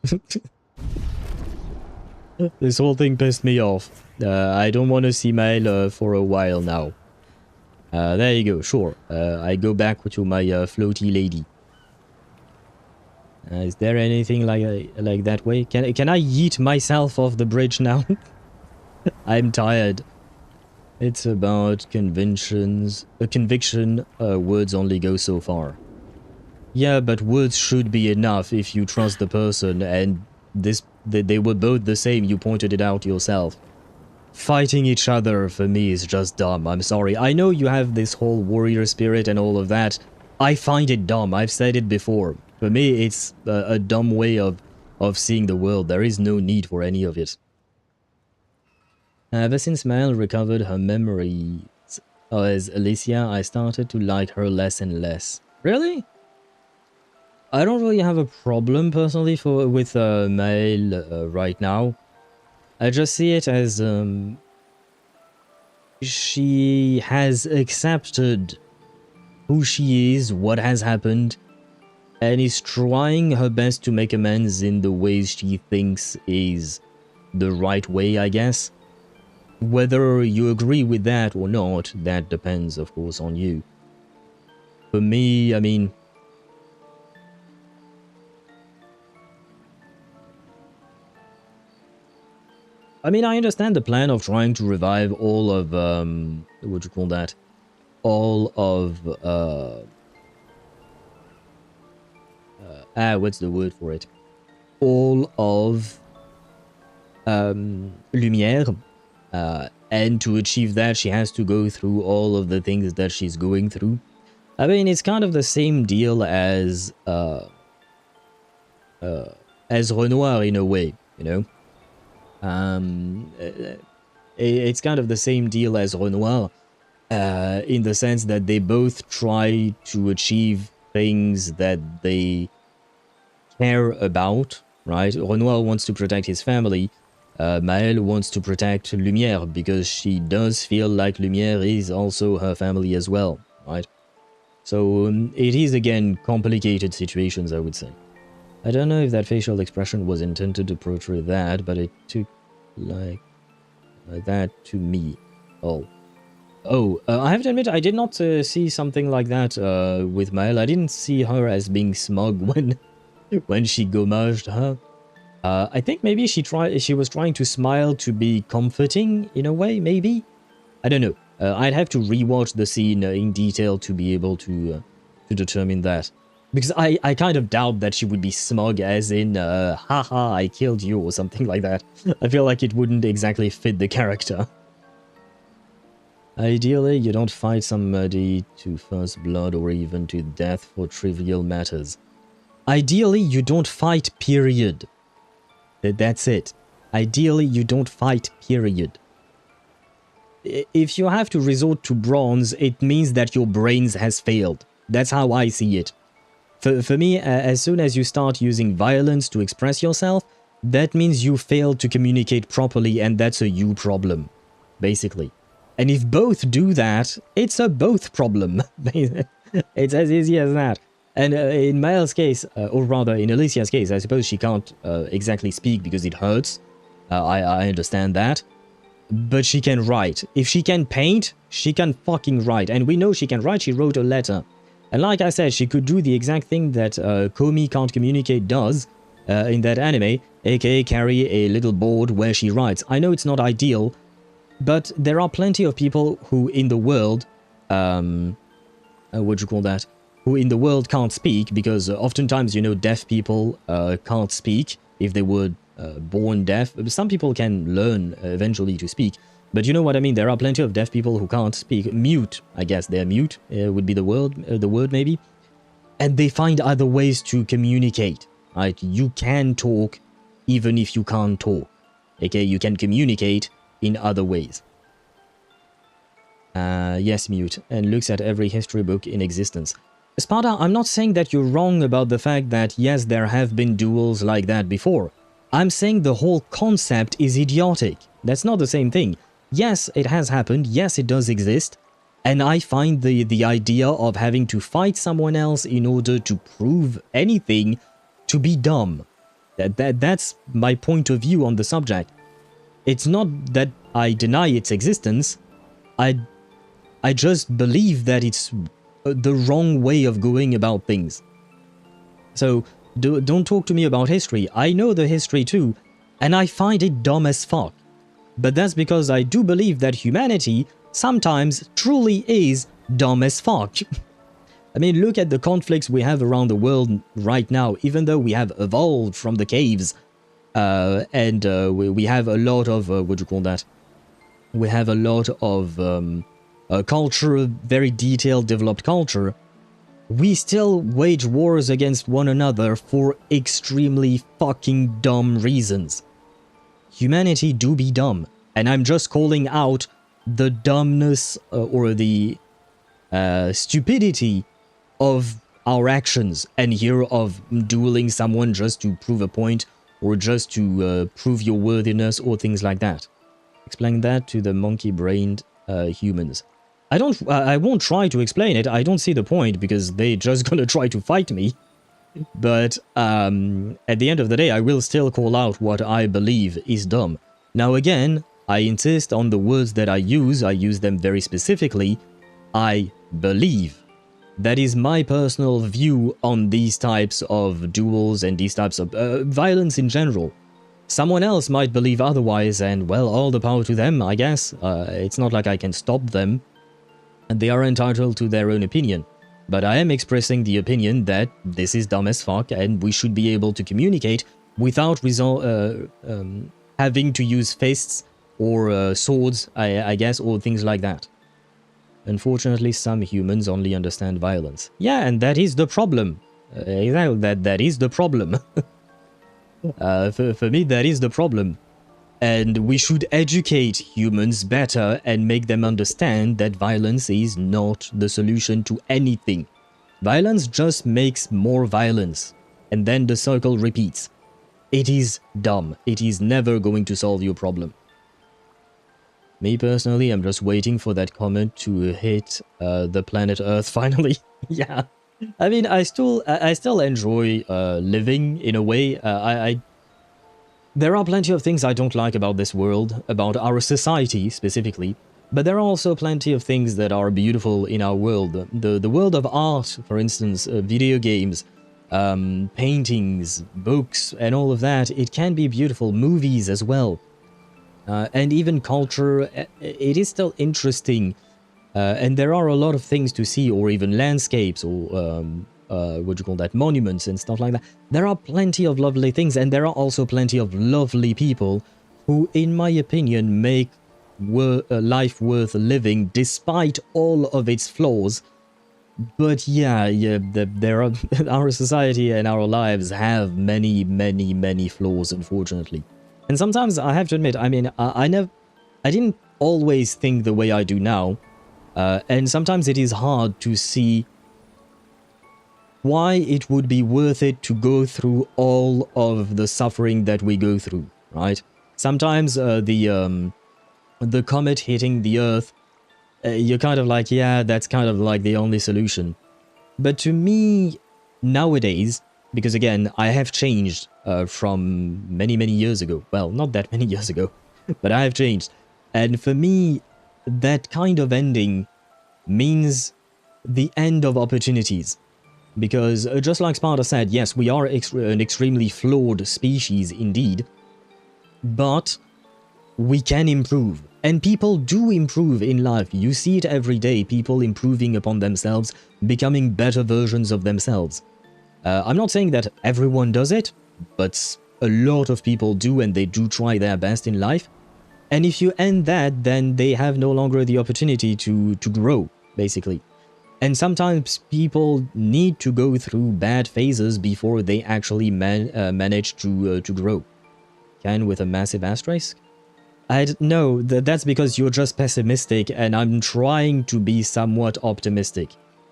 This whole thing pissed me off. I don't want to see Mael for a while now. There you go, sure. I go back to my floaty lady. Is there anything like that way? Can I yeet myself off the bridge now? I'm tired. It's about convictions. A conviction, words only go so far. Yeah, but words should be enough if you trust the person, and they were both the same, you pointed it out yourself. Fighting each other, for me, is just dumb, I'm sorry. I know you have this whole warrior spirit and all of that. I find it dumb, I've said it before. For me, it's a dumb way of seeing the world. There is no need for any of it. Ever since Mael recovered her memories as Alicia, I started to like her less and less. Really? I don't really have a problem, personally, with Mael right now. I just see it as she has accepted who she is, what has happened, and is trying her best to make amends in the ways she thinks is the right way, I guess. Whether you agree with that or not, that depends, of course, on you. For me, I mean... I understand the plan of trying to revive all of, what do you call that? All of, what's the word for it? All of Lumière. And to achieve that, she has to go through all of the things that she's going through. I mean, it's kind of the same deal as Renoir in a way, you know. It's kind of the same deal as Renoir, in the sense that they both try to achieve things that they care about, right? Renoir wants to protect his family. Maëlle wants to protect Lumière because she does feel like Lumière is also her family as well, right? So it is, again, complicated situations, I would say. I don't know if that facial expression was intended to portray that, but it took like that to me. I have to admit, I did not see something like that with Maëlle. I didn't see her as being smug when she gommaged her. I think maybe she was trying to smile to be comforting in a way, maybe? I don't know. I'd have to rewatch the scene in detail to be able to determine that. Because I kind of doubt that she would be smug as in, haha, I killed you or something like that. I feel like it wouldn't exactly fit the character. Ideally, you don't fight somebody to first blood or even to death for trivial matters. Ideally, you don't fight, period. That's it. Ideally, you don't fight, period. If you have to resort to bronze, it means that your brains has failed. That's how I see it. For me, as soon as you start using violence to express yourself, that means you failed to communicate properly, and that's a you problem, basically. And if both do that, it's a both problem. It's as easy as that. And in Maëlle's case, or rather in Alicia's case, I suppose she can't exactly speak because it hurts. I understand that. But she can write. If she can paint, she can fucking write. And we know she can write. She wrote a letter. And like I said, she could do the exact thing that Komi Can't Communicate does in that anime, aka carry a little board where she writes. I know it's not ideal, but there are plenty of people who in the world, who in the world can't speak, because oftentimes, you know, deaf people can't speak if they were born deaf. Some people can learn eventually to speak, but you know what I mean. There are plenty of deaf people who can't speak. Mute, I guess they're mute, would be the word maybe. And they find other ways to communicate, right? You can talk even if you can't talk. Okay, you can communicate in other ways. Yes, mute, and looks at every history book in existence. Sparta, I'm not saying that you're wrong about the fact that, yes, there have been duels like that before. I'm saying the whole concept is idiotic. That's not the same thing. Yes, it has happened. Yes, it does exist. And I find the idea of having to fight someone else in order to prove anything to be dumb. That's my point of view on the subject. It's not that I deny its existence. I just believe that it's the wrong way of going about things. So don't talk to me about history. I know the history too, and I find it dumb as fuck. But that's because I do believe that humanity sometimes truly is dumb as fuck. I mean, look at the conflicts we have around the world right now. Even though we have evolved from the caves, and we have a lot of we have a lot of culture, very detailed, developed culture. We still wage wars against one another for extremely fucking dumb reasons. Humanity do be dumb, and I'm just calling out the dumbness or the stupidity of our actions, and here of dueling someone just to prove a point or just to prove your worthiness or things like that. Explain that to the monkey-brained humans. I won't try to explain it. I don't see the point because they're just gonna try to fight me. But at the end of the day, I will still call out what I believe is dumb. Now again, I insist on the words that I use them very specifically. I believe. That is my personal view on these types of duels and these types of violence in general. Someone else might believe otherwise, and well, all the power to them, I guess. It's not like I can stop them. And they are entitled to their own opinion. But I am expressing the opinion that this is dumb as fuck and we should be able to communicate without having to use fists or swords, I guess, or things like that. Unfortunately, some humans only understand violence. Yeah, and that is the problem. Exactly, that is the problem. For me, that is the problem. And we should educate humans better and make them understand that violence is not the solution to anything. Violence just makes more violence, and then the circle repeats. It is dumb. It is never going to solve your problem. Me personally, I'm just waiting for that comet to hit the planet Earth finally. Yeah. I mean, I still enjoy living in a way. There are plenty of things I don't like about this world, about our society specifically, but there are also plenty of things that are beautiful in our world. The world of art, for instance, video games, paintings, books, and all of that, it can be beautiful. Movies as well. And even culture, it is still interesting. And there are a lot of things to see, or even landscapes, or what do you call that, monuments and stuff like that. There are plenty of lovely things, and there are also plenty of lovely people who, in my opinion, make life worth living despite all of its flaws. But yeah, there are our society and our lives have many, many, many flaws, unfortunately. And sometimes I have to admit, I mean, I didn't always think the way I do now, and sometimes it is hard to see why it would be worth it to go through all of the suffering that we go through, right? Sometimes the comet hitting the Earth, you're kind of like, yeah, that's kind of like the only solution. But to me, nowadays, because again, I have changed from many, many years ago. Well, not that many years ago, but I have changed. And for me, that kind of ending means the end of opportunities. Because just like Sparta said, yes, we are an extremely flawed species indeed, but we can improve. And people do improve in life. You see it every day, people improving upon themselves, becoming better versions of themselves. I'm not saying that everyone does it, but a lot of people do, and they do try their best in life. And if you end that, then they have no longer the opportunity to grow, basically. And sometimes people need to go through bad phases before they actually manage to grow. Can with a massive asterisk? No, that's because you're just pessimistic, and I'm trying to be somewhat optimistic.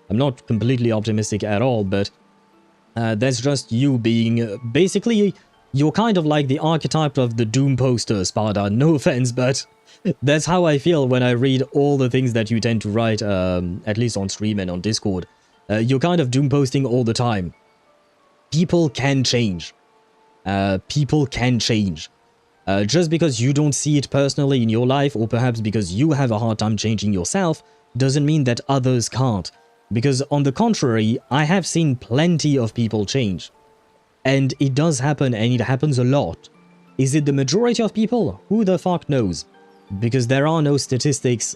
I'm not completely optimistic at all, but that's just you being... basically, you're kind of like the archetype of the Doom poster, Sparta. No offense, but... that's how I feel when I read all the things that you tend to write, at least on stream and on Discord. You're kind of doom posting all the time. People can change. People can change. Just because you don't see it personally in your life, or perhaps because you have a hard time changing yourself, doesn't mean that others can't. Because on the contrary, I have seen plenty of people change. And it does happen, and it happens a lot. Is it the majority of people? Who the fuck knows? Because there are no statistics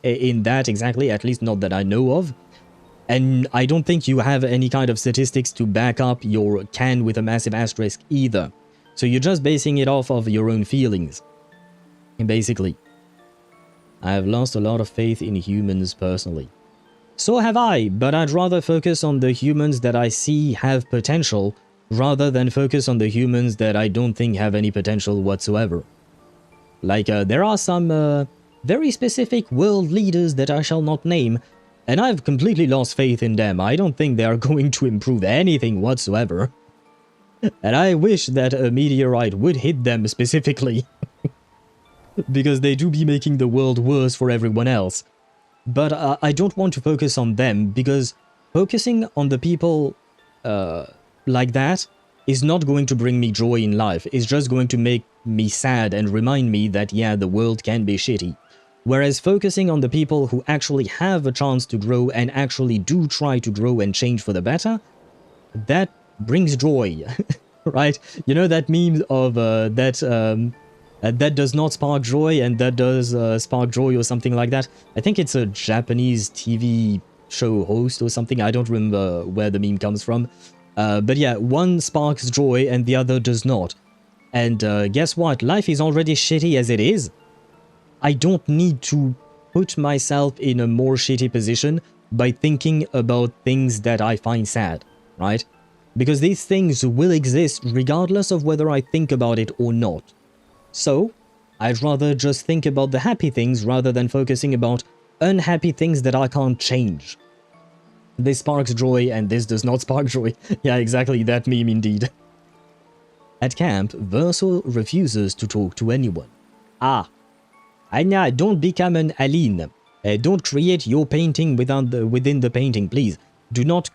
in that exactly, at least not that I know of. And I don't think you have any kind of statistics to back up your can with a massive asterisk either. So you're just basing it off of your own feelings. Basically. I have lost a lot of faith in humans personally. So have I, but I'd rather focus on the humans that I see have potential, rather than focus on the humans that I don't think have any potential whatsoever. Like, there are some very specific world leaders that I shall not name, and I've completely lost faith in them. I don't think they are going to improve anything whatsoever. And I wish that a meteorite would hit them specifically. Because they do be making the world worse for everyone else. But I don't want to focus on them, because focusing on the people like that is not going to bring me joy in life. It's just going to make me sad and remind me that, yeah, the world can be shitty. Whereas focusing on the people who actually have a chance to grow and actually do try to grow and change for the better, that brings joy, right? You know that meme of that does not spark joy and that does spark joy or something like that? I think it's a Japanese TV show host or something. I don't remember where the meme comes from. But yeah, one sparks joy and the other does not. And guess what? Life is already shitty as it is. I don't need to put myself in a more shitty position by thinking about things that I find sad, right? Because these things will exist regardless of whether I think about it or not. So, I'd rather just think about the happy things rather than focusing about unhappy things that I can't change. This sparks joy and this does not spark joy. Yeah, exactly, that meme indeed. At camp, Verso refuses to talk to anyone. Ah. Anya, don't become an Aline. Don't create your painting within the painting, please. Do not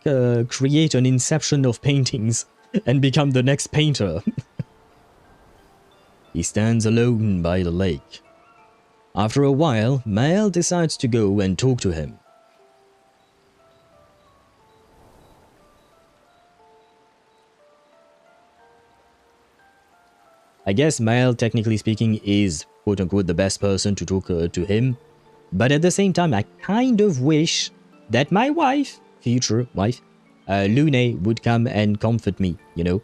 create an inception of paintings and become the next painter. He stands alone by the lake. After a while, Mael decides to go and talk to him. I guess Mael, technically speaking, is quote-unquote the best person to talk to him. But at the same time, I kind of wish that my wife, future wife, Lune, would come and comfort me, you know.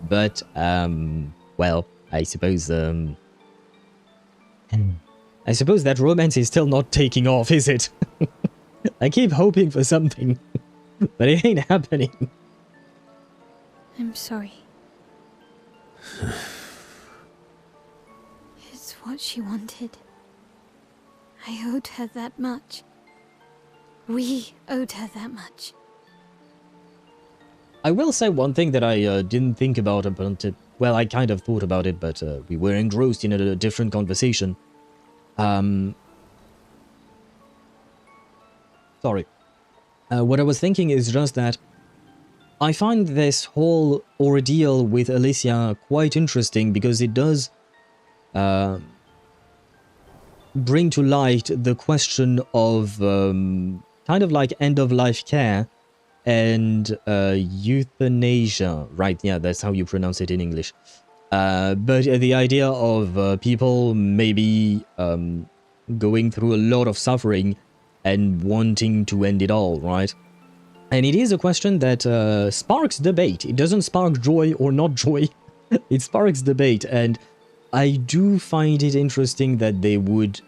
But, well, I suppose that romance is still not taking off, is it? I keep hoping for something, but it ain't happening. I'm sorry. It's what she wanted. I owed her that much. We owed her that much. I will say one thing that I didn't think about until, well, I kind of thought about it, but we were engrossed in a different conversation. Sorry. What I was thinking is just that I find this whole ordeal with Alicia quite interesting because it does bring to light the question of kind of like end-of-life care and euthanasia, right? Yeah, that's how you pronounce it in English. But the idea of people maybe going through a lot of suffering and wanting to end it all, right? And it is a question that sparks debate. It doesn't spark joy or not joy. It sparks debate, and I do find it interesting that they would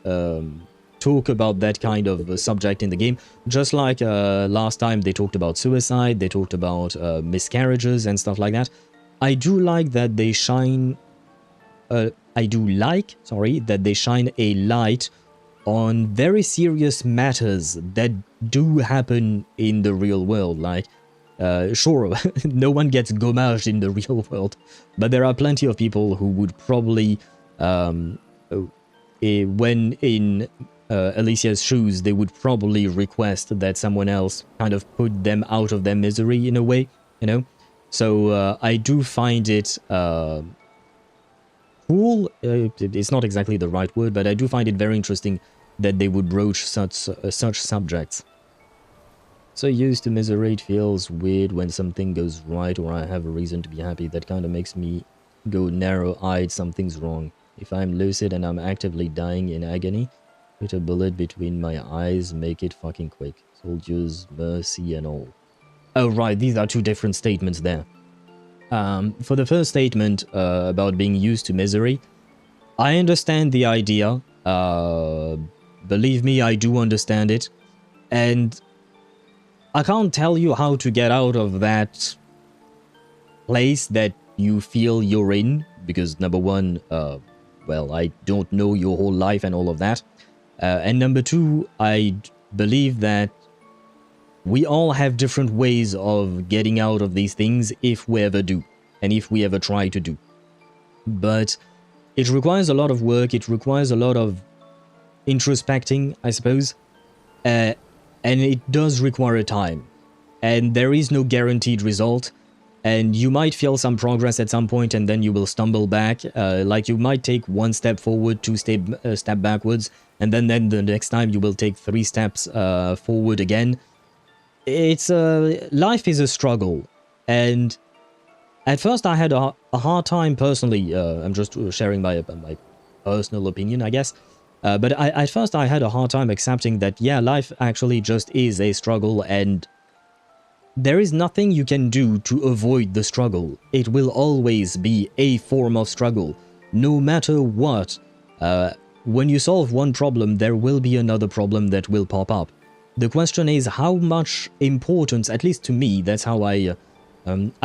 talk about that kind of subject in the game. Just like last time they talked about suicide, they talked about miscarriages and stuff like that. I do like that they shine... that they shine a light on very serious matters that do happen in the real world. Like, sure, no one gets gommaged in the real world, but there are plenty of people who would probably, when in Alicia's shoes, they would probably request that someone else kind of put them out of their misery in a way, you know? So I do find it cool. It's not exactly the right word, but I do find it very interesting that they would broach such subjects. So used to misery, it feels weird when something goes right or I have a reason to be happy. That kind of makes me go narrow-eyed, something's wrong. If I'm lucid and I'm actively dying in agony, put a bullet between my eyes, make it fucking quick. Soldiers, mercy and all. Oh right, these are two different statements there. For the first statement about being used to misery, I understand the idea. Believe me, I do understand it. And I can't tell you how to get out of that place that you feel you're in, because number one, well, I don't know your whole life and all of that. And number two, I believe that we all have different ways of getting out of these things if we ever do, and if we ever try to do. But it requires a lot of work, it requires a lot of introspecting, I suppose. And it does require time, and there is no guaranteed result, and you might feel some progress at some point and then you will stumble back, like you might take one step forward, two step backwards, and then the next time you will take 3 steps forward again. It's life is a struggle, and at first I had a hard time personally. I'm just sharing my personal opinion, I guess. But at first I had a hard time accepting that, yeah, life actually just is a struggle, and there is nothing you can do to avoid the struggle. It will always be a form of struggle, no matter what. When you solve one problem, there will be another problem that will pop up. The question is how much importance, at least to me, that's how I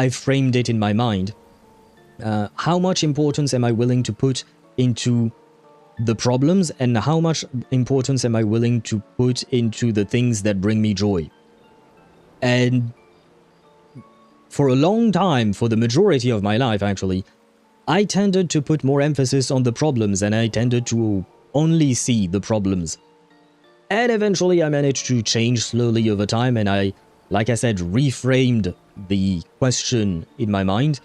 framed it in my mind. How much importance am I willing to put into the problems, and how much importance am I willing to put into the things that bring me joy? And for a long time, for the majority of my life actually, I tended to put more emphasis on the problems, and I tended to only see the problems. And eventually I managed to change slowly over time, and I, like I said, reframed the question in my mind.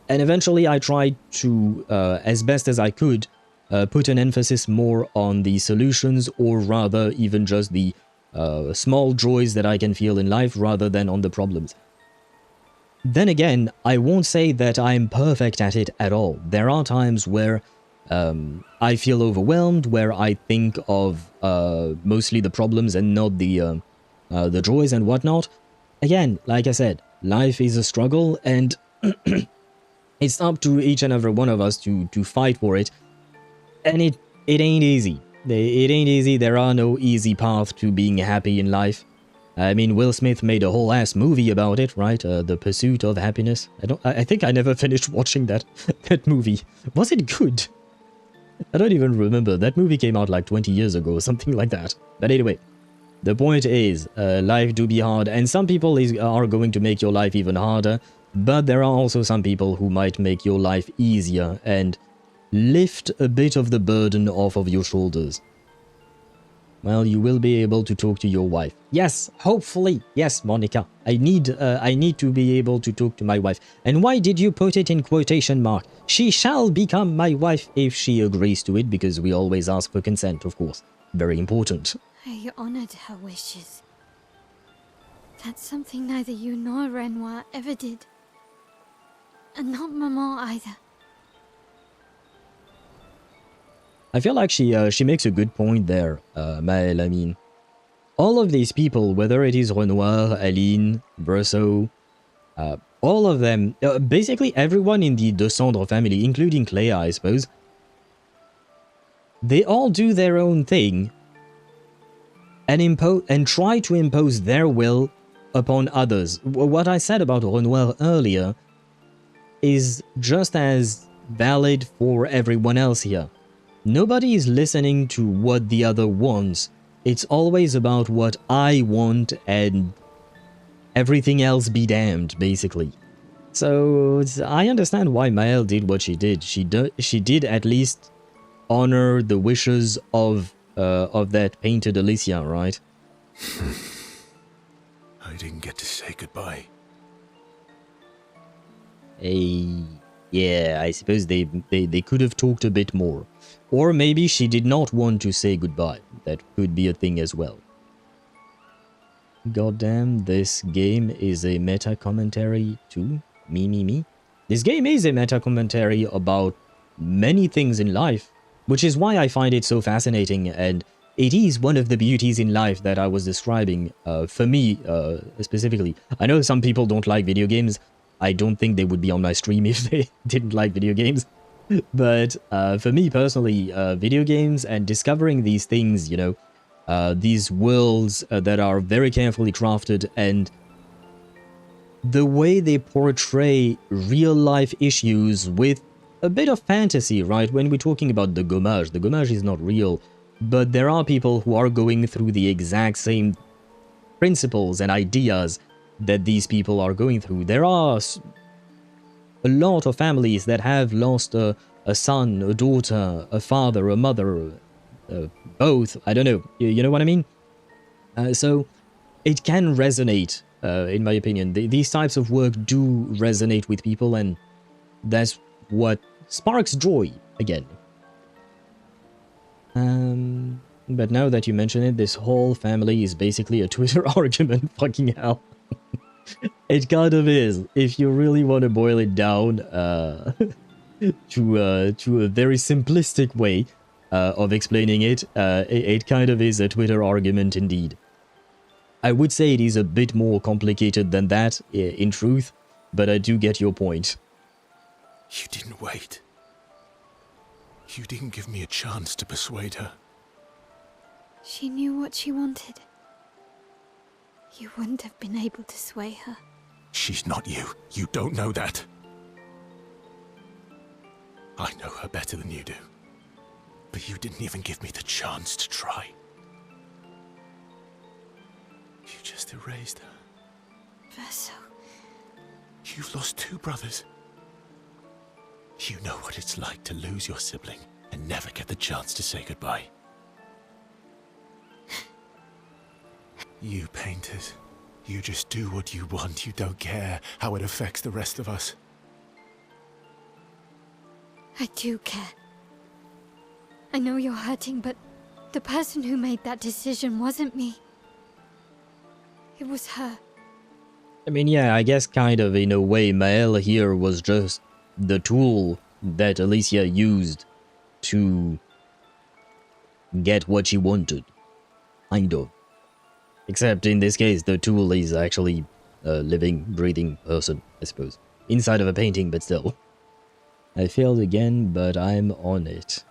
And eventually I tried to, as best as I could, put an emphasis more on the solutions, or rather even just the small joys that I can feel in life, rather than on the problems. Then again, I won't say that I'm perfect at it at all. There are times where I feel overwhelmed, where I think of mostly the problems and not the joys and whatnot. Again, like I said, life is a struggle, and it's up to each and every one of us to fight for it. And it ain't easy. It ain't easy. There are no easy path to being happy in life. I mean, Will Smith made a whole ass movie about it, right? The Pursuit of Happiness. I think I never finished watching that movie. Was it good? I don't even remember. That movie came out like 20 years ago or something like that. But anyway, the point is, life do be hard, and some people are going to make your life even harder, but there are also some people who might make your life easier and lift a bit of the burden off of your shoulders. Well, you will be able to talk to your wife. Yes, hopefully. Yes, Monica. I need to be able to talk to my wife. And why did you put it in quotation mark? She shall become my wife if she agrees to it, because we always ask for consent, of course. Very important. I honored her wishes. That's something neither you nor Renoir ever did. And not Maman either. I feel like she makes a good point there, Maëlle. I mean, all of these people, whether it is Renoir, Aline, Verso, all of them, basically everyone in the Descendre family, including Clair, I suppose, they all do their own thing and try to impose their will upon others. What I said about Renoir earlier is just as valid for everyone else here. Nobody is listening to what the other wants. It's always about what I want, and everything else be damned, basically. So I understand why Maëlle did what she did. She did at least honor the wishes of that painted Alicia, right? I didn't get to say goodbye. Yeah, I suppose they could have talked a bit more. Or maybe she did not want to say goodbye. That could be a thing as well. Goddamn, this game is a meta commentary too. Me. This game is a meta commentary about many things in life, which is why I find it so fascinating, and it is one of the beauties in life that I was describing, for me specifically. I know some people don't like video games. I don't think they would be on my stream if they didn't like video games. But for me personally, video games and discovering these things, you know, these worlds that are very carefully crafted, and the way they portray real-life issues with a bit of fantasy, right? When we're talking about the Gommage is not real, but there are people who are going through the exact same principles and ideas that these people are going through. There are a lot of families that have lost a son, a daughter, a father, a mother, both. I don't know. You know what I mean? So it can resonate, in my opinion. These types of work do resonate with people, and that's what sparks joy, again. But now that you mention it, this whole family is basically a Twitter argument. Fucking hell. It kind of is, if you really want to boil it down to a very simplistic way of explaining it. It kind of is a Twitter argument indeed. I would say it is a bit more complicated than that, in truth, but I do get your point. You didn't wait. You didn't give me a chance to persuade her. She knew what she wanted. You wouldn't have been able to sway her. She's not you. You don't know that. I know her better than you do. But you didn't even give me the chance to try. You just erased her. Verso. You've lost 2 brothers. You know what it's like to lose your sibling and never get the chance to say goodbye. You painters, you just do what you want. You don't care how it affects the rest of us. I do care. I know you're hurting, but the person who made that decision wasn't me. It was her. I mean, yeah, I guess kind of in a way, Mael here was just the tool that Alicia used to get what she wanted. Kind of. Except in this case, the tool is actually a living, breathing person, I suppose. Inside of a painting, but still. I failed again, but I'm on it.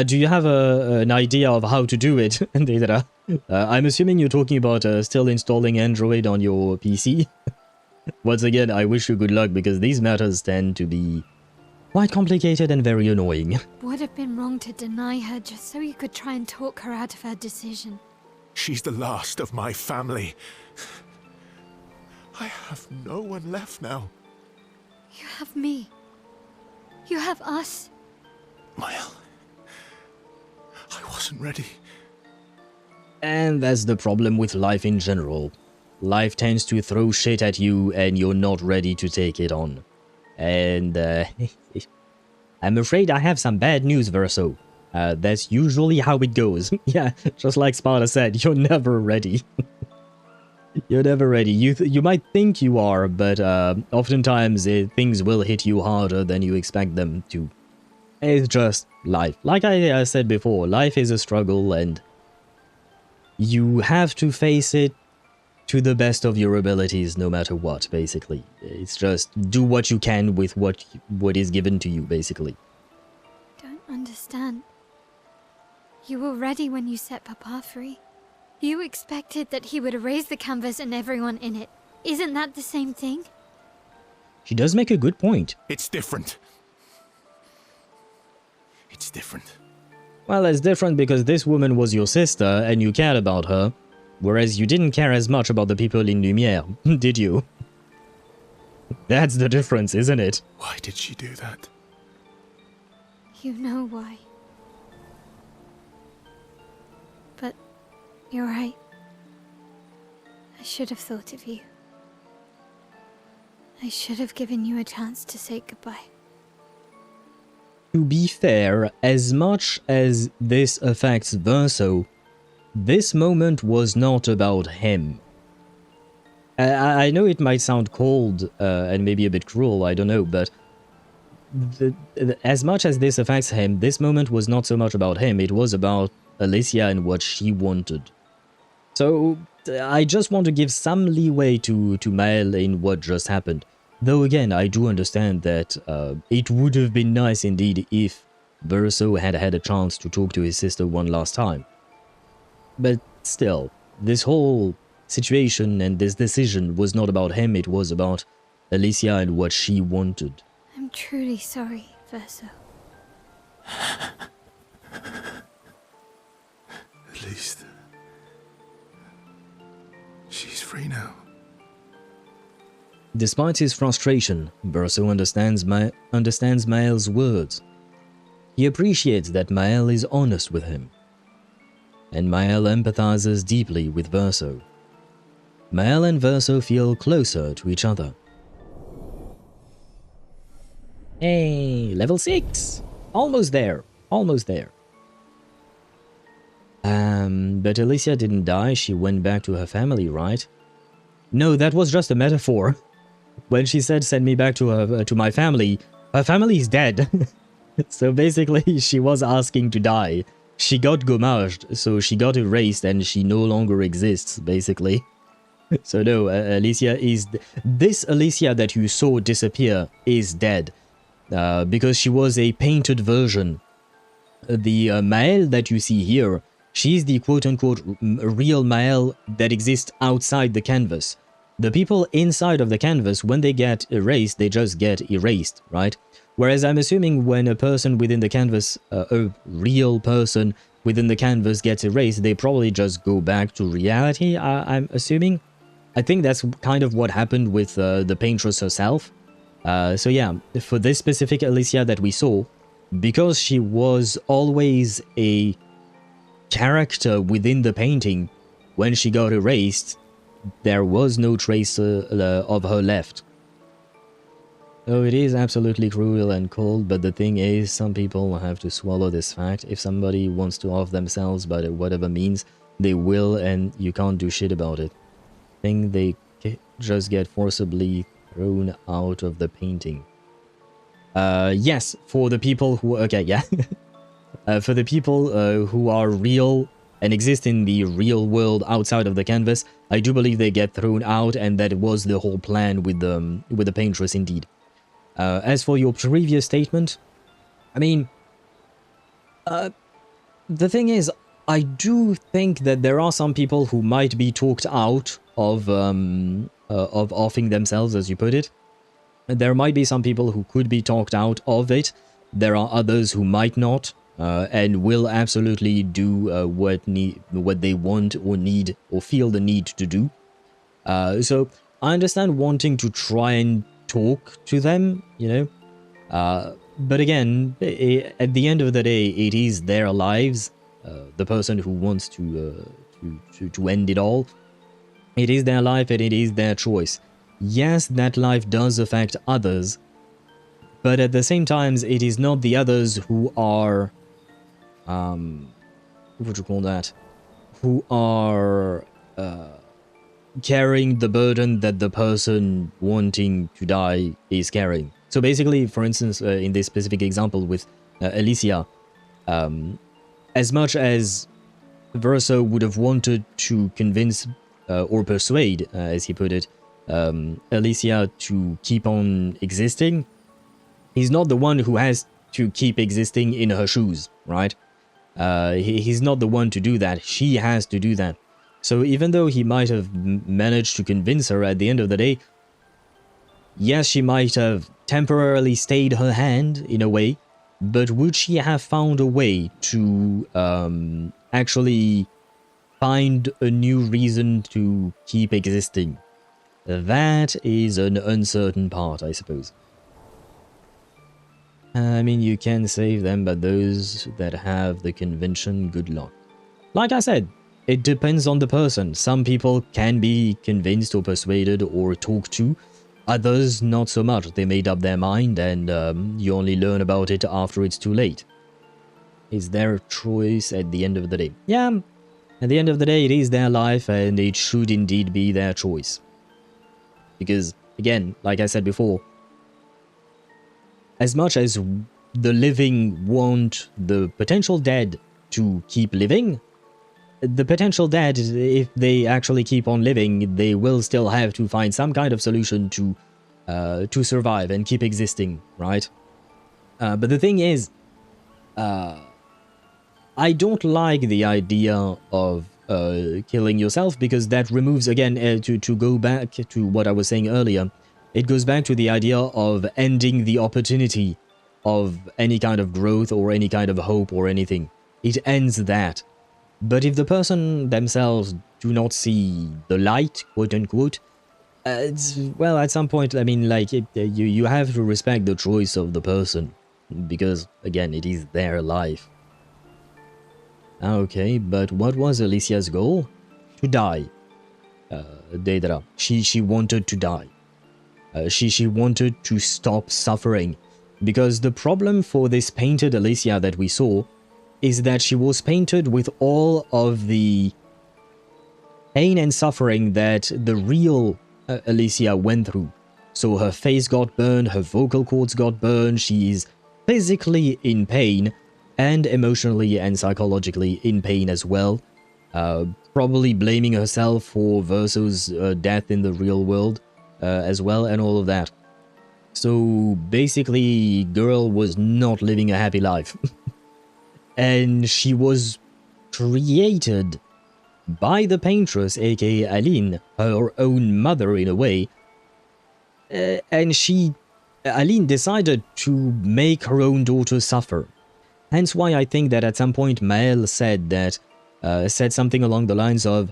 Do you have an idea of how to do it, Deidara? I'm assuming you're talking about still installing Android on your PC. Once again, I wish you good luck because these matters tend to be quite complicated and very annoying. Would have been wrong to deny her just so you could try and talk her out of her decision. She's the last of my family. I have no one left now. You have me. You have us. Mael, I wasn't ready. And that's the problem with life in general. Life tends to throw shit at you and you're not ready to take it on. And I'm afraid I have some bad news, Verso. That's usually how it goes. Yeah, just like Sparta said, you're never ready. You're never ready. You might think you are, but oftentimes things will hit you harder than you expect them to. It's just life. Like I said before, life is a struggle and you have to face it to the best of your abilities no matter what, basically. It's just do what you can with what is given to you, basically. Don't understand. You were ready when you set Papa free. You expected that he would erase the canvas and everyone in it. Isn't that the same thing? She does make a good point. It's different. It's different. Well, it's different because this woman was your sister and you cared about her, whereas you didn't care as much about the people in Lumière, did you? That's the difference, isn't it? Why did she do that? You know why. But you're right. I should have thought of you. I should have given you a chance to say goodbye. To be fair, as much as this affects Verso, this moment was not about him. I know it might sound cold and maybe a bit cruel, I don't know, but as much as this affects him, this moment was not so much about him, it was about Alicia and what she wanted. So I just want to give some leeway to Mael in what just happened. Though again, I do understand that it would have been nice indeed if Verso had had a chance to talk to his sister one last time. But still, this whole situation and this decision was not about him, it was about Alicia and what she wanted. I'm truly sorry, Verso. At least she's free now. Despite his frustration, Verso understands Mael's words. He appreciates that Mael is honest with him. And Mael empathizes deeply with Verso. Mael and Verso feel closer to each other. Hey, level 6! Almost there, almost there. But Alicia didn't die, she went back to her family, right? No, that was just a metaphor. When she said send me back to my family, her family is dead. So basically she was asking to die. She got gommaged, so she got erased and she no longer exists, basically. So no, Alicia is... This Alicia that you saw disappear is dead. Because she was a painted version. The Maëlle that you see here, she's the quote-unquote real Maëlle that exists outside the canvas. The people inside of the canvas, when they get erased, they just get erased, right? Whereas I'm assuming when a person within the canvas, a real person within the canvas gets erased, they probably just go back to reality, I'm assuming. I think that's kind of what happened with the Paintress herself. So yeah, for this specific Alicia that we saw, because she was always a character within the painting, when she got erased, there was no trace of her left. Oh, it is absolutely cruel and cold, but the thing is, some people have to swallow this fact. If somebody wants to off themselves by whatever means, they will, and you can't do shit about it. I think they just get forcibly thrown out of the painting. Yes, for the people who... Okay, yeah. For the people who are real and exist in the real world outside of the canvas, I do believe they get thrown out, and that was the whole plan with the Paintress indeed. As for your previous statement, I mean, the thing is, I do think that there are some people who might be talked out of offing themselves, as you put it. There might be some people who could be talked out of it. There are others who might not, and will absolutely do what they want or need or feel the need to do. So I understand wanting to try and talk to them, you know. But again, at the end of the day, it is their lives. The person who wants to end it all, it is their life and it is their choice. Yes, that life does affect others, but at the same time, it is not the others who are, what would you call that? Who are carrying the burden that the person wanting to die is carrying. So basically, for instance, in this specific example with Alicia, as much as Verso would have wanted to convince or persuade, as he put it, Alicia to keep on existing, he's not the one who has to keep existing in her shoes, right? He's not the one to do that. She has to do that. So even though he might have managed to convince her at the end of the day, yes, she might have temporarily stayed her hand in a way, but would she have found a way to actually find a new reason to keep existing? That is an uncertain part, I suppose. I mean, you can save them, but those that have the convention, good luck. Like I said, it depends on the person. Some people can be convinced or persuaded or talked to. Others, not so much. They made up their mind and you only learn about it after it's too late. It's their choice at the end of the day. Yeah, at the end of the day, it is their life and it should indeed be their choice. Because, again, like I said before, as much as the living want the potential dead to keep living, the potential dead, if they actually keep on living, they will still have to find some kind of solution to survive and keep existing, right? But the thing is, I don't like the idea of killing yourself, because that removes, again, to go back to what I was saying earlier, it goes back to the idea of ending the opportunity of any kind of growth or any kind of hope or anything. It ends that. But if the person themselves do not see the light, quote unquote, well, at some point, I mean, like, you have to respect the choice of the person, because, again, it is their life. Okay, but what was Alicia's goal? To die. Deidara. She wanted to die. She wanted to stop suffering. Because the problem for this painted Alicia that we saw is that she was painted with all of the pain and suffering that the real Alicia went through. So her face got burned, her vocal cords got burned, she is physically in pain, and emotionally and psychologically in pain as well. probably blaming herself for Verso's death in the real world as well, and all of that. So basically, girl was not living a happy life. And she was created by the Paintress, aka Aline, her own mother in a way. And Aline decided to make her own daughter suffer. Hence why I think that at some point Maël said that, said something along the lines of,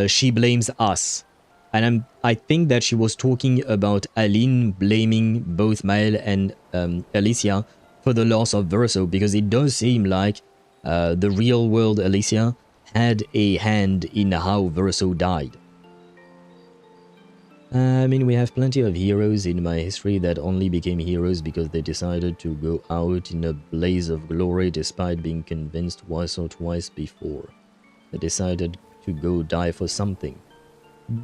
she blames us. And I think that she was talking about Aline blaming both Maël and Alicia for the loss of Verso, because it does seem like the real world Alicia had a hand in how Verso died. I mean, we have plenty of heroes in my history that only became heroes because they decided to go out in a blaze of glory despite being convinced once or twice before. They decided to go die for something.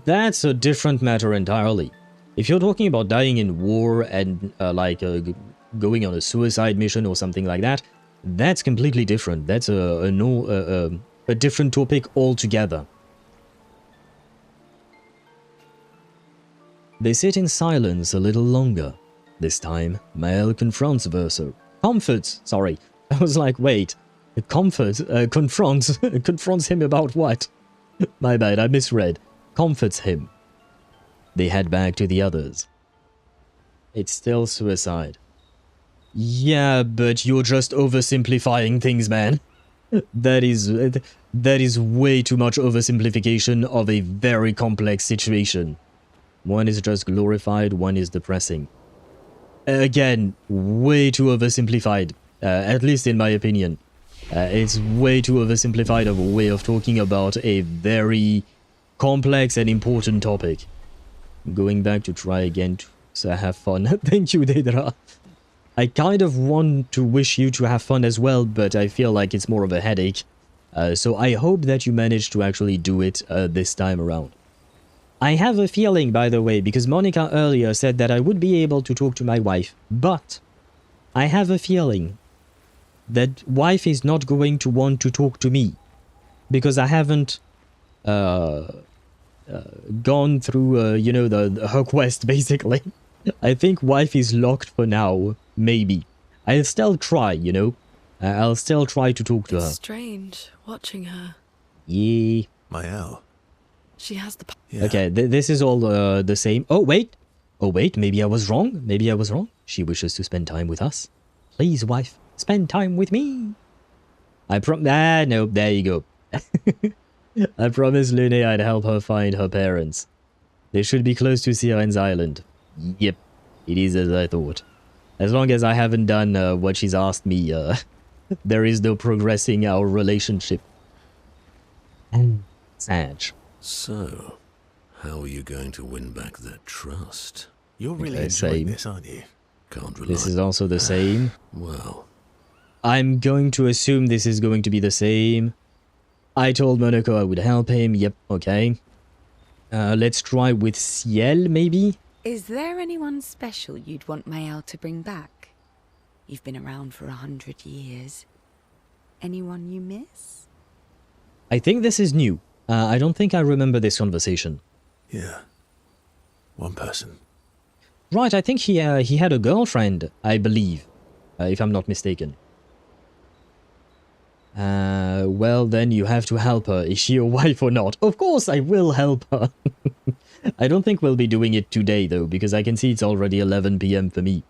That's a different matter entirely. If you're talking about dying in war and going on a suicide mission or something like that, that's completely different. That's a different topic altogether. They sit in silence a little longer. This time, Maël confronts Verso. Sorry. I was like, wait. Confronts him about what? My bad, I misread. Comforts him. They head back to the others. It's still suicide. Yeah, but you're just oversimplifying things, man. That is way too much oversimplification of a very complex situation. One is just glorified, one is depressing. Again, way too oversimplified, at least in my opinion. It's way too oversimplified of a way of talking about a very complex and important topic. Going back to try again to have fun. Thank you, Dedra. I kind of want to wish you to have fun as well, but I feel like it's more of a headache. So I hope that you manage to actually do it this time around. I have a feeling, by the way, because Monica earlier said that I would be able to talk to my wife, but I have a feeling that wife is not going to want to talk to me because I haven't gone through, you know, her quest, basically. I think wife is locked for now, maybe. I'll still try, you know. I'll still try to talk to her. It's strange watching her. Yeah. Maël. She has the... Yeah. Okay, this is all the same. Oh, wait. Oh, wait, maybe I was wrong. Maybe I was wrong. She wishes to spend time with us. Please, wife, spend time with me. No, there you go. I promised Lune I'd help her find her parents. They should be close to Siren's Island. Yep, it is as I thought. As long as I haven't done what she's asked me, there is no progressing our relationship. Sag. So, how are you going to win back their trust? You're really enjoying this, aren't you? Can't rely. This is also the same. Well, I'm going to assume this is going to be the same. I told Monaco I would help him. Yep, okay. Let's try with Ciel, maybe? Is there anyone special you'd want Maël to bring back? You've been around for 100 years. Anyone you miss? I think this is new. I don't think I remember this conversation. Yeah. One person. Right, I think he had a girlfriend, I believe, if I'm not mistaken. Well, then you have to help her. Is she your wife or not? Of course I will help her. I don't think we'll be doing it today, though, because I can see it's already 11 PM for me.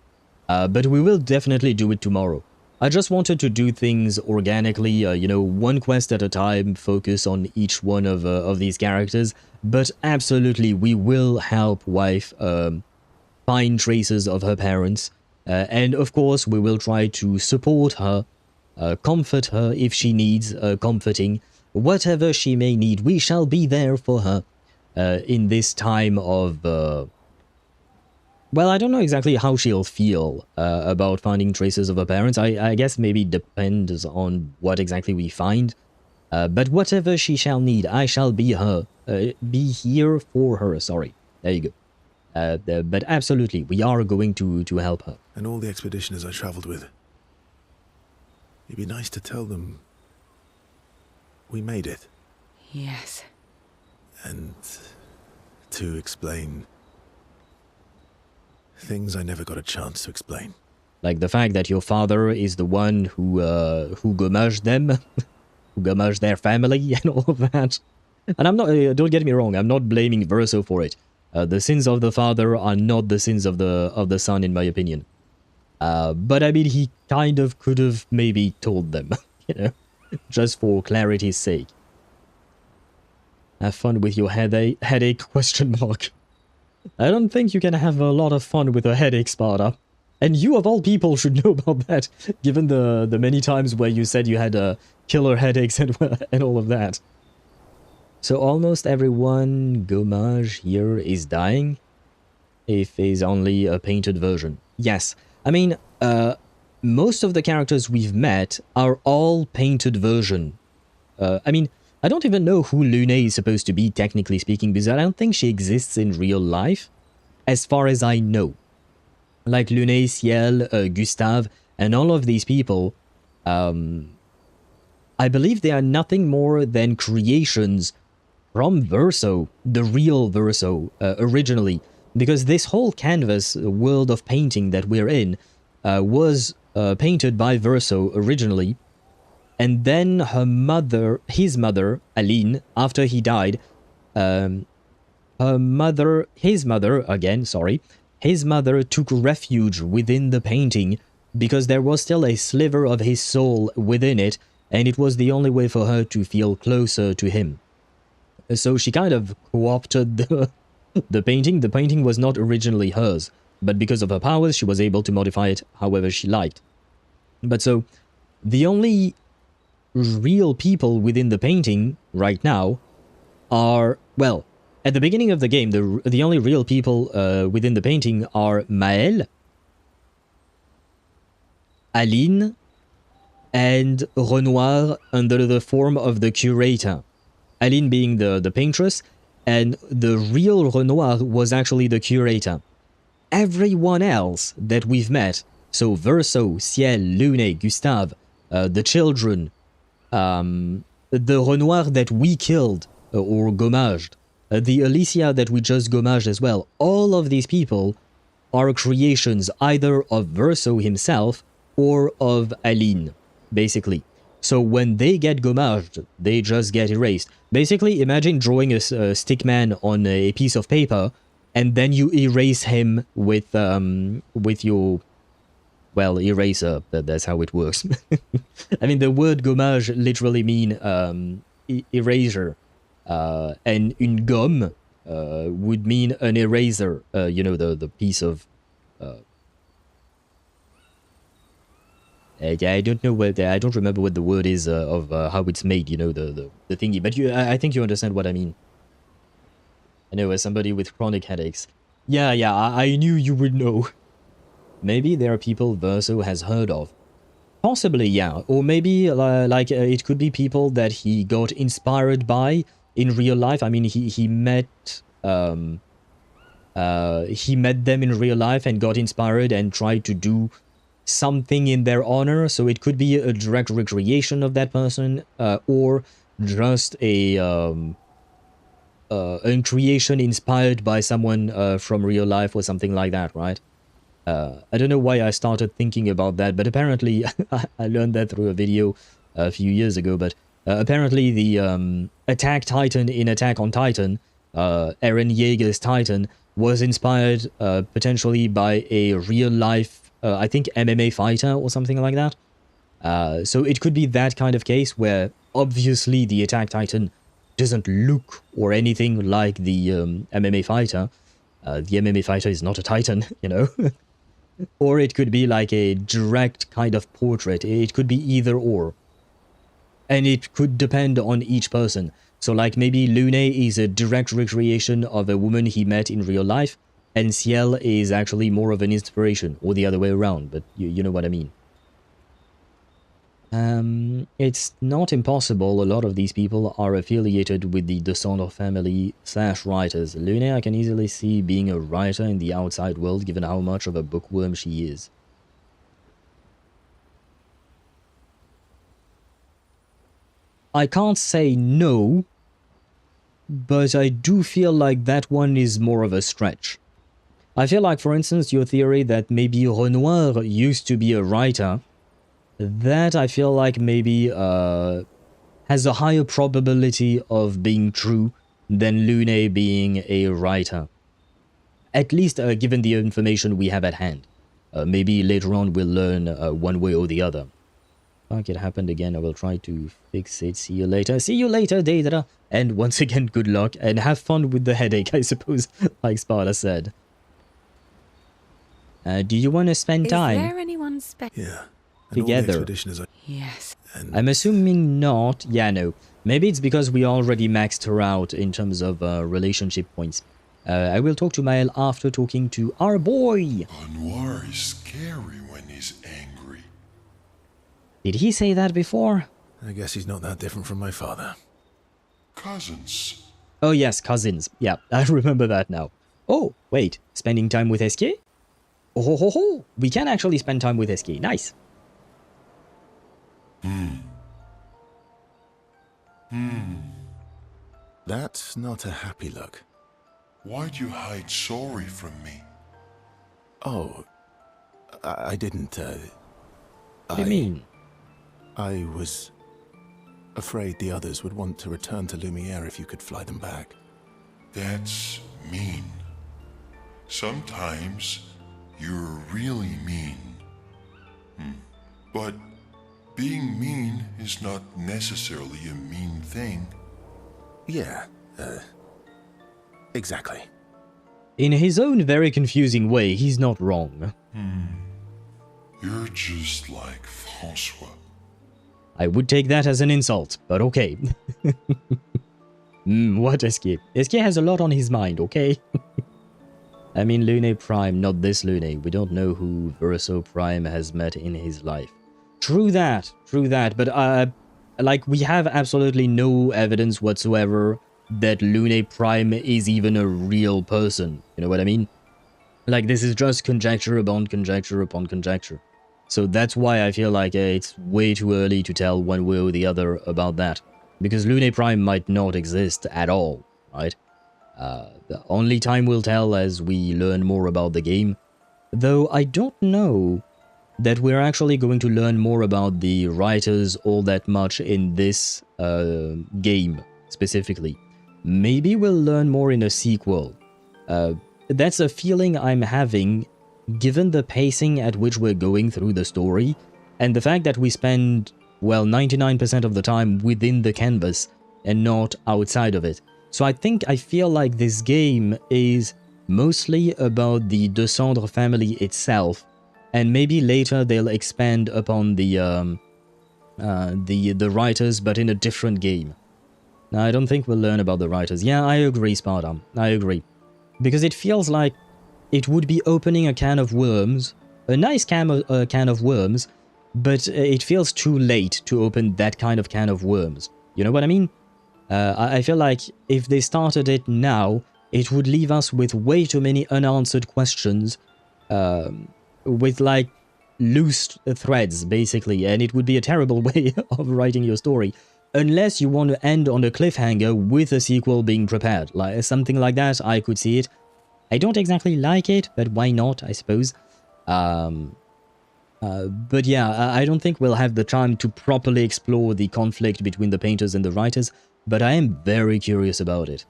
But we will definitely do it tomorrow. I just wanted to do things organically, you know, one quest at a time, focus on each one of these characters. But absolutely, we will help wife find traces of her parents. And of course, we will try to support her, comfort her if she needs comforting. Whatever she may need, we shall be there for her in this time of... Well, I don't know exactly how she'll feel about finding traces of her parents. I guess maybe depends on what exactly we find. But whatever she shall need, I shall be her. Be here for her, sorry. There you go. But absolutely, we are going to help her. And all the expeditioners I travelled with. It'd be nice to tell them we made it. Yes. And to explain things I never got a chance to explain. Like the fact that your father is the one who gommaged them, who gommaged their family and all of that. And I'm not, don't get me wrong, I'm not blaming Verso for it. The sins of the father are not the sins of the son, in my opinion. But I mean, he kind of could have maybe told them, you know, just for clarity's sake. Have fun with your headache, question mark. I don't think you can have a lot of fun with a headache, Sparta. And you of all people should know about that, given the many times where you said you had killer headaches and all of that. So almost everyone Gommage here is dying, if is only a painted version. Yes, I mean, most of the characters we've met are all painted version. I mean, I don't even know who Lune is supposed to be, technically speaking, because I don't think she exists in real life, as far as I know. Like Lune, Ciel, Gustave, and all of these people, I believe they are nothing more than creations from Verso, the real Verso, originally. Because this whole canvas world of painting that we're in was painted by Verso originally. And then his mother, Aline, after he died, his mother took refuge within the painting because there was still a sliver of his soul within it, and it was the only way for her to feel closer to him. So she kind of co-opted the painting. The painting was not originally hers, but because of her powers, she was able to modify it however she liked. But so, the only real people within the painting right now are, well, at the beginning of the game, the only real people within the painting are Maëlle, Aline, and Renoir under the form of the curator. Aline being the paintress, and the real Renoir was actually the curator. Everyone else that we've met, so Verso, Ciel, Lune, Gustave, the children, the Renoir that we killed or gommaged, the Alicia that we just gommaged as well, all of these people are creations either of Verso himself or of Aline, basically. So when they get gommaged, they just get erased. Basically, imagine drawing a stickman on a piece of paper, and then you erase him with your, well, eraser. That's how it works. I mean, the word gommage literally mean erasure, and une gomme would mean an eraser. You know, the piece of. I don't know what I don't remember what the word is of how it's made. You know, the thingy. But I think you understand what I mean. I know, as somebody with chronic headaches. Yeah, I knew you would know. Maybe there are people Verso has heard of. Possibly, yeah. Or maybe, like, it could be people that he got inspired by in real life. I mean, he met them in real life and got inspired and tried to do something in their honor. So it could be a direct recreation of that person, or just a creation inspired by someone from real life or something like that, right? I don't know why I started thinking about that, but apparently I learned that through a video a few years ago, but apparently the Attack Titan in Attack on Titan, Eren Yeager's Titan, was inspired potentially by a real-life, I think MMA fighter or something like that. So it could be that kind of case where obviously the Attack Titan doesn't look or anything like the MMA fighter. The MMA fighter is not a Titan, you know. Or it could be like a direct kind of portrait. It could be either or. And it could depend on each person. So like maybe Lune is a direct recreation of a woman he met in real life, and Ciel is actually more of an inspiration, or the other way around, but you know what I mean. It's not impossible. A lot of these people are affiliated with the Descendant family / writers. Lune I can easily see being a writer in the outside world, given how much of a bookworm she is. I can't say no, but I do feel like that one is more of a stretch. I feel like, for instance, your theory that maybe Renoir used to be a writer, that I feel like maybe has a higher probability of being true than Lune being a writer. At least given the information we have at hand. Maybe later on we'll learn one way or the other. Fuck, it happened again. I will try to fix it. See you later. See you later, Deidre. And once again, good luck and have fun with the headache, I suppose, like Sparta said. Do you want to spend time? Is there anyone Yeah. Together? Yes. I'm assuming not. Yeah, no. Maybe it's because we already maxed her out in terms of relationship points. I will talk to Mael after talking to our boy. Noir is scary when he's angry. Did he say that before? I guess he's not that different from my father. Cousins. Oh yes, cousins. Yeah, I remember that now. Oh, wait. Spending time with SK? Oh ho ho ho! We can actually spend time with SK. Nice. That's not a happy look. Why'd you hide sorry from me? Oh, I didn't, What do you mean? I was afraid the others would want to return to Lumière if you could fly them back. That's mean. Sometimes you're really mean. But being mean is not necessarily a mean thing. Yeah, exactly. In his own very confusing way, he's not wrong. You're just like François. I would take that as an insult, but okay. What SK? SK has a lot on his mind, okay? I mean, Lune Prime, not this Lune. We don't know who Verso Prime has met in his life. True that, but like, we have absolutely no evidence whatsoever that Lune Prime is even a real person. You know what I mean? Like, this is just conjecture upon conjecture upon conjecture. So that's why I feel like it's way too early to tell one way or the other about that. Because Lune Prime might not exist at all, right? The only time will tell as we learn more about the game. Though I don't know that we're actually going to learn more about the writers all that much in this game, specifically. Maybe we'll learn more in a sequel. That's a feeling I'm having, given the pacing at which we're going through the story, and the fact that we spend, well, 99% of the time within the canvas and not outside of it. So I feel like this game is mostly about the Descendre family itself, and maybe later they'll expand upon the writers, but in a different game. Now, I don't think we'll learn about the writers. Yeah, I agree, Sparta. I agree. Because it feels like it would be opening a can of worms, a nice can of worms, but it feels too late to open that kind of can of worms. You know what I mean? I feel like if they started it now, it would leave us with way too many unanswered questions, with like loose threads, basically, and it would be a terrible way of writing your story. Unless you want to end on a cliffhanger with a sequel being prepared. Like something like that, I could see it. I don't exactly like it, but why not, I suppose. But yeah, I don't think we'll have the time to properly explore the conflict between the painters and the writers, but I am very curious about it.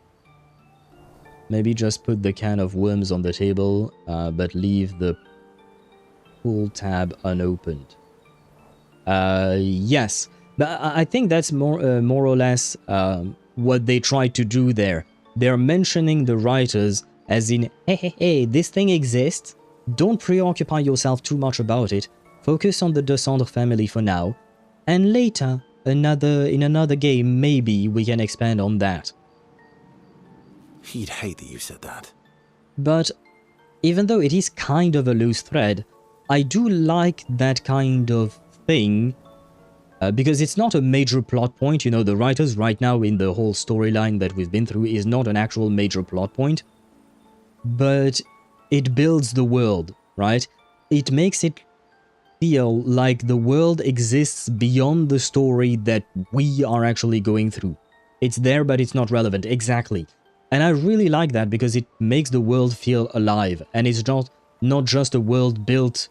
Maybe just put the can of worms on the table, but leave the pool tab unopened. Yes. But I think that's more or less what they tried to do there. They're mentioning the writers as in, hey, this thing exists. Don't preoccupy yourself too much about it. Focus on the Descendre family for now. And later, in another game, maybe we can expand on that. He'd hate that you said that. But even though it is kind of a loose thread, I do like that kind of thing. Because it's not a major plot point, you know, the writers right now in the whole storyline that we've been through is not an actual major plot point. But it builds the world, right? It makes it feel like the world exists beyond the story that we are actually going through. It's there, but it's not relevant. Exactly. And I really like that because it makes the world feel alive. And it's not just a world built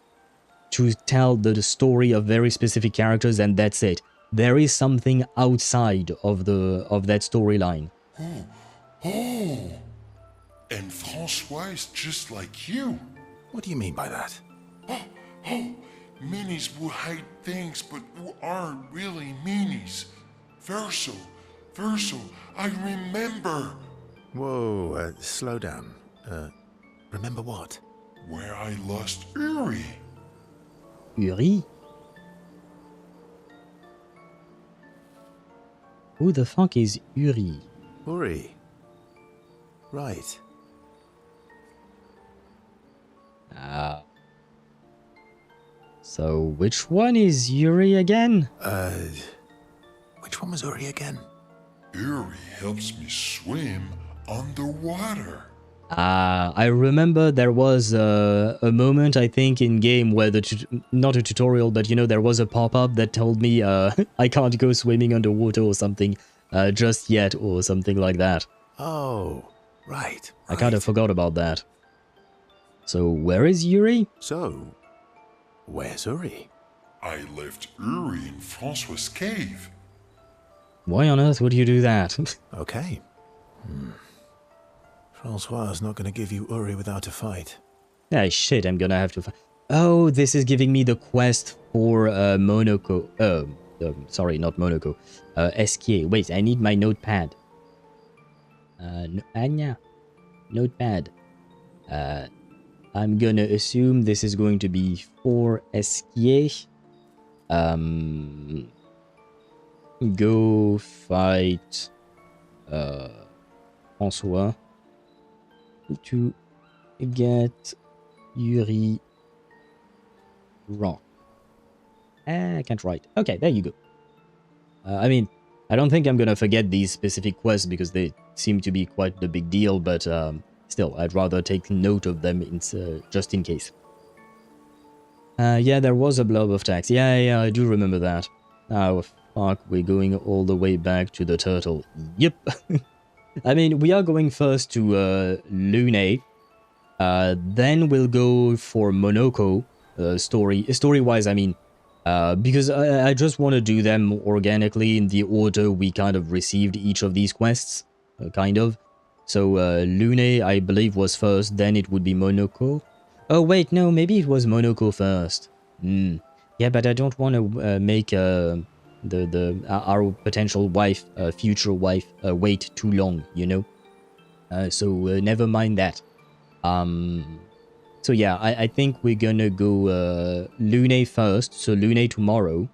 to tell the story of very specific characters and that's it. There is something outside of that storyline. Oh, and Francois is just like you. What do you mean by that? Oh, meanies who hide things but who aren't really meanies. Verso, I remember. Whoa, slow down. Remember what? Where I lost Uri. Uri? Who the fuck is Uri? Uri. Right. So which one is Uri again? Which one was Uri again? Uri helps me swim underwater. I remember there was a moment, I think, in game where not a tutorial, but you know, there was a pop-up that told me I can't go swimming underwater or something just yet or something like that. Oh, right. I kind of forgot about that. So where is Uri? So, where's Uri? I left Uri in Francois' cave. Why on earth would you do that? Okay. Francois is not going to give you Uri without a fight. Ah, shit, I'm gonna have to fight. Oh, this is giving me the quest for Monaco. Sorry, not Monaco. Esquier. Wait, I need my notepad. Anya. Notepad. I'm gonna assume this is going to be for Esquier. Go fight Francois to get Uri rock. I can't write. Okay, there you go. I mean, I don't think I'm gonna forget these specific quests because they seem to be quite the big deal, but still, I'd rather take note of them just in case. Yeah, there was a blob of tax. Yeah, I do remember that. Oh, fuck, we're going all the way back to the turtle. Yep. I mean, we are going first to Lune. Then we'll go for Monaco, story-wise, I mean. Because I just want to do them organically in the order we kind of received each of these quests. Kind of. So, Lune, I believe, was first, then it would be Monaco. Oh, wait, no, maybe it was Monaco first. Yeah, but I don't want to make our potential wife, future wife, wait too long, you know? So, never mind that. So yeah, I think we're gonna go Lune first, so Lune tomorrow.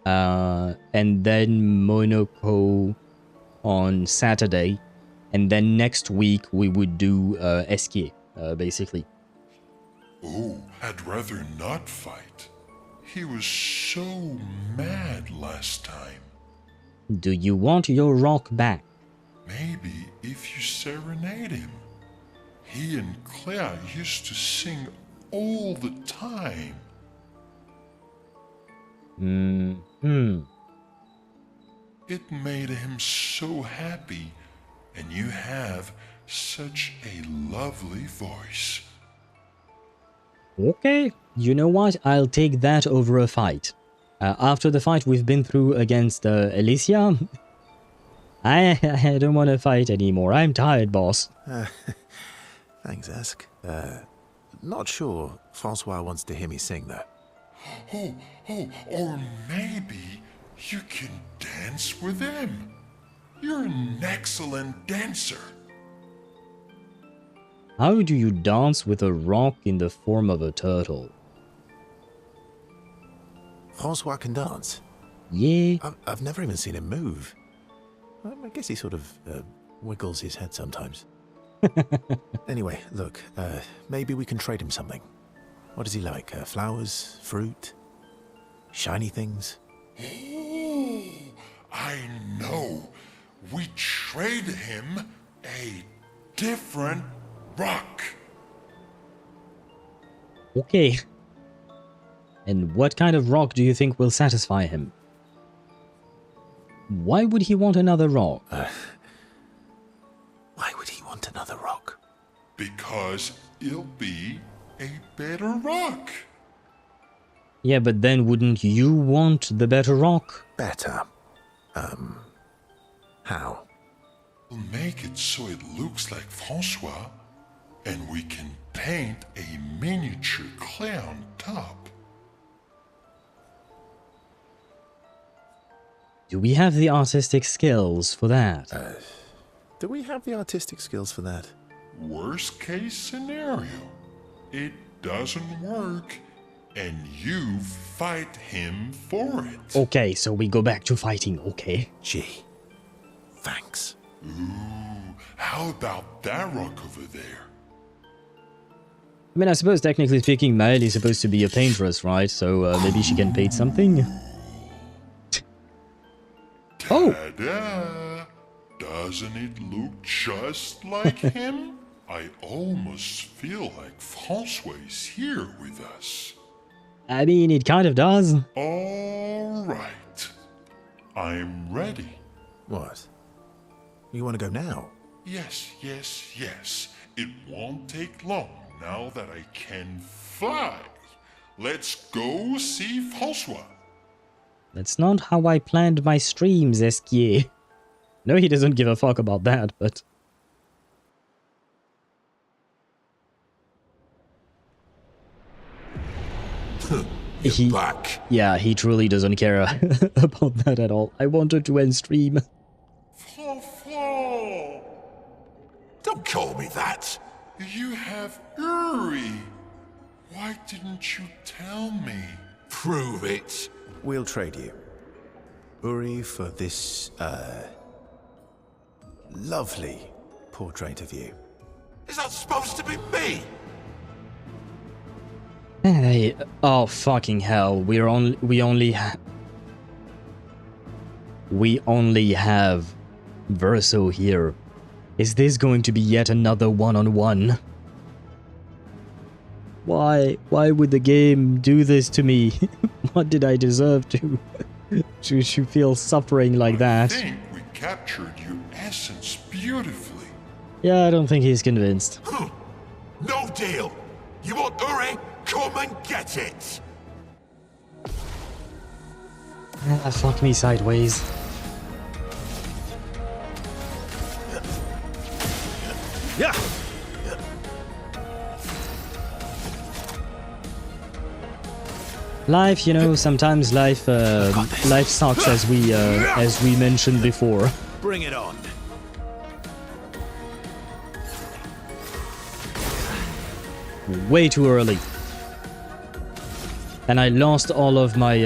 And then Monaco on Saturday. And then next week we would do Esquier, basically. Oh, I'd rather not fight. He was so mad last time. Do you want your rock back? Maybe if you serenade him. He and Claire used to sing all the time. It made him so happy, and you have such a lovely voice. Okay, you know what? I'll take that over a fight. After the fight we've been through against Alicia, I don't want to fight anymore. I'm tired, boss. Thanks, Ask. Not sure Francois wants to hear me sing, though. Or maybe you can dance with him. You're an excellent dancer. How do you dance with a rock in the form of a turtle? Francois can dance? Yeah. I've never even seen him move. I guess he sort of wiggles his head sometimes. Anyway, look, maybe we can trade him something. What does he like? Flowers? Fruit? Shiny things? Oh, I know. We trade him a different rock. Okay. And what kind of rock do you think will satisfy him? Why would he want another rock? Why would he want another rock? Because it'll be a better rock. Yeah, but then wouldn't you want the better rock? Better? How? We'll make it so it looks like Francois, and we can paint a miniature Clair on top. Do we have the artistic skills for that? Do we have the artistic skills for that? Worst case scenario, it doesn't work, and you fight him for it. Okay, so we go back to fighting, okay. Gee, thanks. Ooh, how about that rock over there? I mean, I suppose technically speaking, Mael is supposed to be a paintress, right? So maybe she can paint something? Oh! Ta-da! Doesn't it look just like him? I almost feel like Francois is here with us. I mean, it kind of does. All right. I'm ready. What? You want to go now? Yes, yes, yes. It won't take long now that I can fly. Let's go see Francois. That's not how I planned my streams, Esquier. No, he doesn't give a fuck about that, but... You're back. Yeah, he truly doesn't care about that at all. I wanted to end stream. Francois! Don't call me that. You have Uri. Why didn't you tell me? Prove it. We'll trade you Uri for this, lovely portrait of you. Is that supposed to be me? Hey, oh fucking hell! We only have Verso here. Is this going to be yet another one-on-one? Why would the game do this to me? What did I deserve to feel suffering like that? I think we captured your essence beautifully. Yeah, I don't think he's convinced. No deal. You want Uri? Come and get it. Ah, fuck me sideways. Yeah. Life, you know, sometimes life sucks, as we mentioned before. Bring it on. Way too early. And I lost all of my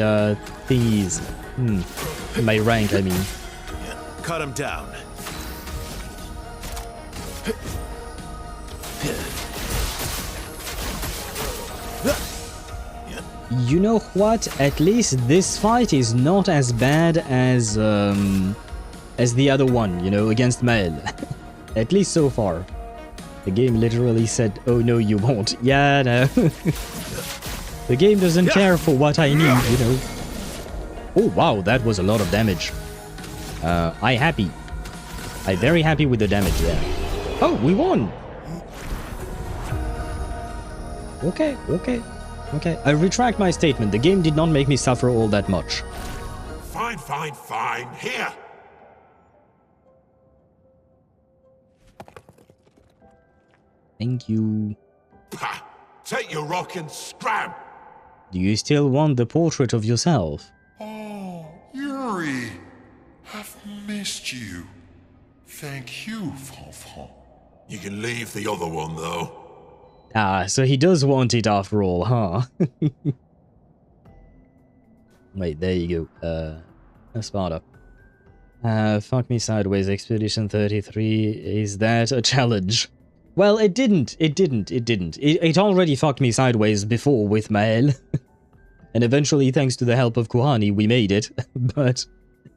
thingies. My rank, I mean. Cut him down. You know what? At least this fight is not as bad as the other one, you know, against Mael. At least so far. The game literally said, "Oh no, you won't." Yeah, no. The game doesn't care for what I need, you know. Oh wow, that was a lot of damage. I very happy with the damage there. Oh, we won! Okay. I retract my statement. The game did not make me suffer all that much. Fine. Here. Thank you. Pah! Take your rock and scram. Do you still want the portrait of yourself? Oh, Uri. I've missed you. Thank you, Franfran. You can leave the other one, though. Ah, so he does want it after all, huh? Wait, there you go. Sparta. Fuck me sideways, Expedition 33. Is that a challenge? Well, it didn't. It already fucked me sideways before with Mael. And eventually, thanks to the help of Kuhani, we made it. But...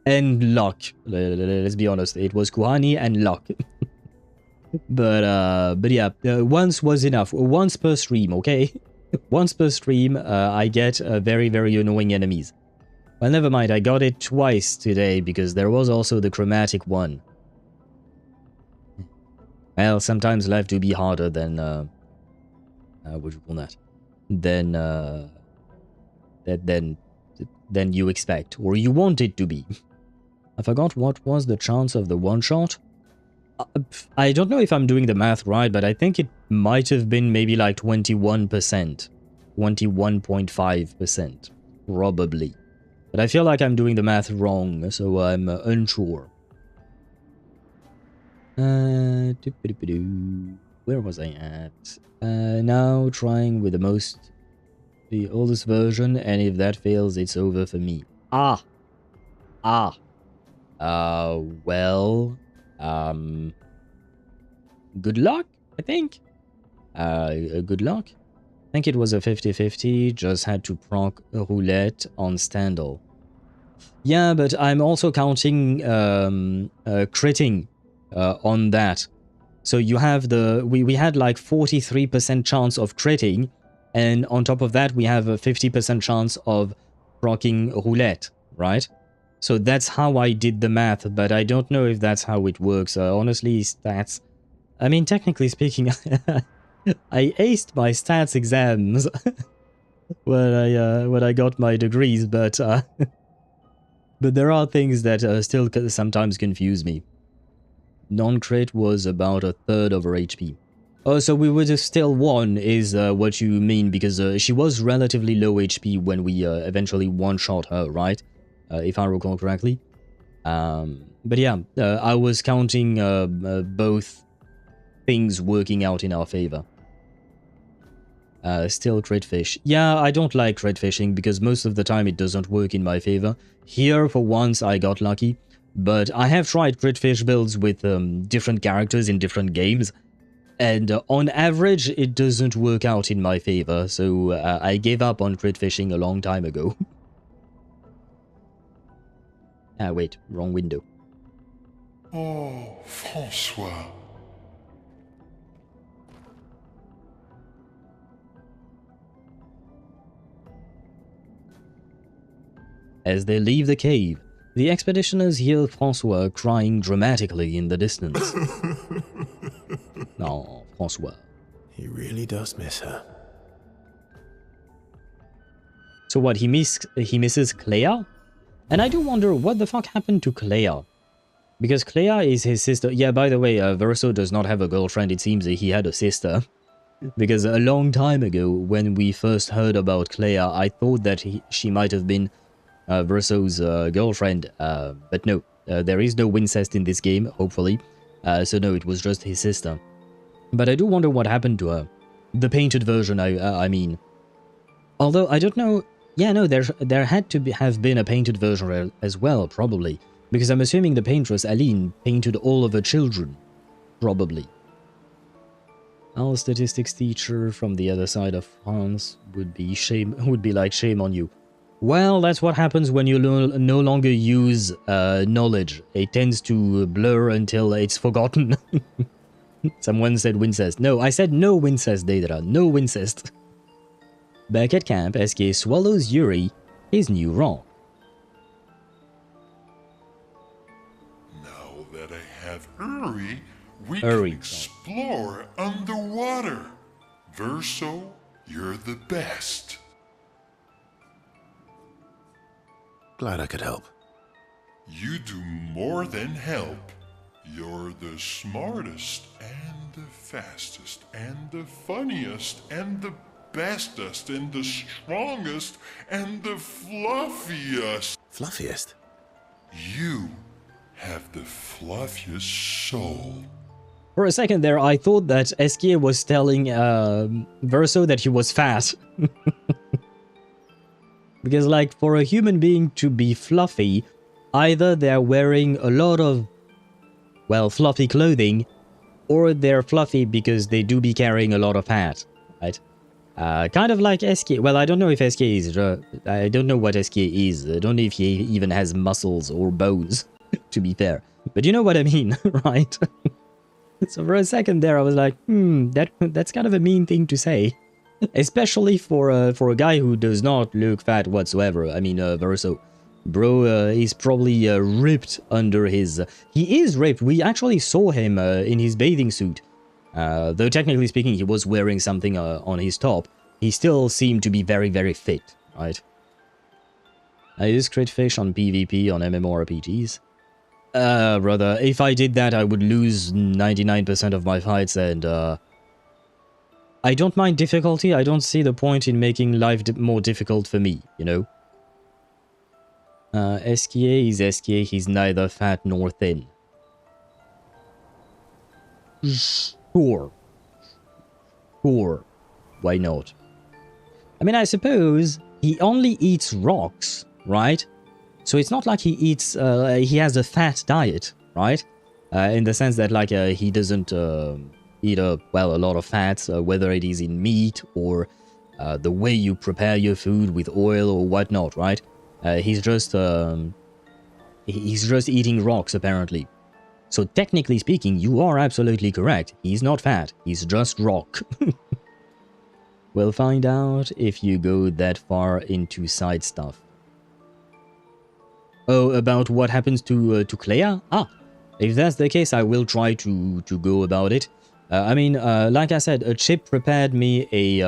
and luck. Let's be honest, it was Kuhani and luck. But yeah, once was enough. Once per stream, okay? Once per stream, I get very, very annoying enemies. Well, never mind, I got it twice today because there was also the chromatic one. Well, sometimes life do be harder than, what do you call that? Than you expect, or you want it to be. I forgot what was the chance of the one-shot. I don't know if I'm doing the math right, but I think it might have been maybe like 21%. 21.5%. Probably. But I feel like I'm doing the math wrong, so I'm unsure. Where was I at? Now trying with the oldest version, and if that fails, it's over for me. Well, good luck, I think. Good luck. I think it was a 50-50, just had to proc a roulette on Standal. Yeah, but I'm also counting critting on that. So you have we had like 43% chance of critting, and on top of that we have a 50% chance of proccing roulette, right? So that's how I did the math, but I don't know if that's how it works. Honestly, stats... I mean, technically speaking, I aced my stats exams when I got my degrees, but but there are things that still sometimes confuse me. Non-crit was about a third of her HP. Oh, so we would have still won, is what you mean, because she was relatively low HP when we eventually one-shot her, right? If I recall correctly. But yeah, I was counting both things working out in our favor. Still crit fish. Yeah, I don't like crit fishing because most of the time it doesn't work in my favor. Here, for once, I got lucky. But I have tried crit fish builds with different characters in different games. And on average, it doesn't work out in my favor. So I gave up on crit fishing a long time ago. Ah, wait, wrong window. Oh, Francois. As they leave the cave, the expeditioners hear Francois crying dramatically in the distance. Oh, Francois. He really does miss her. So what, he misses Clair? And I do wonder what the fuck happened to Clair. Because Clair is his sister. Yeah, by the way, Verso does not have a girlfriend. It seems that he had a sister. Because a long time ago, when we first heard about Clair, I thought that she might have been Verso's girlfriend. But no, there is no incest in this game, hopefully. So no, it was just his sister. But I do wonder what happened to her. The painted version, I mean. Although, I don't know... Yeah, no, there had to have been a painted version as well, probably. Because I'm assuming the paintress, Aline, painted all of her children. Probably. Our statistics teacher from the other side of France would be like shame on you. Well, that's what happens when you no longer use knowledge. It tends to blur until it's forgotten. Someone said Wincest. No, I said no Wincest, Daedra. No Wincest. Back at camp, SK swallows Yuri, his new rock. Now that I have Uri, we can explore underwater. Verso, you're the best. Glad I could help. You do more than help. You're the smartest and the fastest and the funniest and the bestest and the strongest and the fluffiest. Fluffiest? You have the fluffiest soul. For a second there, I thought that SK was telling Verso that he was fat. Because, like, for a human being to be fluffy, either they're wearing a lot of, well, fluffy clothing, or they're fluffy because they do be carrying a lot of fat, right? Kind of like SK. Well, I don't know if SK is... I don't know what SK is. I don't know if he even has muscles or bones, to be fair. But you know what I mean, right? So for a second there, I was like, that's kind of a mean thing to say. Especially for a guy who does not look fat whatsoever. I mean, Verso. Bro is probably ripped under his... he is ripped. We actually saw him in his bathing suit. Though technically speaking, he was wearing something on his top. He still seemed to be very, very fit, right? I use crit fish on PvP on MMORPGs. Brother, if I did that, I would lose 99% of my fights, and I don't mind difficulty. I don't see the point in making life more difficult for me, you know? SKA is SKA, he's neither fat nor thin. Sure. Sure. Why not? I mean, I suppose he only eats rocks, right? So it's not like he eats, he has a fat diet, right? In the sense that, like, he doesn't eat, well, a lot of fats, whether it is in meat or the way you prepare your food with oil or whatnot, right? He's just eating rocks, apparently. So technically speaking, you are absolutely correct. He's not fat. He's just rock. We'll find out if you go that far into side stuff. Oh, about what happens to Clair? Ah, if that's the case, I will try to go about it. I mean, like I said, a chip prepared me a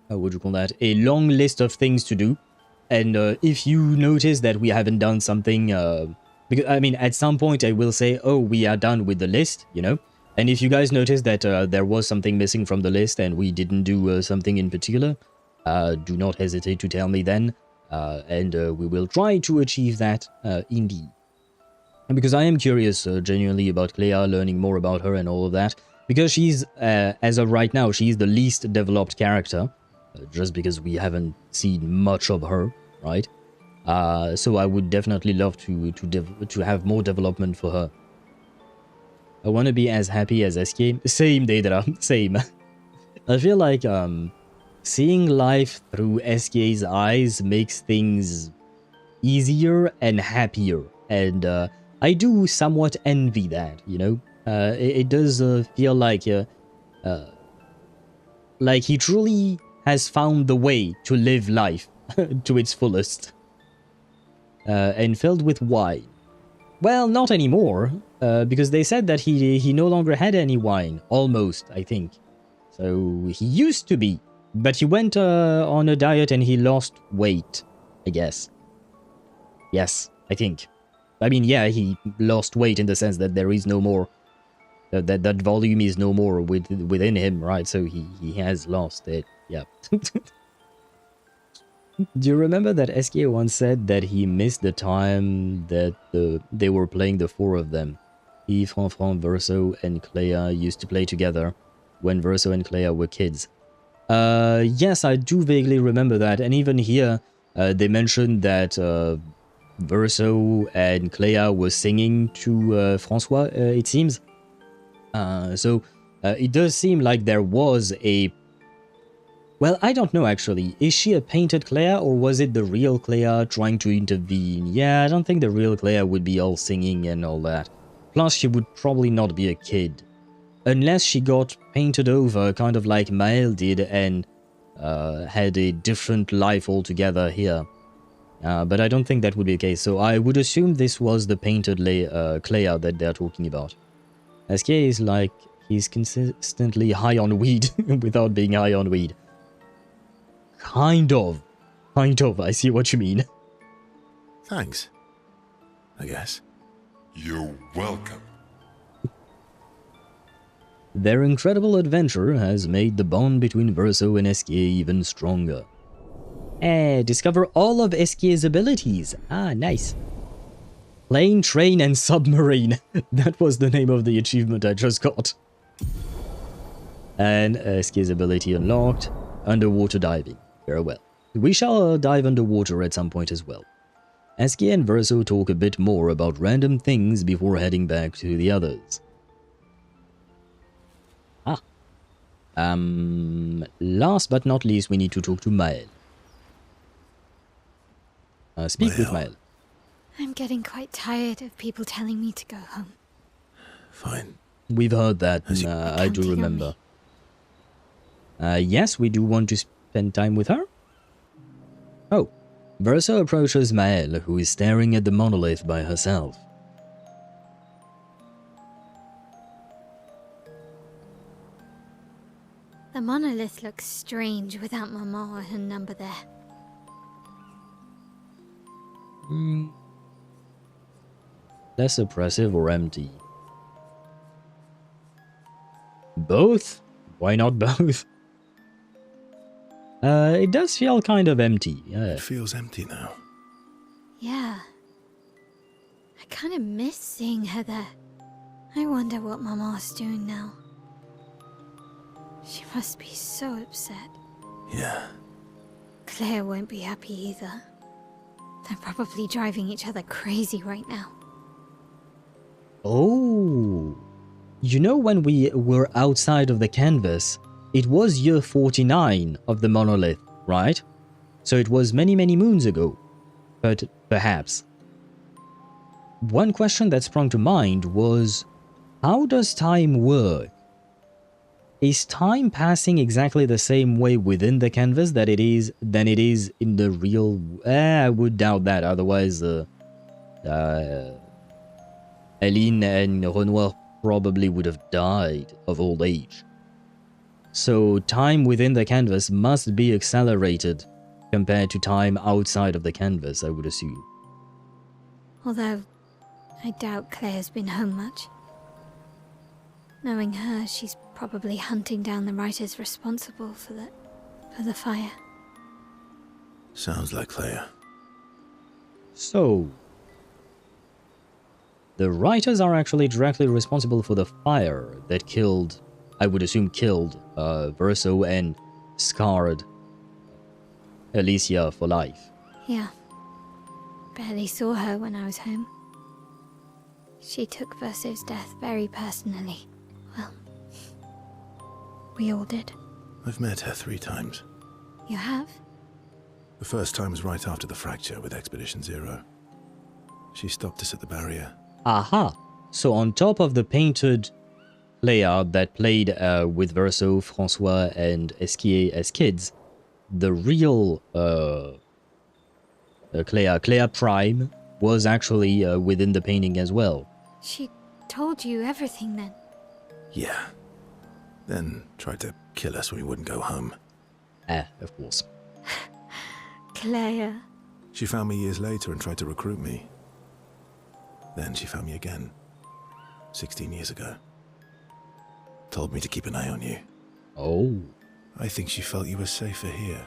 what would you call that? A long list of things to do. And if you notice that we haven't done something, because I mean, at some point I will say, oh, we are done with the list, you know. And if you guys notice that there was something missing from the list and we didn't do something in particular, do not hesitate to tell me then. And we will try to achieve that indeed. And because I am curious genuinely about Clair, learning more about her and all of that. Because she's, as of right now, she's the least developed character. Just because we haven't seen much of her, right? So I would definitely love to have more development for her. I want to be as happy as SK. Same, Daedra. Same. I feel like seeing life through SK's eyes makes things easier and happier. And I do somewhat envy that, you know? It does feel like he truly has found the way to live life to its fullest. And filled with wine. Well, not anymore, because they said that he no longer had any wine. Almost, I think. So he used to be. But he went on a diet and he lost weight, I guess. Yes, I think. I mean, yeah, he lost weight in the sense that there is no more... that volume is no more within him, right? So he has lost it, yeah. Do you remember that SK once said that he missed the time that they were playing the four of them? He, Franfran, Verso, and Clair used to play together when Verso and Clair were kids. Yes, I do vaguely remember that, and even here, they mentioned that Verso and Clair were singing to Francois, it seems. So, it does seem like there was a... Well, I don't know actually. Is she a painted Clair or was it the real Clair trying to intervene? Yeah, I don't think the real Clair would be all singing and all that. Plus, she would probably not be a kid. Unless she got painted over, kind of like Maël did, and had a different life altogether here. But I don't think that would be the case, so I would assume this was the painted Clair that they're talking about. SK is like, he's consistently high on weed without being high on weed. Kind of, I see what you mean. Thanks, I guess. You're welcome. Their incredible adventure has made the bond between Verso and SK even stronger. Discover all of SK's abilities. Ah, nice. Plane, train, and submarine. That was the name of the achievement I just got. And SK's ability unlocked. Underwater diving. Very well. We shall dive underwater at some point as well. SK and Verso talk a bit more about random things before heading back to the others. Last but not least, we need to talk to Maël. Speak with Maël. I'm getting quite tired of people telling me to go home. Fine. We've heard that, I do remember. Yes, we do want to spend time with her. Oh, Verso approaches Maëlle, who is staring at the monolith by herself. The monolith looks strange without Mama or her number there. Less oppressive or empty? Both? Why not both? It does feel kind of empty, yeah. It feels empty now. Yeah. I kind of miss seeing her there. I wonder what Mama's doing now. She must be so upset. Yeah. Claire won't be happy either. They're probably driving each other crazy right now. Oh. You know, when we were outside of the canvas, it was year 49 of the monolith, right? So it was many, many moons ago. But perhaps. One question that sprung to mind was, how does time work? Is time passing exactly the same way within the canvas than it is in the real... I would doubt that, otherwise Aline and Renoir probably would have died of old age. So time within the canvas must be accelerated compared to time outside of the canvas, I would assume. Although, I doubt Claire's been home much. Knowing her, she's probably hunting down the writers responsible for the fire. Sounds like Claire. So, the writers are actually directly responsible for the fire that killed, I would assume killed, Verso and scarred Alicia for life. Yeah. Barely saw her when I was home. She took Verso's death very personally. Well, we all did. I've met her 3 times. You have? The first time was right after the fracture with Expedition Zero. She stopped us at the barrier. Aha! So on top of the painted Claire that played with Verso, Francois and Esquier as kids, the real Claire Prime was actually within the painting as well. She told you everything then? Yeah. Then tried to kill us when we wouldn't go home. Of course. Claire. She found me years later and tried to recruit me. Then she found me again. 16 years ago. Told me to keep an eye on you. Oh. I think she felt you were safer here.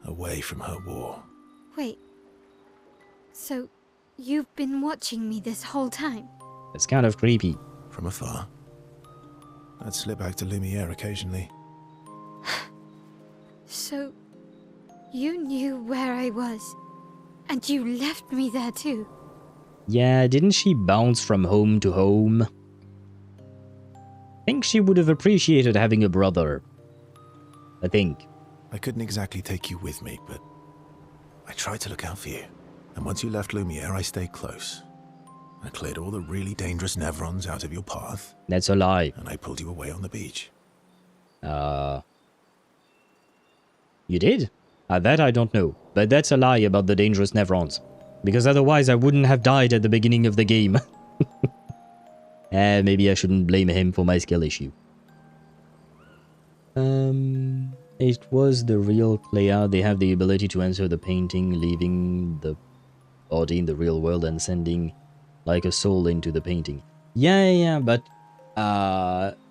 Away from her war. Wait. So, you've been watching me this whole time? It's kind of creepy. From afar. I'd slip back to Lumière occasionally. So, you knew where I was, and you left me there too? Yeah, didn't she bounce from home to home? I think she would have appreciated having a brother. I think. I couldn't exactly take you with me, but I tried to look out for you. And once you left Lumière, I stayed close. I cleared all the really dangerous Nevrons out of your path. That's a lie. And I pulled you away on the beach. You did? That I don't know. But that's a lie about the dangerous Nevrons. Because otherwise I wouldn't have died at the beginning of the game. Maybe I shouldn't blame him for my skill issue. It was the real Claire. They have the ability to enter the painting, leaving the body in the real world and sending like a soul into the painting. Yeah, but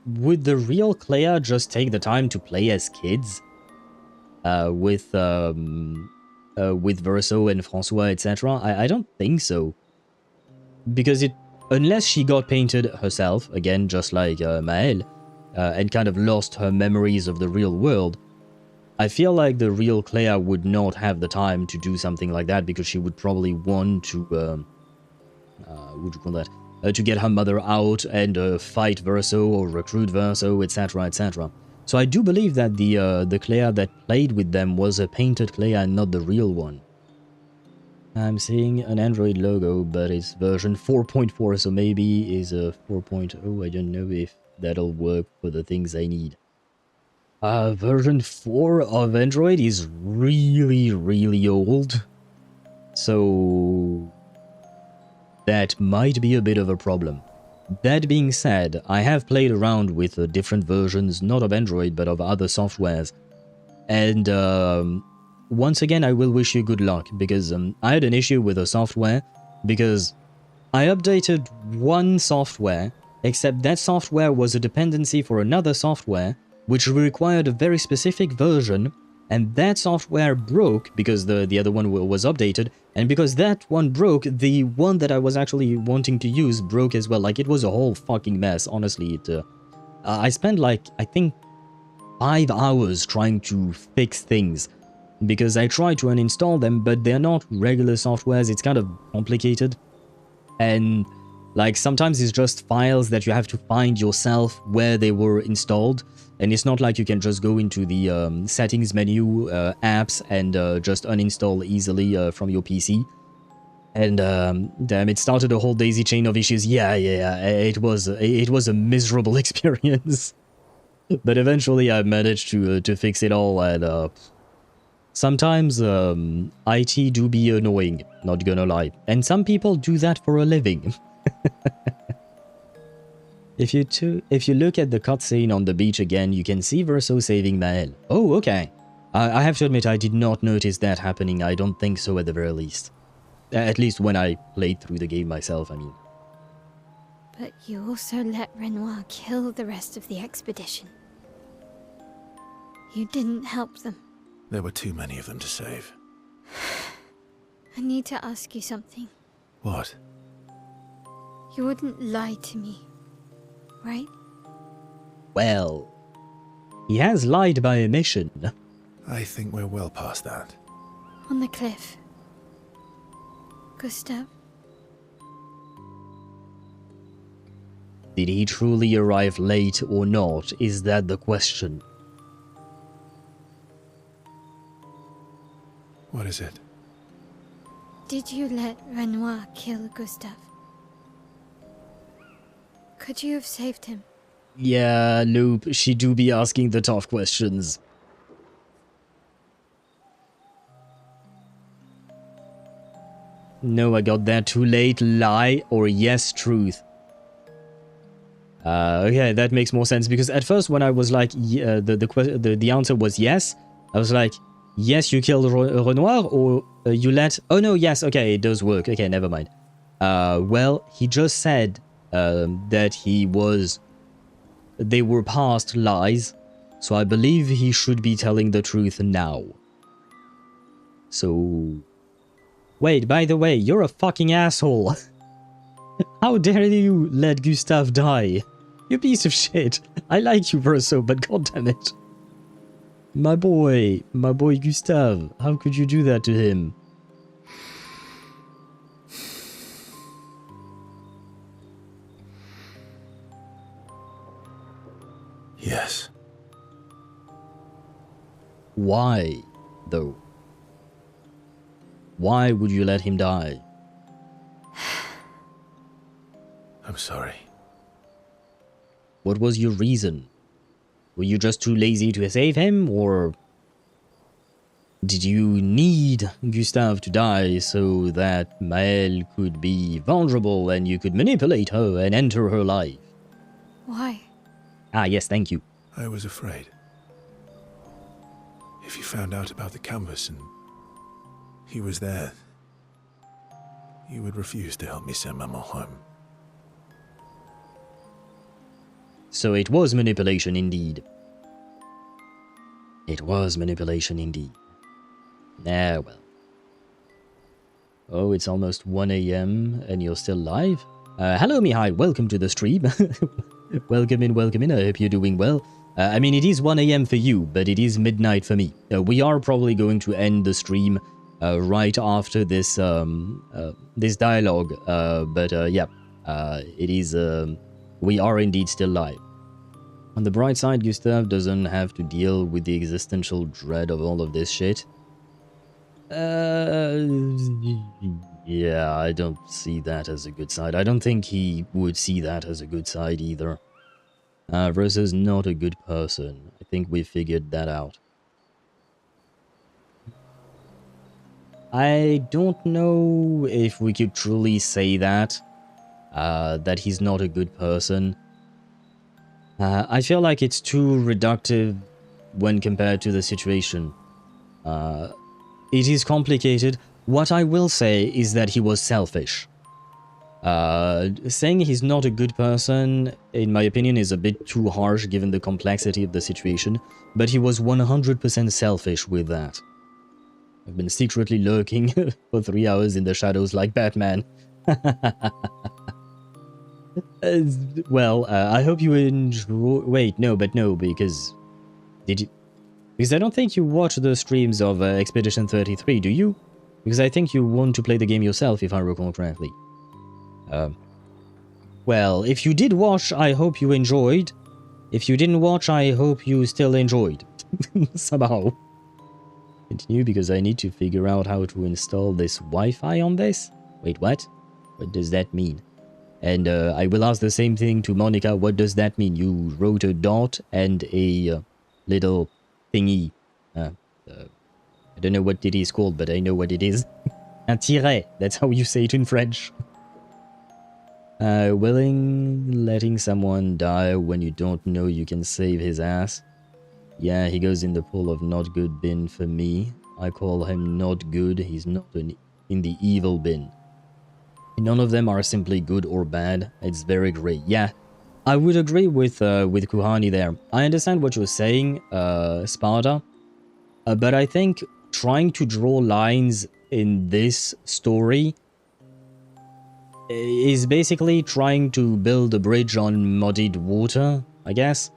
would the real Claire just take the time to play as kids? With Verso and Francois, etc.? I don't think so. Because unless she got painted herself, again, just like Maëlle, and kind of lost her memories of the real world, I feel like the real Claire would not have the time to do something like that, because she would probably want to, what do you call that? To get her mother out and fight Verso or recruit Verso, etc., etc. So I do believe that the Claire that played with them was a painted Claire and not the real one. I'm seeing an Android logo, but it's version 4.4, so maybe is a 4.0. I don't know if that'll work for the things I need. Version 4 of Android is really, really old. So that might be a bit of a problem. That being said, I have played around with different versions, not of Android, but of other softwares. And once again, I will wish you good luck, because I had an issue with a software, because I updated one software, except that software was a dependency for another software, which required a very specific version, and that software broke because the other one was updated, and because that one broke, the one that I was actually wanting to use broke as well. Like, it was a whole fucking mess, honestly. I spent like, I think, 5 hours trying to fix things, because I tried to uninstall them, but they're not regular softwares. It's kind of complicated, and like sometimes it's just files that you have to find yourself where they were installed, and it's not like you can just go into the settings menu, apps, and just uninstall easily from your PC. And damn, it started a whole daisy chain of issues. Yeah, it was a miserable experience. But eventually I managed to fix it all, and sometimes IT do be annoying, not gonna lie. And some people do that for a living. If you look at the cutscene on the beach again, you can see Verso saving Mael. Oh, okay. I have to admit, I did not notice that happening. I don't think so at the very least. At least when I played through the game myself, I mean. But you also let Renoir kill the rest of the expedition. You didn't help them. There were too many of them to save. I need to ask you something. What? You wouldn't lie to me, right? Well, he has lied by omission. I think we're well past that. On the cliff. Gustave? Did he truly arrive late or not? Is that the question? What is it? Did you let Renoir kill Gustave? Could you have saved him? Yeah, nope, she do be asking the tough questions. No, I got that too late. Lie or yes, truth. Okay, that makes more sense, because at first when I was like, the answer was yes, I was like, yes, you killed Renoir, or you let... Oh no, yes, okay, it does work. Okay, never mind. Well, he just said that they were past lies, so I believe he should be telling the truth now. So... Wait, by the way, you're a fucking asshole. How dare you let Gustave die? You piece of shit. I like you, Verso, but goddammit. My boy Gustave, how could you do that to him? Yes. Why, though? Why would you let him die? I'm sorry. What was your reason? Were you just too lazy to save him, or did you need Gustave to die so that Mael could be vulnerable and you could manipulate her and enter her life? Why? Ah, yes, thank you. I was afraid. If you found out about the canvas and he was there, you would refuse to help me send Maman home. So it was manipulation indeed. It was manipulation indeed. Ah, well. Oh, it's almost 1 AM and you're still live? Hello, Mihai, welcome to the stream. Welcome in, I hope you're doing well. I mean, it is 1 AM for you, but it is midnight for me. We are probably going to end the stream right after this this dialogue, but yeah, it is, we are indeed still live. On the bright side, Gustave doesn't have to deal with the existential dread of all of this shit. Yeah, I don't see that as a good side. I don't think he would see that as a good side either. Versus not a good person. I think we figured that out. I don't know if we could truly say that. That he's not a good person. I feel like it's too reductive when compared to the situation. It is complicated. What I will say is that he was selfish. Saying he's not a good person, in my opinion, is a bit too harsh given the complexity of the situation, but he was 100% selfish with that. I've been secretly lurking for 3 hours in the shadows like Batman. Well, I hope you enjoy... Wait, no, because... Did you... Because I don't think you watch the streams of Expedition 33, do you? Because I think you want to play the game yourself, if I recall correctly. Well, if you did watch, I hope you enjoyed. If you didn't watch, I hope you still enjoyed. Somehow. Continue, because I need to figure out how to install this Wi-Fi on this. Wait, what? What does that mean? And I will ask the same thing to Monica. What does that mean? You wrote a dot and a little thingy. I don't know what it is called, but I know what it is. Un tiret. That's how you say it in French. Letting someone die when you don't know you can save his ass. Yeah, he goes in the pool of not good bin for me. I call him not good. He's not in the evil bin. None of them are simply good or bad. It's very great. Yeah, I would agree with Kuhani there. I understand what you're saying, Sparta. But I think trying to draw lines in this story is basically trying to build a bridge on muddied water, I guess.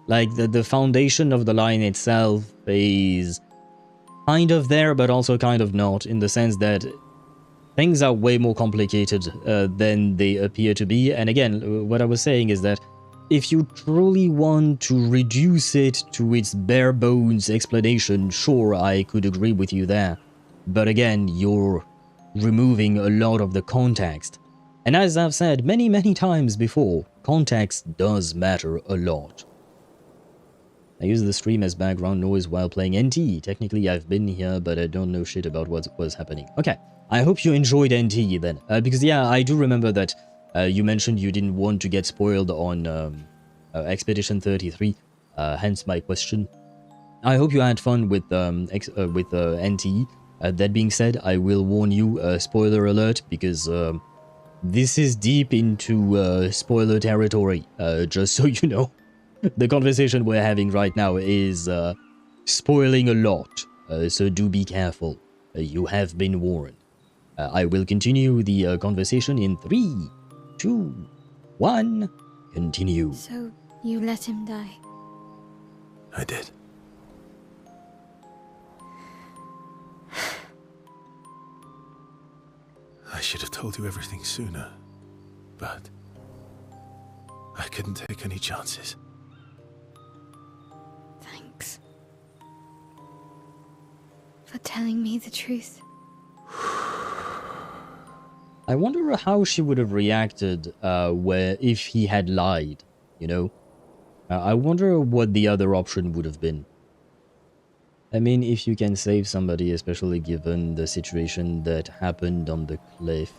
Like, the foundation of the line itself is kind of there, but also kind of not, in the sense that things are way more complicated than they appear to be. And again, what I was saying is that if you truly want to reduce it to its bare bones explanation, sure, I could agree with you there. But again, you're removing a lot of the context. And as I've said many, many times before, context does matter a lot. I use the stream as background noise while playing NT. Technically, I've been here, but I don't know shit about what was happening. Okay, I hope you enjoyed NT then. Because yeah, I do remember that you mentioned you didn't want to get spoiled on Expedition 33, hence my question. I hope you had fun with NT. That being said, I will warn you, spoiler alert, because this is deep into spoiler territory, just so you know. The conversation we're having right now is spoiling a lot, so do be careful. You have been warned. I will continue the conversation in 3, 2, 1, continue. So, you let him die? I did. I should have told you everything sooner, but I couldn't take any chances. Thanks for telling me the truth. I wonder how she would have reacted if he had lied, you know? I wonder what the other option would have been. I mean, if you can save somebody, especially given the situation that happened on the cliff,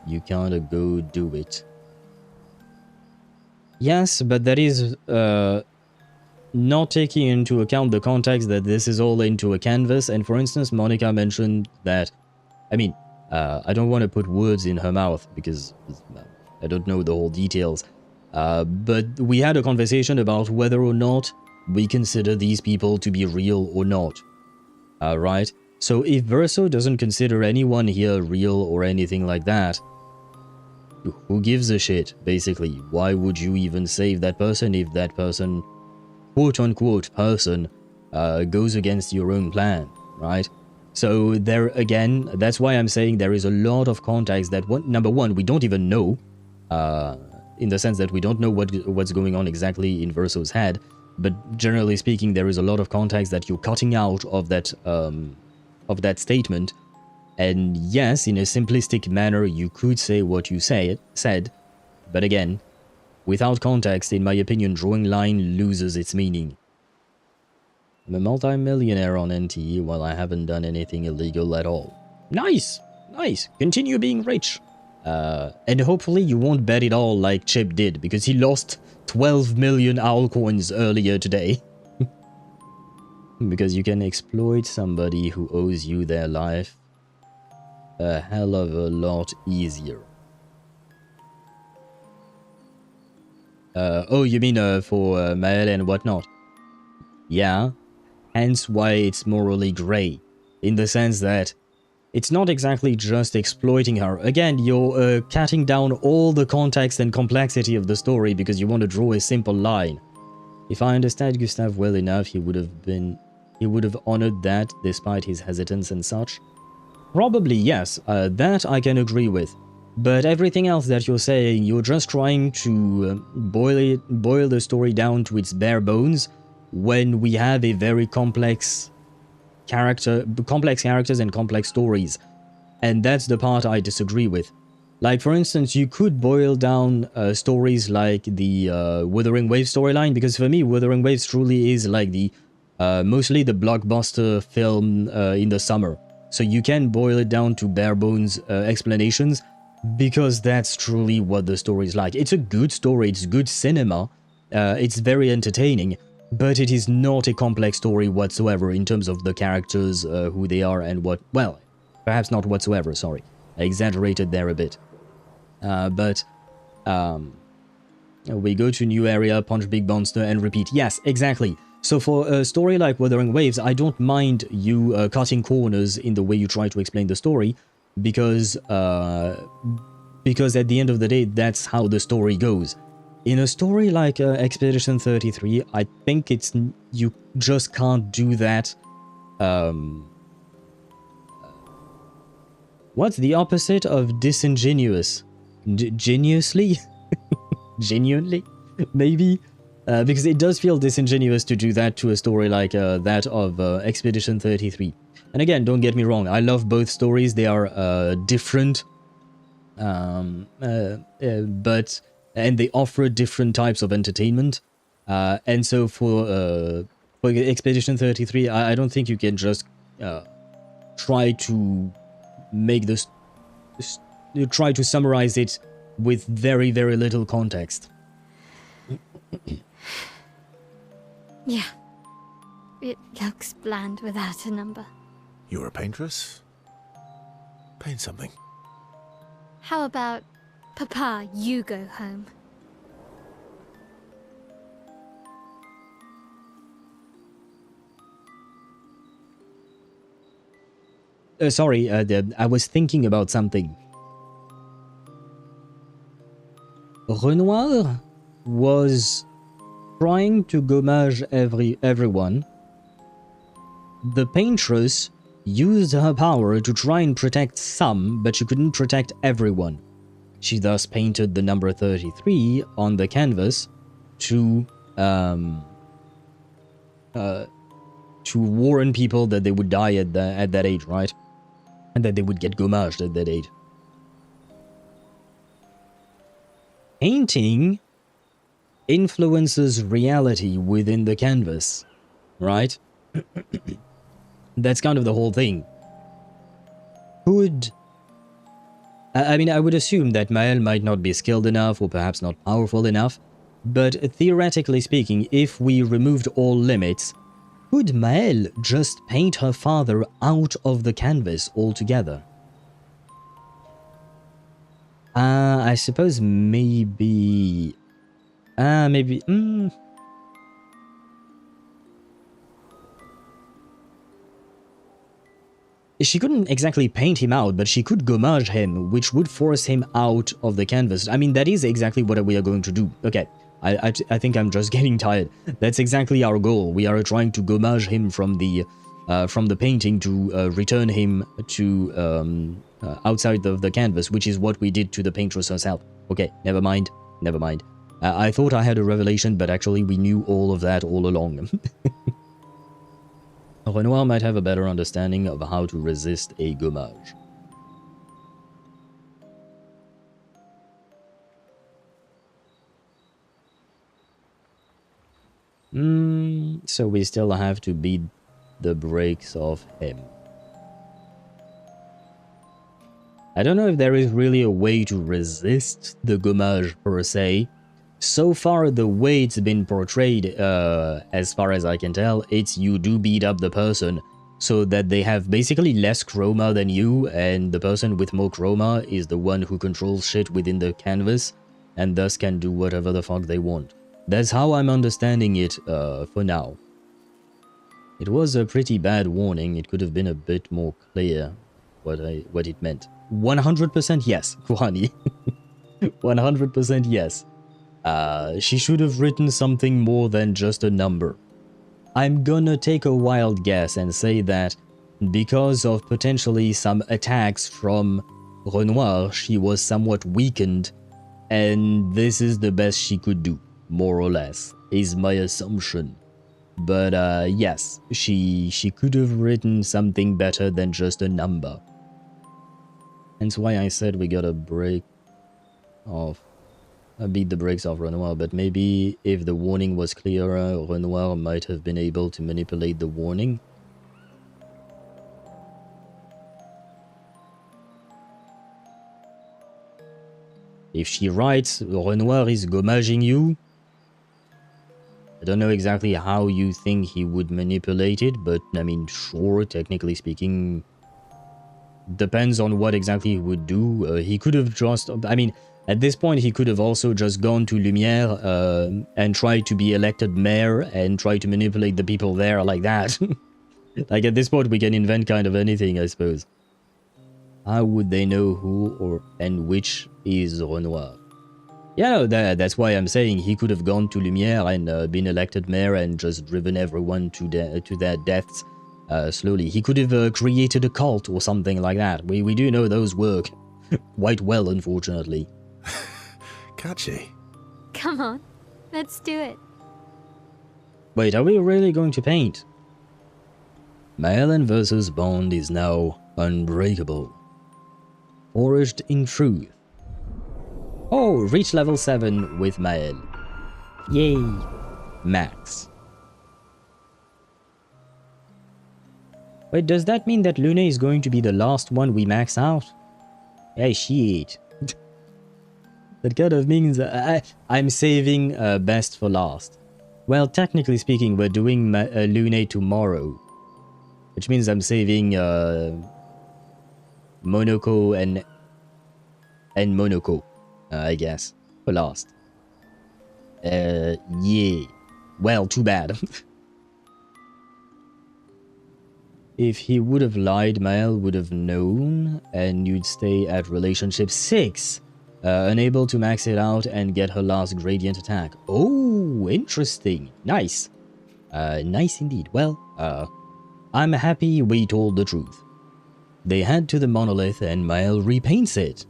you kinda go do it. Yes, but that is not taking into account the context that this is all into a canvas. And for instance, Monica mentioned that, I mean, I don't want to put words in her mouth because I don't know the whole details. But we had a conversation about whether or not we consider these people to be real or not. Right? So if Verso doesn't consider anyone here real or anything like that, who gives a shit, basically? Why would you even save that person if that person, quote-unquote person, goes against your own plan, right? So there again, that's why I'm saying there is a lot of context that, number one, we don't even know, in the sense that we don't know what's going on exactly in Verso's head, but generally speaking, there is a lot of context that you're cutting out of that statement. And yes, in a simplistic manner, you could say what you said, but again, Without context, in my opinion, drawing line loses its meaning. I'm a multi-millionaire on NT while I haven't done anything illegal at all. Nice! Nice! Continue being rich! And hopefully you won't bet it all like Chip did, because he lost 12 million owl coins earlier today. Because you can exploit somebody who owes you their life a hell of a lot easier. Oh, you mean for Maël and whatnot? Yeah, hence why it's morally grey, in the sense that it's not exactly just exploiting her. Again, you're cutting down all the context and complexity of the story because you want to draw a simple line. If I understand Gustave well enough, he would have honored that despite his hesitance and such. Probably yes, that I can agree with. But everything else that you're saying, you're just trying to boil the story down to its bare bones when we have a very complex characters and complex stories. And that's the part I disagree with. Like, for instance, you could boil down stories like the Wuthering Waves storyline, because for me, Wuthering Waves truly is like the mostly the blockbuster film in the summer. So you can boil it down to bare bones explanations, because that's truly what the story is like. It's a good story, it's good cinema, it's very entertaining, but it is not a complex story whatsoever in terms of the characters, who they are and what... Well, perhaps not whatsoever, sorry. I exaggerated there a bit. We go to new area, punch big monster, and repeat. Yes, exactly. So for a story like Wuthering Waves, I don't mind you cutting corners in the way you try to explain the story, because at the end of the day, that's how the story goes. In a story like Expedition 33, I think you just can't do that. What's the opposite of disingenuous? Genuinely? Genuinely? Maybe? Because it does feel disingenuous to do that to a story like that of Expedition 33. And again, don't get me wrong, I love both stories, they are different, and they offer different types of entertainment, and so for Expedition 33, I don't think you can just try to make this, try to summarize it with very, very little context. Yeah, it looks bland without a number. You're a paintress? Paint something. How about, Papa, you go home? Sorry, I was thinking about something. Renoir was trying to gommage everyone. The Paintress used her power to try and protect some, but she couldn't protect everyone. She thus painted the number 33 on the canvas to warn people that they would die at that age, right? And that they would get gommaged at that age. Painting influences reality within the canvas, right? That's kind of the whole thing. I mean, I would assume that Maël might not be skilled enough or perhaps not powerful enough, but theoretically speaking, if we removed all limits, could Maël just paint her father out of the canvas altogether? I suppose maybe... She couldn't exactly paint him out, but she could gommage him, which would force him out of the canvas. I mean, that is exactly what we are going to do. Okay, I think I'm just getting tired. That's exactly our goal. We are trying to gommage him from the painting to return him to outside of the canvas, which is what we did to the Paintress herself. Okay, never mind. I thought I had a revelation, but actually we knew all of that all along. Renoir might have a better understanding of how to resist a gommage. So we still have to beat the brakes of him. I don't know if there is really a way to resist the Gommage per se. So far, the way it's been portrayed, as far as I can tell, it's you do beat up the person so that they have basically less chroma than you, and the person with more chroma is the one who controls shit within the canvas and thus can do whatever the fuck they want. That's how I'm understanding it for now. It was a pretty bad warning. It could have been a bit more clear what it meant. 100% yes, Kuhani. 100% yes. She should have written something more than just a number. I'm gonna take a wild guess and say that because of potentially some attacks from Renoir, she was somewhat weakened, and this is the best she could do, more or less, is my assumption. But yes, she could have written something better than just a number. Hence why I said we gotta beat the brakes off Renoir, but maybe if the warning was clearer, Renoir might have been able to manipulate the warning. If she writes, Renoir is gommaging you, I don't know exactly how you think he would manipulate it, but I mean, sure, technically speaking, depends on what exactly he would do. He could have just, I mean, at this point he could have also just gone to Lumière and tried to be elected mayor and try to manipulate the people there like that. Like at this point we can invent kind of anything, I suppose. How would they know who and which is Renoir? Yeah, no, that's why I'm saying he could have gone to Lumière and been elected mayor and just driven everyone to their deaths slowly. He could have created a cult or something like that. We do know those work quite well, unfortunately. Catchy. Come on, let's do it. Wait, are we really going to paint? Maelin versus Bond is now unbreakable. Forged in truth. Oh, reach level 7 with Mael. Yay! Max. Wait, does that mean that Luna is going to be the last one we max out? Hey, shit. That kind of means I'm saving best for last. Well, technically speaking, we're doing Luna tomorrow. Which means I'm saving Monoko and Monoko, I guess, for last. Yeah. Well, too bad. If he would have lied, Mael would have known, and you'd stay at relationship 6. Unable to max it out and get her last gradient attack. Oh, interesting. Nice. Nice indeed. Well, I'm happy we told the truth. They head to the monolith and Mael repaints it,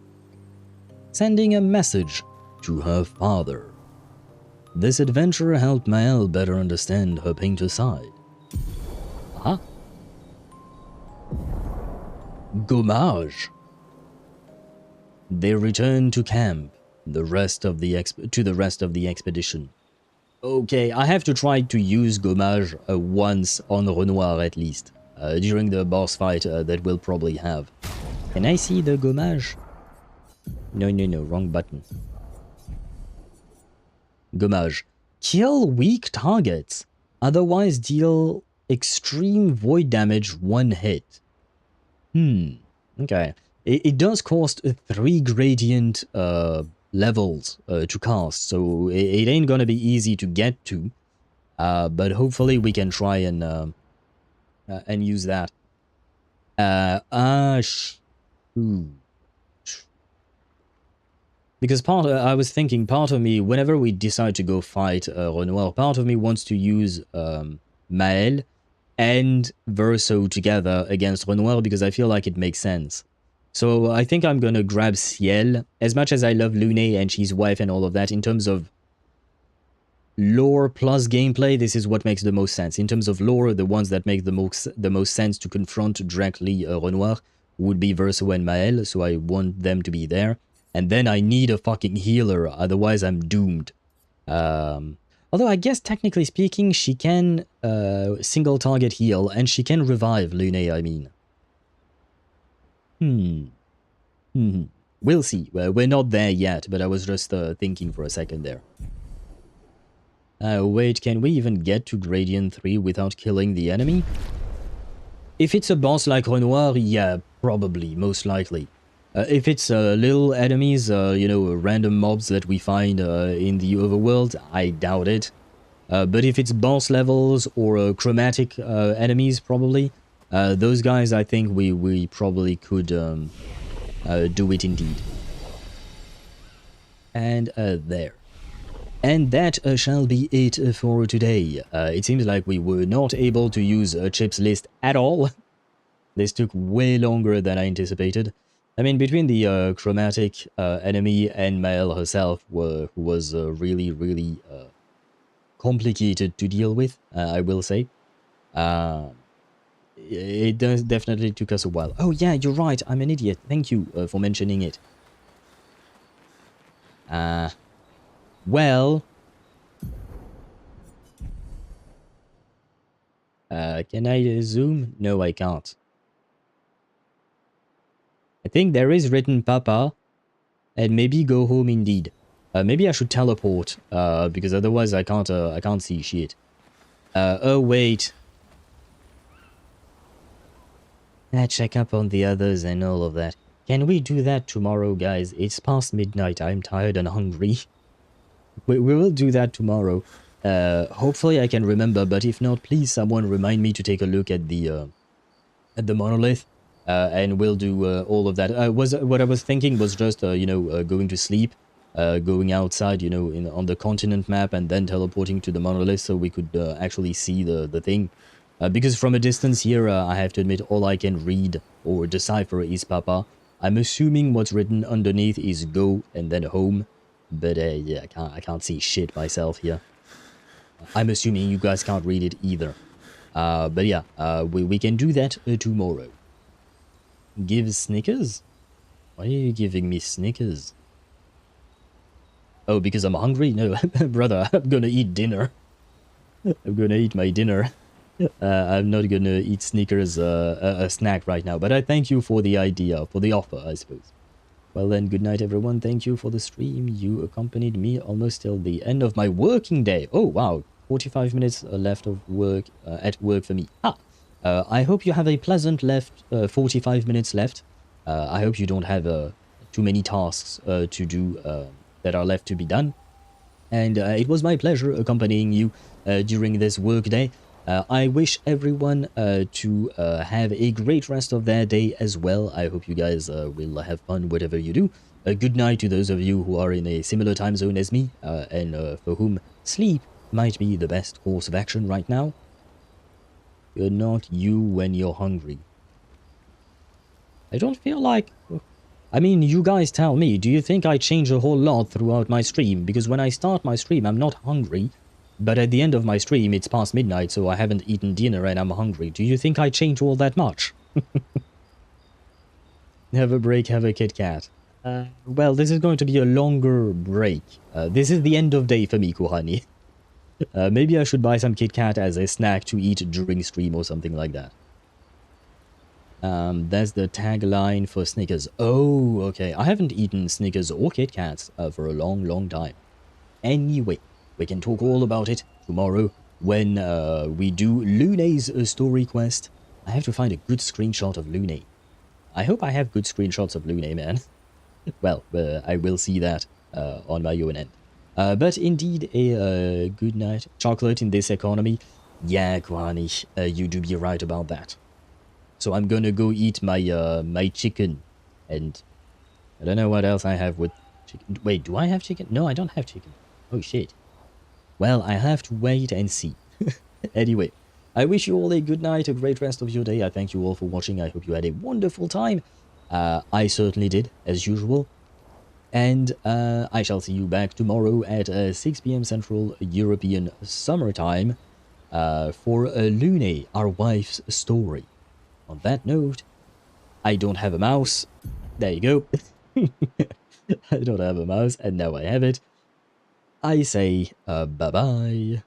sending a message to her father. This adventure helped Mael better understand her painter side. Huh? Gommage. They return to camp, to the rest of the expedition. Okay, I have to try to use Gommage once on Renoir at least, during the boss fight that we'll probably have. Can I see the Gommage? No, wrong button. Gommage. Kill weak targets, otherwise deal extreme void damage 1 hit. Okay. It does cost 3 gradient levels to cast, so it ain't gonna be easy to get to. But hopefully we can try and use that. Because I was thinking, part of me, whenever we decide to go fight Renoir, part of me wants to use Mael and Verso together against Renoir because I feel like it makes sense. So I think I'm gonna grab Ciel. As much as I love Lune and she's wife and all of that, in terms of lore plus gameplay, this is what makes the most sense. In terms of lore, the ones that make the most sense to confront directly Renoir would be Verso and Mael, so I want them to be there. And then I need a fucking healer, otherwise I'm doomed. Although I guess technically speaking, she can single target heal, and she can revive Lumière, I mean. We'll see. We're not there yet, but I was just thinking for a second there. Wait, can we even get to Gradient 3 without killing the enemy? If it's a boss like Renoir, yeah, probably, most likely. If it's little enemies, you know, random mobs that we find in the overworld, I doubt it. But if it's boss levels or chromatic enemies, probably, those guys, I think we probably could do it indeed. And there. And that shall be it for today. It seems like we were not able to use Chip's list at all. This took way longer than I anticipated. I mean, between the chromatic enemy and Maëlle herself, who was really, really complicated to deal with, I will say. It definitely took us a while. Oh yeah, you're right, I'm an idiot. Thank you for mentioning it. Well... can I zoom? No, I can't. I think there is written Papa, and maybe go home indeed. Maybe I should teleport, because otherwise I can't see shit. Oh wait. Check up on the others and all of that. Can we do that tomorrow, guys? It's past midnight. I'm tired and hungry. We will do that tomorrow. Hopefully I can remember, but if not, please someone remind me to take a look at the monolith, and we'll do all of that. What I was thinking was just you know, going to sleep, going outside, you know, on the continent map, and then teleporting to the monolith so we could actually see the thing. Because from a distance here, I have to admit, all I can read or decipher is Papa. I'm assuming what's written underneath is go and then home, but yeah, I can't see shit myself here. I'm assuming you guys can't read it either. But yeah, we can do that tomorrow. Give Snickers? Why are you giving me Snickers? Oh, because I'm hungry? No, brother, I'm gonna eat dinner. I'm gonna eat my dinner. I'm not gonna eat Snickers, a snack right now. But I thank you for the idea, for the offer, I suppose. Well then, good night everyone. Thank you for the stream. You accompanied me almost till the end of my working day. Oh, wow. 45 minutes left of work, at work for me. I hope you have a pleasant 45 minutes left. I hope you don't have too many tasks to do that are left to be done. And it was my pleasure accompanying you during this work day. I wish everyone to have a great rest of their day as well. I hope you guys will have fun whatever you do. Good night to those of you who are in a similar time zone as me, and for whom sleep might be the best course of action right now. You're not you when you're hungry. I don't feel like... I mean, you guys tell me, do you think I change a whole lot throughout my stream? Because when I start my stream, I'm not hungry. But at the end of my stream, it's past midnight, so I haven't eaten dinner and I'm hungry. Do you think I change all that much? Have a break, have a Kit Kat. Well, this is going to be a longer break. This is the end of day for me, Kuhani. Maybe I should buy some Kit Kat as a snack to eat during stream or something like that. That's the tagline for Snickers. Oh, okay. I haven't eaten Snickers or Kit Kats for a long, long time. Anyway, we can talk all about it tomorrow when we do Luné's story quest. I have to find a good screenshot of Luné. I hope I have good screenshots of Luné, man. Well, I will see that on my own end. But indeed, a good night. Chocolate in this economy? Yeah, Kwani, you do be right about that. So I'm gonna go eat my my chicken, and I don't know what else I have with chicken. Wait, do I have chicken? No, I don't have chicken. Oh shit. Well, I have to wait and see. Anyway, I wish you all a good night, a great rest of your day. I thank you all for watching. I hope you had a wonderful time. I certainly did, as usual. And I shall see you back tomorrow at 6 PM Central European Summertime for Luné, our wife's story. On that note, I don't have a mouse. There you go. I don't have a mouse, and now I have it. I say bye-bye.